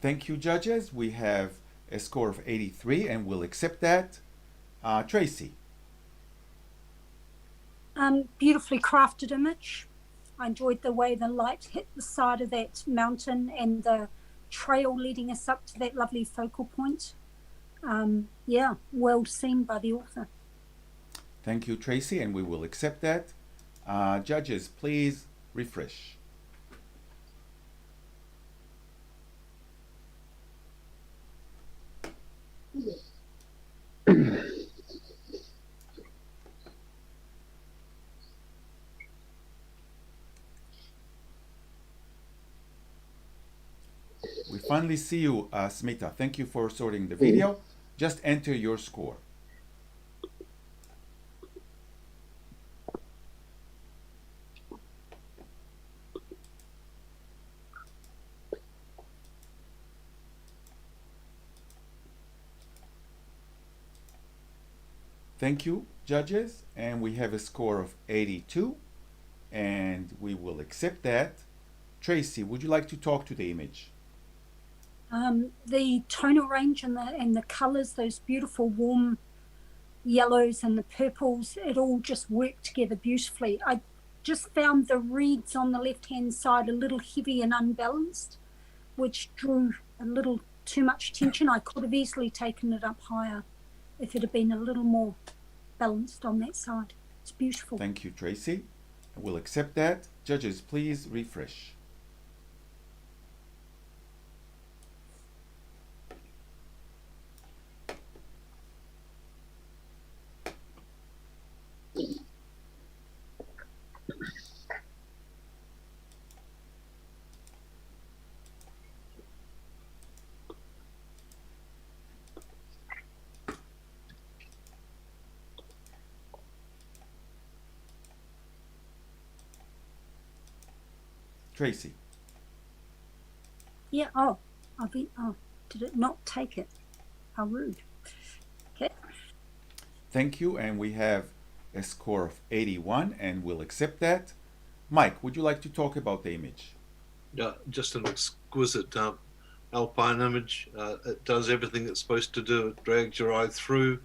Speaker 1: Thank you, judges. We have a score of 83, and we'll accept that. Tracy.
Speaker 4: Beautifully crafted image. I enjoyed the way the light hit the side of that mountain and the trail leading us up to that lovely focal point. Yeah, well seen by the author.
Speaker 1: Thank you, Tracy, and we will accept that. Judges, please refresh. finally see you, Smita. Thank you for sorting the video. Just enter your score. Thank you, judges. And we have a score of 82, and we will accept that. Tracy, would you like to talk to the image?
Speaker 4: The tonal range and the colours, those beautiful warm yellows and the purples, it all just worked together beautifully. I just found the reeds on the left-hand side a little heavy and unbalanced, which drew a little too much attention. I could have easily taken it up higher if it had been a little more balanced on that side. It's beautiful.
Speaker 1: Thank you, Tracy. We'll accept that. Judges, please refresh. Tracy.
Speaker 4: Yeah, did it not take it? How rude. Okay.
Speaker 1: Thank you, and we have a score of 81, and we'll accept that. Mike, would you like to talk about the image?
Speaker 10: Yeah, just an exquisite alpine image. It does everything it's supposed to do. It drags your eye through.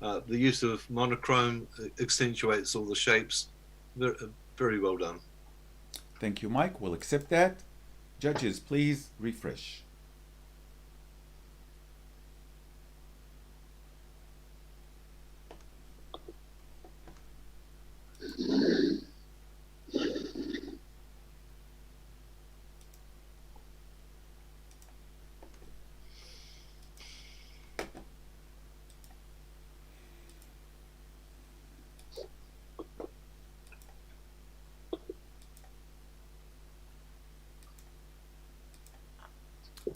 Speaker 10: The use of monochrome accentuates all the shapes. Very, very well done.
Speaker 1: Thank you, Mike. We'll accept that. Judges, please refresh.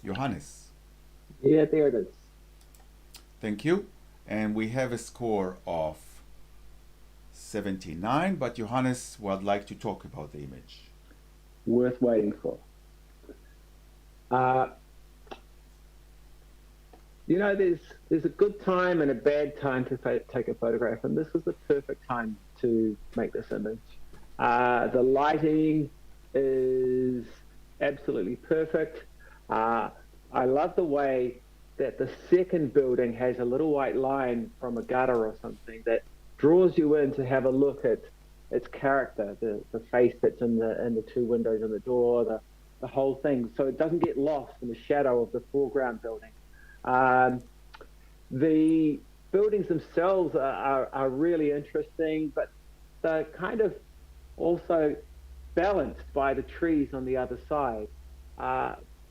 Speaker 1: Johannes.
Speaker 13: Yeah, there it is.
Speaker 1: Thank you. And we have a score of 79, but Johannes would like to talk about the image.
Speaker 13: Worth waiting for. You know, there's a good time and a bad time to take a photograph, and this is the perfect time to make this image. The lighting is absolutely perfect. I love the way that the second building has a little white line from a gutter or something that draws you in to have a look at its character, the face that's in the two windows and the door, the whole thing, so it doesn't get lost in the shadow of the foreground building. The buildings themselves are really interesting, but they're kind of also balanced by the trees on the other side.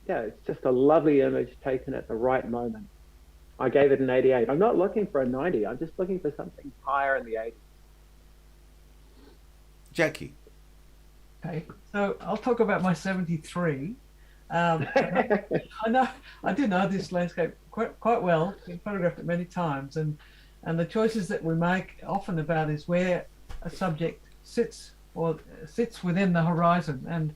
Speaker 13: Yeah, it's just a lovely image taken at the right moment. I gave it an 88. I'm not looking for a 90. I'm just looking for something higher in the 80s.
Speaker 1: Jackie.
Speaker 3: Okay, so I'll talk about my 73. I do know this landscape quite well. I've photographed it many times, and the choices that we make often about is where a subject sits within the horizon. And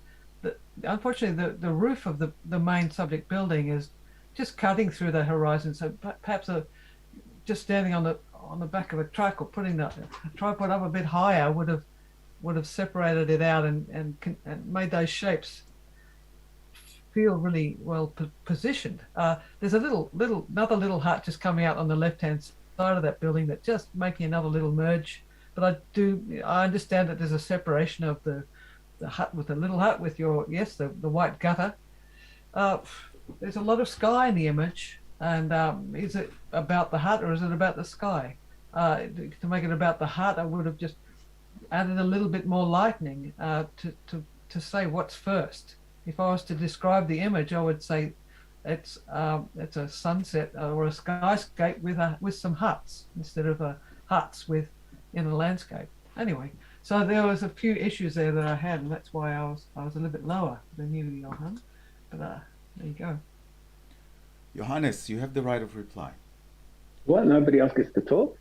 Speaker 3: unfortunately, the roof of the main subject building is just cutting through the horizon. So perhaps just standing on the back of a truck or putting the tripod up a bit higher would have separated it out and made those shapes feel really well positioned. There's another little hut just coming out on the left-hand side of that building that just making another little merge. But I understand that there's a separation of the hut with the little hut with the white gutter. There's a lot of sky in the image, and is it about the hut or is it about the sky? To make it about the hut, I would have just added a little bit more lightning to say what's first. If I was to describe the image, I would say it's a sunset or a skyscape with some huts instead of huts in a landscape. Anyway, so there was a few issues there that I had, and that's why I was a little bit lower than you, Johan. But there you go.
Speaker 1: Johannes, you have the right of reply.
Speaker 13: What? Nobody else gets to talk?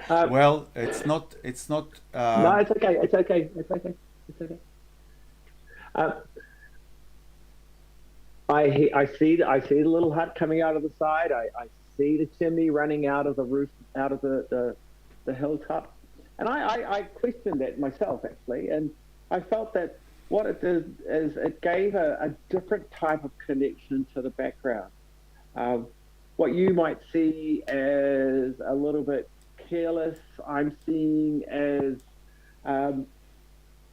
Speaker 1: Well, it's not. It's not.
Speaker 13: No, it's okay. It's okay. It's okay. It's okay. I see the little hut coming out of the side. I see the chimney running out of the roof, out of the hilltop, and I questioned that myself actually, and I felt that what it did is it gave a different type of connection to the background. What you might see as a little bit careless, I'm seeing as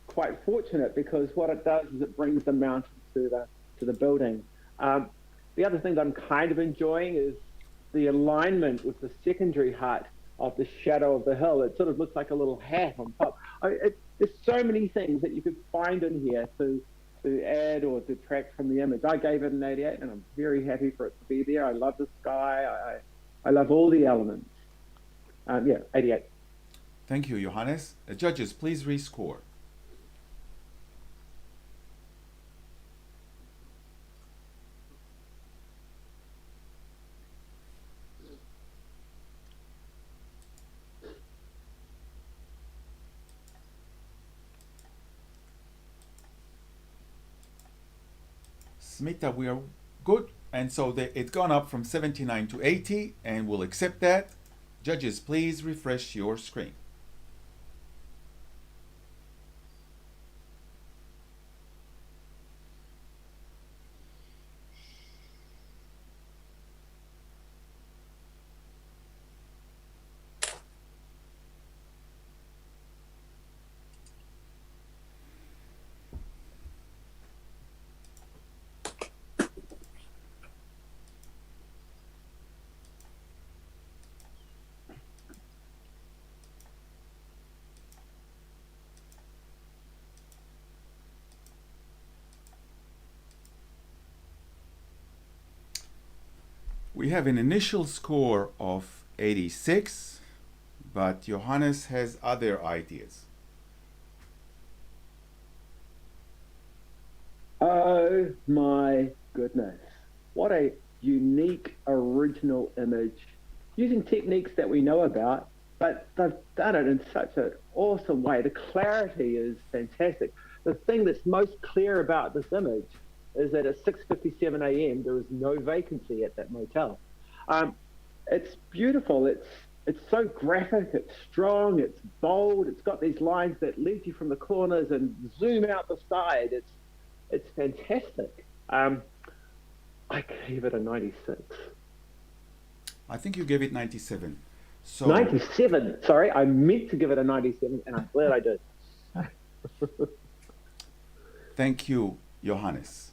Speaker 13: quite fortunate, because what it does is it brings the mountain to the building. The other thing that I'm kind of enjoying is the alignment with the secondary hut of the shadow of the hill. It sort of looks like a little hat on top. There's so many things that you could find in here to add or detract from the image. I gave it an 88, and I'm very happy for it to be there. I love the sky. I love all the elements. Yeah, 88.
Speaker 1: Thank you, Johannes. Judges, please rescore. Smita, we are good, and so it's gone up from 79 to 80, and we'll accept that. Judges, please refresh your screen. We have an initial score of 86, but Johannes has other ideas.
Speaker 13: Oh my goodness. What a unique, original image, using techniques that we know about, but they've done it in such an awesome way. The clarity is fantastic. The thing that's most clear about this image is that at 6:57 a.m. there is no vacancy at that motel. It's beautiful. It's so graphic. It's strong. It's bold. It's got these lines that lead you from the corners and zoom out the side. It's fantastic. I gave it a 96.
Speaker 1: I think you gave it 97. So
Speaker 13: 97. Sorry, I meant to give it a 97, and I'm glad I did.
Speaker 1: Thank you, Johannes.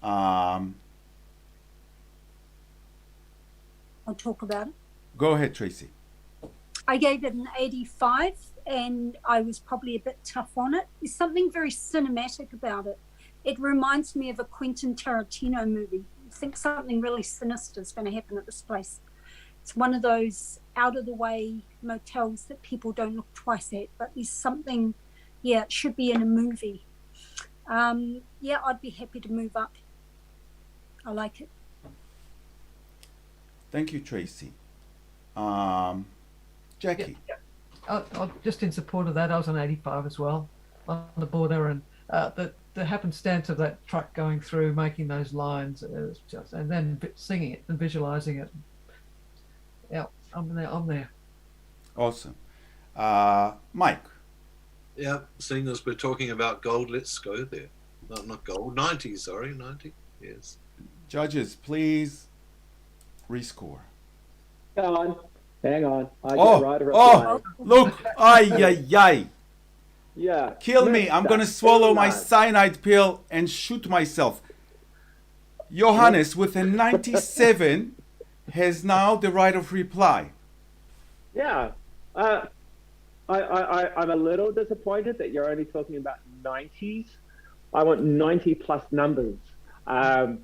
Speaker 1: I'll
Speaker 4: talk about it.
Speaker 1: Go ahead, Tracy.
Speaker 4: I gave it an 85, and I was probably a bit tough on it. There's something very cinematic about it. It reminds me of a Quentin Tarantino movie. I think something really sinister is going to happen at this place. It's one of those out-of-the-way motels that people don't look twice at, but there's something, it should be in a movie. I'd be happy to move up. I like it.
Speaker 1: Thank you, Tracy. Jackie.
Speaker 3: Just in support of that, I was on 85 as well, on the border, and the happenstance of that truck going through, making those lines, and then singing it and visualizing it. Yeah, I'm there.
Speaker 1: Awesome. Mike.
Speaker 10: Yeah, seeing as we're talking about gold, let's go there. No, not gold, 90, sorry, 90, yes.
Speaker 1: Judges, please rescore.
Speaker 13: Hang on. I get right of
Speaker 1: look, ay.
Speaker 13: Yeah.
Speaker 1: Kill me. I'm going to swallow my cyanide pill and shoot myself. Johannes, with a 97, has now the right of reply.
Speaker 13: Yeah. I'm a little disappointed that you're only talking about 90s. I want 90 plus numbers. There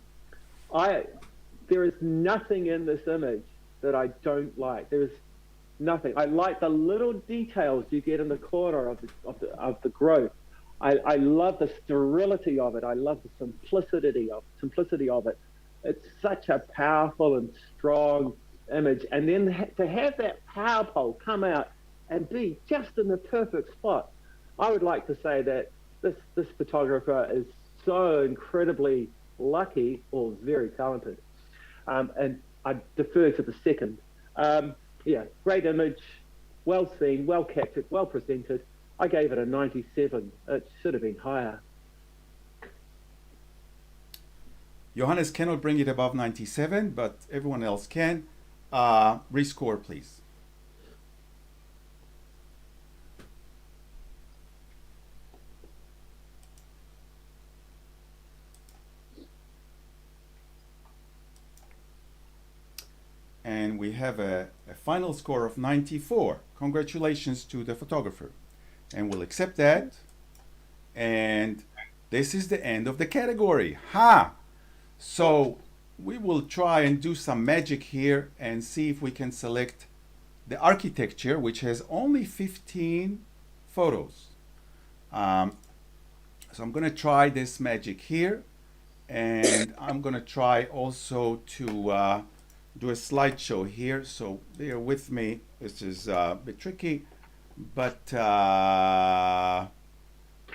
Speaker 13: is nothing in this image that I don't like. There is nothing. I like the little details you get in the corner of the growth. I love the sterility of it. I love the simplicity of it. It's such a powerful and strong image. And then to have that power pole come out and be just in the perfect spot. I would like to say that this photographer is so incredibly lucky or very talented. And I defer to the second. Yeah, great image, well seen, well captured, well presented. I gave it a 97. It should have been higher.
Speaker 1: Johannes cannot bring it above 97, but everyone else can. Rescore, please. And we have a final score of 94. Congratulations to the photographer. And we'll accept that. And this is the end of the category. Ha! So we will try and do some magic here and see if we can select the architecture, which has only 15 photos. So I'm going to try this magic here. And I'm going to try also to do a slideshow here. So bear with me. This is a bit tricky, but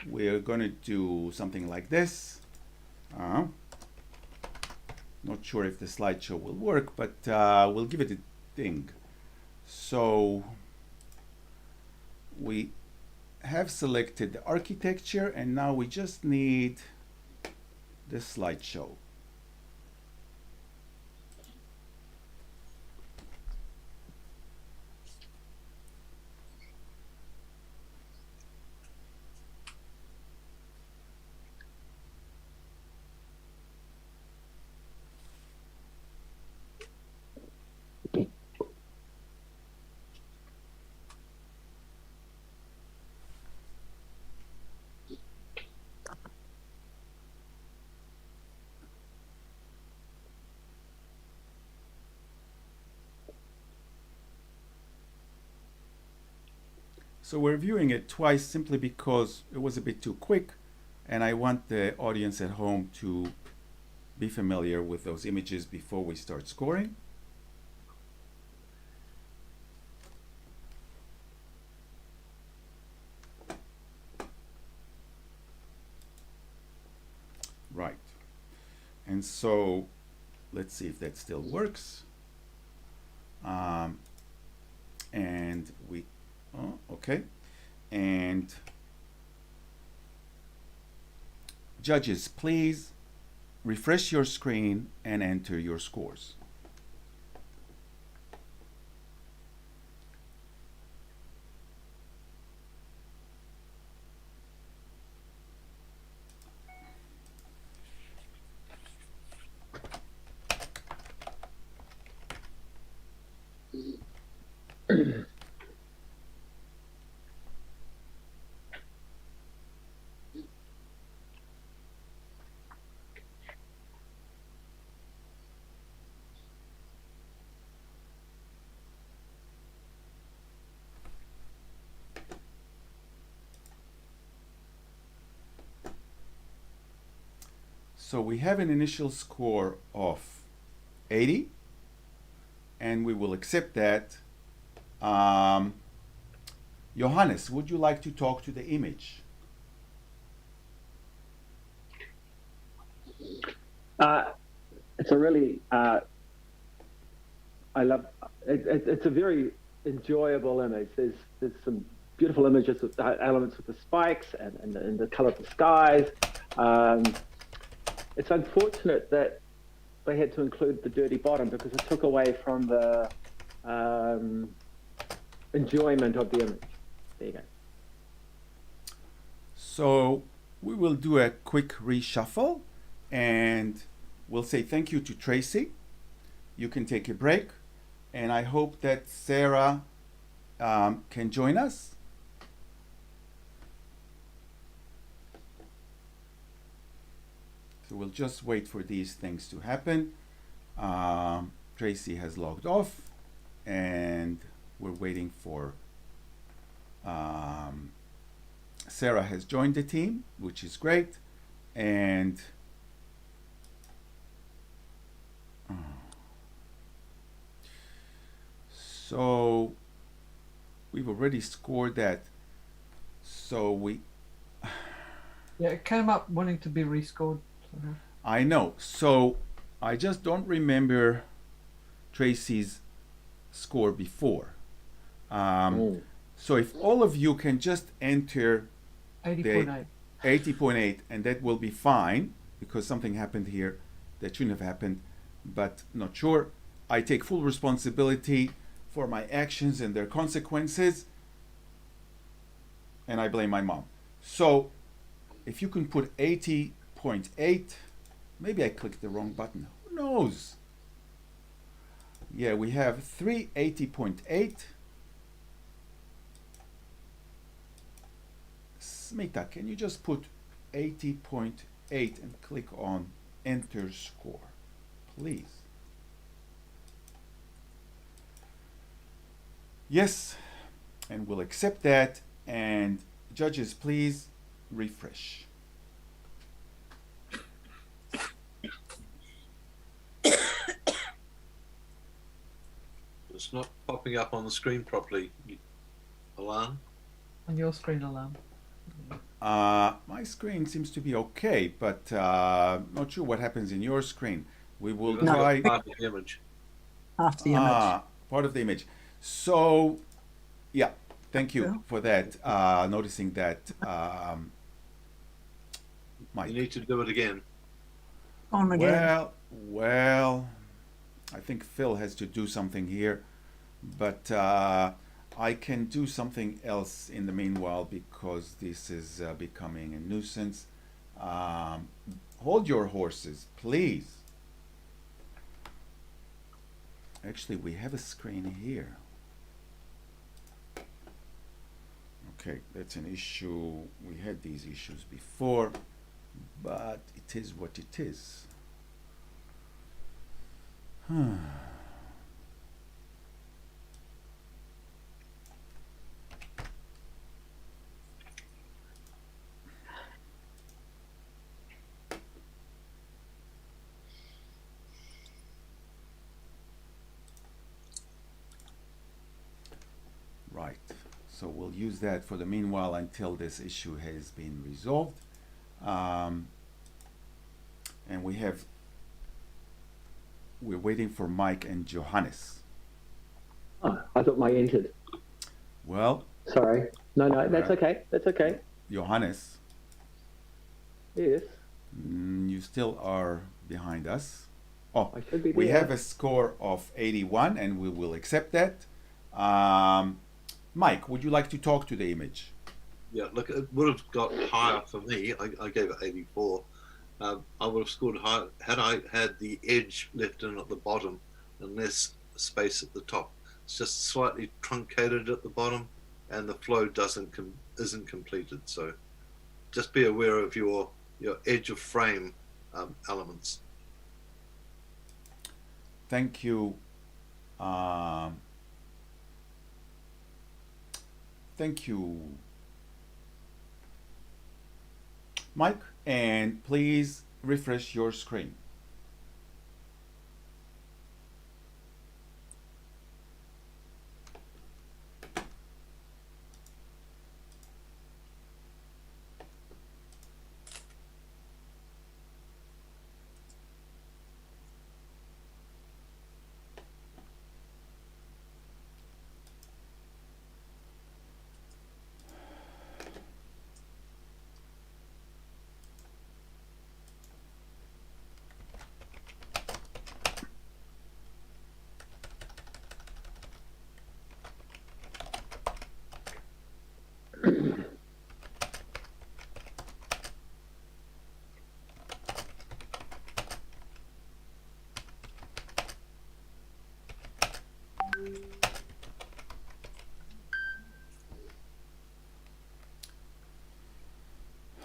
Speaker 1: we're going to do something like this. Not sure if the slideshow will work, but we'll give it a ding. So we have selected the architecture, and now we just need the slideshow. So we're viewing it twice simply because it was a bit too quick, and I want the audience at home to be familiar with those images before we start scoring. Right. And so let's see if that still works. And we okay. And judges, please refresh your screen and enter your scores. So we have an initial score of 80, and we will accept that. Johannes, would you like to talk to the image?
Speaker 13: It's a really, I love it. It's a very enjoyable image. There's some beautiful images with elements with the spikes and the color of the skies. It's unfortunate that they had to include the dirty bottom because it took away from the enjoyment of the image. There you go.
Speaker 1: So we will do a quick reshuffle, and we'll say thank you to Tracy. You can take a break, and I hope that Sarah can join us. So we'll just wait for these things to happen. Tracy has logged off, and we're waiting for Sarah has joined the team, which is great. And So we've already scored that. So
Speaker 3: Yeah, it came up wanting to be rescored.
Speaker 1: I know. So I just don't remember Tracy's score before. So if all of you can just enter
Speaker 3: 80.8.
Speaker 1: 80.8, and that will be fine because something happened here that shouldn't have happened, but not sure. I take full responsibility for my actions and their consequences, and I blame my mom. So if you can put 80.8, maybe I clicked the wrong button. Who knows? Yeah, we have 380.8. Smita, can you just put 80.8 and click on enter score, please? Yes, and we'll accept that. And judges, please refresh.
Speaker 10: It's not popping up on the screen properly, Alan.
Speaker 3: On your screen, Alan.
Speaker 1: My screen seems to be okay, but not sure what happens in your screen. We will try.
Speaker 10: Part of the image.
Speaker 5: Half the image.
Speaker 1: Part of the image. So, yeah, thank you for that. Noticing that. Mike.
Speaker 10: You need to do it again.
Speaker 5: On again.
Speaker 1: Well, I think Phil has to do something here, but I can do something else in the meanwhile because this is becoming a nuisance. Hold your horses, please. Actually, we have a screen here. Okay, that's an issue. We had these issues before, but it is what it is. Right, so we'll use that for the meanwhile until this issue has been resolved. And we're waiting for Mike and Johannes.
Speaker 13: Oh, I thought Mike entered.
Speaker 1: Well,
Speaker 13: sorry. No, that's okay. That's okay.
Speaker 1: Johannes.
Speaker 13: Yes.
Speaker 1: You still are behind us. Oh,
Speaker 13: I should be
Speaker 1: we
Speaker 13: there.
Speaker 1: have a score of 81 and we will accept that. Mike, would you like to talk to the image?
Speaker 10: Yeah, look, it would have got higher for me. I gave it 84. I would have scored higher had I had the edge left in at the bottom and less space at the top. It's just slightly truncated at the bottom, and the flow isn't completed. So, just be aware of your edge of frame elements.
Speaker 1: Thank you. Thank you, Mike, and please refresh your screen.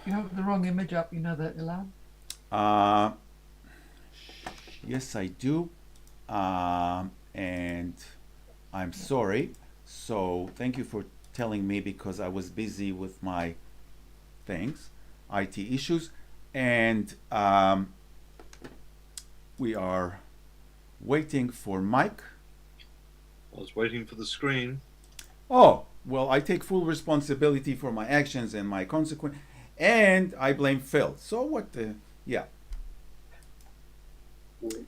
Speaker 3: You have the wrong image up, you know that, Ilan?
Speaker 1: Yes, I do. And I'm sorry. So thank you for telling me because I was busy with my things, IT issues. And we are waiting for Mike.
Speaker 10: I was waiting for the screen.
Speaker 1: Oh, well, I take full responsibility for my actions and my consequence, and I blame Phil. So what the, yeah.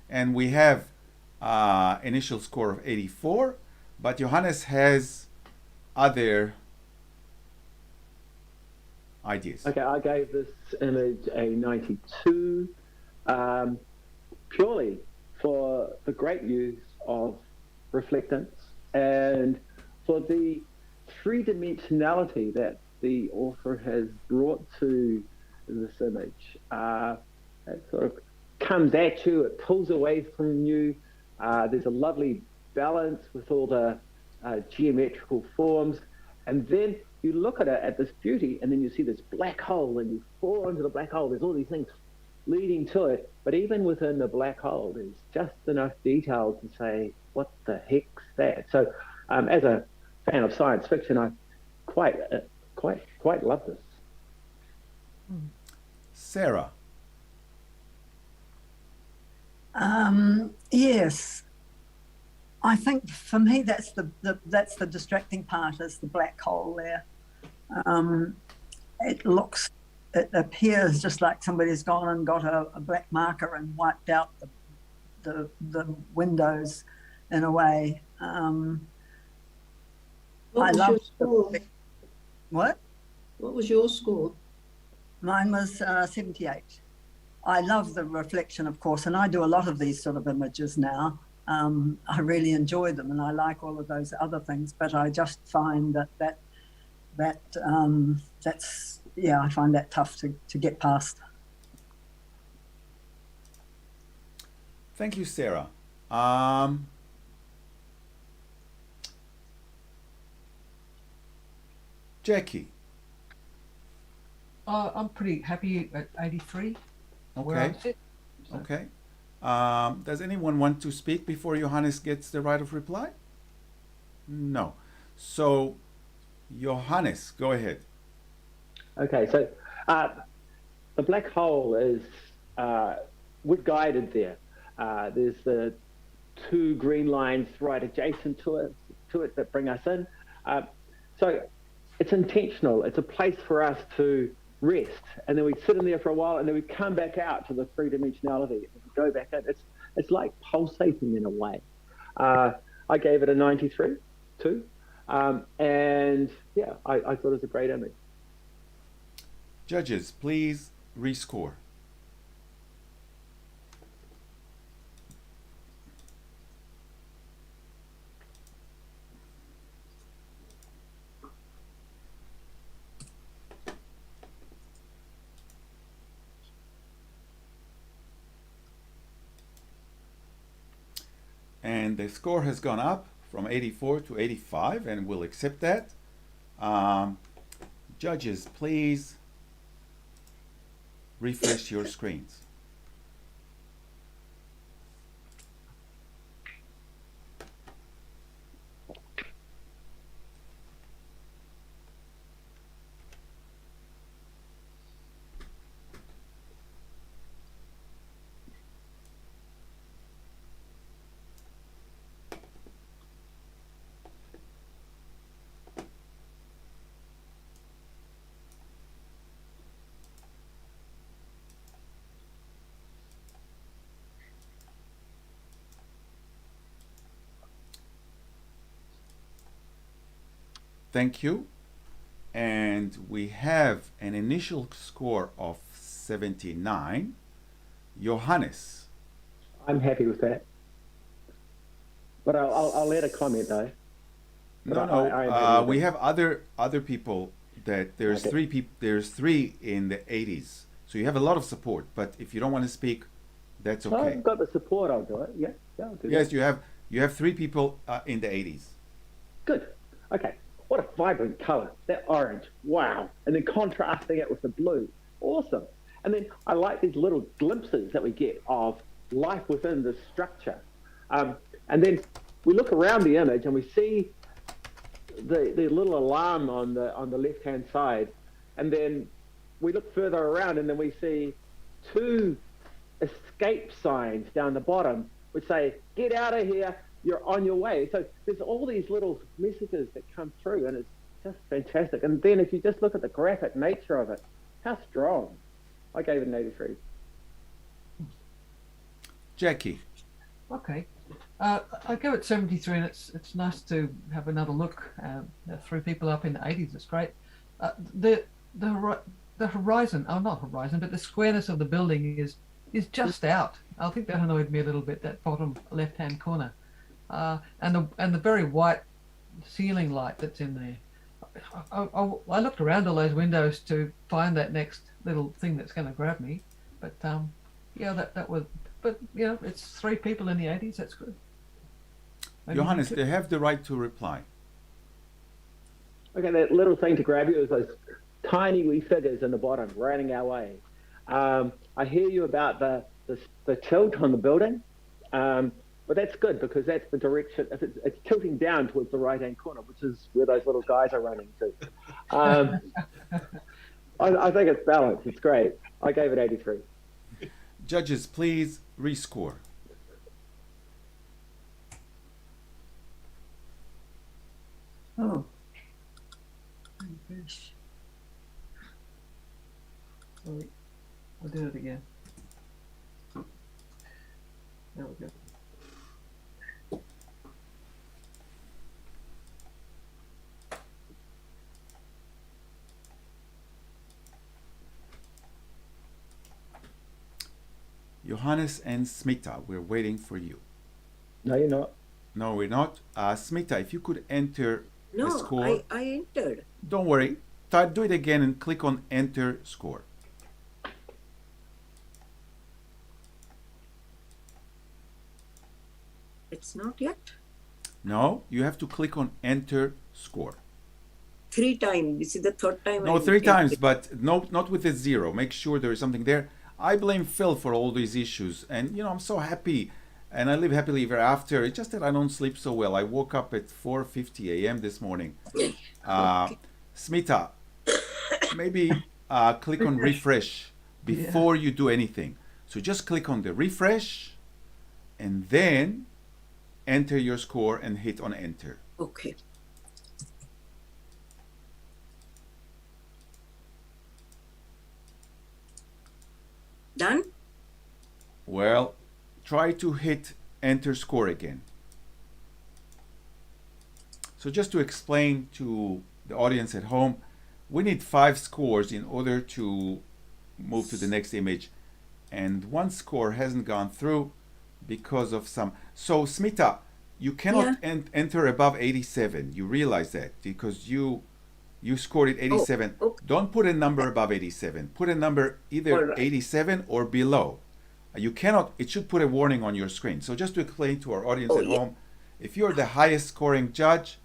Speaker 1: And we have initial score of 84, but Johannes has other ideas.
Speaker 13: Okay, I gave this image a 92, purely for the great use of reflectance and for the three-dimensionality that the author has brought to this image. It sort of comes at you, it pulls away from you. There's a lovely balance with all the geometrical forms, and then you look at it at this beauty, and then you see this black hole, and you fall into the black hole. There's all these things leading to it, but even within the black hole, there's just enough detail to say, what the heck's that? So, as a fan of science fiction, I quite love this.
Speaker 1: Sarah.
Speaker 5: Yes, I think for me that's the distracting part, is the black hole there. It appears just like somebody's gone and got a black marker and wiped out the windows in a way.
Speaker 11: What was your score?
Speaker 5: What?
Speaker 11: What was your score?
Speaker 5: Mine was 78. I love the reflection, of course, and I do a lot of these sort of images now. I really enjoy them, and I like all of those other things, but I just find that's, yeah, I find that tough to get past.
Speaker 1: Thank you, Sarah. Jackie.
Speaker 3: I'm pretty happy at 83.
Speaker 1: Okay. Okay. Does anyone want to speak before Johannes gets the right of reply? No. So, Johannes, go ahead.
Speaker 13: Okay, so the black hole is, we're guided there. There's the two green lines right adjacent to it that bring us in. So it's intentional. It's a place for us to rest, and then we sit in there for a while, and then we come back out to the three-dimensionality and go back in. It's like pulsating in a way. I gave it a 93 too, and yeah, I thought it was a great image.
Speaker 1: Judges, please rescore. And the score has gone up from 84 to 85, and we'll accept that. Judges, please refresh your screens. Thank you. And we have an initial score of 79. Johannes.
Speaker 13: I'm happy with that. But I'll add a comment though.
Speaker 1: No, we have other people that there's
Speaker 13: okay.
Speaker 1: there's three in the 80s. So you have a lot of support, but if you don't want to speak, that's okay.
Speaker 13: I've got the support, I'll do it. Yeah, I'll do
Speaker 1: yes,
Speaker 13: that.
Speaker 1: you have three people in the 80s.
Speaker 13: Good. Okay. What a vibrant color. That orange. Wow. And then contrasting it with the blue. Awesome. And then I like these little glimpses that we get of life within the structure. And then we look around the image and we see the little alarm on the left-hand side. And then we look further around and then we see two escape signs down the bottom which say, get out of here, you're on your way. So there's all these little messages that come through, and it's just fantastic. And then if you just look at the graphic nature of it, how strong. I gave it an 83.
Speaker 1: Jackie.
Speaker 3: Okay. I go at 73, and it's nice to have another look. Three people up in the 80s, it's great. The horizon, not horizon, but the squareness of the building is just out. I think that annoyed me a little bit, that bottom left-hand corner. And the very white ceiling light that's in there. I looked around all those windows to find that next little thing that's going to grab me, but yeah, that was. But you know, it's three people in the 80s. That's good.
Speaker 1: Johannes, they have the right to reply.
Speaker 13: Okay, that little thing to grab you is those tiny wee figures in the bottom running our way. I hear you about the tilt on the building, but that's good because that's the direction. If it's tilting down towards the right-hand corner, which is where those little guys are running to. I think it's balanced. It's great. I gave it 83.
Speaker 1: Judges, please rescore.
Speaker 2: Oh.
Speaker 3: Sorry, I'll do it again. There we go.
Speaker 1: Johannes and Smita, we're waiting for you.
Speaker 13: No, you're not.
Speaker 1: No, we're not. Smita, if you could enter a
Speaker 7: No,
Speaker 1: score.
Speaker 7: I entered.
Speaker 1: Don't worry. Do it again and click on enter score.
Speaker 7: It's not yet.
Speaker 1: No, you have to click on enter score.
Speaker 7: 3 times. This is the third time.
Speaker 1: No,
Speaker 7: I
Speaker 1: 3 times,
Speaker 7: entered.
Speaker 1: but no, not with a 0. Make sure there is something there. I blame Phil for all these issues, and you know, I'm so happy, and I live happily ever after. It's just that I don't sleep so well. I woke up at 4:50 a.m. this morning. Smita, maybe click on refresh before you do anything. So just click on the refresh, and then enter your score and hit on enter.
Speaker 7: Okay. Done?
Speaker 1: Well, try to hit enter score again. So just to explain to the audience at home, we need 5 scores in order to move to the next image. And one score hasn't gone through because of some. So Smita, you cannot enter above 87. You realize that because you scored it 87.
Speaker 7: Oh, okay.
Speaker 1: Don't put a number above 87. Put a number either 87 or below. You cannot, it should put a warning on your screen. So just to explain to our audience at home, if you're the highest scoring judge,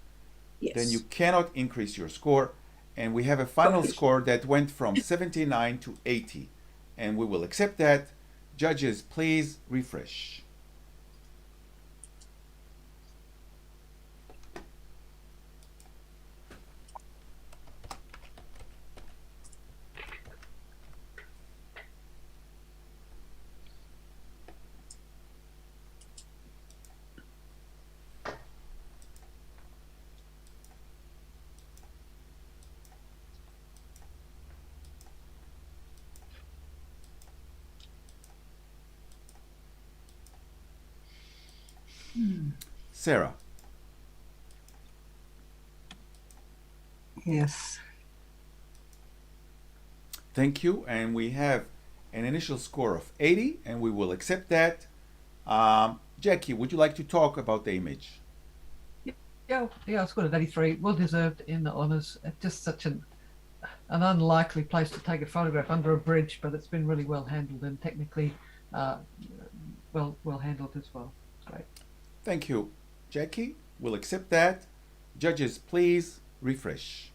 Speaker 1: then you cannot increase your score. And we have a final score that went from 79 to 80. And we will accept that. Judges, please refresh. Sarah.
Speaker 5: Yes.
Speaker 1: Thank you. And we have an initial score of 80, and we will accept that. Jackie, would you like to talk about the image?
Speaker 3: Yeah, I scored at 83. Well deserved in the honours. Just such an unlikely place to take a photograph under a bridge, but it's been really well handled and technically well handled as well. Great.
Speaker 1: Thank you, Jackie. We'll accept that. Judges, please refresh.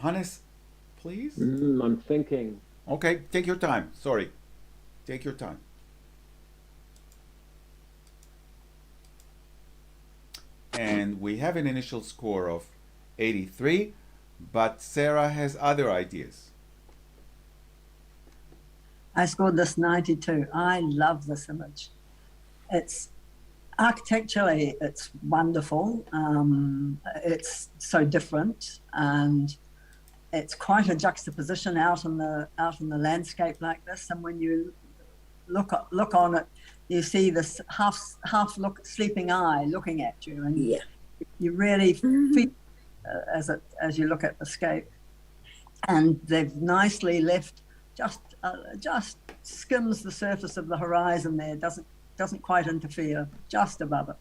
Speaker 1: Johannes, please.
Speaker 13: I'm thinking.
Speaker 1: Okay, take your time. Sorry. Take your time. And we have an initial score of 83, but Sarah has other ideas.
Speaker 5: I scored this 92. I love this image. It's architecturally, it's wonderful. It's so different, and it's quite a juxtaposition out in the landscape like this. And when you look on it, you see this half look sleeping eye looking at you, and you really feel as you look at the scape. And they've nicely left just skims the surface of the horizon there, doesn't quite interfere, just above it.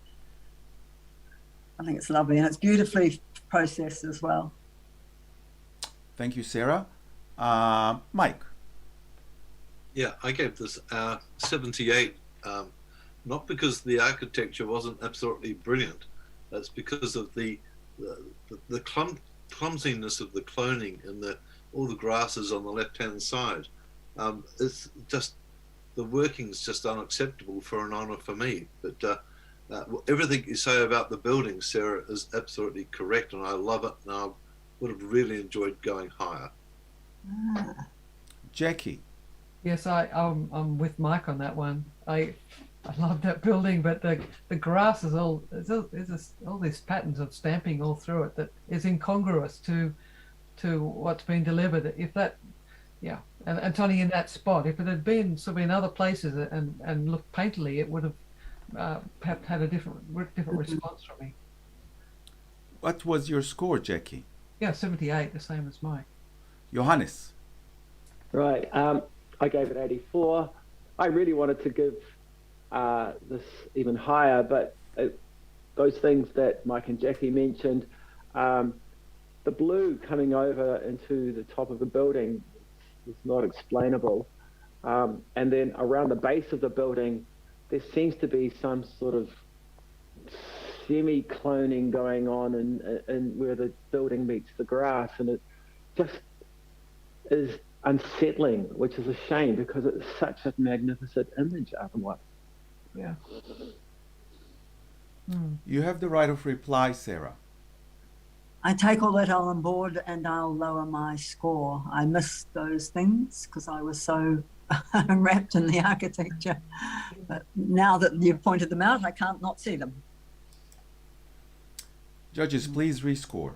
Speaker 5: I think it's lovely, and it's beautifully processed as well.
Speaker 1: Thank you, Sarah. Mike.
Speaker 10: Yeah, I gave this 78, not because the architecture wasn't absolutely brilliant. That's because of the clumsiness of the cloning and all the grasses on the left-hand side. It's just, the working's just unacceptable for an honour for me. But everything you say about the building, Sarah, is absolutely correct, and I love it, and I would have really enjoyed going higher.
Speaker 1: Jackie.
Speaker 3: Yes, I'm with Mike on that one. I love that building, but the grass is all these patterns of stamping all through it that is incongruous to what's been delivered. If that, yeah, and Tony, in that spot, if it had been sort of in other places and looked painterly, it would have had a different response from me.
Speaker 1: What was your score, Jackie?
Speaker 3: Yeah, 78, the same as Mike.
Speaker 1: Johannes.
Speaker 13: Right. I gave it 84. I really wanted to give this even higher, but those things that Mike and Jackie mentioned, the blue coming over into the top of the building is not explainable. And then around the base of the building, there seems to be some sort of semi-cloning going on and where the building meets the grass, and it just is unsettling, which is a shame because it's such a magnificent image otherwise.
Speaker 3: Yeah.
Speaker 1: You have the right of reply, Sarah.
Speaker 5: I take all that on board, and I'll lower my score. I missed those things because I was so wrapped in the architecture. But now that you've pointed them out, I can't not see them.
Speaker 1: Judges, please rescore.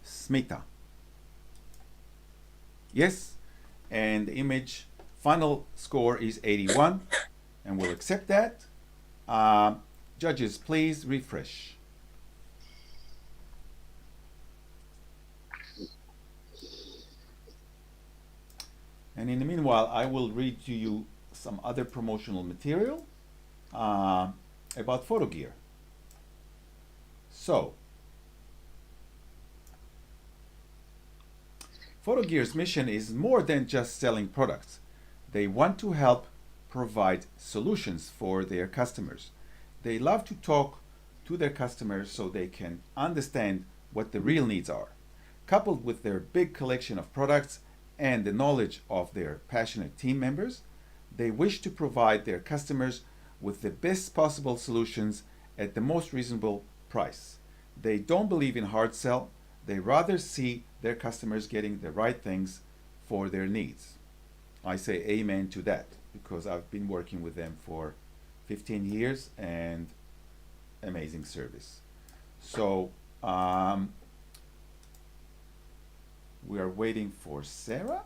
Speaker 1: Smita. Yes, and the image final score is 81, and we'll accept that. Judges, please refresh. And in the meanwhile, I will read to you some other promotional material about photo gear. So, PhotoGear's mission is more than just selling products. They want to help provide solutions for their customers. They love to talk to their customers so they can understand what the real needs are. Coupled with their big collection of products and the knowledge of their passionate team members, they wish to provide their customers with the best possible solutions at the most reasonable price. They don't believe in hard sell. They rather see their customers getting the right things for their needs. I say amen to that because I've been working with them for 15 years and amazing service. So we are waiting for Sarah.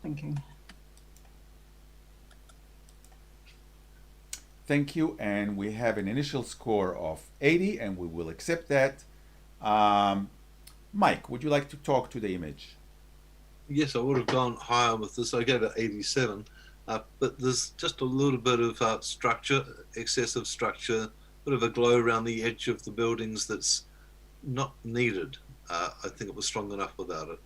Speaker 5: Thinking.
Speaker 1: Thank you, and we have an initial score of 80, and we will accept that. Mike, would you like to talk to the image?
Speaker 10: Yes, I would have gone higher with this. I gave it 87. but there's just a little bit of structure, excessive structure, bit of a glow around the edge of the buildings that's not needed. I think it was strong enough without it.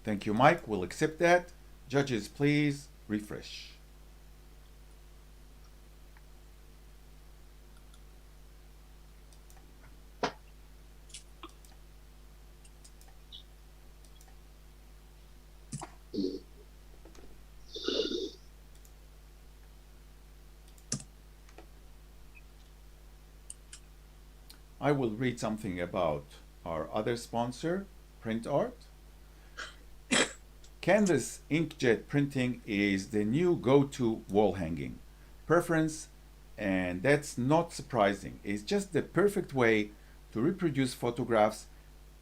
Speaker 1: Thank you, Mike. We'll accept that. Judges, please refresh. I will read something about our other sponsor, Print Art. Canvas inkjet printing is the new go-to wall hanging preference, and that's not surprising. It's just the perfect way to reproduce photographs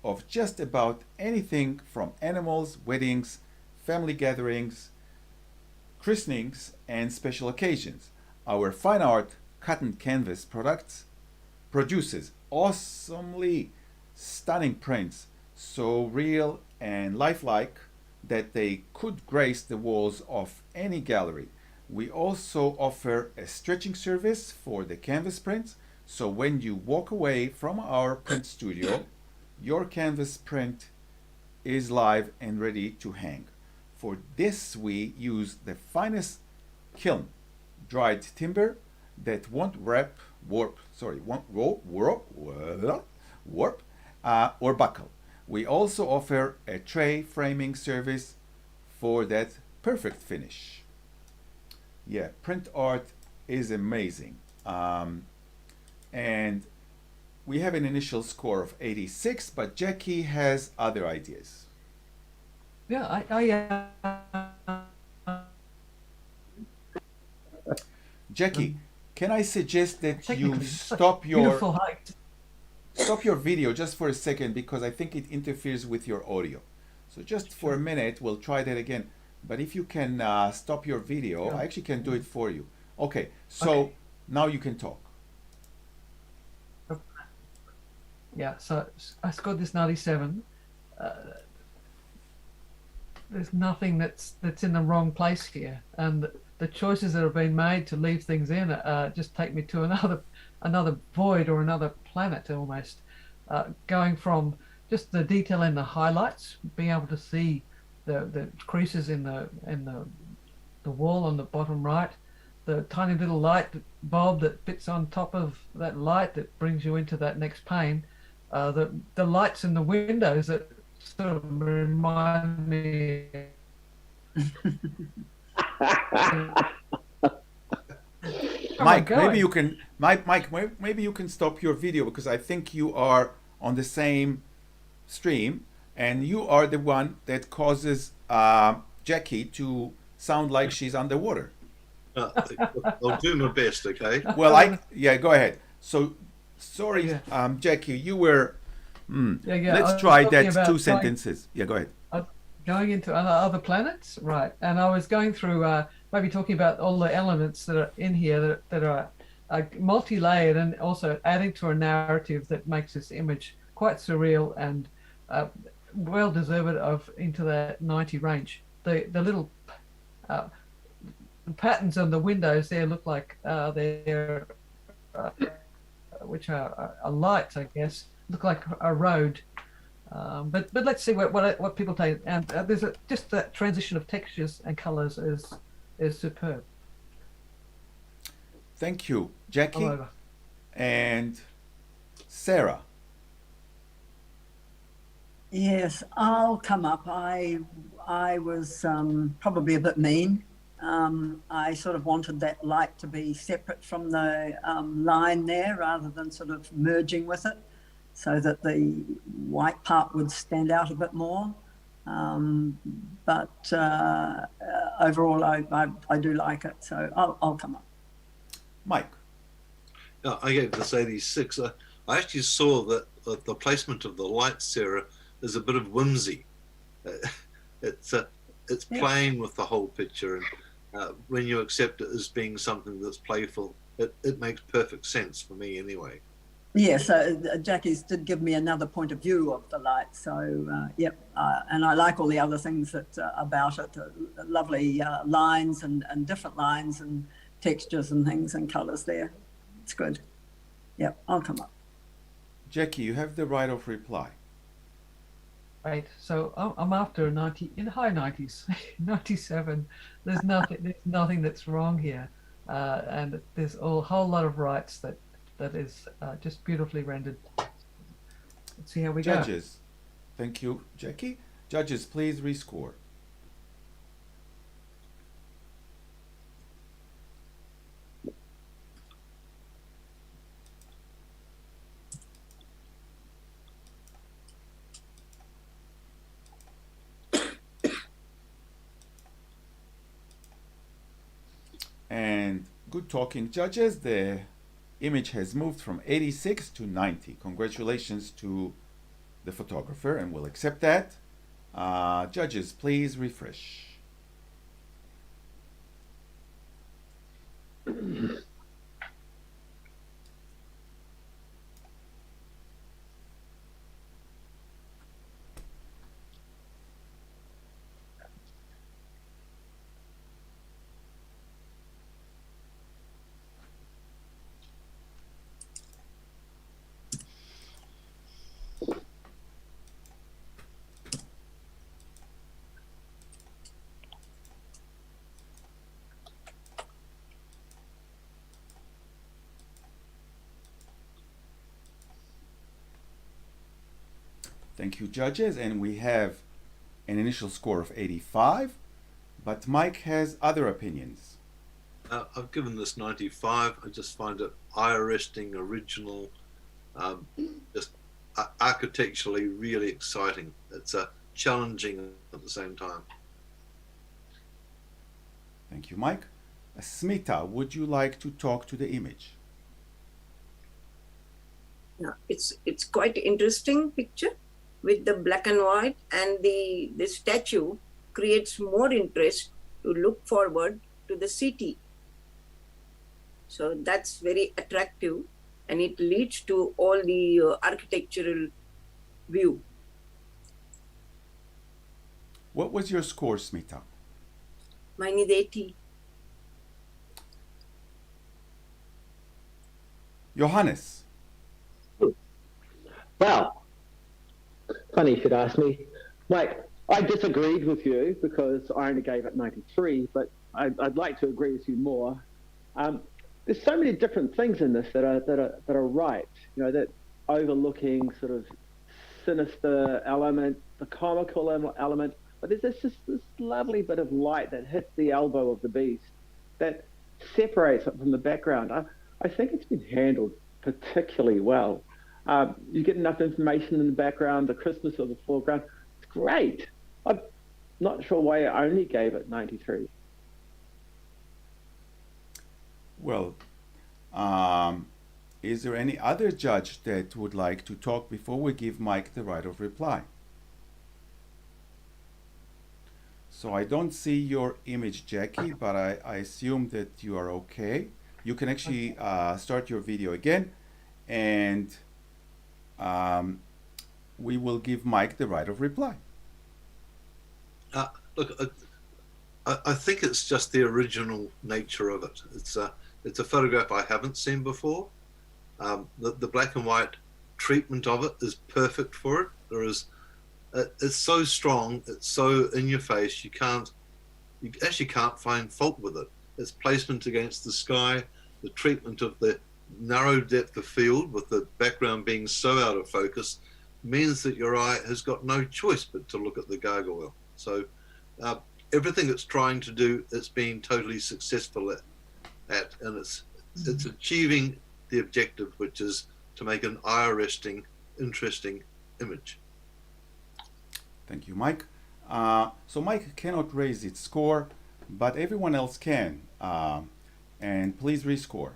Speaker 1: of just about anything from animals, weddings, family gatherings, christenings, and special occasions. Our fine art cotton canvas products produces awesomely stunning prints, so real and lifelike that they could grace the walls of any gallery. We also offer a stretching service for the canvas prints, so when you walk away from our print studio, your canvas print is live and ready to hang. For this, we use the finest kiln dried timber that won't warp, or buckle. We also offer a tray framing service for that perfect finish. Yeah, print art is amazing. And we have an initial score of 86, but Jackie has other ideas.
Speaker 3: Yeah,
Speaker 1: Jackie, can I suggest that you
Speaker 3: technically,
Speaker 1: stop
Speaker 3: beautiful height.
Speaker 1: your video just for a second, because I think it interferes with your audio. So just for a minute, we'll try that again. But if you can stop your video,
Speaker 3: Sure.
Speaker 1: I actually can do it for you. Okay, so now you can talk.
Speaker 3: Yeah, so I scored this 97. There's nothing that's in the wrong place here, and the choices that have been made to leave things in just take me to another void or another planet almost. Going from just the detail in the highlights, being able to see the creases in the wall on the bottom right, the tiny little light bulb that fits on top of that light that brings you into that next pane, the lights in the windows that sort of remind me.
Speaker 1: Mike, maybe you can maybe you can stop your video, because I think you are on the same stream and you are the one that causes Jackie to sound like she's underwater.
Speaker 10: I'll do my best, okay?
Speaker 1: Well, go ahead. So, sorry, Jackie, you were. Let's try that two sentences. Yeah, go ahead.
Speaker 3: Going into other planets, right? And I was going through maybe talking about all the elements that are in here that are multi-layered, and also adding to a narrative that makes this image quite surreal and well deserved of into that 90 range. The little patterns on the windows there look like they're which are lights, I guess, look like a road. But let's see what people take. And there's just that transition of textures and colors is superb.
Speaker 1: Thank you, Jackie. And Sarah.
Speaker 5: Yes, I'll come up. I was probably a bit mean. I sort of wanted that light to be separate from the line there, rather than sort of merging with it, so that the white part would stand out a bit more. But overall, I do like it, so I'll come up.
Speaker 1: Mike.
Speaker 10: Yeah, I gave this 86. I actually saw that the placement of the lights, Sarah, is a bit of whimsy. It's playing with the whole picture, and when you accept it as being something that's playful, it makes perfect sense for me anyway.
Speaker 5: Yeah, so Jackie's did give me another point of view of the light. So, yep, and I like all the other things that about it, lovely lines and different lines and textures and things and colours there. It's good. Yep, I'll come up.
Speaker 1: Jackie, you have the right of reply.
Speaker 3: Right, so I'm after 90 in the high 90s, 97. There's nothing that's wrong here, and there's a whole lot of rights that is just beautifully rendered. Let's see how we go.
Speaker 1: Judges, thank you, Jackie. Judges, please rescore. And good talking, judges. The image has moved from 86 to 90. Congratulations to the photographer, and we'll accept that. Judges, please refresh. Thank you, judges. And we have an initial score of 85, but Mike has other opinions.
Speaker 10: I've given this 95. I just find it eye-arresting, original, just architecturally really exciting. It's challenging at the same time.
Speaker 1: Thank you, Mike. Smita, would you like to talk to the image?
Speaker 7: Yeah, it's quite interesting picture with the black and white, and the statue creates more interest to look forward to the city. So that's very attractive, and it leads to all the architectural view.
Speaker 1: What was your score, Smita?
Speaker 7: Mine is 80.
Speaker 1: Johannes.
Speaker 13: Well, funny you should ask me. Mike, I disagreed with you because I only gave it 93, but I'd like to agree with you more. There's so many different things in this that are right. You know, that overlooking sort of sinister element, the comical element, but there's just this lovely bit of light that hits the elbow of the beast that separates it from the background. I think it's been handled particularly well. You get enough information in the background, the Christmas of the foreground. It's great. I'm not sure why I only gave it 93.
Speaker 1: Well, is there any other judge that would like to talk before we give Mike the right of reply? So I don't see your image, Jackie, but I assume that you are okay. You can actually start your video again, and we will give Mike the right of reply.
Speaker 10: Look, I think it's just the original nature of it. It's a photograph I haven't seen before. The black and white treatment of it is perfect for it. It's so strong, it's so in your face, you actually can't find fault with it. Its placement against the sky, the treatment of the narrow depth of field with the background being so out of focus means that your eye has got no choice but to look at the gargoyle. So everything it's trying to do, it's been totally successful at, and it's achieving the objective, which is to make an eye-arresting, interesting image.
Speaker 1: Thank you, Mike. So Mike cannot raise its score, but everyone else can. And please rescore.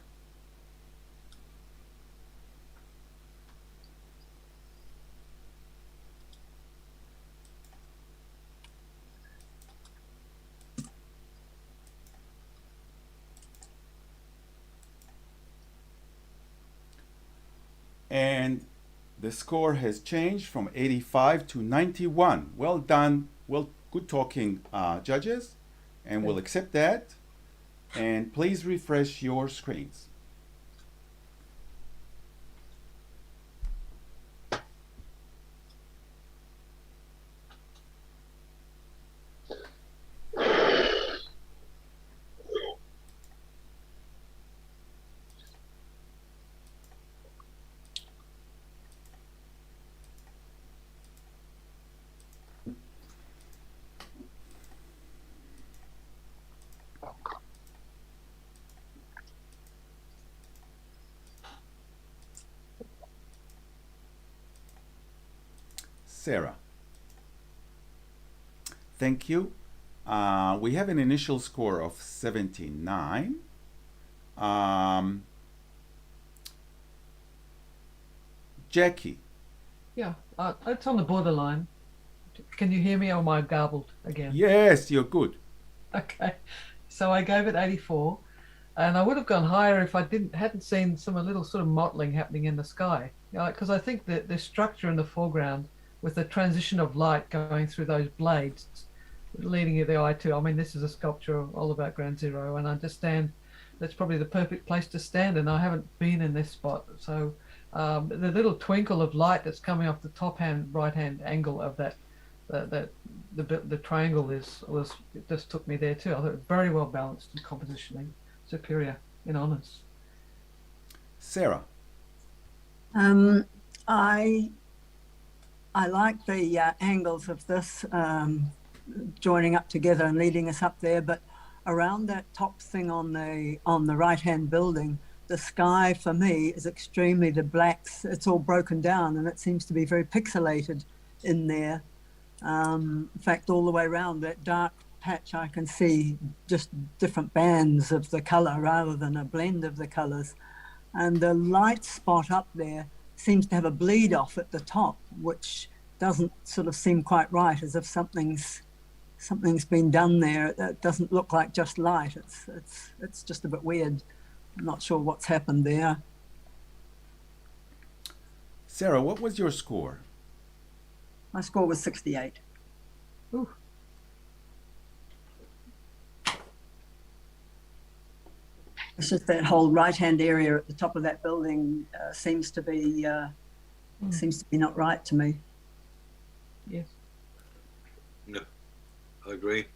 Speaker 1: The score has changed from 85 to 91. Well done. Well, good talking, judges. And we'll accept that. And please refresh your screens. Sarah. Thank you. We have an initial score of 79. Jackie.
Speaker 3: Yeah, it's on the borderline. Can you hear me, or am I garbled again?
Speaker 1: Yes, you're good.
Speaker 3: Okay, so I gave it 84, and I would have gone higher if I hadn't seen some little sort of mottling happening in the sky. Because I think that the structure in the foreground, with the transition of light going through those blades, leading the eye to. I mean, this is a sculpture all about Ground Zero, and I understand that's probably the perfect place to stand. And I haven't been in this spot, so the little twinkle of light that's coming off the top right hand angle of that. The triangle was it just took me there too. I thought it was very well balanced and compositionally superior in honours.
Speaker 1: Sarah.
Speaker 5: I like the angles of this joining up together and leading us up there, but around that top thing on the right hand building, the sky for me is extremely the blacks. It's all broken down and it seems to be very pixelated in there. In fact, all the way around that dark patch, I can see just different bands of the color rather than a blend of the colors. And the light spot up there seems to have a bleed off at the top, which doesn't sort of seem quite right, as if something's been done there. It doesn't look like just light. It's just a bit weird. I'm not sure what's happened there.
Speaker 1: Sarah, what was your score?
Speaker 5: My score was 68.
Speaker 3: Ooh.
Speaker 5: It's just that whole right-hand area at the top of that building seems to be not right to me.
Speaker 3: Yes.
Speaker 10: No, I agree.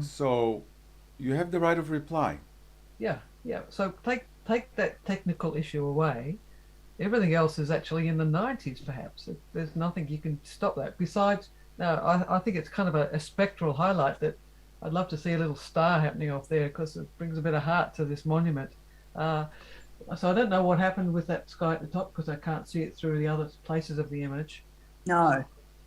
Speaker 1: So you have the right of reply.
Speaker 3: Yeah. So take that technical issue away. Everything else is actually in the 90s, perhaps. There's nothing you can stop that. Besides, I think it's kind of a spectral highlight that I'd love to see a little star happening off there, because it brings a bit of heart to this monument. So I don't know what happened with that sky at the top, because I can't see it through the other places of the image.
Speaker 5: No.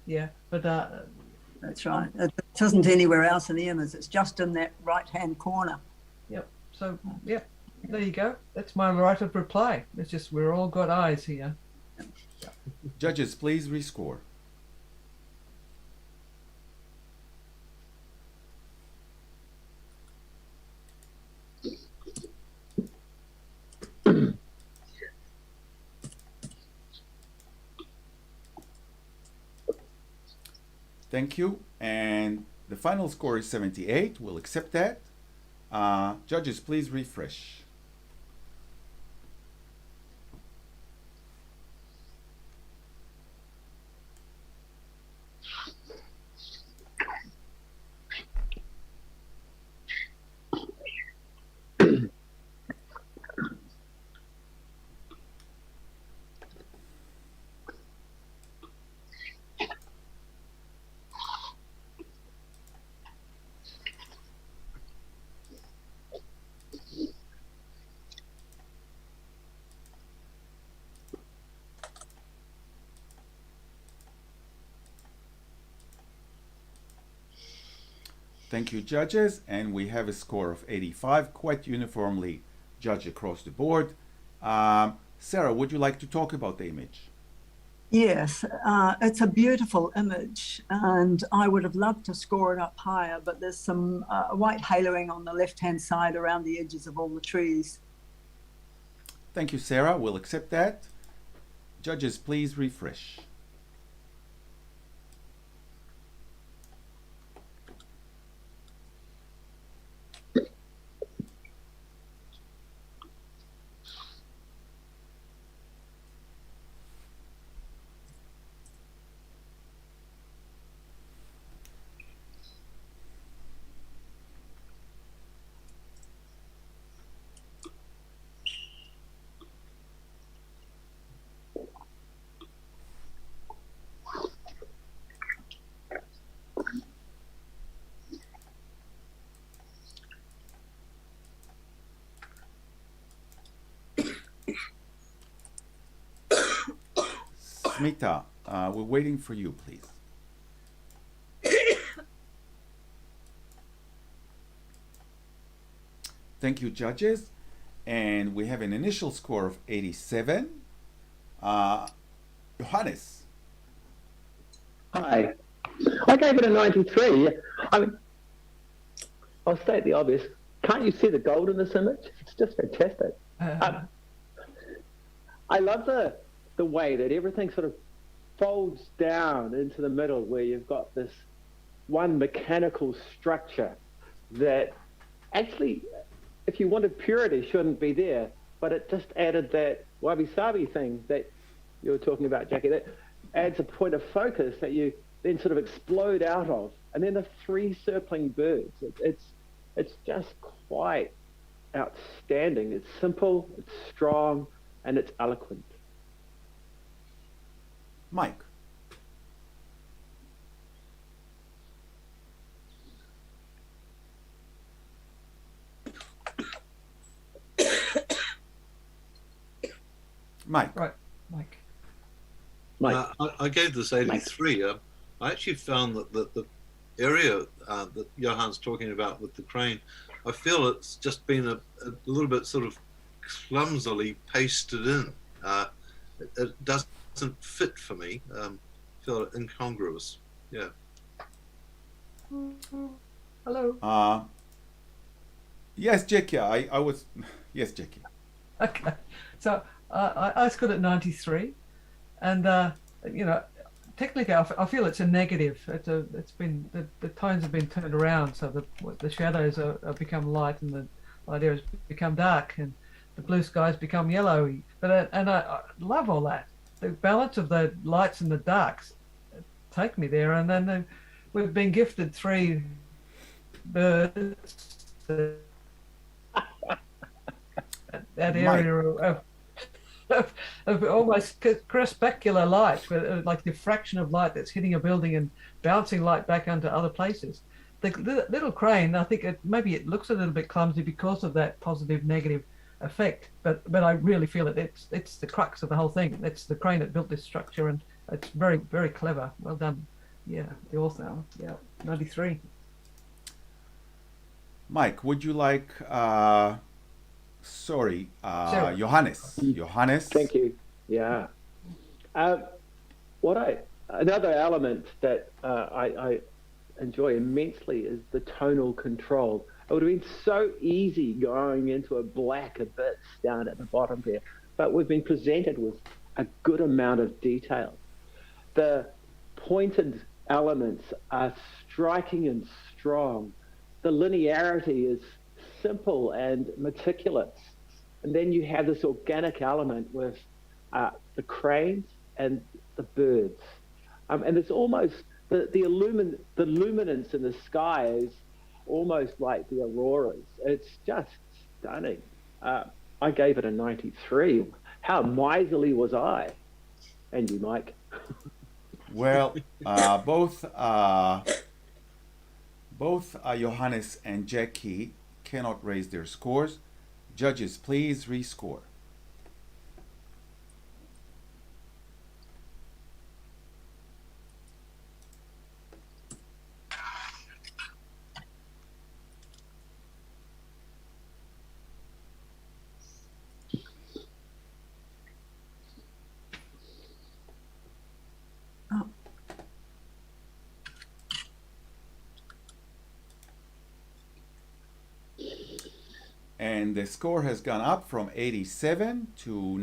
Speaker 3: Yeah, but
Speaker 5: that's right. It isn't anywhere else in the image. It's just in that right-hand corner.
Speaker 3: Yep. So, yep. There you go. That's my right of reply. It's just we're all got eyes here.
Speaker 1: Judges, please rescore. Thank you. And the final score is 78. We'll accept that. Judges, please refresh. Thank you, judges. And we have a score of 85, quite uniformly judged across the board. Sarah, would you like to talk about the image?
Speaker 5: Yes, it's a beautiful image, and I would have loved to score it up higher, but there's some white haloing on the left-hand side around the edges of all the trees.
Speaker 1: Thank you, Sarah. We'll accept that. Judges, please refresh. Smita, we're waiting for you, please. Thank you, judges. And we have an initial score of 87. Johannes.
Speaker 13: Hi. I gave it a 93. I mean, I'll state the obvious. Can't you see the gold in this image? It's just fantastic. I love the way that everything sort of folds down into the middle, where you've got this one mechanical structure that actually, if you wanted purity, shouldn't be there, but it just added that wabi-sabi thing that you were talking about, Jackie, that adds a point of focus that you then sort of explode out of. And then the three circling birds, it's just quite outstanding. It's simple, it's strong, and it's eloquent.
Speaker 1: Mike. Mike.
Speaker 3: Right, Mike.
Speaker 10: I gave this 83. I actually found that the area that Johan's talking about with the crane, I feel it's just been a little bit sort of clumsily pasted in. It doesn't fit for me. I feel incongruous. Yeah.
Speaker 3: Hello.
Speaker 1: Yes, Jackie. I was. Yes, Jackie.
Speaker 3: Okay. So I scored at 93, and you know, technically I feel it's a negative. It's been the tones have been turned around, so the shadows have become light and the light areas become dark, and the blue skies become yellowy. But I love all that. The balance of the lights and the darks take me there, and then we've been gifted three birds. That area of almost crepuscular light, like diffraction of light that's hitting a building and bouncing light back onto other places. The little crane, I think maybe it looks a little bit clumsy because of that positive negative effect, but I really feel it's the crux of the whole thing. It's the crane that built this structure, and it's very, very clever. Well done. Yeah, the author. Yeah, 93.
Speaker 1: Mike, would you like
Speaker 13: Sure.
Speaker 1: Johannes. Johannes.
Speaker 13: Thank you. Yeah. Another element that I enjoy immensely is the tonal control. It would have been so easy going into a black abyss down at the bottom there, but we've been presented with a good amount of detail. The pointed elements are striking and strong. The linearity is simple and meticulous. And then you have this organic element with the cranes and the birds. And it's almost, the luminance in the sky is almost like the auroras. It's just stunning. I gave it a 93. How miserly was I? And you, Mike?
Speaker 1: Well, both Johannes and Jackie cannot raise their scores. Judges, please rescore. And the score has gone up from 87 to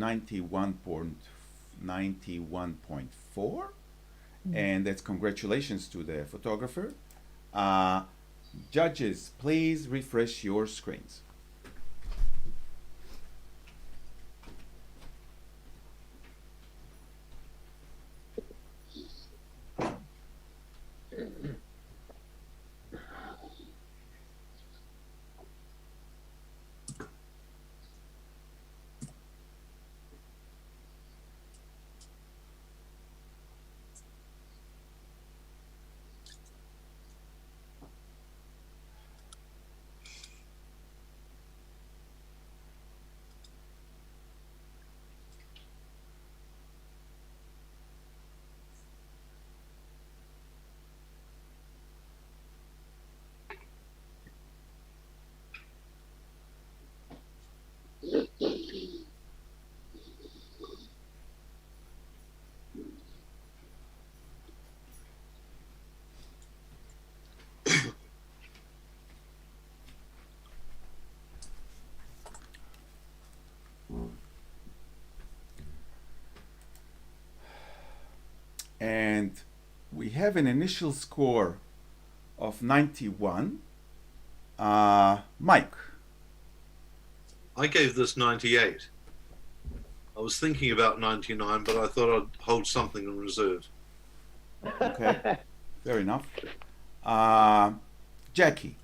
Speaker 1: 91.4. And that's congratulations to the photographer. Judges, please refresh your screens. And we have an initial score of 91. Mike.
Speaker 10: I gave this 98. I was thinking about 99, but I thought I'd hold something in reserve.
Speaker 1: Okay, fair enough. Jackie.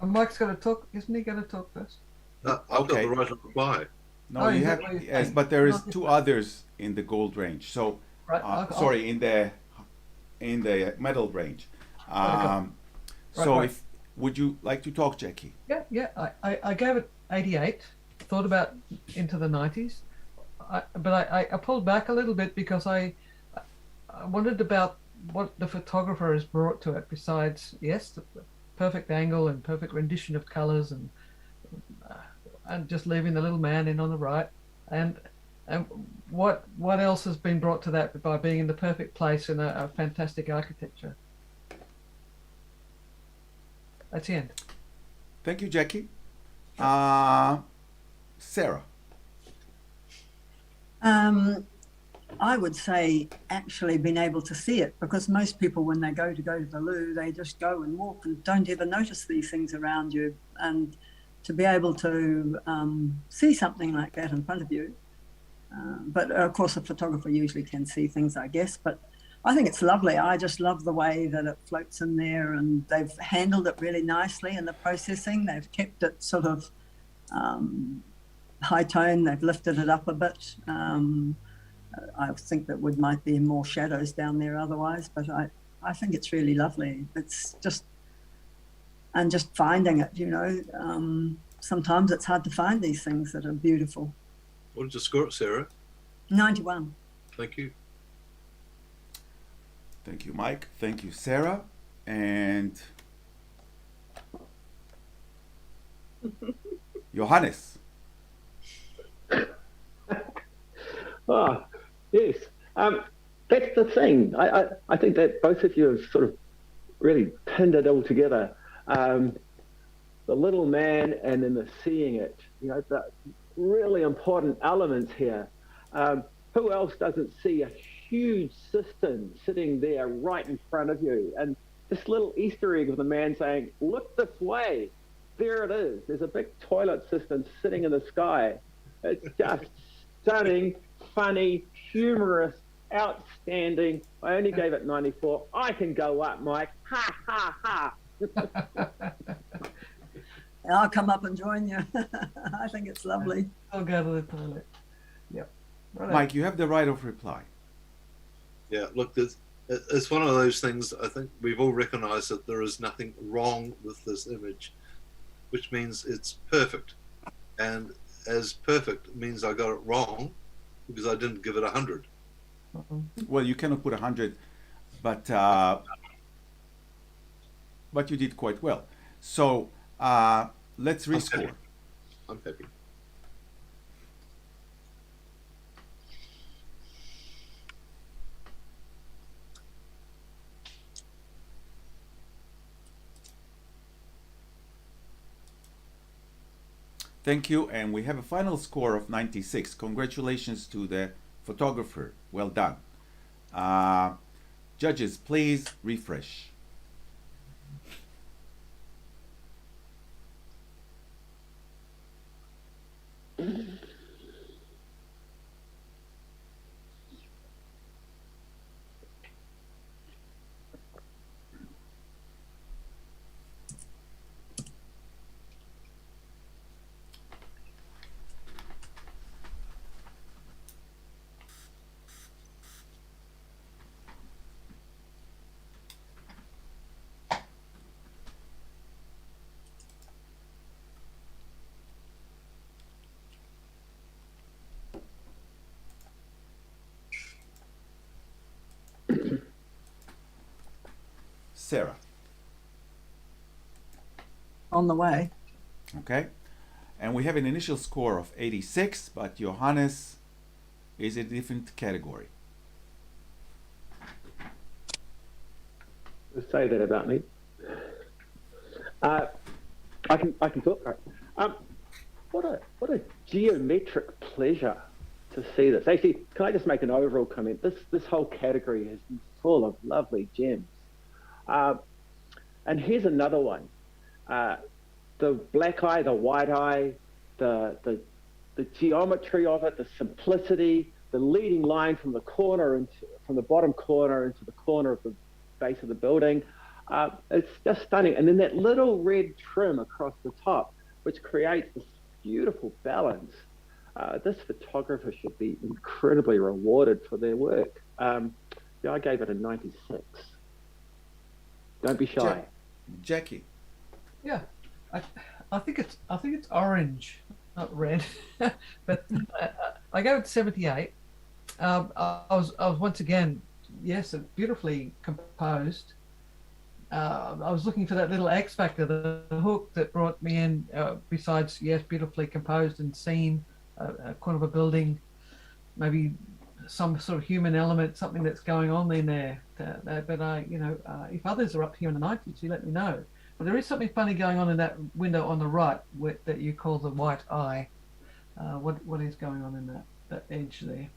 Speaker 3: Mike's going to talk, isn't he going to talk first?
Speaker 10: I've got
Speaker 1: Okay.
Speaker 10: the right to reply.
Speaker 1: No,
Speaker 3: Oh,
Speaker 1: you
Speaker 3: is
Speaker 1: have,
Speaker 3: that what you're
Speaker 1: yes,
Speaker 3: saying?
Speaker 1: but there is
Speaker 3: Not-
Speaker 1: two others in the gold range. So,
Speaker 3: Right, I'll-
Speaker 1: sorry, in the medal range.
Speaker 3: Right,
Speaker 1: So,
Speaker 3: right.
Speaker 1: if would you like to talk, Jackie?
Speaker 3: Yeah. I gave it 88. Thought about into the 90s, but I pulled back a little bit because I wondered about what the photographer has brought to it. Besides, yes, the perfect angle and perfect rendition of colors, and just leaving the little man in on the right, and what else has been brought to that by being in the perfect place in a fantastic architecture. That's the end.
Speaker 1: Thank you, Jackie. Sarah.
Speaker 5: I would say actually being able to see it, because most people when they go to the loo, they just go and walk and don't ever notice these things around you. And to be able to see something like that in front of you, but of course a photographer usually can see things, I guess, but I think it's lovely. I just love the way that it floats in there, and they've handled it really nicely in the processing. They've kept it sort of high tone. They've lifted it up a bit. I think that might be more shadows down there otherwise, but I think it's really lovely. It's just finding it, sometimes it's hard to find these things that are beautiful.
Speaker 10: What did you score it, Sarah?
Speaker 5: 91.
Speaker 10: Thank you.
Speaker 1: Thank you, Mike. Thank you, Sarah. And Johannes.
Speaker 13: Yes. That's the thing. I think that both of you have sort of really pinned it all together. The little man and then the seeing it, the really important elements here. Who else doesn't see a huge system sitting there right in front of you? And this little Easter egg of the man saying, look this way. There it is. There's a big toilet system sitting in the sky. It's just stunning, funny, humorous, outstanding. I only gave it 94. I can go up, Mike. Ha, ha, ha.
Speaker 5: I'll come up and join you. I think it's lovely.
Speaker 3: I'll go to the toilet. Yep. Right.
Speaker 1: Mike, you have the right of reply.
Speaker 10: Yeah, look, it's one of those things. I think we've all recognized that there is nothing wrong with this image, which means it's perfect. And as perfect means I got it wrong because I didn't give it 100.
Speaker 1: Well, you cannot put 100, but you did quite well. So let's rescore.
Speaker 10: I'm happy.
Speaker 1: Thank you, and we have a final score of 96. Congratulations to the photographer. Well done. Judges, please refresh. Sarah.
Speaker 5: On the way.
Speaker 1: Okay. And we have an initial score of 86, but Johannes is a different category.
Speaker 13: Say that about me. I can talk. What a geometric pleasure to see this. Actually, can I just make an overall comment? This whole category has been full of lovely gems. And here's another one. The black eye, the white eye, the geometry of it, the simplicity, the leading line from the corner from the bottom corner into the corner of the base of the building. It's just stunning. And then that little red trim across the top, which creates this beautiful balance. This photographer should be incredibly rewarded for their work. Yeah, I gave it a 96. Don't be shy.
Speaker 1: Jackie.
Speaker 3: Yeah, I think it's orange, not red, but I gave it 78. I was once again, yes, beautifully composed. I was looking for that little X factor, the hook that brought me in. Besides, yes, beautifully composed and seen, a corner of a building, maybe some sort of human element, something that's going on in there. But if others are up here in the 90s, you let me know. But there is something funny going on in that window on the right that you call the white eye. What is going on in that edge there?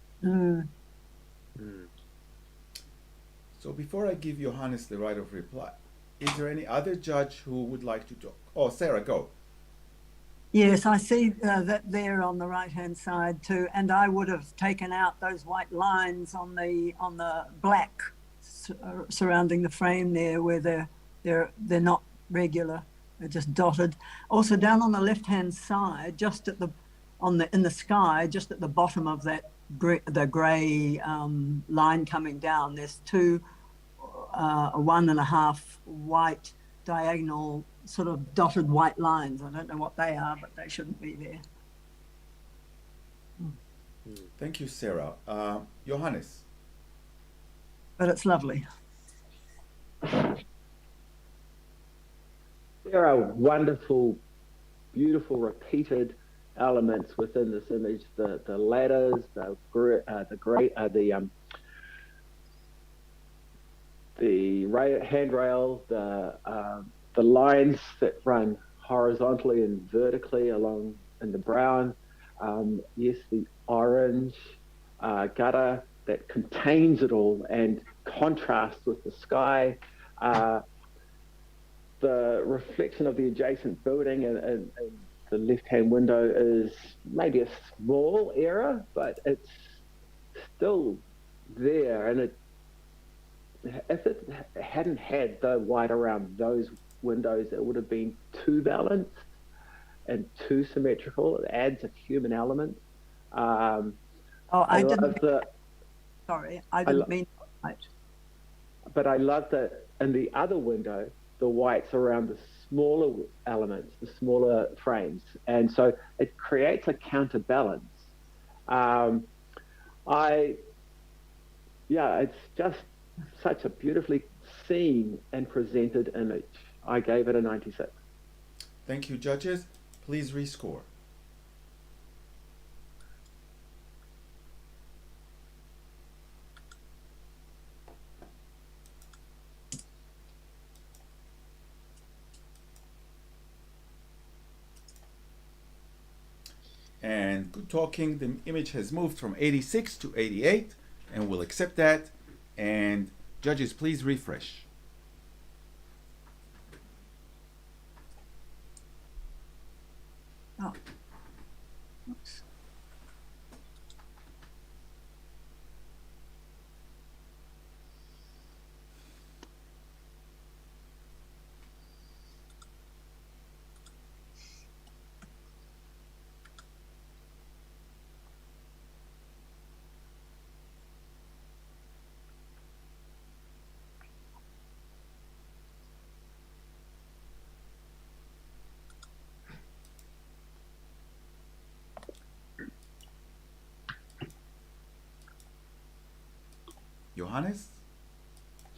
Speaker 1: So before I give Johannes the right of reply, is there any other judge who would like to talk? Oh, Sarah, go.
Speaker 5: Yes, I see that there on the right-hand side too, and I would have taken out those white lines on the black surrounding the frame there, where they're not regular, they're just dotted. Also, down on the left-hand side, just at in the sky, just at the bottom of that the grey line coming down, there's two 1.5 white diagonal sort of dotted white lines. I don't know what they are, but they shouldn't be there.
Speaker 1: Thank you, Sarah. Johannes.
Speaker 5: But it's lovely.
Speaker 13: There are wonderful, beautiful, repeated elements within this image. The ladders, the handrails, the lines that run horizontally and vertically along in the brown. Yes, the orange gutter that contains it all and contrasts with the sky. The reflection of the adjacent building and the left-hand window is maybe a small error, but it's still there. And if it hadn't had the white around those windows, it would have been too balanced and too symmetrical. It adds a human element.
Speaker 5: I didn't mean white.
Speaker 13: But I love that in the other window, the whites around the smaller elements, the smaller frames. And so it creates a counterbalance. It's just such a beautifully seen and presented image. I gave it a 96.
Speaker 1: Thank you, judges. Please rescore. And good talking, the image has moved from 86 to 88, and we'll accept that. And judges, please refresh.
Speaker 5: Oh. Oops.
Speaker 1: Johannes?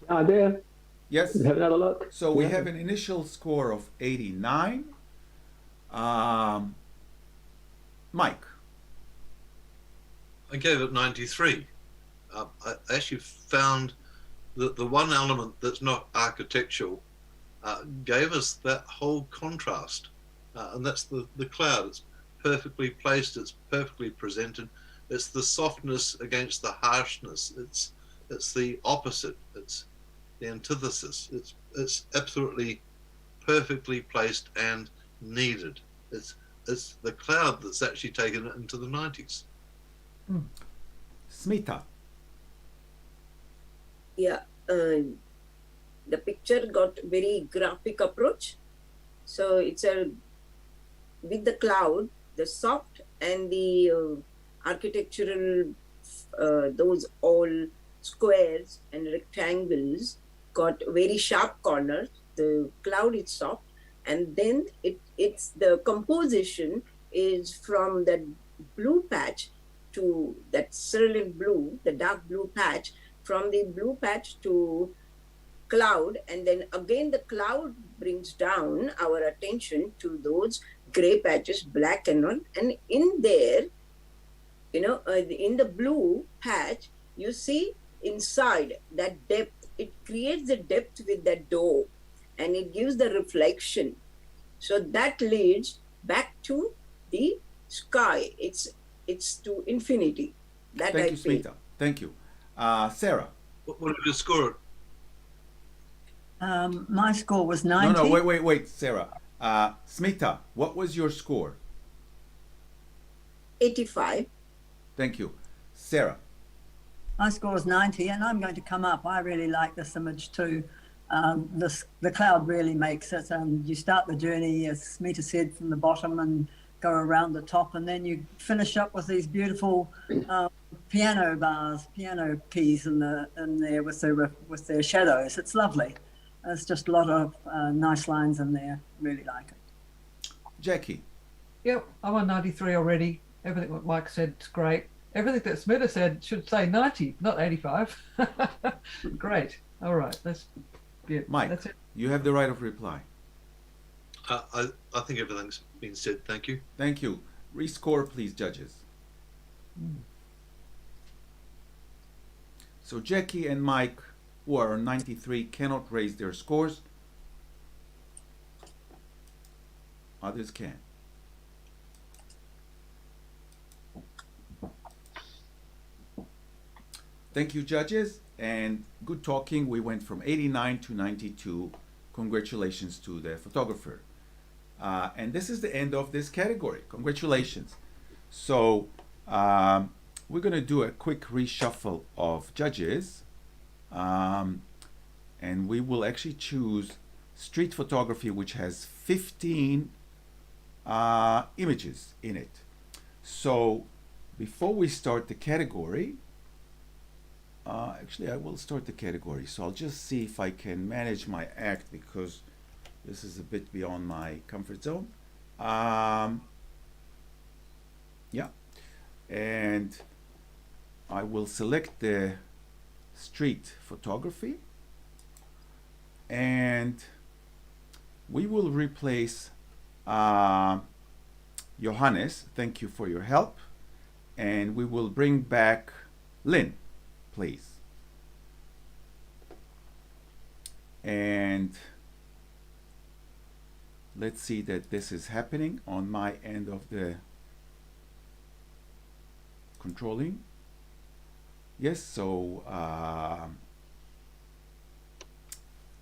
Speaker 13: There.
Speaker 1: Yes.
Speaker 13: Have another look.
Speaker 1: So we have an initial score of 89. Mike?
Speaker 10: I gave it 93. I actually found that the one element that's not architectural gave us that whole contrast, and that's the cloud. It's perfectly placed, it's perfectly presented, it's the softness against the harshness, it's the opposite, it's the antithesis, it's absolutely perfectly placed and needed. It's the cloud that's actually taken it into the 90s.
Speaker 1: Smita?
Speaker 7: Yeah, the picture got very graphic approach. So it's with the cloud, the soft and the architectural, those all squares and rectangles got very sharp corners. The cloud is soft, and then it's the composition is from that blue patch to that cerulean blue, the dark blue patch, from the blue patch to cloud, and then again the cloud brings down our attention to those gray patches, black and all, and in there, in the blue patch, you see inside that depth, it creates the depth with that door, and it gives the reflection. So that leads back to the sky. It's to infinity. That
Speaker 1: Thank
Speaker 7: I
Speaker 1: you,
Speaker 7: feel.
Speaker 1: Smita. Thank you. Sarah?
Speaker 10: What did you score it?
Speaker 5: My score was 90.
Speaker 1: No, wait, Sarah. Smita, what was your score?
Speaker 7: 85.
Speaker 1: Thank you. Sarah?
Speaker 5: My score is 90, and I'm going to come up. I really like this image too. The cloud really makes it, and you start the journey, as Smita said, from the bottom and go around the top, and then you finish up with these beautiful piano bars, piano keys in there with their shadows. It's lovely. There's just a lot of nice lines in there. Really like it.
Speaker 1: Jackie?
Speaker 3: Yep, I'm on 93 already. Everything what Mike said is great. Everything that Smita said should say 90, not 85. Great. All right. That's it.
Speaker 1: Mike,
Speaker 3: That's it.
Speaker 1: you have the right of reply.
Speaker 10: I think everything's been said. Thank you.
Speaker 1: Thank you. Rescore, please, judges. So Jackie and Mike, who are on 93, cannot raise their scores. Others can. Thank you, judges, and good talking. We went from 89 to 92. Congratulations to the photographer. And this is the end of this category. Congratulations. So we're going to do a quick reshuffle of judges. And we will actually choose street photography, which has 15 images in it. So before we start the category, actually I will start the category. So I'll just see if I can manage my act, because this is a bit beyond my comfort zone. Yeah, and I will select the street photography, and we will replace Johannes. Thank you for your help. And we will bring back Lynn, please. And let's see that this is happening on my end of the controlling. Yes, so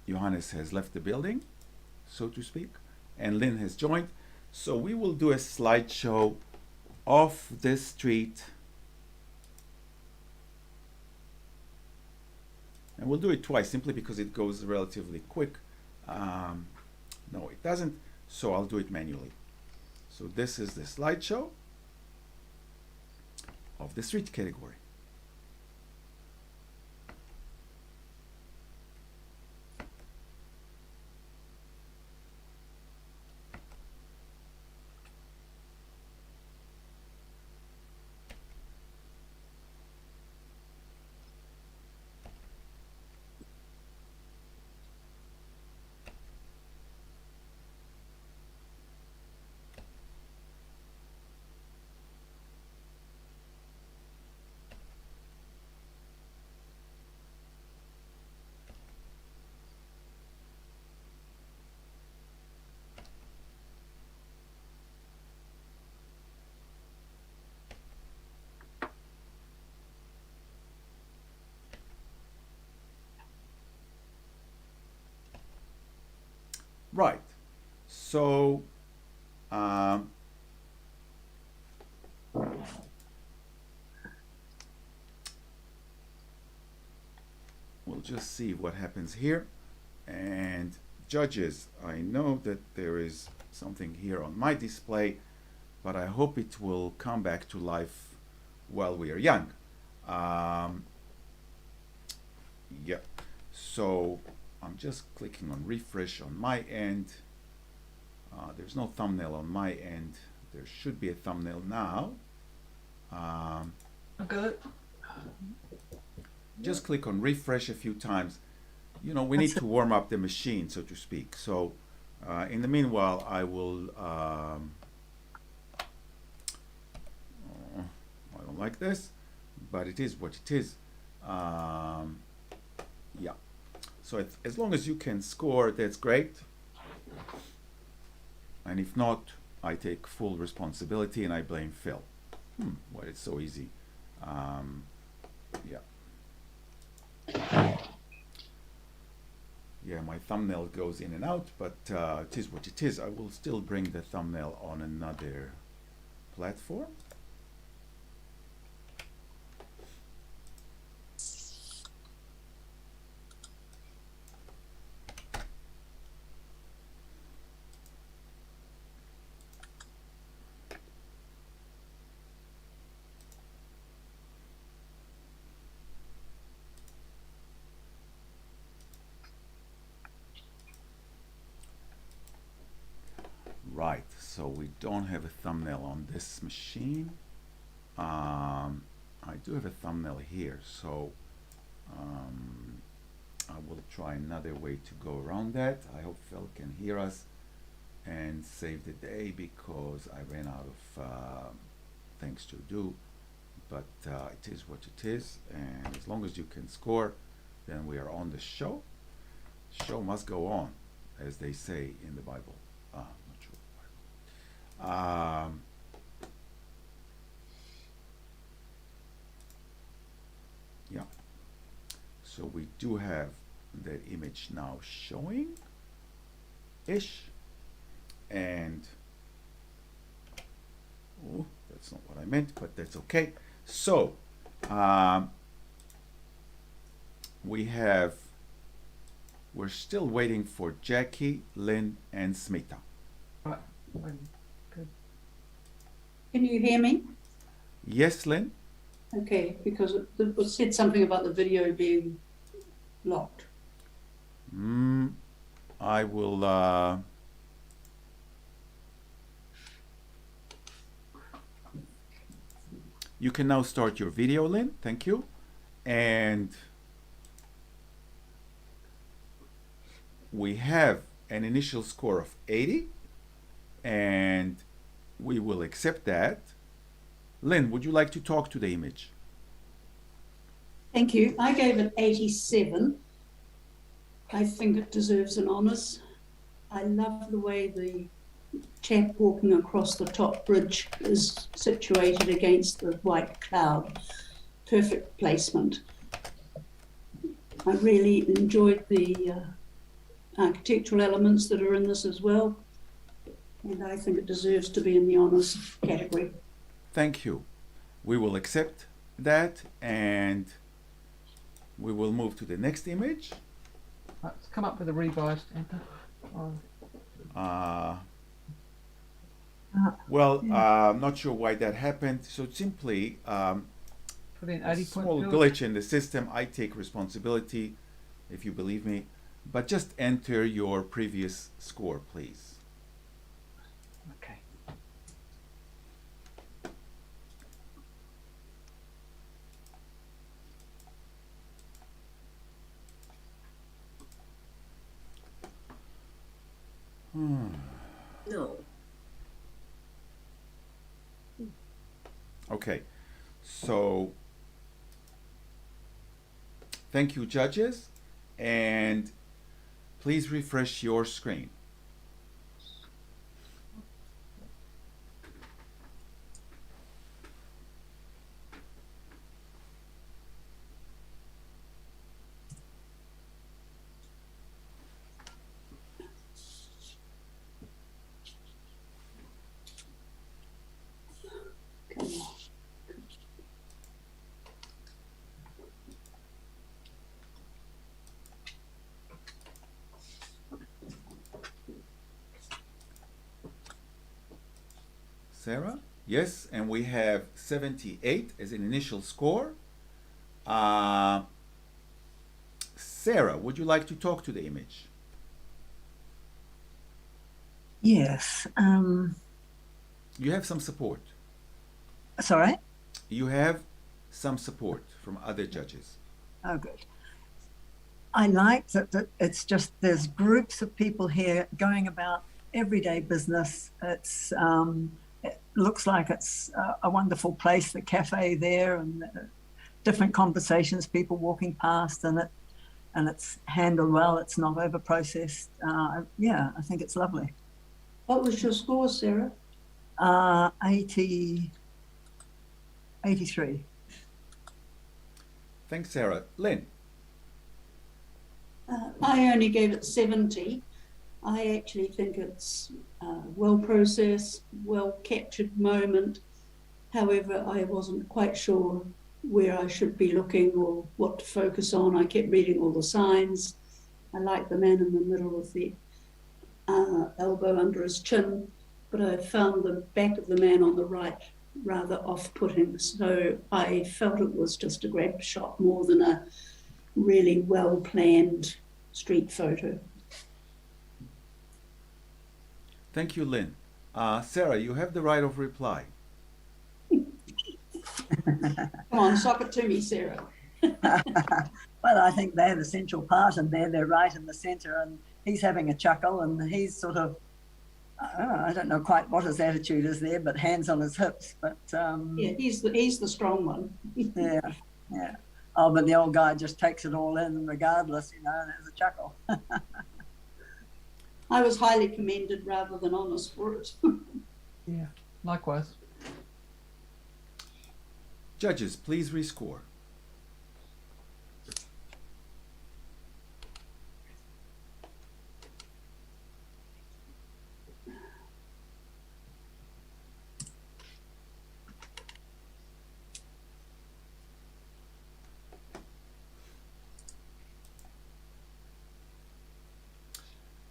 Speaker 1: Johannes has left the building, so to speak, and Lynn has joined. So we will do a slideshow of this street, and we'll do it twice simply because it goes relatively quick. No, it doesn't, so I'll do it manually. So this is the slideshow of the street category. Right, so we'll just see what happens here. And judges, I know that there is something here on my display, but I hope it will come back to life while we are young. Yeah, so I'm just clicking on refresh on my end. There's no thumbnail on my end. There should be a thumbnail now.
Speaker 3: I got it.
Speaker 1: Just click on refresh a few times. You know, we need to warm up the machine, so to speak. So in the meanwhile, I will, I don't like this, but it is what it is. Yeah. So as long as you can score, that's great. And if not, I take full responsibility and I blame Phil. Well, it's so easy. Yeah. Yeah, my thumbnail goes in and out, but it is what it is. I will still bring the thumbnail on another platform. Right, so we don't have a thumbnail on this machine. I do have a thumbnail here, so I will try another way to go around that. I hope Phil can hear us and save the day because I ran out of things to do. But it is what it is, and as long as you can score, then we are on the show. Show must go on, as they say in the Bible. Yeah, so we do have the image now showing ish, and oh, that's not what I meant, but that's okay. So we're still waiting for Jackie, Lynn, and Smita.
Speaker 3: Good.
Speaker 11: Can you hear me?
Speaker 1: Yes, Lynn?
Speaker 11: Okay, because it was said something about the video being locked.
Speaker 1: I will you can now start your video, Lynn. Thank you. And we have an initial score of 80, and we will accept that. Lynn, would you like to talk to the image?
Speaker 11: Thank you. I gave it 87. I think it deserves an honours. I love the way the chap walking across the top bridge is situated against the white cloud. Perfect placement. I really enjoyed the architectural elements that are in this as well, and I think it deserves to be in the honours category.
Speaker 1: Thank you. We will accept that, and we will move to the next image.
Speaker 3: Let's come up with a revised enter.
Speaker 1: I'm not sure why that happened. So simply,
Speaker 3: Put in
Speaker 1: a
Speaker 3: 80
Speaker 1: small
Speaker 3: point
Speaker 1: glitch in the system. I take responsibility, if you believe me. But just enter your previous score, please.
Speaker 3: Okay.
Speaker 7: No.
Speaker 1: Okay. So, thank you, judges, and please refresh your screen. Sarah? Yes, and we have 78 as an initial score. Sarah, would you like to talk to the image?
Speaker 5: Yes.
Speaker 1: You have some support.
Speaker 5: Sorry?
Speaker 1: You have some support from other judges.
Speaker 5: Oh, good. I like that it's just there's groups of people here going about everyday business. It looks like it's a wonderful place, the cafe there, and different conversations, people walking past, and it's handled well. It's not over processed. Yeah, I think it's lovely.
Speaker 11: What was your score, Sarah?
Speaker 5: 83.
Speaker 1: Thanks, Sarah. Lynn?
Speaker 11: I only gave it 70. I actually think it's well processed, well captured moment. However, I wasn't quite sure where I should be looking or what to focus on. I kept reading all the signs. I like the man in the middle with the elbow under his chin, but I found the back of the man on the right rather off-putting. So I felt it was just a grab shot more than a really well-planned street photo.
Speaker 1: Thank you, Lynn. Sarah, you have the right of reply.
Speaker 11: Come on, sock it to me, Sarah.
Speaker 5: Well, I think they're the central part, and they're right in the centre, and he's having a chuckle, and he's sort of, I don't know quite what his attitude is there, but hands on his hips. But
Speaker 11: yeah, he's the strong one.
Speaker 5: yeah. Oh, but the old guy just takes it all in, regardless, and there's a chuckle.
Speaker 11: I was highly commended rather than honest for it.
Speaker 3: Yeah, likewise.
Speaker 1: Judges, please rescore.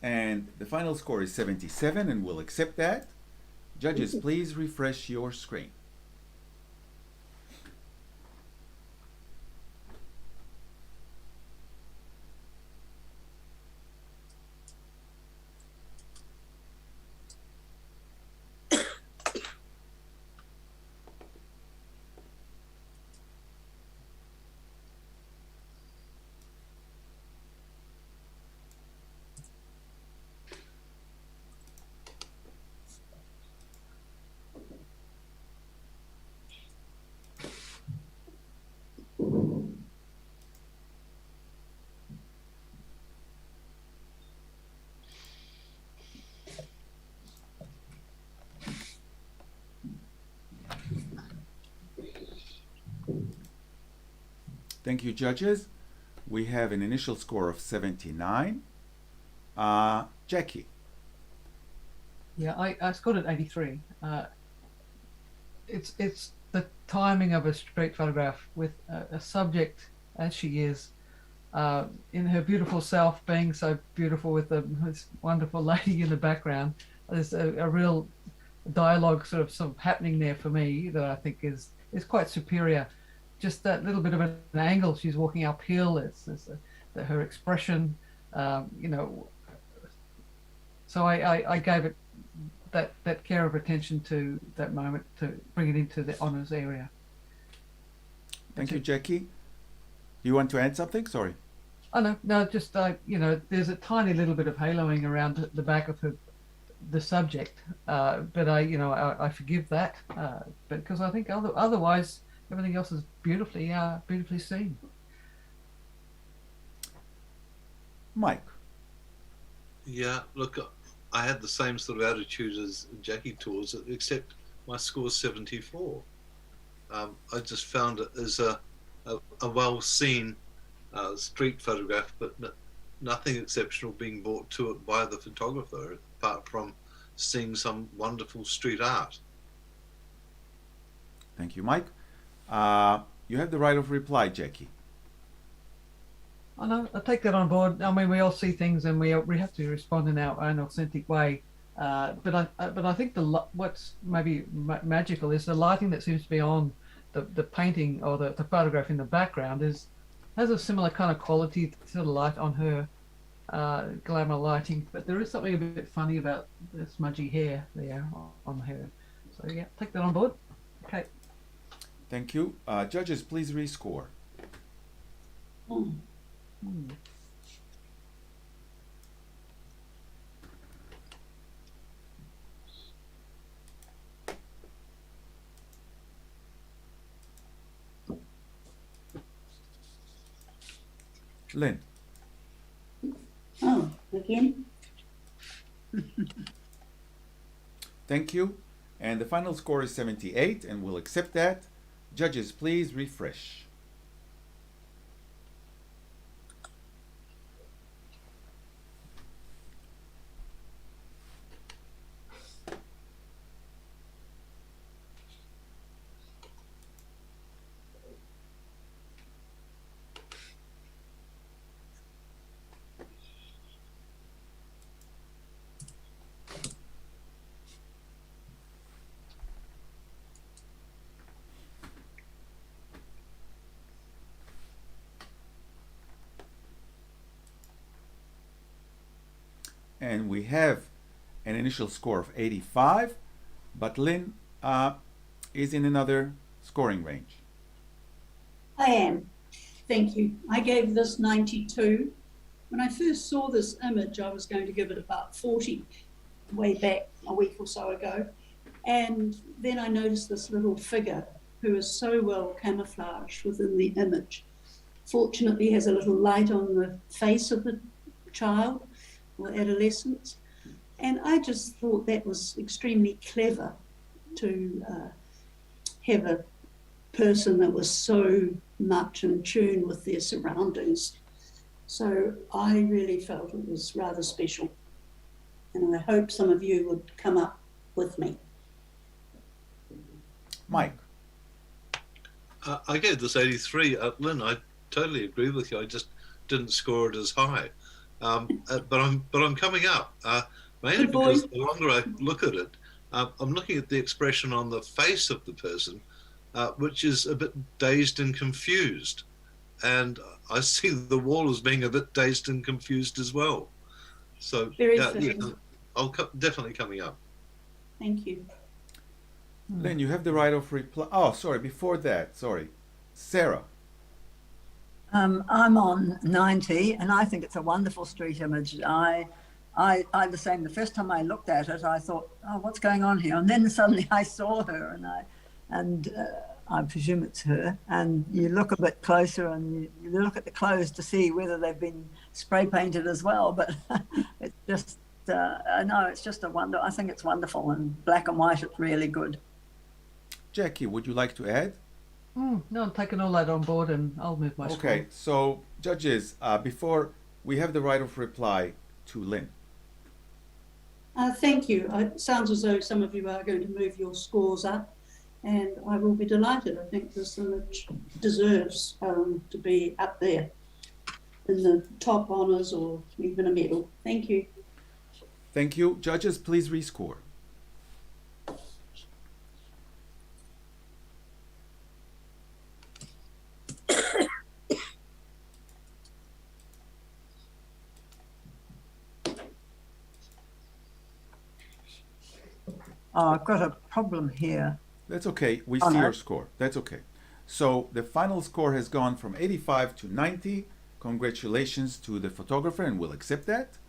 Speaker 1: And the final score is 77, and we'll accept that. Judges, please refresh your screen. Thank you, judges. We have an initial score of 79. Jackie.
Speaker 3: Yeah, I scored at 83. It's the timing of a street photograph with a subject as she is, in her beautiful self, being so beautiful with this wonderful lady in the background. There's a real dialogue sort of happening there for me that I think is quite superior. Just that little bit of an angle she's walking uphill. It's her expression, you know. So I gave it that care of attention to that moment to bring it into the honours area.
Speaker 1: Thank you, Jackie. You want to add something? Sorry.
Speaker 3: Oh no, just you know, there's a tiny little bit of haloing around the back of the subject, but I forgive that, because I think otherwise everything else is beautifully seen.
Speaker 1: Mike.
Speaker 10: Yeah, look, I had the same sort of attitude as Jackie towards it, except my score's 74. I just found it as a well-seen street photograph, but nothing exceptional being brought to it by the photographer, apart from seeing some wonderful street art.
Speaker 1: Thank you, Mike. You have the right of reply, Jackie.
Speaker 3: I know, I take that on board. I mean, we all see things and we have to respond in our own authentic way. But I think what's maybe magical is the lighting that seems to be on the painting or the photograph in the background has a similar kind of quality to the light on her, glamour lighting. But there is something a bit funny about the smudgy hair there on her. So yeah, take that on board. Okay.
Speaker 1: Thank you. Judges, please rescore. Lynn.
Speaker 11: Oh, again?
Speaker 1: Thank you. And the final score is 78, and we'll accept that. Judges, please refresh. And we have an initial score of 85, but Lynn is in another scoring range.
Speaker 11: I am. Thank you. I gave this 92. When I first saw this image, I was going to give it about 40 way back a week or so ago. And then I noticed this little figure who is so well camouflaged within the image. Fortunately, has a little light on the face of the child or adolescents. And I just thought that was extremely clever to have a person that was so much in tune with their surroundings. So I really felt it was rather special. And I hope some of you would come up with me.
Speaker 1: Mike.
Speaker 10: I gave this 83. Lynn, I totally agree with you. I just didn't score it as high. But I'm coming up, mainly because the longer I look at it, I'm looking at the expression on the face of the person, which is a bit dazed and confused, and I see the wall as being a bit dazed and confused as well. So yeah, I'll definitely coming up.
Speaker 11: Thank you.
Speaker 1: Lynn, you have the right of reply. Oh, sorry. Before that, sorry, Sarah.
Speaker 5: I'm on 90, and I think it's a wonderful street image. I the same. The first time I looked at it, I thought, "Oh, what's going on here?" And then suddenly I saw her, and I presume it's her. And you look a bit closer, and you look at the clothes to see whether they've been spray painted as well. But it's just, no, it's just a wonder. I think it's wonderful, and black and white, it's really good.
Speaker 1: Jackie, would you like to add?
Speaker 3: No, I'm taking all that on board and I'll move my score.
Speaker 1: Okay, so judges, before we have the right of reply to Lynn.
Speaker 11: Thank you. It sounds as though some of you are going to move your scores up, and I will be delighted. I think this image deserves to be up there in the top honours or even a medal. Thank you.
Speaker 1: Thank you. Judges, please rescore.
Speaker 5: Oh, I've got a problem here.
Speaker 1: That's okay. We
Speaker 5: Oh,
Speaker 1: see
Speaker 5: no.
Speaker 1: your score. That's okay. So the final score has gone from 85 to 90. Congratulations to the photographer, and we'll accept that.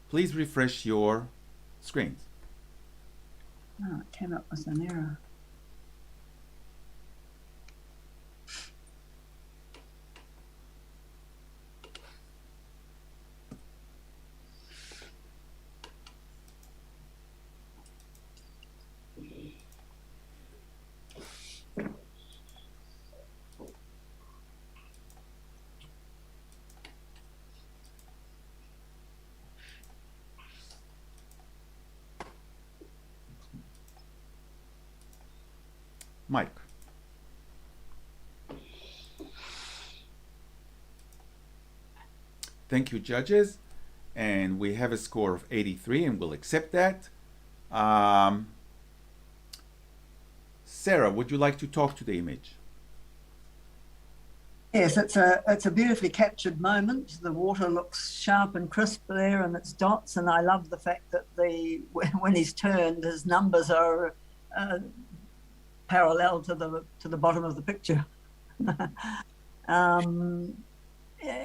Speaker 1: Please refresh your screens.
Speaker 5: Oh, it came up with an error.
Speaker 1: Mike. Thank you, judges. And we have a score of 83, and we'll accept that. Sarah, would you like to talk to the image?
Speaker 5: Yes, it's a beautifully captured moment. The water looks sharp and crisp there in its dots, and I love the fact that when he's turned, his numbers are parallel to the bottom of the picture.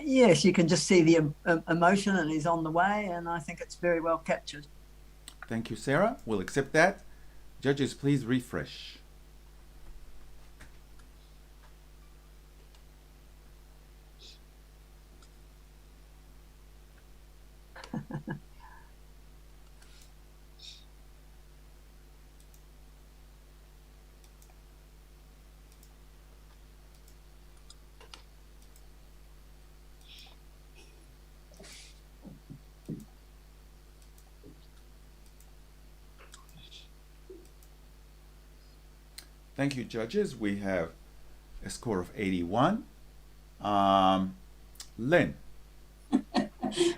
Speaker 5: Yes, you can just see the emotion, and he's on the way, and I think it's very well captured.
Speaker 1: Thank you, Sarah. We'll accept that. Judges, please refresh. Thank you, judges. We have a score of 81. Lynn.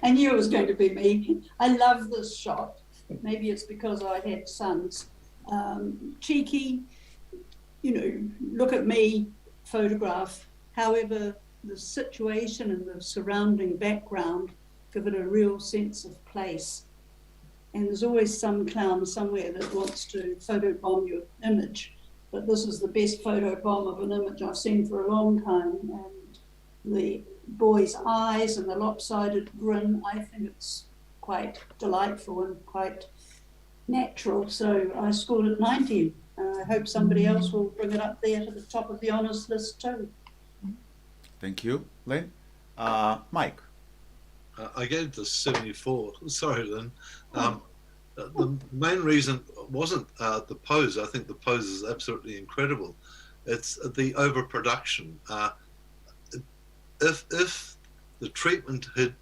Speaker 11: I knew it was going to be me. I love this shot. Maybe it's because I had sons. Cheeky, look at me, photograph. However, the situation and the surrounding background give it a real sense of place. And there's always some clown somewhere that wants to photobomb your image. But this is the best photobomb of an image I've seen for a long time. And the boy's eyes and the lopsided grin, I think it's quite delightful and quite natural. So I scored at 90. I hope somebody else will bring it up there to the top of the honours list too.
Speaker 1: Thank you, Lynn. Mike.
Speaker 10: I gave this 74. Sorry, Lynn. The main reason wasn't the pose. I think the pose is absolutely incredible. It's the overproduction. If the treatment had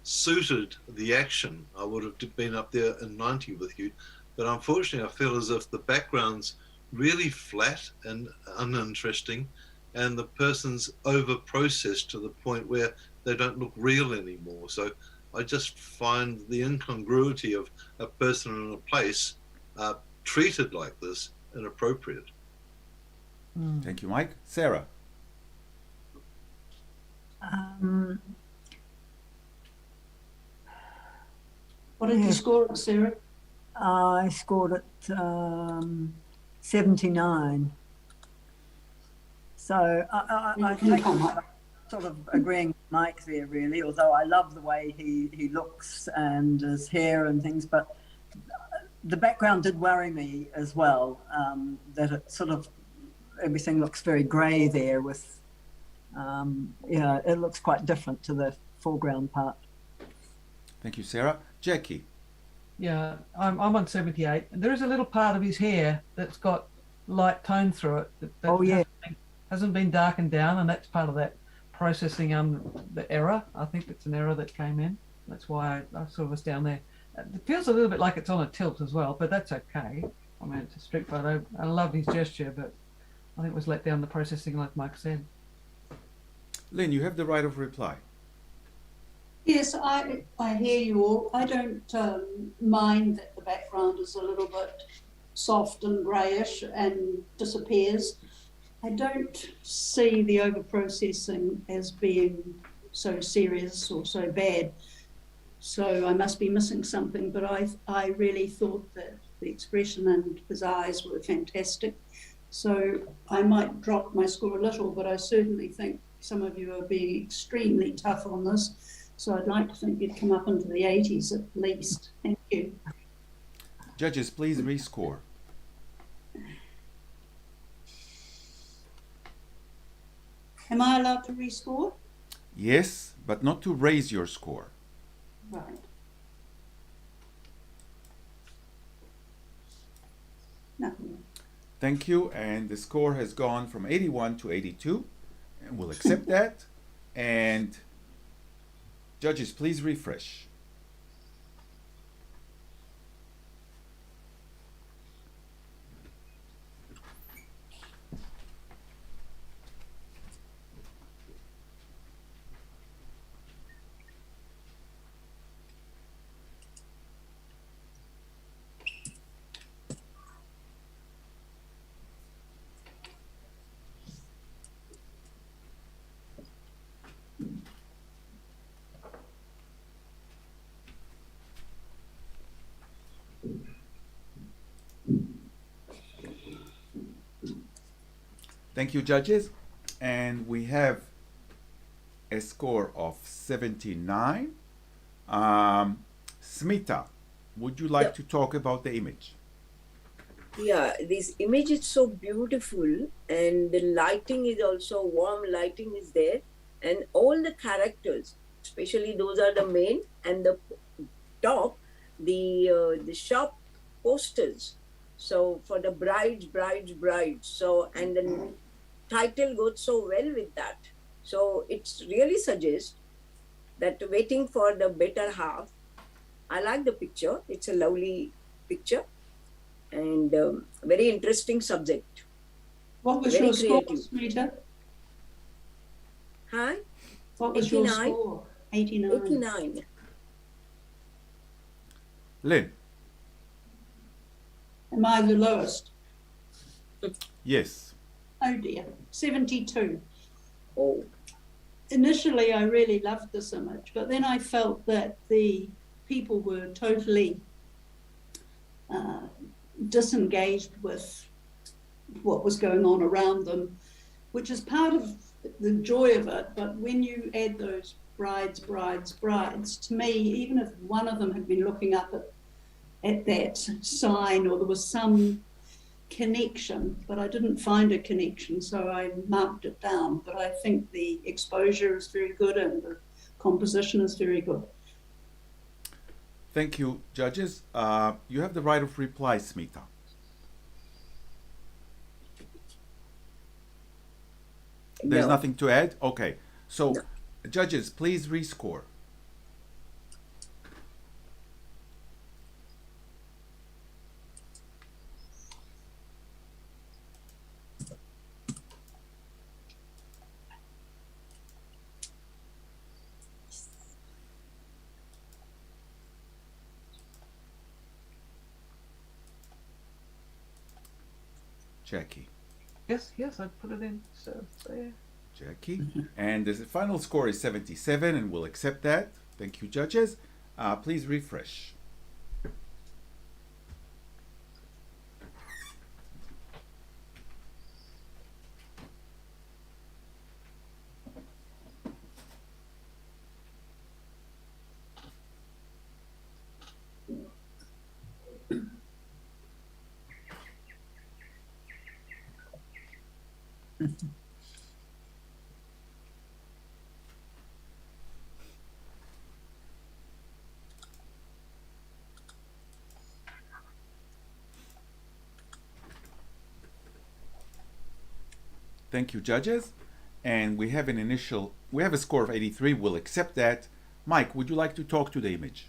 Speaker 10: suited the action, I would have been up there in 90 with you. But unfortunately, I feel as if the background's really flat and uninteresting, and the person's over-processed to the point where they don't look real anymore. So I just find the incongruity of a person in a place treated like this inappropriate.
Speaker 1: Thank you, Mike. Sarah.
Speaker 11: What did you score at, Sarah?
Speaker 5: I scored at 79. So I think I'm sort of agreeing with Mike there, really, although I love the way he looks and his hair and things, but the background did worry me as well, that it sort of, everything looks very grey there with, it looks quite different to the foreground part.
Speaker 1: Thank you, Sarah. Jackie.
Speaker 3: Yeah, I'm on 78, and there is a little part of his hair that's got light tone through it. That
Speaker 5: Oh, yeah.
Speaker 3: hasn't been darkened down, and that's part of that processing the error. I think it's an error that came in. That's why I sort of was down there. It feels a little bit like it's on a tilt as well, but that's okay. I mean, it's a street photo. I love his gesture, but I think it was let down the processing, like Mike said.
Speaker 1: Lynn, you have the right of reply.
Speaker 11: Yes, I hear you all. I don't mind that the background is a little bit soft and greyish and disappears. I don't see the over-processing as being so serious or so bad. So I must be missing something, but I really thought that the expression and his eyes were fantastic. So I might drop my score a little, but I certainly think some of you are being extremely tough on this. So I'd like to think you'd come up into the 80s at least. Thank you.
Speaker 1: Judges, please rescore.
Speaker 11: Am I allowed to rescore?
Speaker 1: Yes, but not to raise your score.
Speaker 11: Right. Nothing.
Speaker 1: Thank you, and the score has gone from 81 to 82, and we'll accept that. And judges, please refresh. Thank you, judges. And we have a score of 79. Smita, would you like to talk about the image?
Speaker 7: Yeah, this image is so beautiful, and the lighting is also warm lighting is there, and all the characters, especially those are the main, and the top, the shop posters. So for the brides. So, and the title goes so well with that. So it's really suggests that waiting for the better half. I like the picture. It's a lovely picture and very interesting subject.
Speaker 11: What was
Speaker 7: Very
Speaker 11: your score,
Speaker 7: creative.
Speaker 11: Smita?
Speaker 7: Hi?
Speaker 11: What was
Speaker 7: 89?
Speaker 11: your score? 89.
Speaker 7: 89.
Speaker 1: Lynn?
Speaker 11: Am I the lowest?
Speaker 1: Yes.
Speaker 11: Oh dear, 72.
Speaker 7: Oh.
Speaker 11: Initially, I really loved this image, but then I felt that the people were totally disengaged with what was going on around them, which is part of the joy of it. But when you add those brides, to me, even if one of them had been looking up at that sign or there was some connection, but I didn't find a connection, so I marked it down. But I think the exposure is very good and the composition is very good.
Speaker 1: Thank you, judges. You have the right of reply, Smita. There's
Speaker 7: No.
Speaker 1: nothing to add? Okay. So,
Speaker 7: No.
Speaker 1: judges, please rescore. Jackie.
Speaker 3: Yes, I put it in. So there.
Speaker 1: Jackie. And the final score is 77, and we'll accept that. Thank you, judges. Please refresh. Thank you, judges. And we have a score of 83. We'll accept that. Mike, would you like to talk to the image?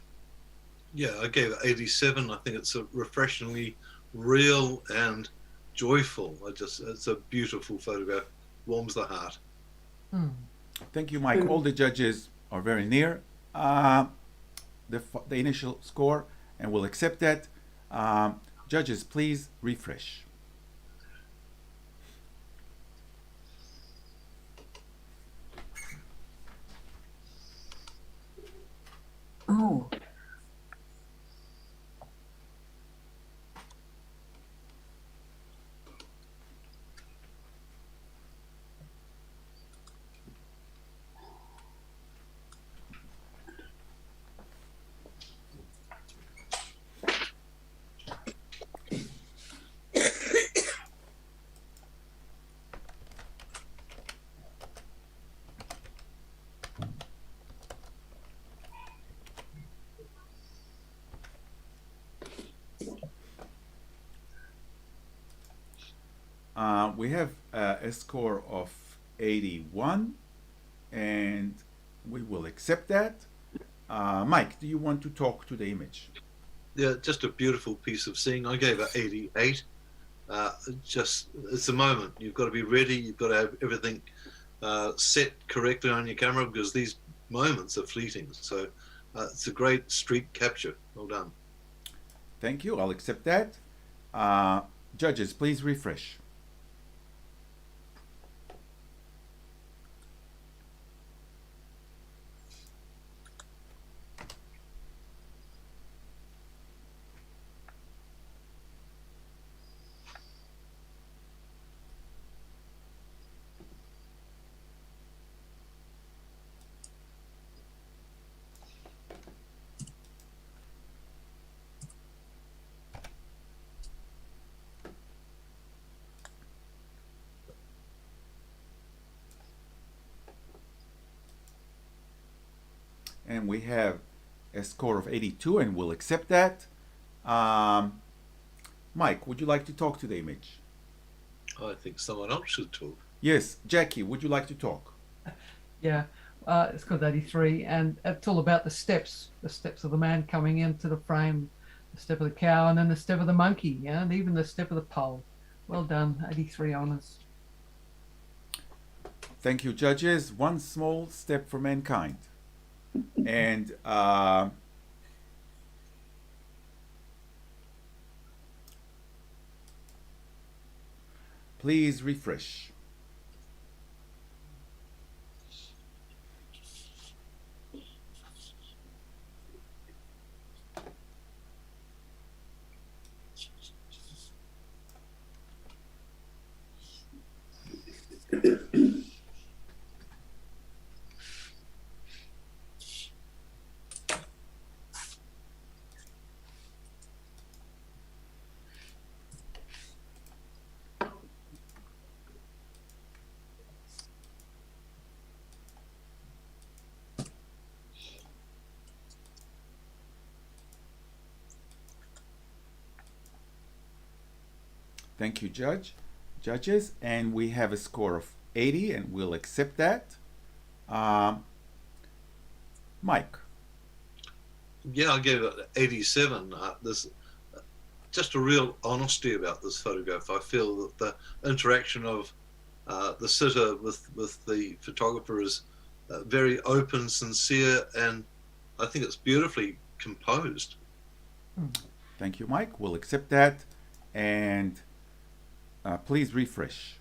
Speaker 10: Yeah, I gave it 87. I think it's a refreshingly real and joyful. It's a beautiful photograph. Warms the heart.
Speaker 1: Thank you, Mike. All the judges are very near the initial score, and we'll accept that. Judges, please refresh.
Speaker 7: Oh.
Speaker 1: We have a score of 81, and we will accept that. Mike, do you want to talk to the image?
Speaker 10: Yeah, just a beautiful piece of seeing. I gave it 88. It's a moment. You've got to be ready. You've got to have everything set correctly on your camera, because these moments are fleeting. So it's a great street capture. Well done.
Speaker 1: Thank you. I'll accept that. Judges, please refresh. And we have a score of 82, and we'll accept that. Mike, would you like to talk to the image?
Speaker 10: I think someone else should talk.
Speaker 1: Yes, Jackie, would you like to talk?
Speaker 3: Yeah, it's called 83, and it's all about the steps of the man coming into the frame, the step of the cow, and then the step of the monkey, and even the step of the pole. Well done, 83 honours.
Speaker 1: Thank you, judges. One small step for mankind. And please refresh. Thank you, judges. And we have a score of 80, and we'll accept that. Mike.
Speaker 10: Yeah, I gave it 87. There's just a real honesty about this photograph. I feel that the interaction of the sitter with the photographer is very open, sincere, and I think it's beautifully composed.
Speaker 1: Thank you, Mike. We'll accept that. And please refresh.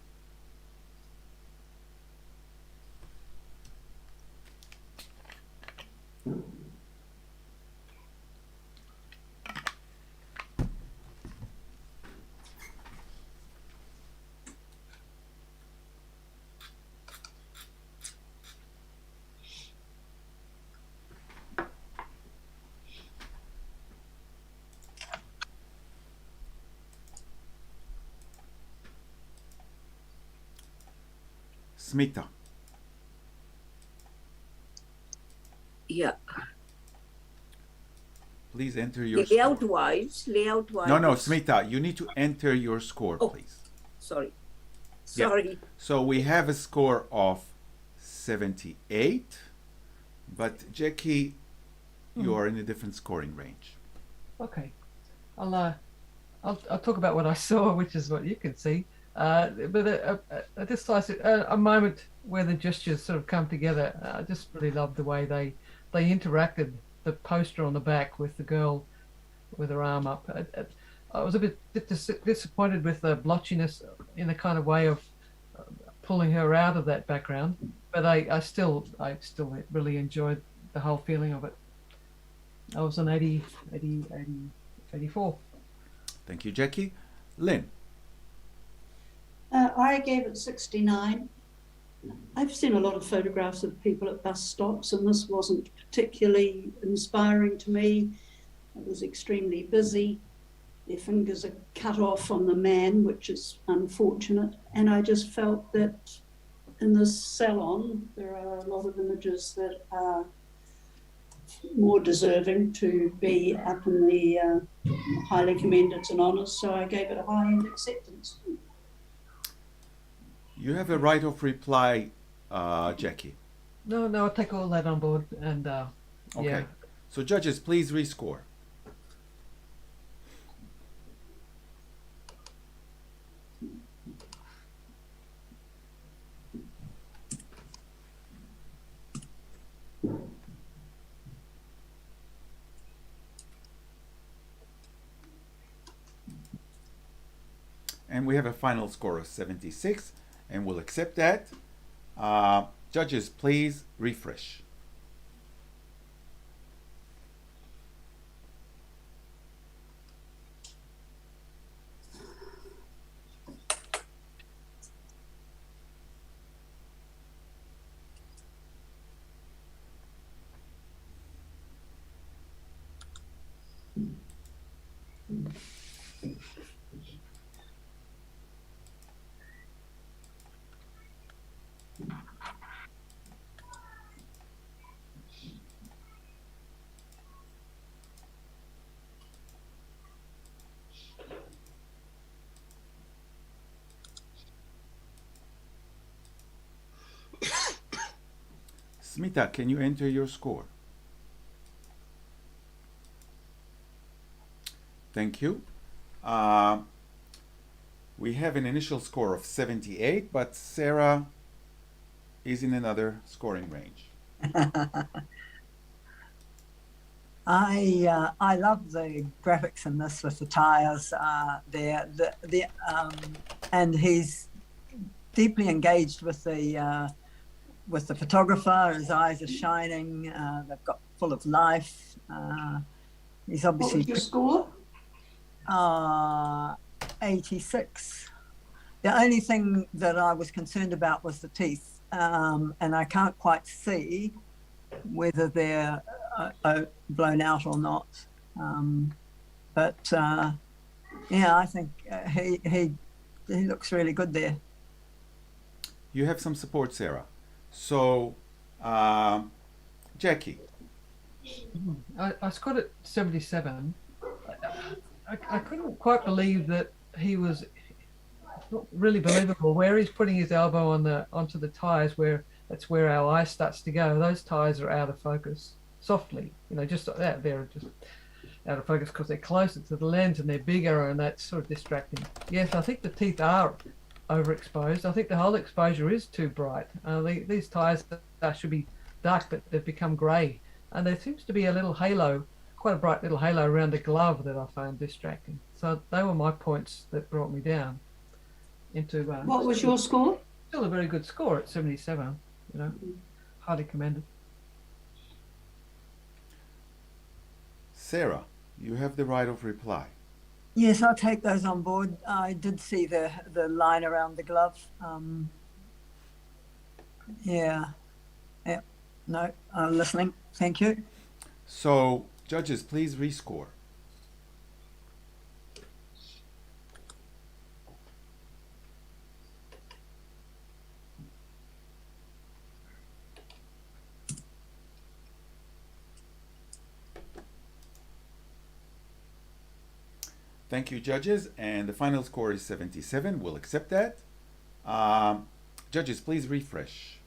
Speaker 1: Smita.
Speaker 7: Yeah.
Speaker 1: Please enter your
Speaker 7: layout-wise.
Speaker 1: No, Smita, you need to enter your score, please.
Speaker 7: Sorry.
Speaker 1: Yeah.
Speaker 7: Sorry.
Speaker 1: So we have a score of 78, but Jackie, you are in a different scoring range.
Speaker 3: Okay, I'll talk about what I saw, which is what you can see. But a decisive a moment where the gestures sort of come together. I just really loved the way they interacted. The poster on the back with the girl with her arm up. I was a bit disappointed with the blotchiness in the kind of way of pulling her out of that background, but I still really enjoyed the whole feeling of it. I was an 84.
Speaker 1: Thank you, Jackie. Lynn.
Speaker 11: I gave it 69. I've seen a lot of photographs of people at bus stops, and this wasn't particularly inspiring to me. It was extremely busy. Their fingers are cut off on the man, which is unfortunate. And I just felt that in this salon, there are a lot of images that are more deserving to be up in the highly commended and honours. So I gave it a high-end acceptance.
Speaker 1: You have a right of reply, Jackie.
Speaker 3: No, I'll take all that on board. And
Speaker 1: Okay.
Speaker 3: yeah.
Speaker 1: So judges, please rescore. And we have a final score of 76, and we'll accept that. Judges, please refresh. Smita, can you enter your score? Thank you. We have an initial score of 78, but Sarah is in another scoring range.
Speaker 5: I love the graphics in this with the tires there. And he's deeply engaged with the photographer. His eyes are shining. They've got full of life. He's obviously.
Speaker 11: What was your score?
Speaker 5: 86. The only thing that I was concerned about was the teeth, and I can't quite see whether they're blown out or not. But yeah, I think he looks really good there.
Speaker 1: You have some support, Sarah. So, Jackie.
Speaker 3: I scored at 77. I couldn't quite believe that he was not really believable. Where he's putting his elbow onto the tires, where that's where our eye starts to go. Those tires are out of focus softly, just like that. They're just out of focus because they're closer to the lens and they're bigger, and that's sort of distracting. Yes, I think the teeth are overexposed. I think the whole exposure is too bright. These tires should be dark, but they've become grey, and there seems to be a little halo. Quite a bright little halo around the glove that I found distracting. So they were my points that brought me down into.
Speaker 11: What was your score?
Speaker 3: Still a very good score at 77. Highly commended.
Speaker 1: Sarah, you have the right of reply.
Speaker 5: Yes, I'll take those on board. I did see the line around the glove. Yeah. No, I'm listening. Thank you.
Speaker 1: So, judges, please rescore. Thank you, judges. And the final score is 77. We'll accept that. Judges, please refresh.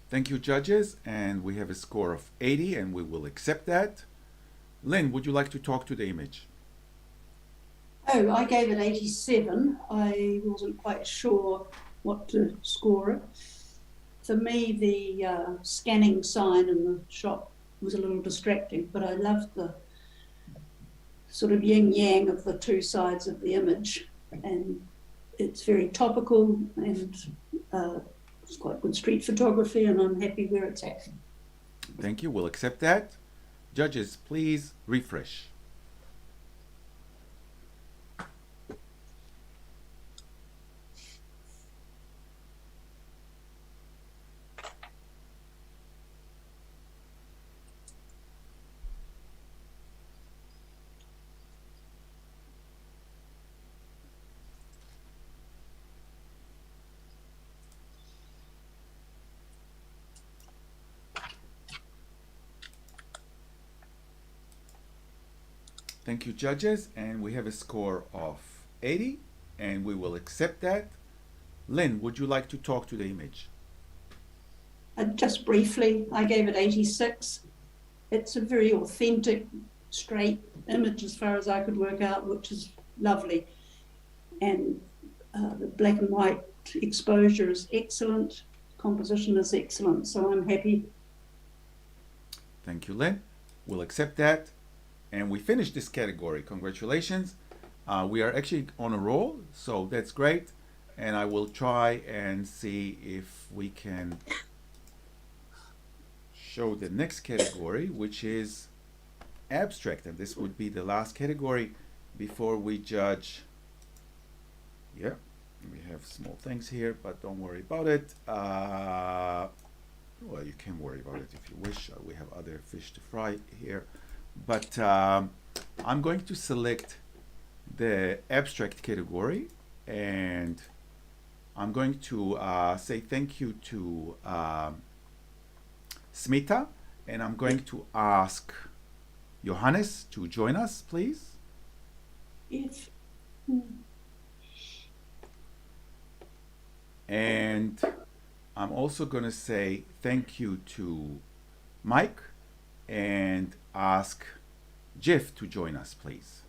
Speaker 1: Thank you, judges, and we have a score of 80, and we will accept that. Lynn, would you like to talk to the image?
Speaker 11: Oh, I gave it 87. I wasn't quite sure what to score it. For me, the scanning sign in the shop was a little distracting, but I loved the sort of yin-yang of the two sides of the image, and it's very topical, and it's quite good street photography, and I'm happy where it's at.
Speaker 1: Thank you. We'll accept that. Judges, please refresh. Thank you, judges, and we have a score of 80, and we will accept that. Lynn, would you like to talk to the image?
Speaker 11: Just briefly, I gave it 86. It's a very authentic, straight image as far as I could work out, which is lovely. And the black and white exposure is excellent. Composition is excellent, so I'm happy.
Speaker 1: Thank you, Lynn. We'll accept that. And we finished this category. Congratulations. We are actually on a roll, so that's great. And I will try and see if we can show the next category, which is abstract. And this would be the last category before we judge. Yeah, we have small things here, but don't worry about it. Well, you can worry about it if you wish. We have other fish to fry here. But I'm going to select the abstract category, and I'm going to say thank you to Smita, and I'm going to ask Johannes to join us, please.
Speaker 11: Yes.
Speaker 1: And I'm also going to say thank you to Mike and ask Jeff to join us, please.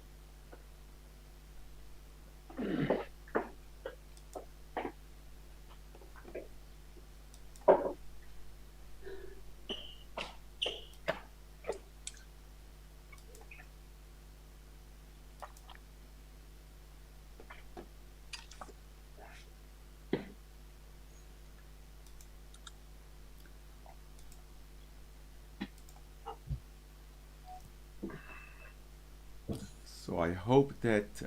Speaker 1: So I hope that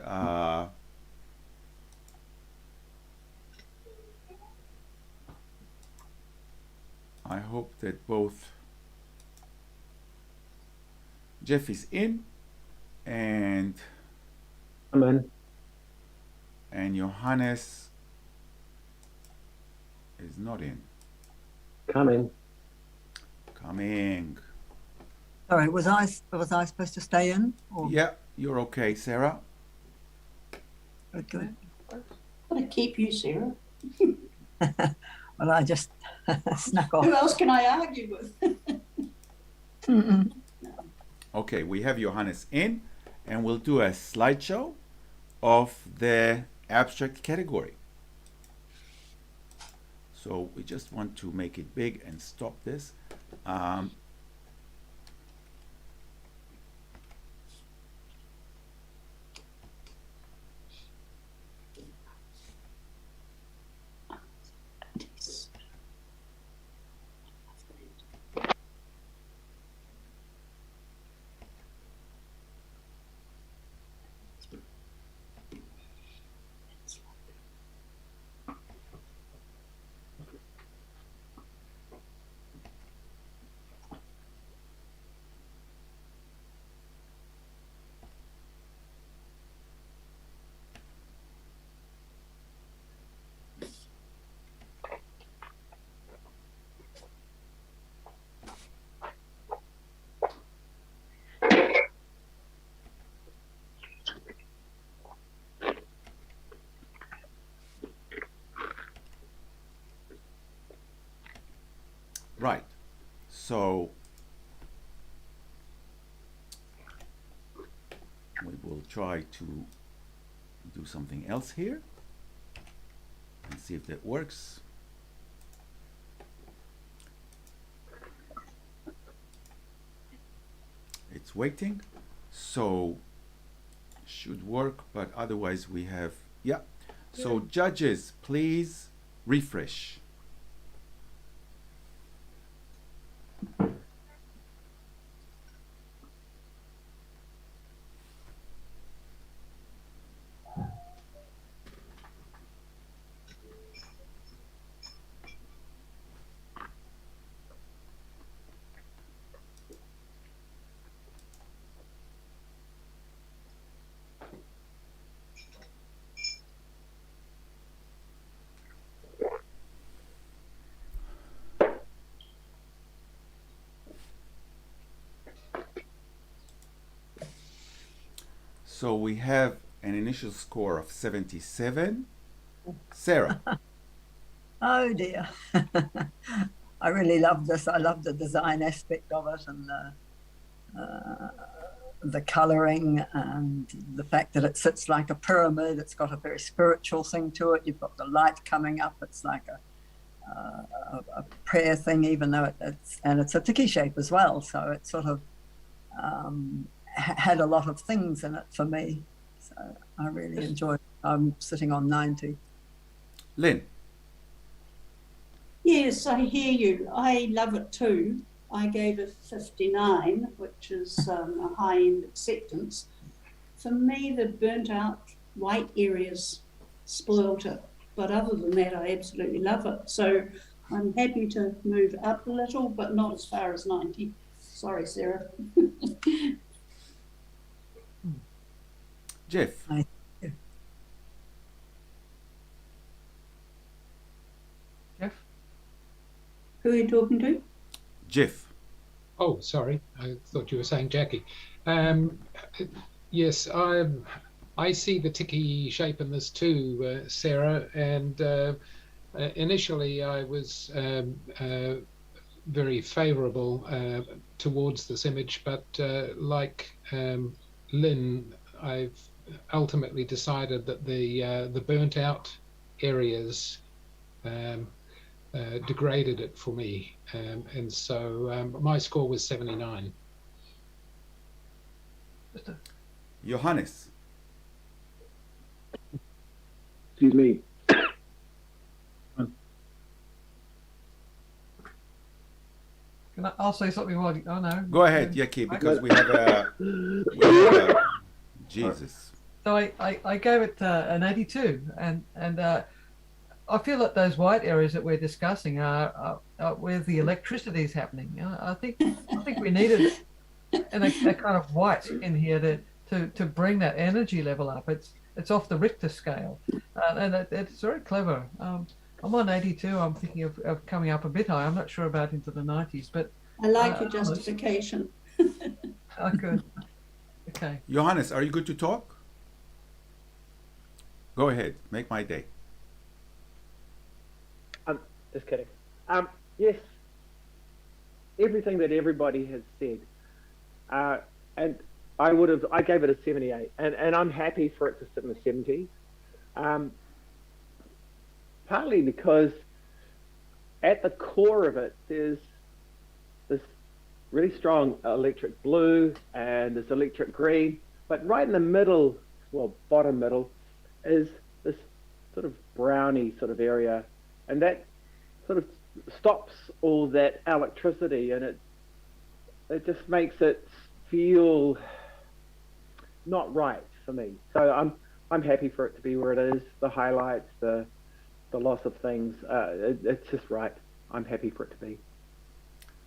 Speaker 1: both Jeff is in and Johannes is not in.
Speaker 13: Coming.
Speaker 5: Sorry, was I supposed to stay in? Or?
Speaker 1: Yeah, you're okay, Sarah.
Speaker 5: Good.
Speaker 11: I'm going to keep you, Sarah.
Speaker 5: Well, I just snuck off.
Speaker 11: Who else can I argue with?
Speaker 1: Okay, we have Johannes in, and we'll do a slideshow of the abstract category. So we just want to make it big and stop this. Right. So we will try to do something else here and see if that works. It's waiting, so should work, but otherwise we have, yeah. So judges, please refresh. So we have an initial score of 77. Sarah.
Speaker 5: Oh dear. I really love this. I love the design aspect of it and the colouring and the fact that it sits like a pyramid. It's got a very spiritual thing to it. You've got the light coming up. It's like a prayer thing, even though it's a tiki shape as well. So it sort of had a lot of things in it for me. So I really enjoyed it. I'm sitting on 90.
Speaker 1: Lynn.
Speaker 11: Yes, I hear you. I love it too. I gave it 59, which is a high-end acceptance. For me, the burnt out white areas spoiled it. But other than that, I absolutely love it. So I'm happy to move up a little, but not as far as 90. Sorry, Sarah.
Speaker 1: Jeff.
Speaker 3: Jeff?
Speaker 11: Who are you talking to?
Speaker 1: Jeff.
Speaker 8: Oh, sorry. I thought you were saying Jackie. Yes, I see the tiki shape in this too, Sarah. And initially, I was very favourable towards this image, but like Lynn, I've ultimately decided that the burnt out areas degraded it for me, and so my score was 79.
Speaker 1: Johannes.
Speaker 13: Excuse me.
Speaker 3: I'll say something while oh no.
Speaker 1: Go ahead, Yaki, because we have a Jesus.
Speaker 3: So I gave it an 82, and I feel that those white areas that we're discussing are where the electricity is happening. You know, I think we needed a kind of white in here to bring that energy level up. It's off the Richter scale, and it's very clever. I'm on 82. I'm thinking of coming up a bit high. I'm not sure about into the 90s, but
Speaker 11: I like your justification.
Speaker 3: Oh, good. Okay.
Speaker 1: Johannes, are you good to talk? Go ahead. Make my day.
Speaker 13: Just kidding. Yes, everything that everybody has said, and I gave it a 78, and I'm happy for it to sit in the 70s. Partly because at the core of it, there's this really strong electric blue and this electric green, but right in the middle, well, bottom middle, is this sort of browny sort of area, and that sort of stops all that electricity, and it just makes it feel not right for me. So I'm happy for it to be where it is. The highlights, the loss of things, it's just right. I'm happy for it to be.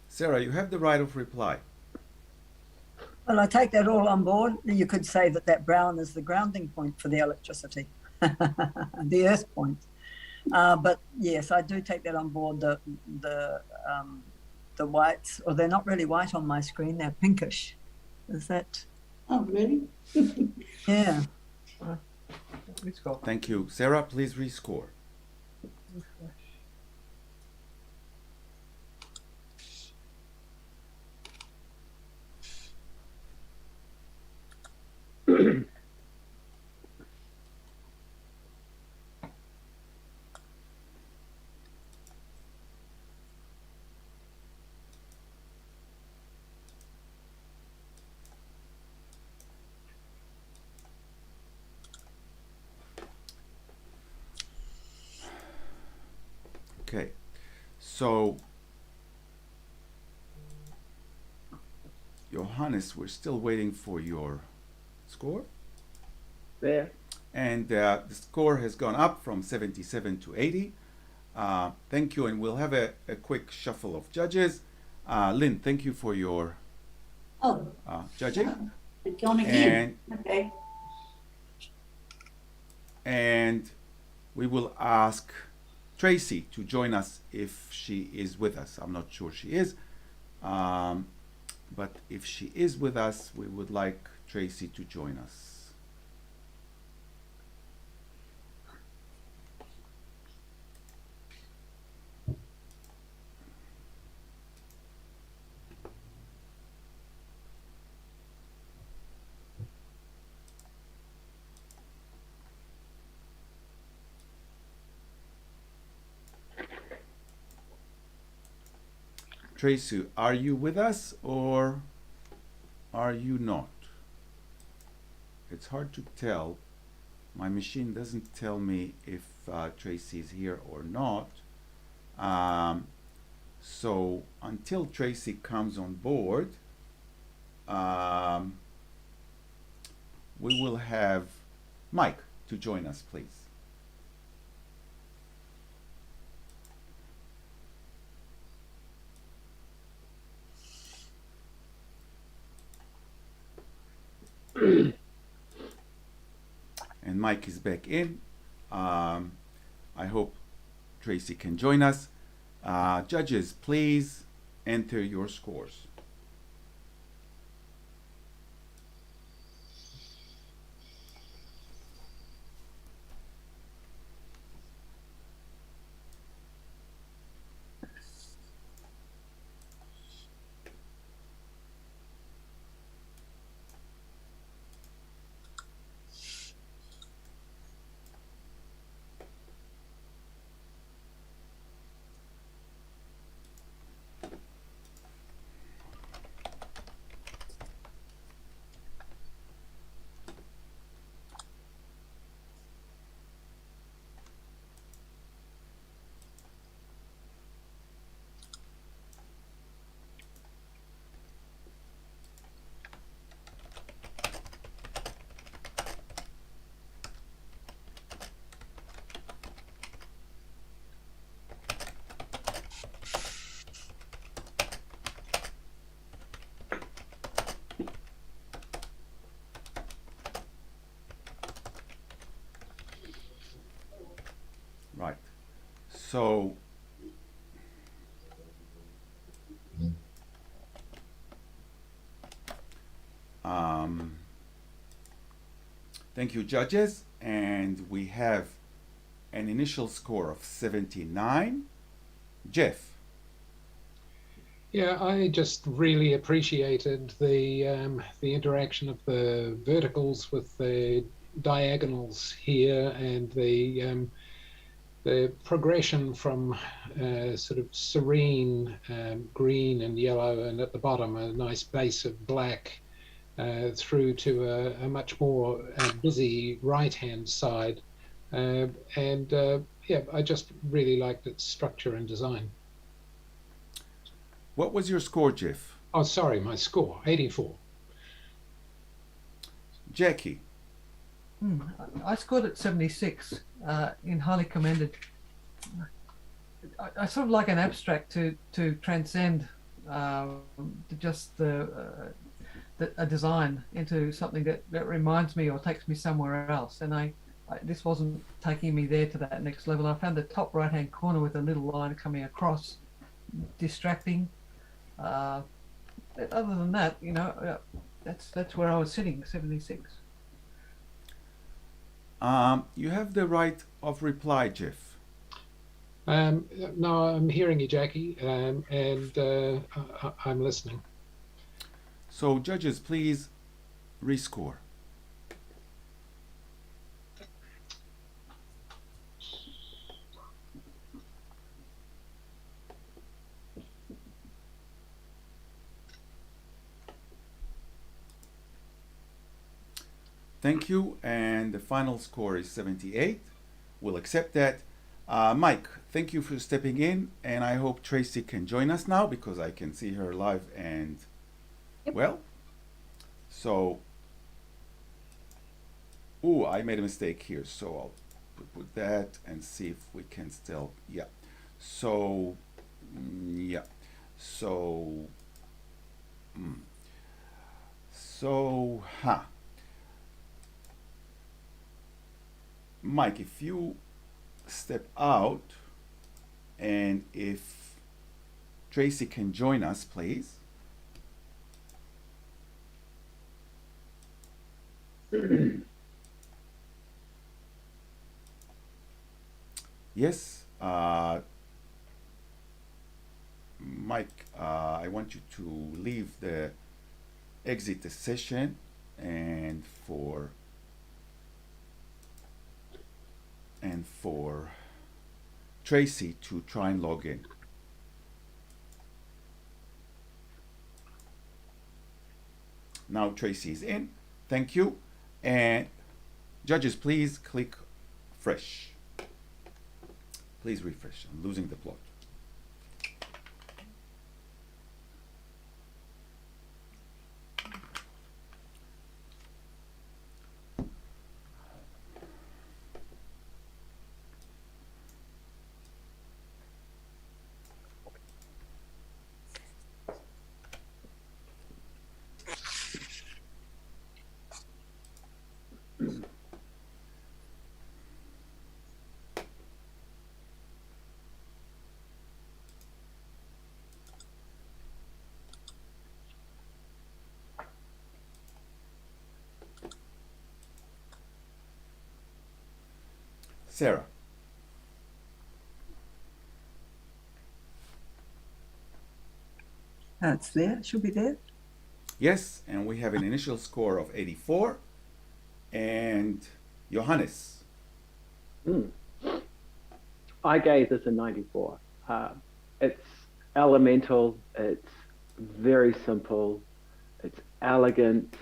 Speaker 1: Sarah, you have the right of reply.
Speaker 5: Well, I take that all on board. You could say that brown is the grounding point for the electricity, the earth point. But yes, I do take that on board. The whites, or they're not really white on my screen, they're pinkish. Is that?
Speaker 11: Oh, really?
Speaker 5: Yeah.
Speaker 1: Thank you. Sarah, please rescore. Okay, so Johannes, we're still waiting for your score.
Speaker 13: There.
Speaker 1: And the score has gone up from 77 to 80. Thank you, and we'll have a quick shuffle of judges. Lynn, thank you for your judging.
Speaker 11: Gone again.
Speaker 1: Okay. And we will ask Tracy to join us if she is with us. I'm not sure she is, but if she is with us, we would like Tracy to join us. Tracy, are you with us or are you not? It's hard to tell. My machine doesn't tell me if Tracy is here or not. So until Tracy comes on board, we will have Mike to join us, please. And Mike is back in. I hope Tracy can join us. Judges, please enter your scores. Right. So thank you, judges, and we have an initial score of 79. Jeff.
Speaker 8: Yeah, I just really appreciated the interaction of the verticals with the diagonals here, and the progression from sort of serene green and yellow, and at the bottom a nice base of black, through to a much more busy right-hand side. Yeah, I just really liked its structure and design.
Speaker 1: What was your score, Jeff?
Speaker 8: Oh, sorry, my score, 84.
Speaker 1: Jackie.
Speaker 3: I scored at 76 in highly commended. I sort of like an abstract to transcend just a design into something that reminds me or takes me somewhere else. And this wasn't taking me there to that next level. I found the top right hand corner with a little line coming across distracting. Other than that, you know, that's where I was sitting, 76.
Speaker 1: You have the right of reply, Jeff.
Speaker 8: No, I'm hearing you, Jackie, and I'm listening.
Speaker 1: So, judges, please rescore. Thank you. And the final score is 78. We'll accept that. Mike, thank you for stepping in, and I hope Tracy can join us now because I can see her live and well. So, I made a mistake here, so I'll put that and see if we can still, yeah. So, yeah. So, Mike, if you step out and if Tracy can join us, please. Yes, Mike, I want you to exit the session and for Tracy to try and log in. Now Tracy is in. Thank you. And judges, please click fresh. Please refresh. I'm losing the plot. Sarah.
Speaker 5: It's there. It should be there.
Speaker 1: Yes, and we have an initial score of 84. And Johannes.
Speaker 13: I gave this a 94. It's elemental, it's very simple, it's elegant,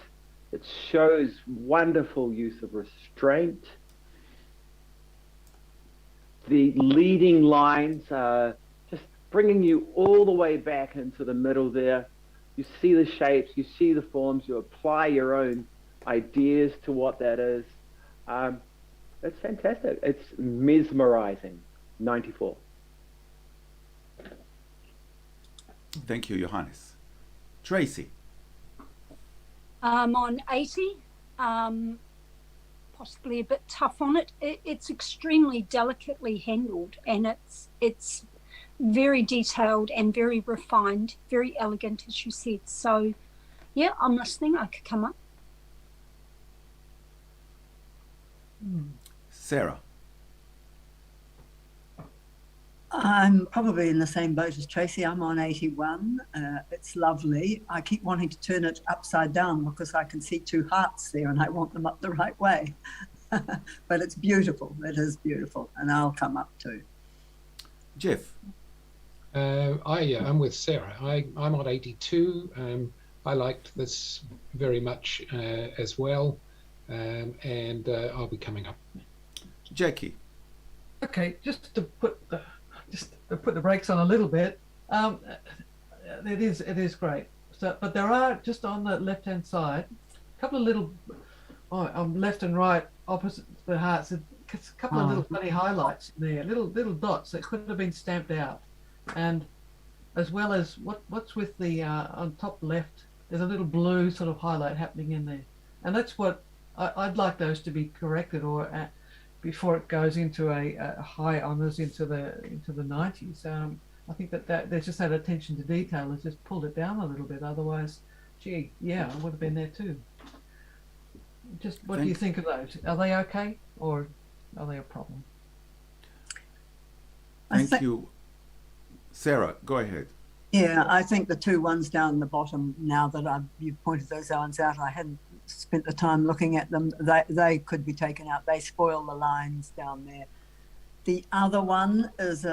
Speaker 13: it shows wonderful use of restraint. The leading lines are just bringing you all the way back into the middle there. You see the shapes, you see the forms, you apply your own ideas to what that is. It's fantastic. It's mesmerizing. 94.
Speaker 1: Thank you, Johannes. Tracy.
Speaker 4: On 80. Possibly a bit tough on it. It's extremely delicately handled, and it's very detailed and very refined, very elegant, as you said. So, yeah, I'm listening. I could come up.
Speaker 1: Sarah.
Speaker 5: I'm probably in the same boat as Tracy. I'm on 81. It's lovely. I keep wanting to turn it upside down because I can see two hearts there and I want them up the right way. But it's beautiful. It is beautiful. And I'll come up too.
Speaker 1: Jeff.
Speaker 8: I'm with Sarah. I'm on 82. I liked this very much as well. And I'll be coming up.
Speaker 1: Jackie.
Speaker 3: Okay, just to put the brakes on a little bit. It is great. So, but there are just on the left-hand side a couple of little, on left and right opposite the hearts, a couple of little funny highlights in there, little dots that could have been stamped out, and as well as what's with the on top left, there's a little blue sort of highlight happening in there, and that's what I'd like those to be corrected or. Before it goes into a high honours into the 90s. I think that there's just that attention to detail has just pulled it down a little bit. Otherwise, gee, yeah, I would have been there too. Just what do you think of those? Are they okay or are they a problem?
Speaker 1: Thank you. Sarah, go ahead.
Speaker 5: Yeah, I think the two ones down the bottom, now that you've pointed those ones out, I hadn't spent the time looking at them. They could be taken out. They spoil the lines down there. The other one is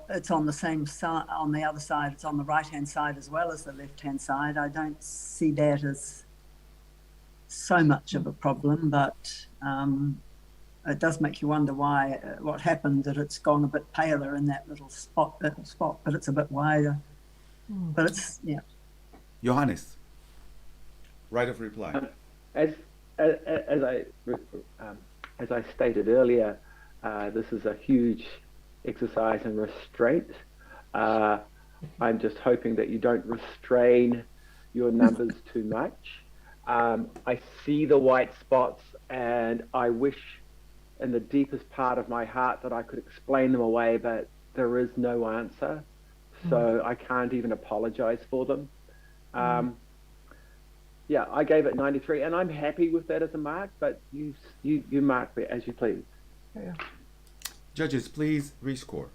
Speaker 5: it's on the same side, on the other side. It's on the right-hand side as well as the left-hand side. I don't see that as so much of a problem, but it does make you wonder why, what happened, that it's gone a bit paler in that little spot, but it's a bit wider. But it's, yeah.
Speaker 1: Johannes, right of reply.
Speaker 13: As I stated earlier, this is a huge exercise in restraint. I'm just hoping that you don't restrain your numbers too much. I see the white spots, and I wish in the deepest part of my heart that I could explain them away, but there is no answer. So I can't even apologize for them. Yeah, I gave it 93, and I'm happy with that as a mark, but you mark it as you please.
Speaker 3: Yeah.
Speaker 1: Judges, please rescore.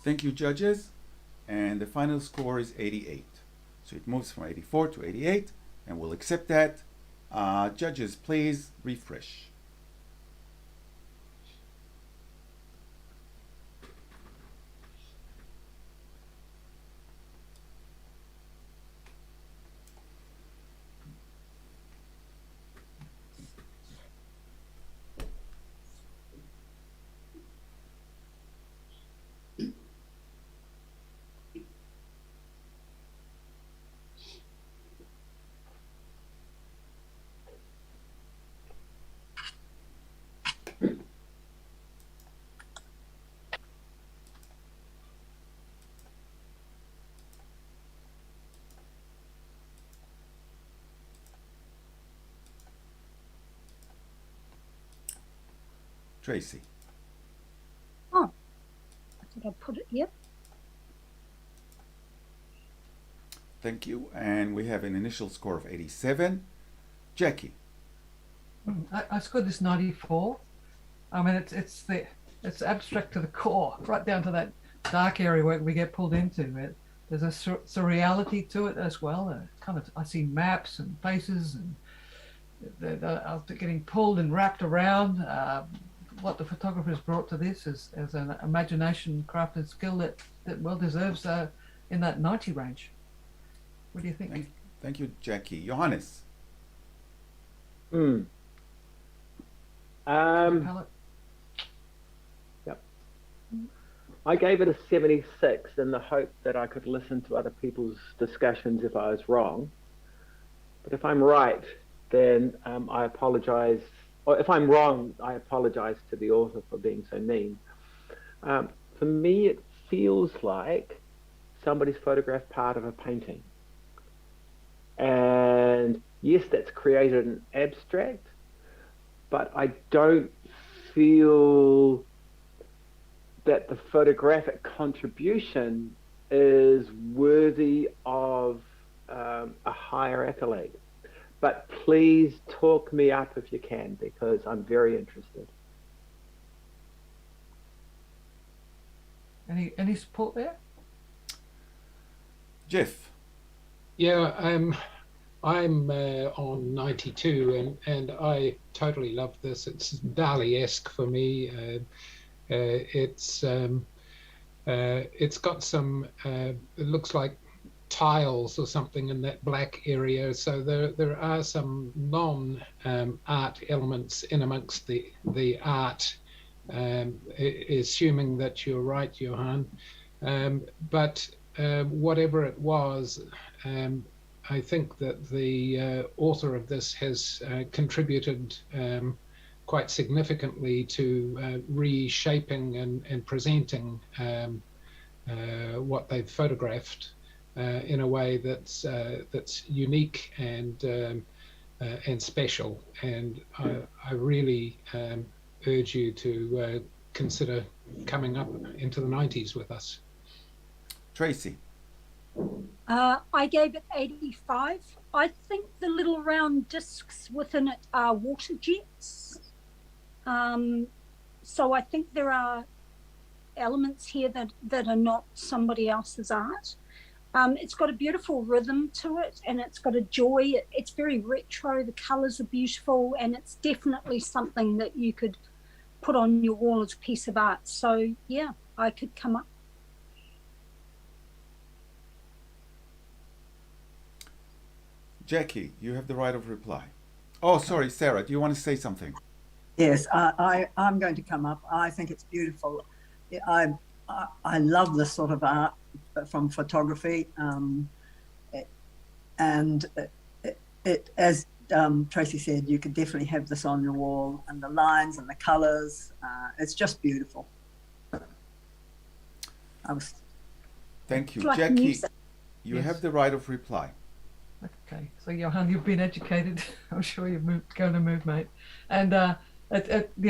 Speaker 1: Thank you, judges. And the final score is 88. So it moves from 84 to 88, and we'll accept that. Judges, please refresh. Tracy.
Speaker 4: Oh, I think I put it here.
Speaker 1: Thank you. And we have an initial score of 87. Jackie.
Speaker 3: I scored this 94. I mean, it's abstract to the core, right down to that dark area where we get pulled into it. There's a surreality to it as well. I see maps and faces, and they're getting pulled and wrapped around. What the photographer's brought to this is an imagination, craft, and skill that well deserves in that 90 range. What do you think?
Speaker 1: Thank you, Jackie. Johannes.
Speaker 13: Yep. I gave it a 76 in the hope that I could listen to other people's discussions if I was wrong. But if I'm right, then I apologize. Or if I'm wrong, I apologize to the author for being so mean. For me, it feels like somebody's photographed part of a painting. And yes, that's created an abstract, but I don't feel that the photographic contribution is worthy of a higher accolade. But please talk me up if you can, because I'm very interested.
Speaker 3: Any support there?
Speaker 1: Jeff.
Speaker 8: Yeah, I'm on 92, and I totally love this. It's Dali-esque for me. It's got some it looks like tiles or something in that black area, so there are some non-art elements in amongst the art, assuming that you're right, Johan. But whatever it was, I think that the author of this has contributed quite significantly to reshaping and presenting what they've photographed in a way that's unique and special. And I really urge you to consider coming up into the 90s with us.
Speaker 1: Tracy.
Speaker 4: I gave it 85. I think the little round discs within it are water jets. So I think there are elements here that are not somebody else's art. It's got a beautiful rhythm to it, and it's got a joy. It's very retro. The colors are beautiful, and it's definitely something that you could put on your wall as a piece of art. So yeah, I could come up.
Speaker 1: Jackie, you have the right of reply. Oh, sorry, Sarah, do you want to say something?
Speaker 5: Yes, I'm going to come up. I think it's beautiful. I love this sort of art from photography, and it as Tracy said, you could definitely have this on your wall, and the lines and the colors. It's just beautiful.
Speaker 1: Thank you,
Speaker 4: Like
Speaker 1: Jackie.
Speaker 4: music.
Speaker 1: You
Speaker 3: Yes.
Speaker 1: have the right of reply.
Speaker 3: Okay, so Johan, you've been educated. I'm sure you're going to move, mate. And the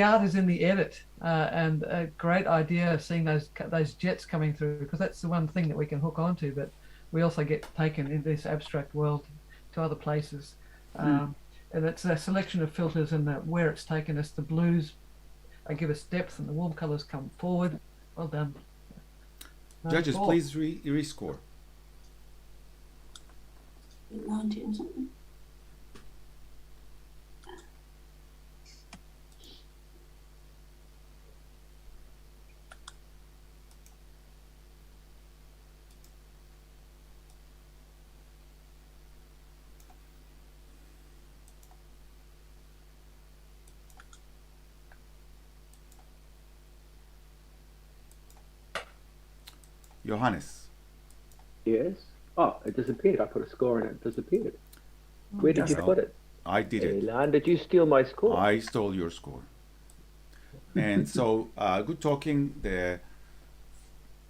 Speaker 3: art is in the edit, and a great idea seeing those jets coming through, because that's the one thing that we can hook onto. But we also get taken in this abstract world to other places, and it's a selection of filters and where it's taken us. The blues give us depth, and the warm colours come forward. Well done.
Speaker 1: Judges,
Speaker 3: 94.
Speaker 1: please rescore.
Speaker 11: 90 and something.
Speaker 1: Johannes.
Speaker 13: Yes. Oh, it disappeared. I put a score in it. It disappeared. Where did you
Speaker 1: Well,
Speaker 13: put it?
Speaker 1: I did it.
Speaker 13: Elan, did you steal my score?
Speaker 1: I stole your score. And so, good talking. The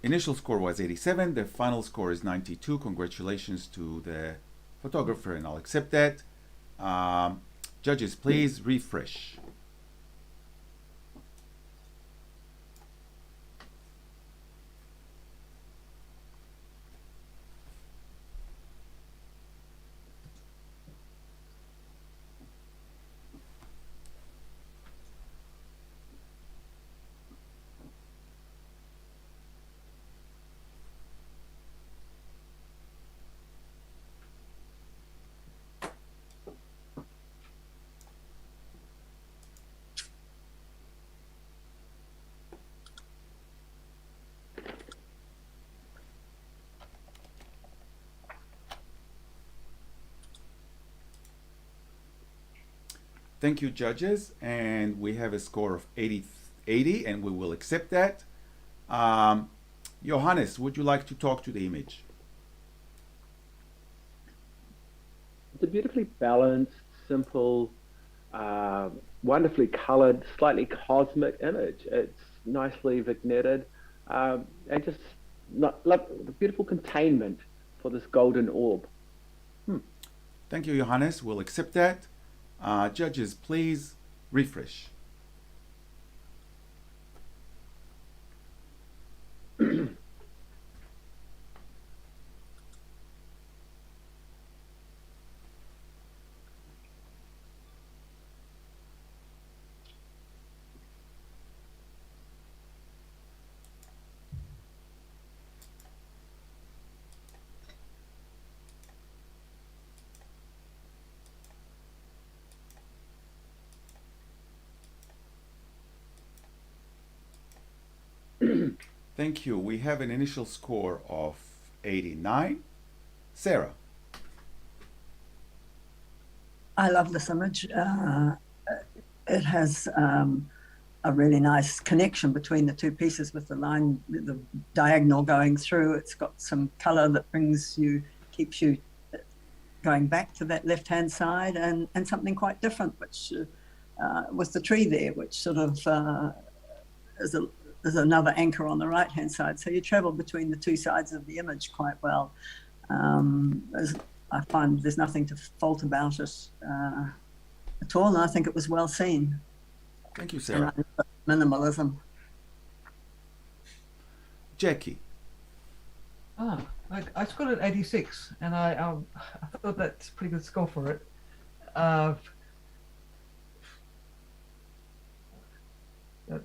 Speaker 1: initial score was 87. The final score is 92. Congratulations to the photographer, and I'll accept that. Judges, please refresh. Thank you, judges. And we have a score of 80, and we will accept that. Johannes, would you like to talk to the image?
Speaker 13: It's a beautifully balanced, simple, wonderfully colored, slightly cosmic image. It's nicely vignetted, and just love the beautiful containment for this golden orb.
Speaker 1: Thank you, Johannes. We'll accept that. Judges, please refresh. Thank you. We have an initial score of 89. Sarah.
Speaker 5: I love this image. It has a really nice connection between the two pieces with the line, the diagonal going through. It's got some color that keeps you going back to that left-hand side, and something quite different, which with the tree there, which sort of is another anchor on the right-hand side. So you travel between the two sides of the image quite well. I find there's nothing to fault about it at all, and I think it was well seen.
Speaker 1: Thank you, Sarah.
Speaker 5: Minimalism.
Speaker 1: Jackie.
Speaker 3: I scored an 86, and I thought that's a pretty good score for it. Uh,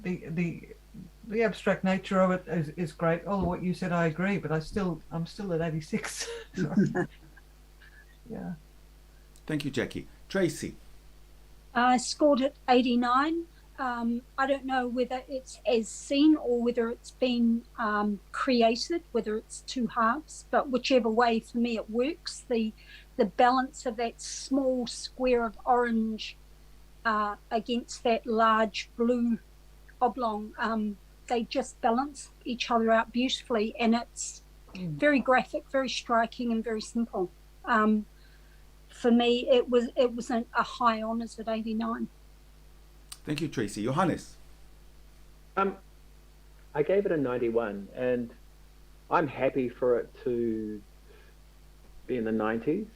Speaker 3: the abstract nature of it is great. All of what you said, I agree, but I'm still at 86. Yeah.
Speaker 1: Thank you, Jackie. Tracy.
Speaker 4: I scored at 89. I don't know whether it's as seen or whether it's been created, whether it's two halves, but whichever way for me it works. The balance of that small square of orange against that large blue oblong, they just balance each other out beautifully, and it's very graphic, very striking, and very simple. For me, it was a high honours at 89.
Speaker 1: Thank you, Tracy. Johannes.
Speaker 13: I gave it a 91, and I'm happy for it to be in the 90s,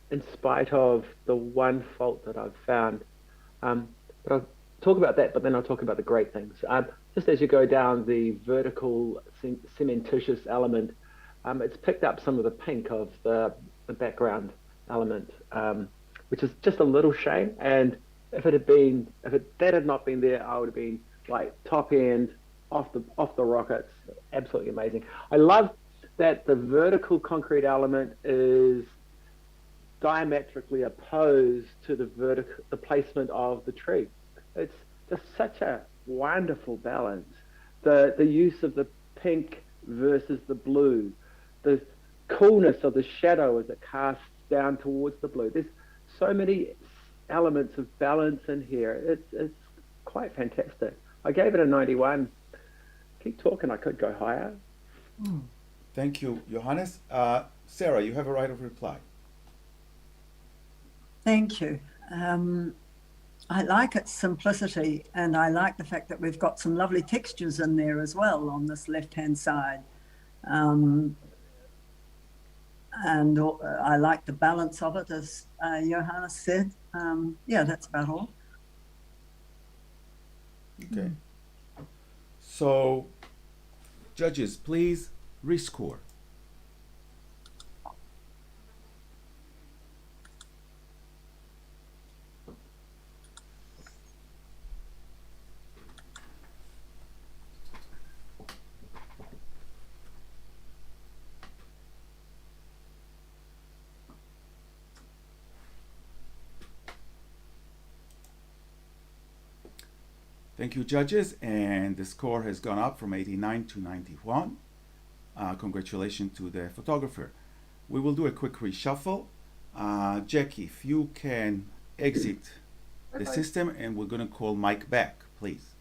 Speaker 13: in spite of the one fault that I've found. But I'll talk about that, but then I'll talk about the great things. Just as you go down the vertical cementitious element, it's picked up some of the pink of the background element, which is just a little shame. And if that had not been there, I would have been like top end off the rockets. Absolutely amazing. I love that the vertical concrete element is diametrically opposed to the placement of the tree. It's just such a wonderful balance. The use of the pink versus the blue, the coolness of the shadow as it casts down towards the blue. There's so many elements of balance in here. It's quite fantastic. I gave it a 91. Keep talking, I could go higher.
Speaker 1: Thank you, Johannes. Sarah, you have a right of reply.
Speaker 5: Thank you. I like its simplicity, and I like the fact that we've got some lovely textures in there as well on this left-hand side. And I like the balance of it, as Johannes said. Yeah, that's about all.
Speaker 1: Okay. So, judges, please rescore. Thank you, judges, and the score has gone up from 89 to 91. Congratulations to the photographer. We will do a quick reshuffle. Jackie, if you can exit the system, and we're going to call Mike back, please.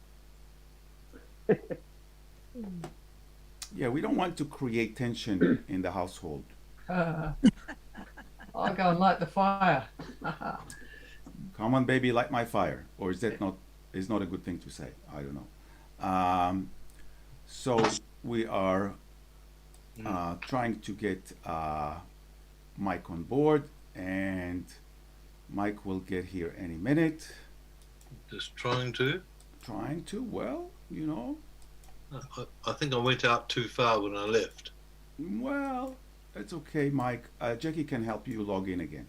Speaker 1: Yeah, we don't want to create tension in the household.
Speaker 3: I'll go and light the fire.
Speaker 1: Come on, baby, light my fire. Or is that not? Is not a good thing to say. I don't know. So we are trying to get Mike on board, and Mike will get here any minute.
Speaker 10: Just trying to.
Speaker 1: Trying to? Well, you know.
Speaker 10: I think I went out too far when I left.
Speaker 1: Well, it's okay, Mike. Jackie can help you log in again.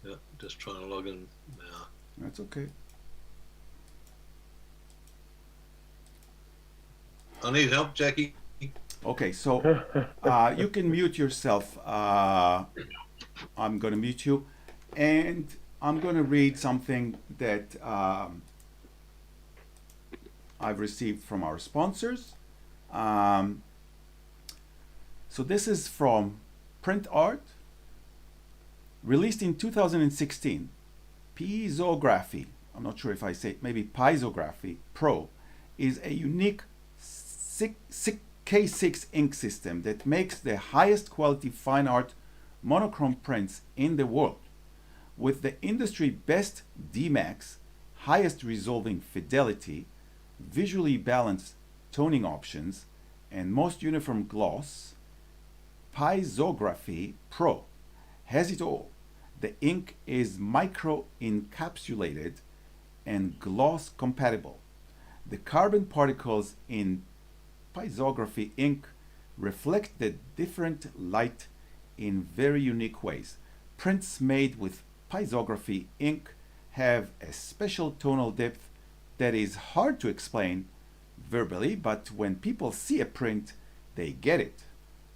Speaker 10: Yeah, just trying to log in now.
Speaker 1: That's okay.
Speaker 10: I need help, Jackie.
Speaker 1: Okay, so you can mute yourself. I'm going to mute you, and I'm going to read something that I've received from our sponsors. So this is from Print Art. Released in 2016, Piezographie, I'm not sure if I say it, maybe Piezographie Pro, is a unique K6 ink system that makes the highest quality fine art monochrome prints in the world. With the industry best DMAX, highest resolving fidelity, visually balanced toning options, and most uniform gloss, Piezographie Pro has it all. The ink is micro-encapsulated and gloss compatible. The carbon particles in Pysography ink reflect the different light in very unique ways. Prints made with Pysography ink have a special tonal depth that is hard to explain verbally, but when people see a print, they get it.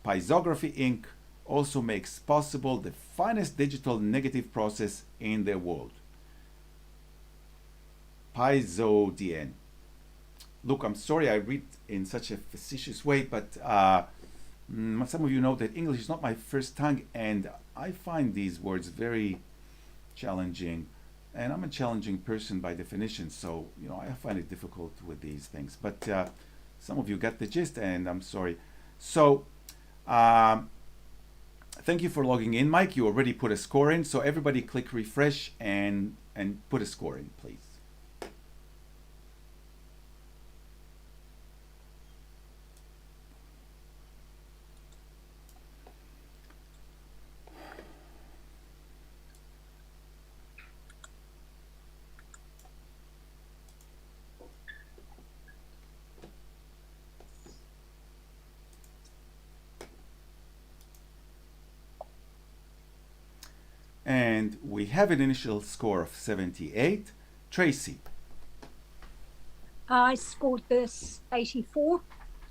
Speaker 1: Pysography ink also makes possible the finest digital negative process in the world. PyzoDN. Look, I'm sorry I read in such a facetious way, but some of you know that English is not my first tongue, and I find these words very challenging. And I'm a challenging person by definition, so I find it difficult with these things. But some of you got the gist, and I'm sorry. So thank you for logging in, Mike. You already put a score in, so everybody click refresh and put a score in, please. And we have an initial score of 78. Tracy.
Speaker 4: I scored this 84.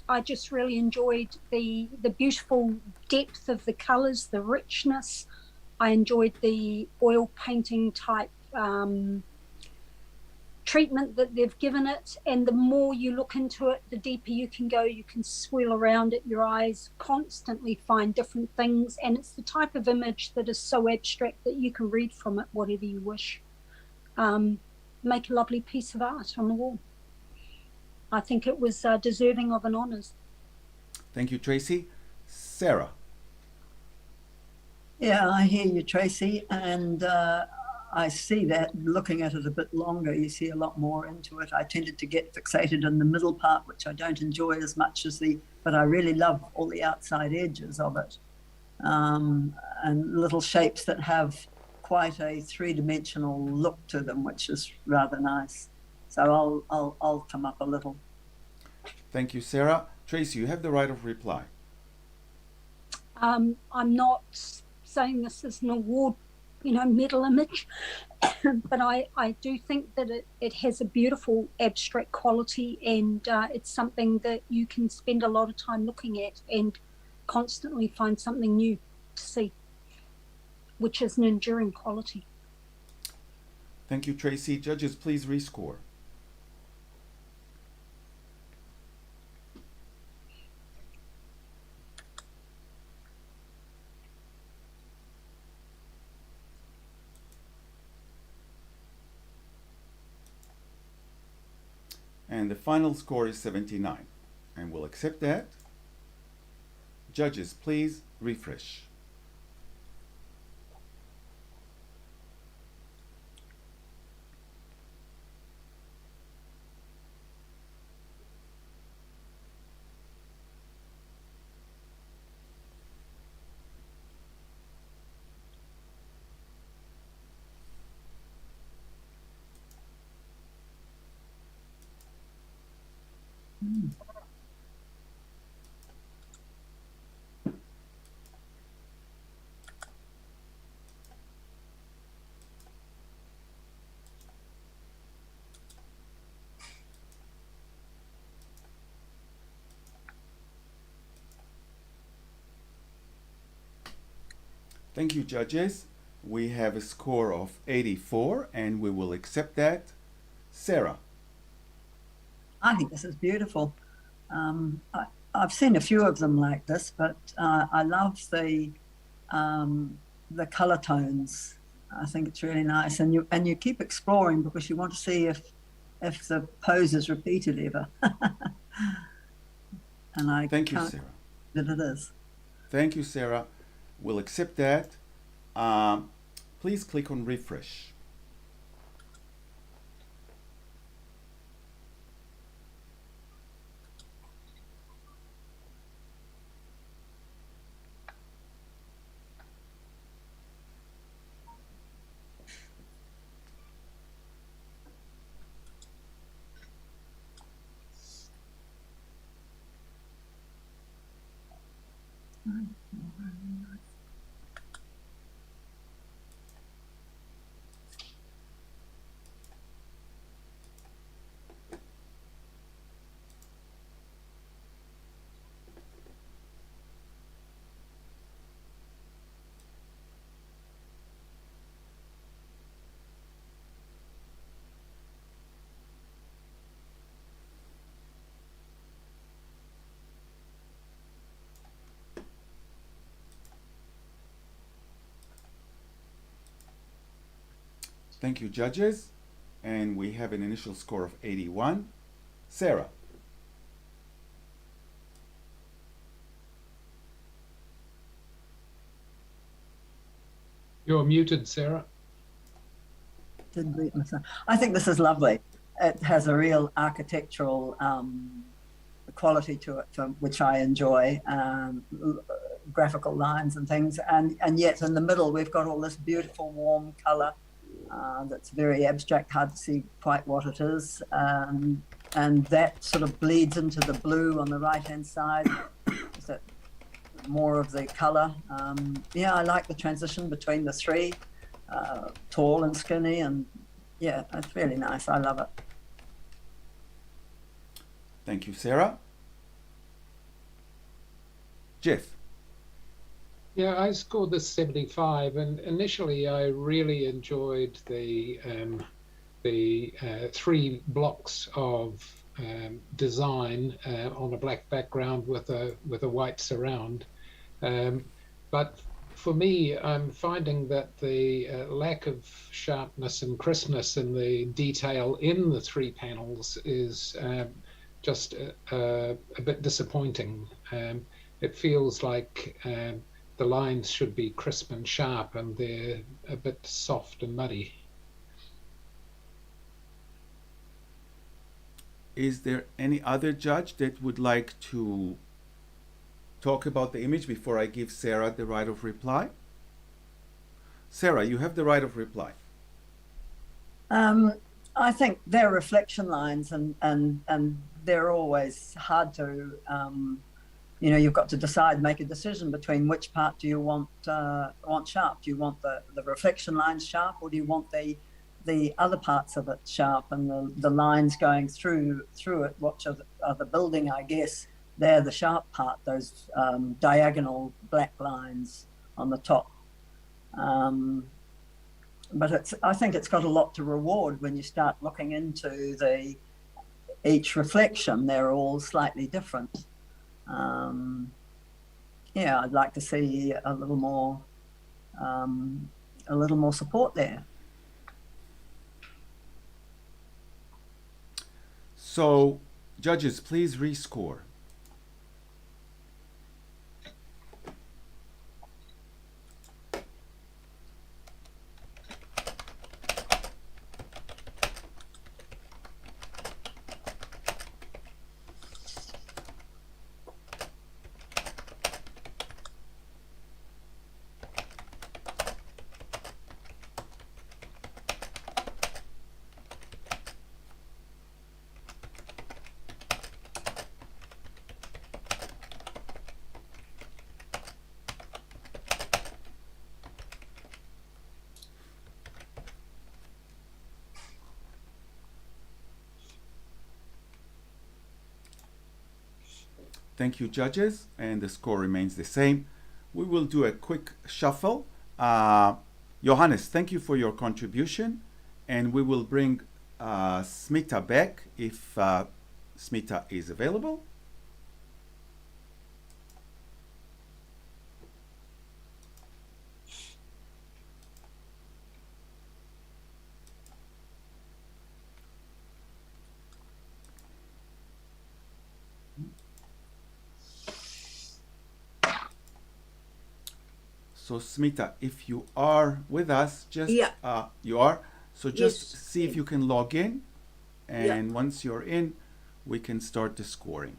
Speaker 4: I just really enjoyed the beautiful depth of the colors, the richness. I enjoyed the oil painting type treatment that they've given it, and the more you look into it, the deeper you can go. You can swirl around it, your eyes constantly find different things, and it's the type of image that is so abstract that you can read from it whatever you wish. Make a lovely piece of art on the wall. I think it was deserving of an honours.
Speaker 1: Thank you, Tracy. Sarah.
Speaker 5: Yeah, I hear you, Tracy, and I see that looking at it a bit longer, you see a lot more into it. I tended to get fixated in the middle part, which I don't enjoy as much as but I really love all the outside edges of it. And little shapes that have quite a three-dimensional look to them, which is rather nice. So I'll come up a little.
Speaker 1: Thank you, Sarah. Tracy, you have the right of reply.
Speaker 4: I'm not saying this is an award, medal image, but I do think that it has a beautiful abstract quality, and it's something that you can spend a lot of time looking at and constantly find something new to see, which is an enduring quality.
Speaker 1: Thank you, Tracy. Judges, please rescore. And the final score is 79. And we'll accept that. Judges, please refresh. Thank you, judges. We have a score of 84, and we will accept that. Sarah.
Speaker 5: I think this is beautiful. I've seen a few of them like this, but I love the color tones. I think it's really nice, and you keep exploring because you want to see if the pose is repeated ever. And I
Speaker 1: thank you, Sarah.
Speaker 5: That it is.
Speaker 1: Thank you, Sarah. We'll accept that. Please click on refresh. Thank you, judges. And we have an initial score of 81. Sarah.
Speaker 8: You're muted, Sarah.
Speaker 5: Didn't mute myself. I think this is lovely. It has a real architectural quality to it, which I enjoy. Graphical lines and things, and yet in the middle we've got all this beautiful warm color that's very abstract, hard to see quite what it is, and that sort of bleeds into the blue on the right hand side. Is that more of the color? Yeah, I like the transition between the three, tall and skinny, and yeah, it's really nice. I love it.
Speaker 1: Thank you, Sarah. Jeff.
Speaker 8: Yeah, I scored this 75, and initially I really enjoyed the 3 blocks of design on a black background with a white surround. But for me, I'm finding that the lack of sharpness and crispness in the detail in the 3 panels is just a bit disappointing. It feels like the lines should be crisp and sharp, and they're a bit soft and muddy.
Speaker 1: Is there any other judge that would like to talk about the image before I give Sarah the right of reply? Sarah, you have the right of reply.
Speaker 5: I think they're reflection lines, and they're always hard to you've got to decide, make a decision between which part do you want sharp. Do you want the reflection lines sharp, or do you want the other parts of it sharp, and the lines going through it, which are the building, I guess. They're the sharp part, those diagonal black lines on the top. But I think it's got a lot to reward when you start looking into each reflection. They're all slightly different. Yeah, I'd like to see a little more support there.
Speaker 1: So, judges, please rescore. Thank you, judges, and the score remains the same. We will do a quick shuffle. Johannes, thank you for your contribution, and we will bring Smita back if Smita is available. So Smita, if you are with us, just you are. So just see if you can log in, and once you're in, we can start the scoring.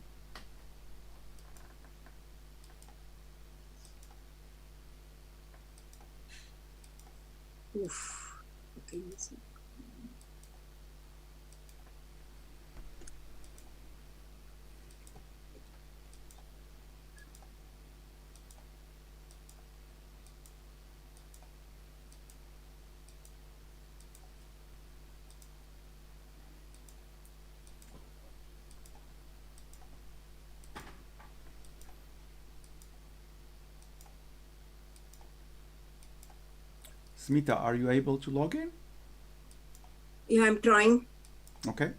Speaker 7: Oof. Okay,
Speaker 1: Smita, are you able to log in?
Speaker 7: Yeah, I'm trying.
Speaker 1: Okay.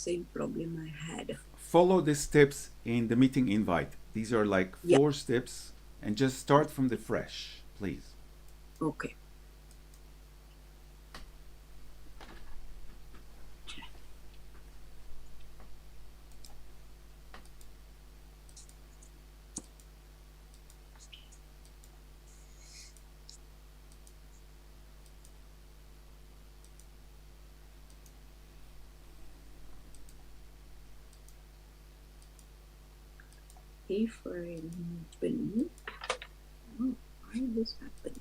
Speaker 7: same problem I had.
Speaker 1: Follow the steps in the meeting invite. These are like 4 steps, and just start from the fresh, please.
Speaker 7: Okay. If I open, oh, why this happened?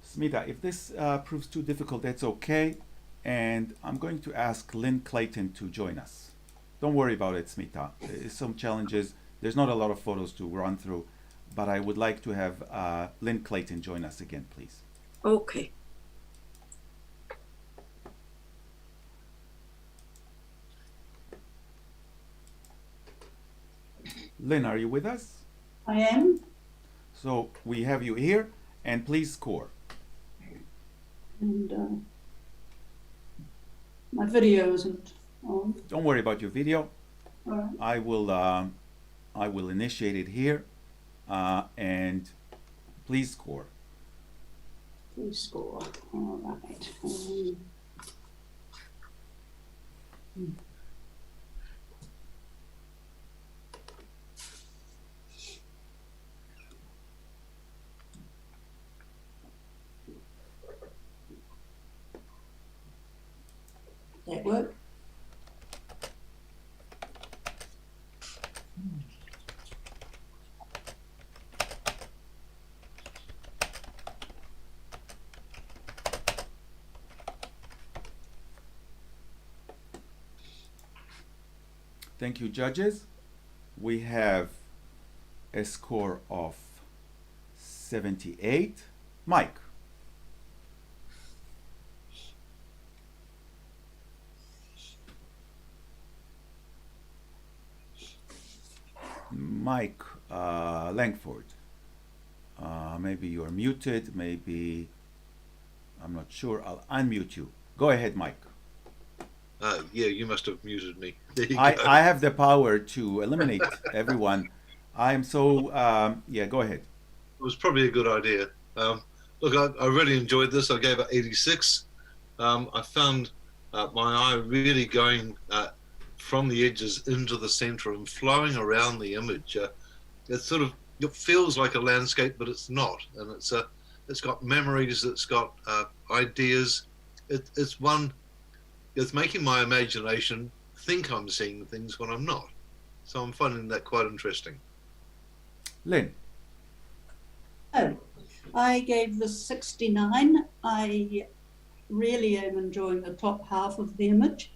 Speaker 1: Smita, if this proves too difficult, that's okay. And I'm going to ask Lynn Clayton to join us. Don't worry about it, Smita. There's some challenges. There's not a lot of photos to run through, but I would like to have Lynn Clayton join us again, please.
Speaker 7: Okay.
Speaker 1: Lynn, are you with us?
Speaker 11: I am.
Speaker 1: So we have you here, and please score.
Speaker 11: And my video isn't on.
Speaker 1: Don't worry about your video.
Speaker 11: All right.
Speaker 1: I will initiate it here, and please score.
Speaker 11: Please score. All right. That work?
Speaker 1: Thank you, judges. We have a score of 78. Mike. Mike Langford. Maybe you're muted, maybe, I'm not sure. I'll unmute you. Go ahead, Mike.
Speaker 10: Yeah, you must have muted me. There you go.
Speaker 1: I have the power to eliminate everyone. I am so, yeah, go ahead.
Speaker 10: It was probably a good idea. Look, I really enjoyed this. I gave it 86. I found my eye really going from the edges into the center and flowing around the image. It feels like a landscape, but it's not. And it's got memories. It's got ideas. It's making my imagination think I'm seeing things when I'm not. So I'm finding that quite interesting.
Speaker 1: Lynn.
Speaker 11: Oh, I gave this 69. I really am enjoying the top half of the image,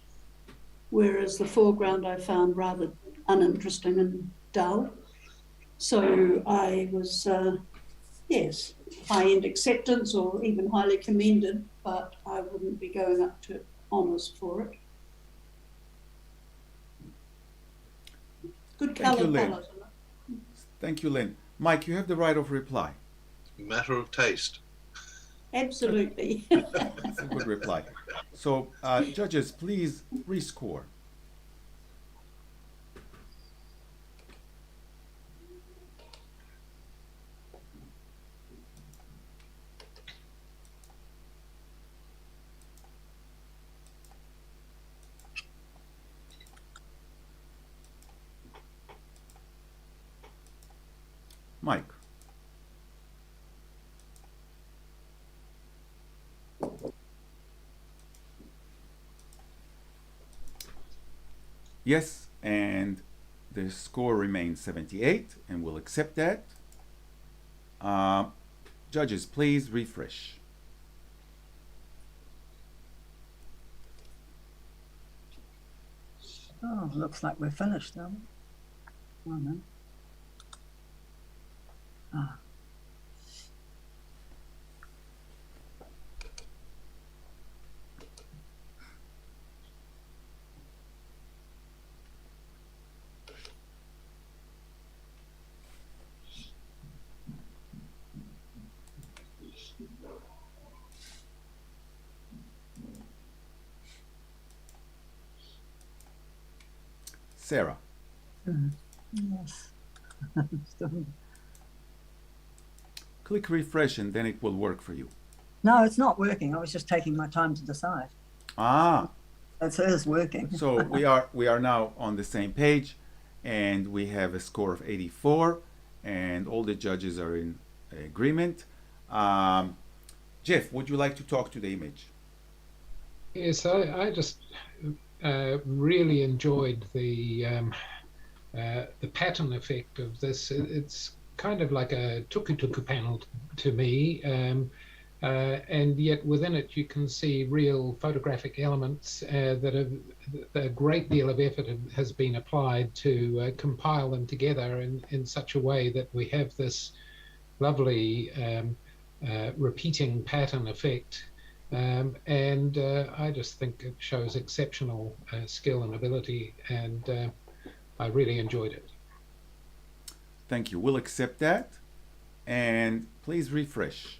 Speaker 11: whereas the foreground I found rather uninteresting and dull. So I was, yes, high-end acceptance or even highly commended, but I wouldn't be going up to honours for it. Good colour palette.
Speaker 1: Thank you, Lynn. Mike, you have the right of reply.
Speaker 10: Matter of taste.
Speaker 11: Absolutely.
Speaker 1: That's a good reply. So, judges, please rescore. Mike. Yes, and the score remains 78, and we'll accept that. Judges, please refresh.
Speaker 5: Oh, looks like we're finished, aren't we? Oh, no. Ah.
Speaker 1: Sarah.
Speaker 5: Yes.
Speaker 1: Click refresh and then it will work for you.
Speaker 5: No, it's not working. I was just taking my time to decide.
Speaker 1: Ah,
Speaker 5: It is working.
Speaker 1: so we are now on the same page, and we have a score of 84, and all the judges are in agreement. Jeff, would you like to talk to the image?
Speaker 8: Yes, I just really enjoyed the pattern effect of this. It's kind of like a tuku-tuku panel to me, and yet within it you can see real photographic elements that have a great deal of effort has been applied to compile them together in such a way that we have this lovely repeating pattern effect. And I just think it shows exceptional skill and ability, and I really enjoyed it.
Speaker 1: Thank you. We'll accept that. And please refresh.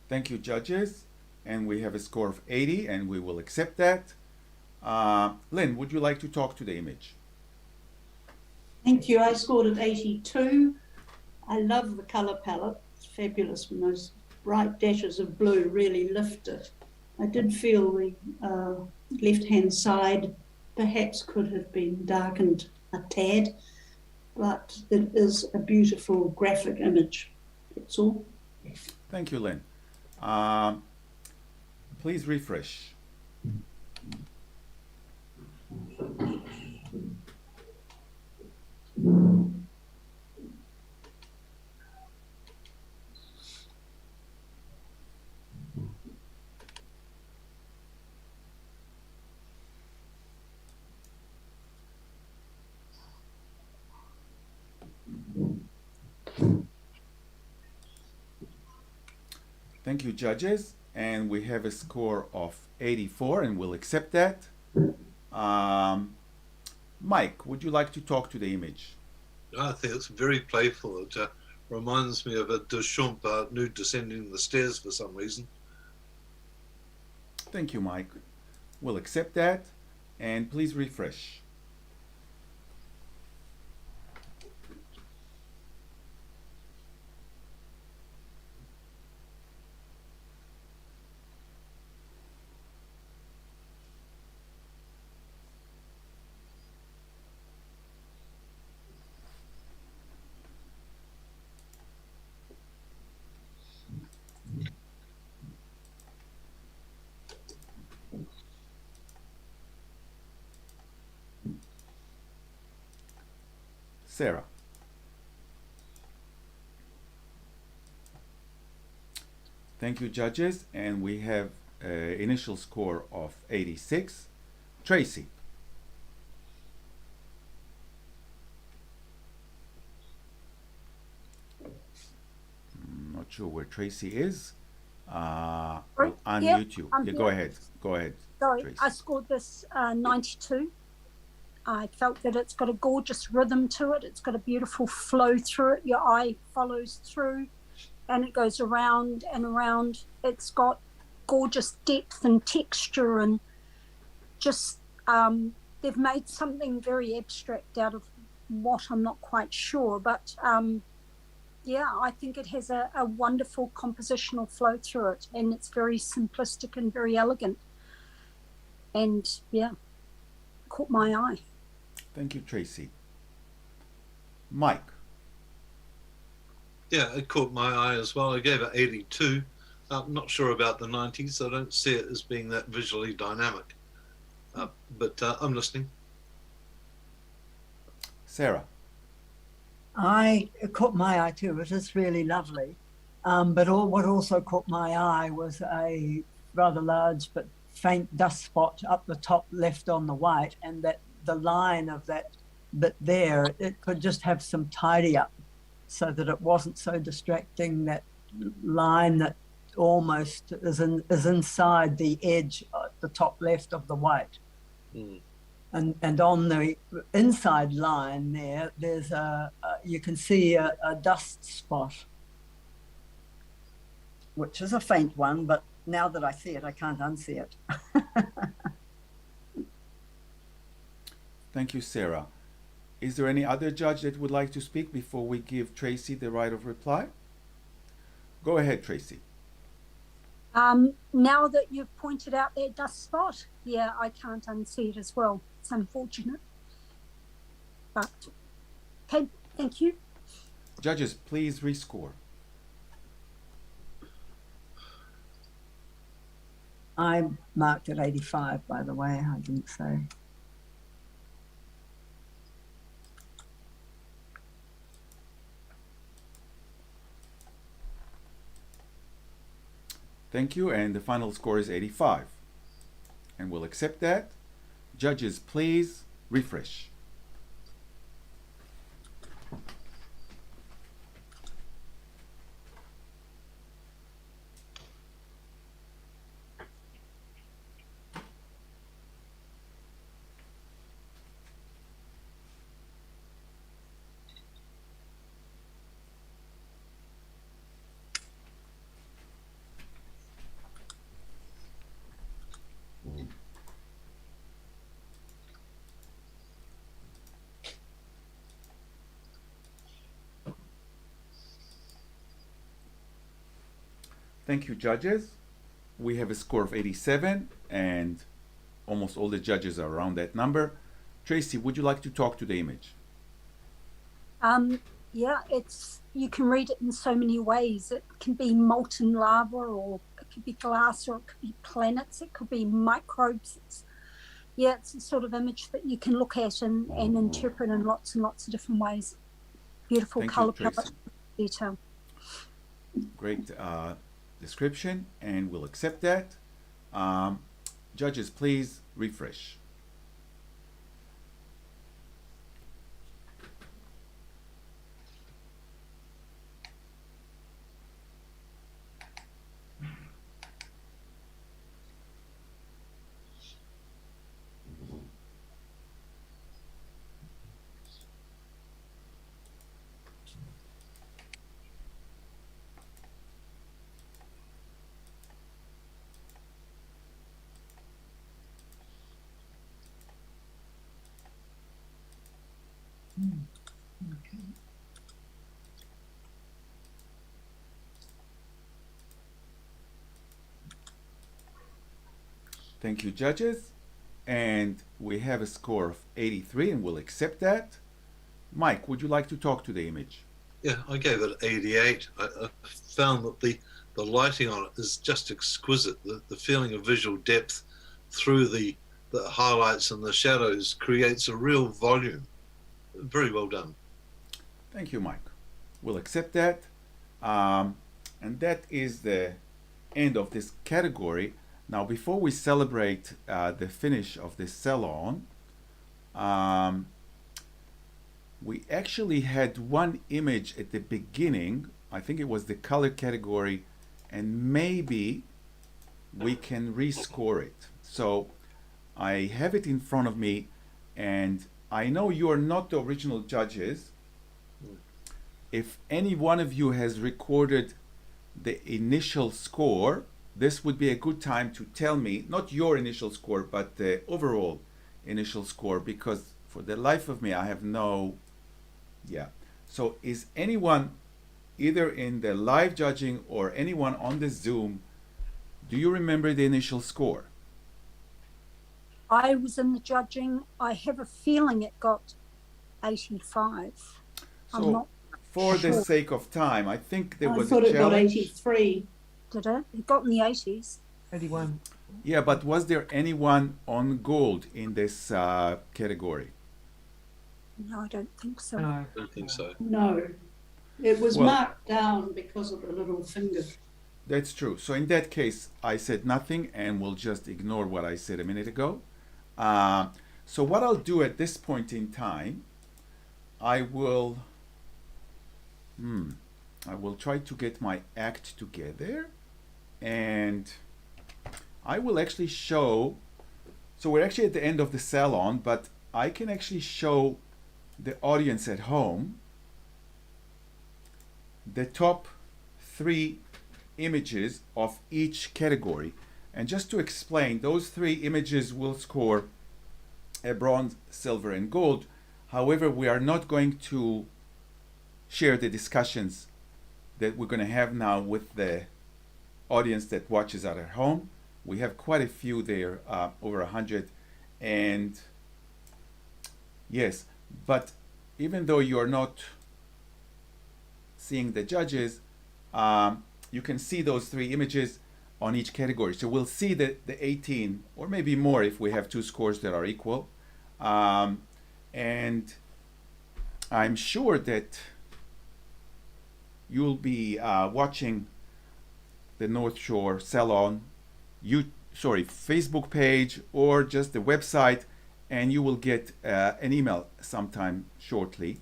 Speaker 1: Thank you, judges. And we have a score of 80, and we will accept that. Lynn, would you like to talk to the image?
Speaker 11: Thank you. I scored at 82. I love the colour palette. It's fabulous when those bright dashes of blue really lift it. I did feel the left-hand side perhaps could have been darkened a tad, but it is a beautiful graphic image. That's all.
Speaker 1: Thank you, Lynn. Please refresh. Thank you, judges. And we have a score of 84, and we'll accept that. Mike, would you like to talk to the image?
Speaker 10: I think it's very playful. It reminds me of a Deschamps nude descending the stairs for some reason.
Speaker 1: Thank you, Mike. We'll accept that. And please refresh. Sarah. Thank you, judges. And we have an initial score of 86. Tracy. Not sure where Tracy is. I'll unmute you. Yeah, go ahead. Go ahead.
Speaker 4: Sorry,
Speaker 1: Tracy.
Speaker 4: I scored this 92. I felt that it's got a gorgeous rhythm to it. It's got a beautiful flow through it. Your eye follows through and it goes around and around. It's got gorgeous depth and texture, and just they've made something very abstract out of what I'm not quite sure. But yeah, I think it has a wonderful compositional flow through it, and it's very simplistic and very elegant. And yeah, caught my eye.
Speaker 1: Thank you, Tracy. Mike.
Speaker 10: Yeah, it caught my eye as well. I gave it 82. I'm not sure about the 90s. I don't see it as being that visually dynamic. But I'm listening.
Speaker 1: Sarah.
Speaker 5: It caught my eye too. It is really lovely. But what also caught my eye was a rather large but faint dust spot up the top left on the white, and that the line of that bit there, it could just have some tidy up so that it wasn't so distracting, that line that almost is inside the edge at the top left of the white.
Speaker 10: Mm.
Speaker 5: And on the inside line there, there's you can see a dust spot, which is a faint one, but now that I see it, I can't unsee it.
Speaker 1: Thank you, Sarah. Is there any other judge that would like to speak before we give Tracy the right of reply? Go ahead, Tracy.
Speaker 4: Now that you've pointed out that dust spot, yeah, I can't unsee it as well. It's unfortunate. But, okay, thank you.
Speaker 1: Judges, please rescore.
Speaker 5: I marked at 85, by the way, I didn't say.
Speaker 1: Thank you, and the final score is 85. And we'll accept that. Judges, please refresh. Thank you, judges. We have a score of 87, and almost all the judges are around that number. Tracy, would you like to talk to the image?
Speaker 4: Yeah, you can read it in so many ways. It can be molten lava, or it could be glass, or it could be planets, it could be microbes. It's a sort of image that you can look at and interpret in lots and lots of different ways. Beautiful color palette, detail.
Speaker 1: Great description, and we'll accept that. Judges, please refresh.
Speaker 5: Okay.
Speaker 1: Thank you, judges. And we have a score of 83, and we'll accept that. Mike, would you like to talk to the image?
Speaker 10: Yeah, I gave it 88. I found that the lighting on it is just exquisite. The feeling of visual depth through the highlights and the shadows creates a real volume. Very well done.
Speaker 1: Thank you, Mike. We'll accept that. And that is the end of this category. Now, before we celebrate the finish of this salon, we actually had one image at the beginning. I think it was the color category, and maybe we can rescore it. So I have it in front of me, and I know you are not the original judges. If any one of you has recorded the initial score, this would be a good time to tell me, not your initial score, but the overall initial score, because for the life of me, I have no, So is anyone, either in the live judging or anyone on the Zoom, do you remember the initial score?
Speaker 4: I was in the judging. I have a feeling it got 85.
Speaker 1: So
Speaker 4: I'm not
Speaker 1: for
Speaker 4: sure.
Speaker 1: the sake of time, I think there was
Speaker 11: I thought
Speaker 1: a
Speaker 11: it got
Speaker 1: challenge.
Speaker 11: 83.
Speaker 4: Did it? It got in the 80s.
Speaker 3: 81.
Speaker 1: Yeah, but was there anyone on gold in this category?
Speaker 4: No, I don't think so.
Speaker 3: No.
Speaker 10: I don't think so.
Speaker 11: No, it was
Speaker 1: Well-
Speaker 11: marked down because of the little finger.
Speaker 1: That's true. So in that case, I said nothing, and we'll just ignore what I said a minute ago. So what I'll do at this point in time, I will try to get my act together, and I will actually show. So we're actually at the end of the salon, but I can actually show the audience at home the top 3 images of each category. And just to explain, those 3 images will score a bronze, silver, and gold. However, we are not going to share the discussions that we're going to have now with the audience that watches at our home. We have quite a few there, over 100. And yes, but even though you're not seeing the judges, you can see those 3 images on each category. So we'll see the 18, or maybe more if we have 2 scores that are equal. And I'm sure that you'll be watching the North Shore Salon Facebook page, or just the website, and you will get an email sometime shortly.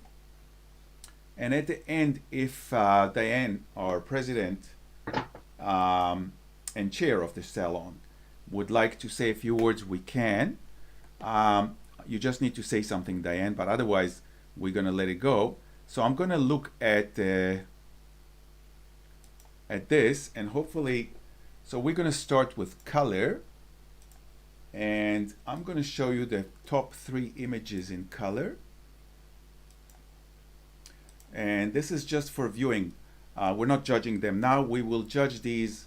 Speaker 1: And at the end, if Diane, our president and chair of the salon, would like to say a few words, we can. You just need to say something, Diane, but otherwise we're going to let it go. So I'm going to look at this, and hopefully, so we're going to start with color, and I'm going to show you the top 3 images in color. And this is just for viewing. We're not judging them now. We will judge these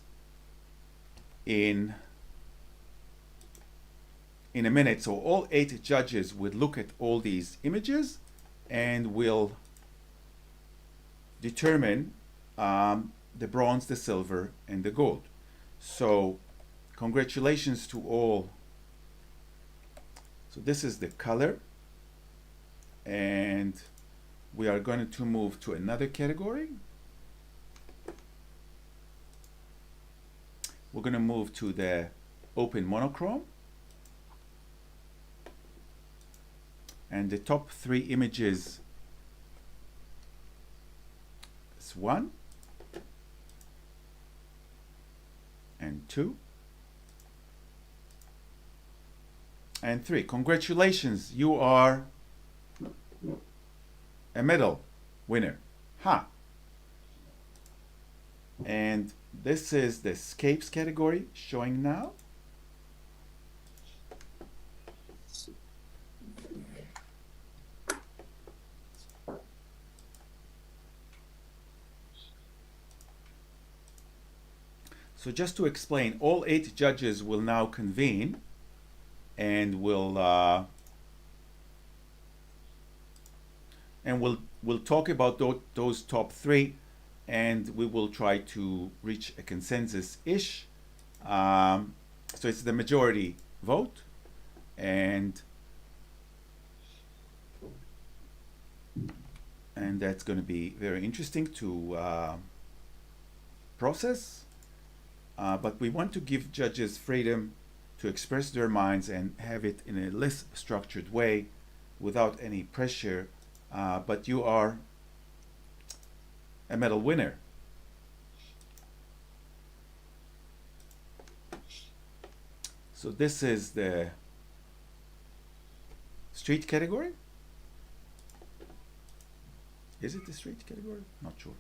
Speaker 1: in a minute. So all 8 judges would look at all these images and will determine the bronze, the silver, and the gold. So congratulations to all. So this is the color, and we are going to move to another category. We're going to move to the open monochrome. And the top 3 images is 1 and 2 and 3. Congratulations, you are a medal winner. And this is the Scapes category showing now. So just to explain, all 8 judges will now convene and we'll talk about those top 3, and we will try to reach a consensus-ish. So it's the majority vote, and that's going to be very interesting to process. But we want to give judges freedom to express their minds and have it in a less structured way without any pressure. But you are a medal winner. So this is the street category. Is it the street category? Not sure.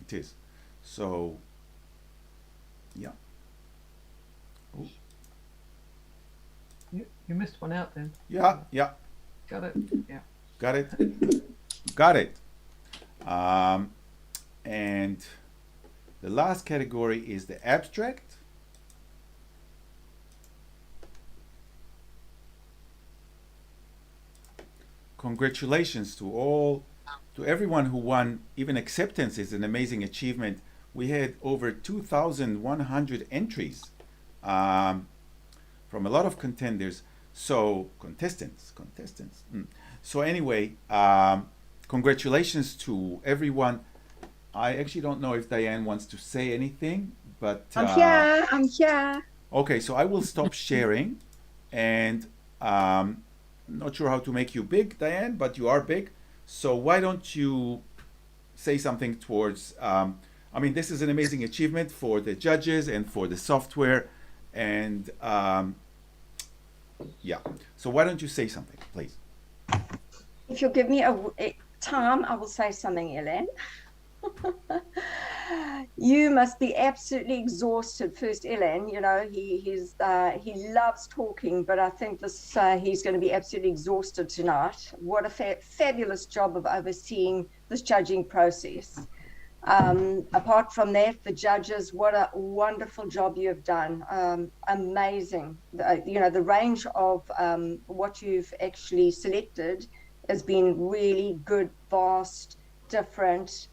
Speaker 1: It is. So, yeah. Oh.
Speaker 3: You missed one out then.
Speaker 1: Yeah.
Speaker 3: Got it. Yeah.
Speaker 1: Got it. And the last category is the abstract. Congratulations to everyone who won. Even acceptance is an amazing achievement. We had over 2,100 entries from a lot of contenders. So contestants. So anyway, congratulations to everyone. I actually don't know if Diane wants to say anything, but
Speaker 2: I'm here. I'm here.
Speaker 1: okay, so I will stop sharing, and I'm not sure how to make you big, Diane, but you are big. So why don't you say something towards? I mean, this is an amazing achievement for the judges and for the software, and yeah. So why don't you say something, please?
Speaker 2: If you'll give me a time, I will say something, Ellen. You must be absolutely exhausted first, Ellen. You know, he loves talking, but I think this he's going to be absolutely exhausted tonight. What a fabulous job of overseeing this judging process. Apart from that, the judges, what a wonderful job you have done. Amazing. You know, the range of what you've actually selected has been really good, vast, different.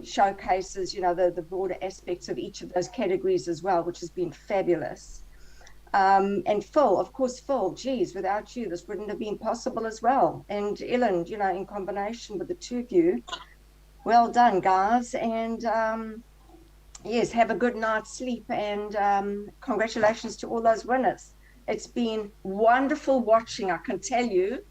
Speaker 2: Showcases, you know, the broader aspects of each of those categories as well, which has been fabulous. And Phil, of course, Phil, geez, without you, this wouldn't have been possible as well. And Ellen, you know, in combination with the two of you, well done, guys. And yes, have a good night's sleep. And congratulations to all those winners. It's been wonderful watching, I can tell you.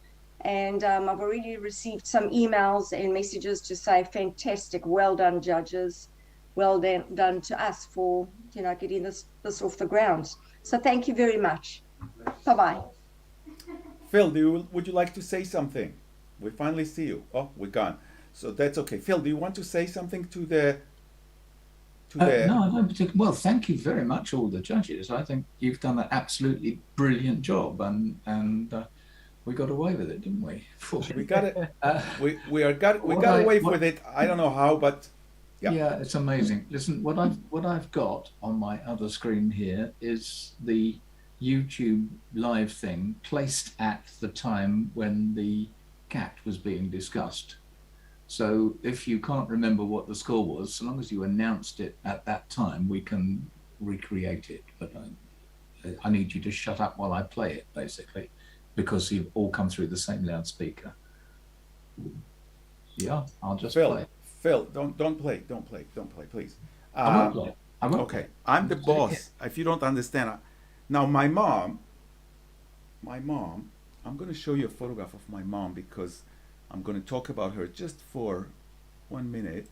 Speaker 2: And I've already received some emails and messages to say, fantastic, well done, judges. Well done to us for, you know, getting this off the ground. So thank you very much. Bye-bye.
Speaker 1: Phil, would you like to say something? We finally see you. Oh, we're gone. So that's okay. Phil, do you want to say something to the...
Speaker 9: No, I don't particularly. Well, thank you very much, all the judges. I think you've done an absolutely brilliant job, and we got away with it, didn't we?
Speaker 1: We got it. We got away with it. I don't know how, but yeah.
Speaker 9: Yeah, it's amazing. Listen, what I've got on my other screen here is the YouTube live thing placed at the time when the cat was being discussed. So if you can't remember what the score was, so long as you announced it at that time, we can recreate it. But I need you to shut up while I play it, basically, because you've all come through the same loudspeaker. Yeah, I'll just play.
Speaker 1: Phil, don't play, please.
Speaker 9: I won't play. I won't.
Speaker 1: Okay, I'm the boss. If you don't understand, now my mom. I'm going to show you a photograph of my mom because I'm going to talk about her just for 1 minute.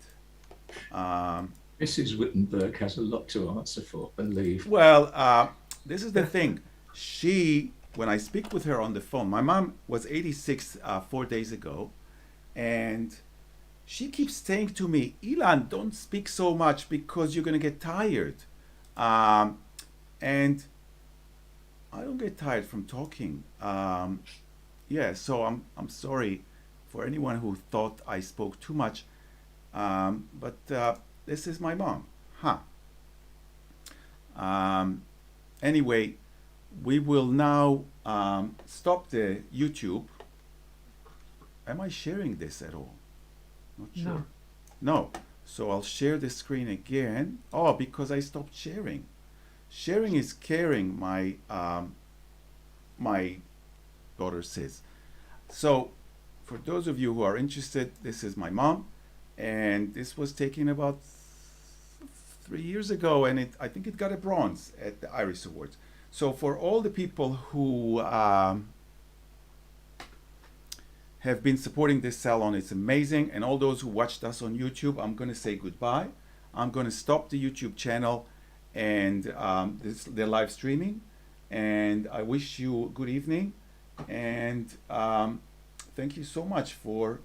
Speaker 9: Mrs. Wittenberg has a lot to answer for, believe.
Speaker 1: Well, this is the thing. When I speak with her on the phone, my mom was 86 4 days ago, and she keeps saying to me, Ilan, don't speak so much because you're going to get tired. And I don't get tired from talking. Yeah, so I'm sorry for anyone who thought I spoke too much. But this is my mom. Anyway, we will now stop the YouTube. Am I sharing this at all? Not sure. No. So I'll share the screen again. Oh, because I stopped sharing. Sharing is caring, my my daughter says. So for those of you who are interested, this is my mom, and this was taken about 3 years ago, and I think it got a bronze at the Iris Awards. So for all the people who have been supporting this salon, it's amazing, and all those who watched us on YouTube, I'm going to say goodbye. I'm going to stop the YouTube channel and the live streaming, and I wish you a good evening, and thank you so much for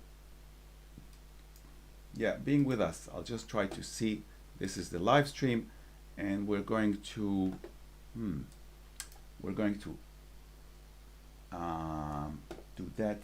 Speaker 1: being with us. I'll just try to see. This is the live stream, and we're going to do that